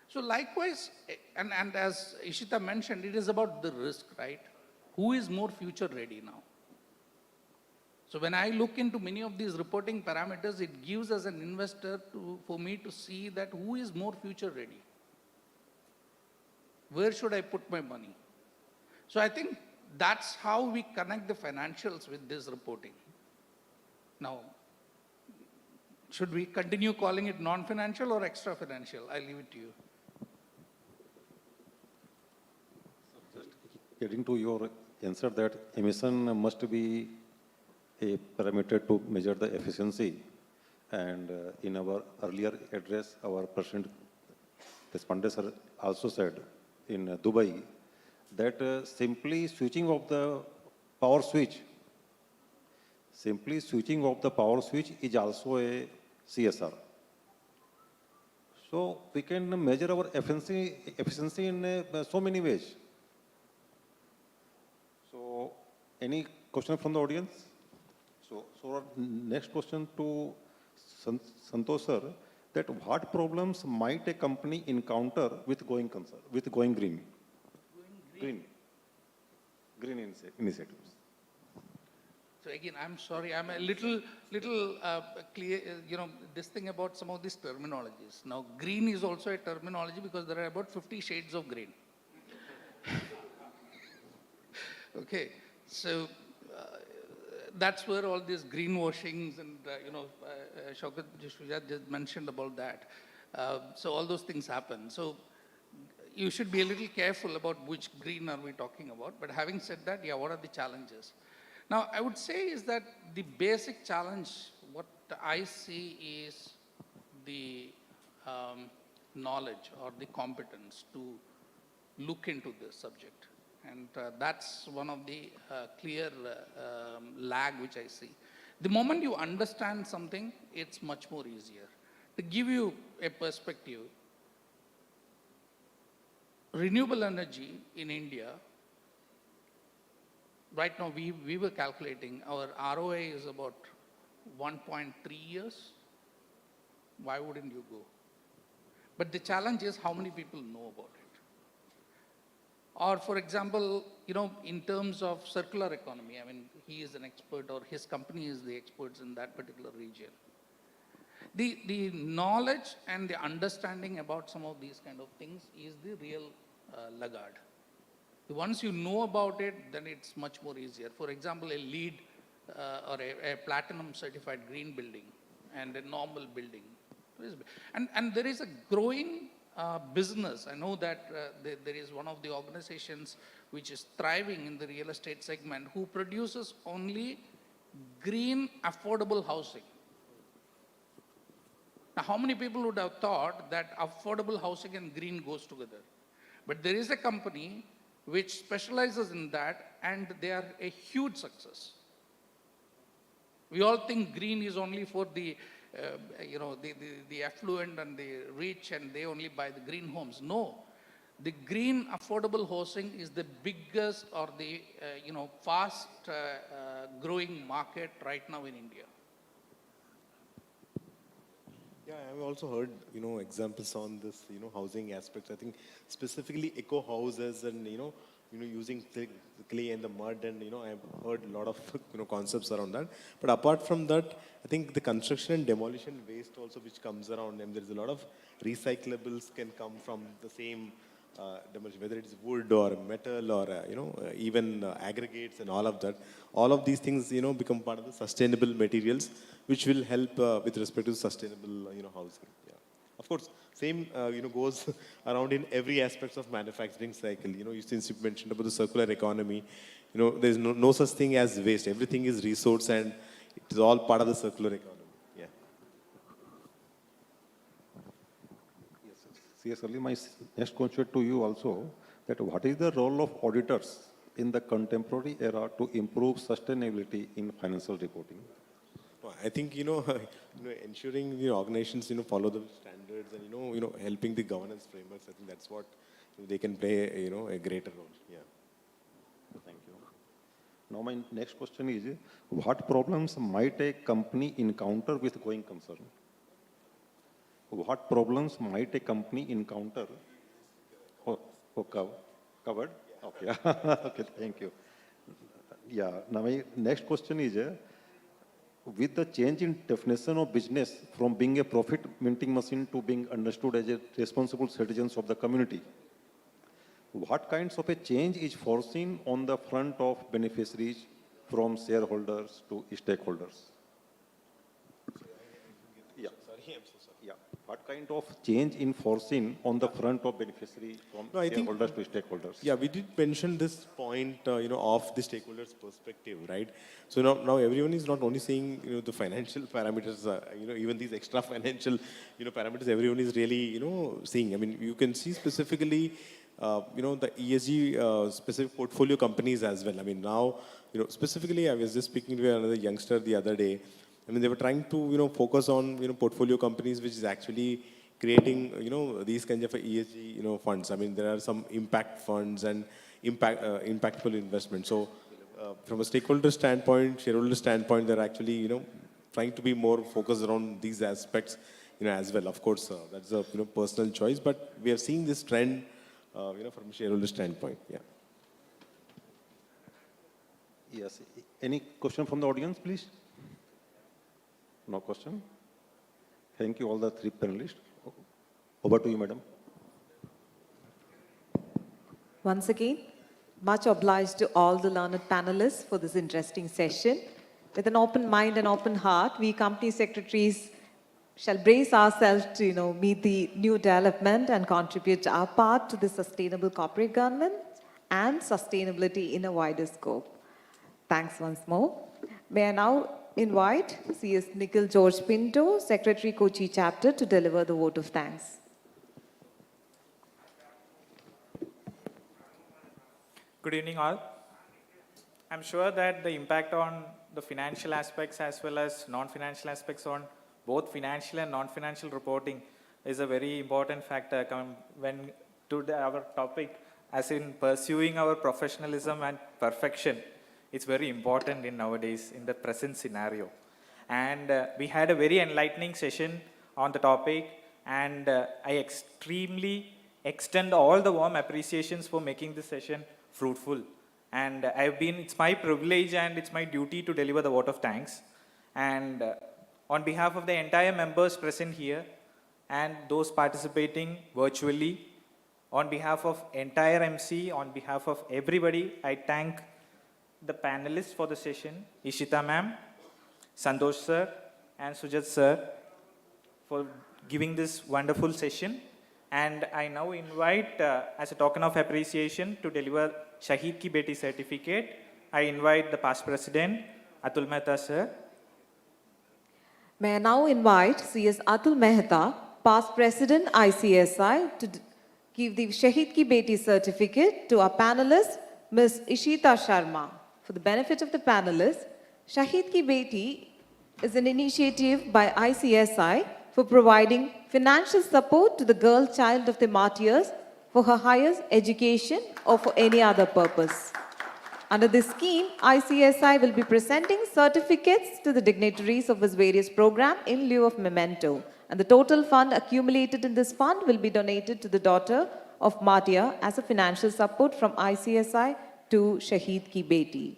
So likewise, and as Ishita mentioned, it is about the risk, right? Who is more future ready now? So when I look into many of these reporting parameters, it gives as an investor for me to see that who is more future ready. Where should I put my money? So I think that's how we connect the financials with this reporting. Now, should we continue calling it non-financial or extra-financial? I leave it to you. Getting to your answer that emission must be a parameter to measure the efficiency. And in our earlier address, our President Deshpande sir also said in Dubai that simply switching off the power switch is also a CSR. So we can measure our efficiency in so many ways. So any question from the audience? So our next question to Santosh sir, that what problems might a company encounter with going green? Green initiatives. So again, I'm sorry, I'm a little clear, this thing about some of these terminologies. Now, green is also a terminology because there are about 50 shades of green. Okay, so that's where all these greenwashings and, Shaukat Shujat just mentioned about that. So all those things happen. So you should be a little careful about which green are we talking about. But having said that, yeah, what are the challenges? Now, I would say is that the basic challenge, what I see is the knowledge or the competence to look into this subject. And that's one of the clear lag which I see. The moment you understand something, it's much more easier. To give you a perspective, renewable energy in India, right now we were calculating our ROA is about 1.3 years. Why wouldn't you go? But the challenge is how many people know about it. Or for example, in terms of circular economy, I mean, he is an expert or his company is the experts in that particular region. The knowledge and the understanding about some of these kind of things is the real laggard. Once you know about it, then it's much more easier. For example, a LEED or a platinum certified green building and a normal building. And there is a growing business. I know that there is one of the organizations which is thriving in the real estate segment who produces only green affordable housing. Now, how many people would have thought that affordable housing and green goes together? But there is a company which specializes in that, and they are a huge success. We all think green is only for the affluent and the rich, and they only buy the green homes. No, the green affordable housing is the biggest or the fast growing market right now in India. Yeah, I've also heard, examples on this, housing aspects. I think specifically eco houses and, using clay and the mud and, I've heard a lot of, concepts around that. But apart from that, I think the construction and demolition waste also which comes around, and there's a lot of recyclables can come from the same demolition, whether it's wood or metal or, even aggregates and all of that. All of these things, become part of the sustainable materials, which will help with respect to sustainable, housing. Yeah. Of course, same, goes around in every aspect of manufacturing cycle. Since you mentioned about the circular economy, there's no such thing as waste. Everything is resource, and it is all part of the circular economy. Yeah. Yes, Ali, my next question to you also, that what is the role of auditors in the contemporary era to improve sustainability in financial reporting? I think, ensuring the organizations, follow the standards and, helping the governance frameworks, I think that's what they can play, a greater role. Yeah. Thank you. Now my next question is, what problems might a company encounter with going concern? What problems might a company encounter? Covered? Okay. Okay, thank you. Yeah, now my next question is, with the change in definition of business from being a profit minting machine to being understood as a responsible citizens of the community, what kinds of a change is foreseen on the front of beneficiaries from shareholders to stakeholders? Yeah. Sorry, I'm so sorry. Yeah. What kind of change in foreseen on the front of beneficiary from shareholders to stakeholders? Yeah, we did mention this point, of the stakeholders' perspective, right? So now everyone is not only seeing, the financial parameters, even these extra financial, parameters, everyone is really, seeing. I mean, you can see specifically, the ESG specific portfolio companies as well. I mean, now, specifically, I was just speaking to another youngster the other day. I mean, they were trying to, focus on, portfolio companies, which is actually creating, these kinds of ESG, funds. I mean, there are some impact funds and impactful investments. So, from a stakeholder standpoint, shareholder standpoint, they're actually, trying to be more focused around these aspects, as well. Of course, that's a, personal choice, but we are seeing this trend, from a shareholder standpoint. Yeah. Yes. Any question from the audience, please? No question? Thank you, all the three panelists. Over to you, madam. Once again, much obliged to all the learned panelists for this interesting session. With an open mind and open heart, we company secretaries shall brace ourselves to, meet the new development and contribute our part to the sustainable corporate governance and sustainability in a wider scope. Thanks once more. May I now invite CS Nikhil George Pinto, Secretary Kochi Chapter, to deliver the vote of thanks. Good evening all. I'm sure that the impact on the financial aspects as well as non-financial aspects on both financial and non-financial reporting is a very important factor when to our topic, as in pursuing our professionalism and perfection. It's very important in nowadays in the present scenario. And we had a very enlightening session on the topic, and I extremely extend all the warm appreciations for making this session fruitful. And it's my privilege and it's my duty to deliver the vote of thanks. And on behalf of the entire members present here and those participating virtually, on behalf of entire MC, on behalf of everybody, I thank the panelists for the session, Ishita ma'am, Santosh sir, and Sujat sir for giving this wonderful session. And I now invite, as a token of appreciation, to deliver Shahid Ki Beti certificate, I invite the past president, Atul Mehta sir. May I now invite CS Atul Mehta, past president ICSI, to give the Shahid Ki Beti certificate to our panelist, Ms. Ishita Sharma. For the benefit of the panelists, Shahid Ki Beti is an initiative by ICSI for providing financial support to the girl child of the martyrs for her higher education or for any other purpose. Under this scheme, ICSI will be presenting certificates to the dignitaries of its various programs in lieu of memento. And the total fund accumulated in this fund will be donated to the daughter of martyr as a financial support from ICSI to Shahid Ki Beti.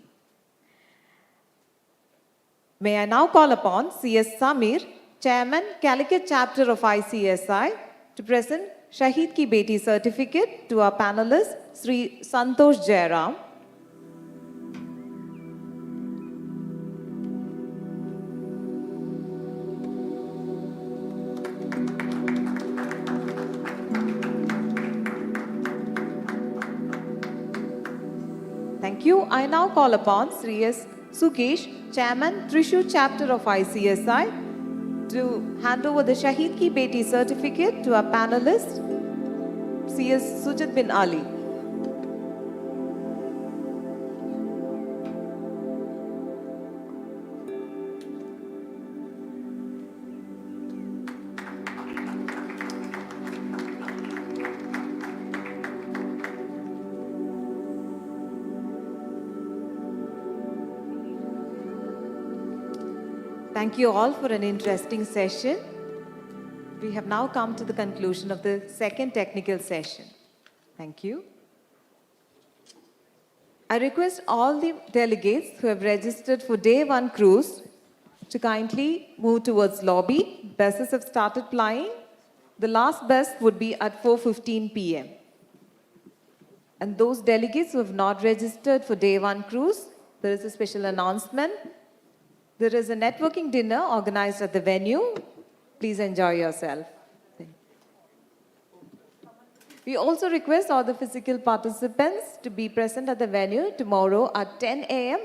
May I now call upon CS Samir, Chairman, Calicut Chapter of ICSI, to present Shahid Ki Beti certificate to our panelist, Sri Santosh Jairam. Thank you. I now call upon Sri S. Sukesh, Chairman, Thrissur Chapter of ICSI, to hand over the Shahid Ki Beti certificate to our panelist, CS Sujit bin Ali. Thank you all for an interesting session. We have now come to the conclusion of the second technical session. Thank you. I request all the delegates who have registered for day one cruise to kindly move towards lobby. Buses have started plying. The last bus would be at 4:15 p.m. And those delegates who have not registered for day one cruise, there is a special announcement. There is a networking dinner organized at the venue. Please enjoy yourself. We also request all the physical participants to be present at the venue tomorrow at 10 a.m.,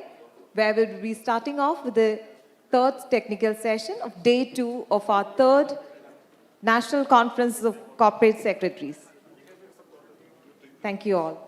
where we will be starting off with the third technical session of day 2 of our third National Conference of Corporate Secretaries. Thank you all.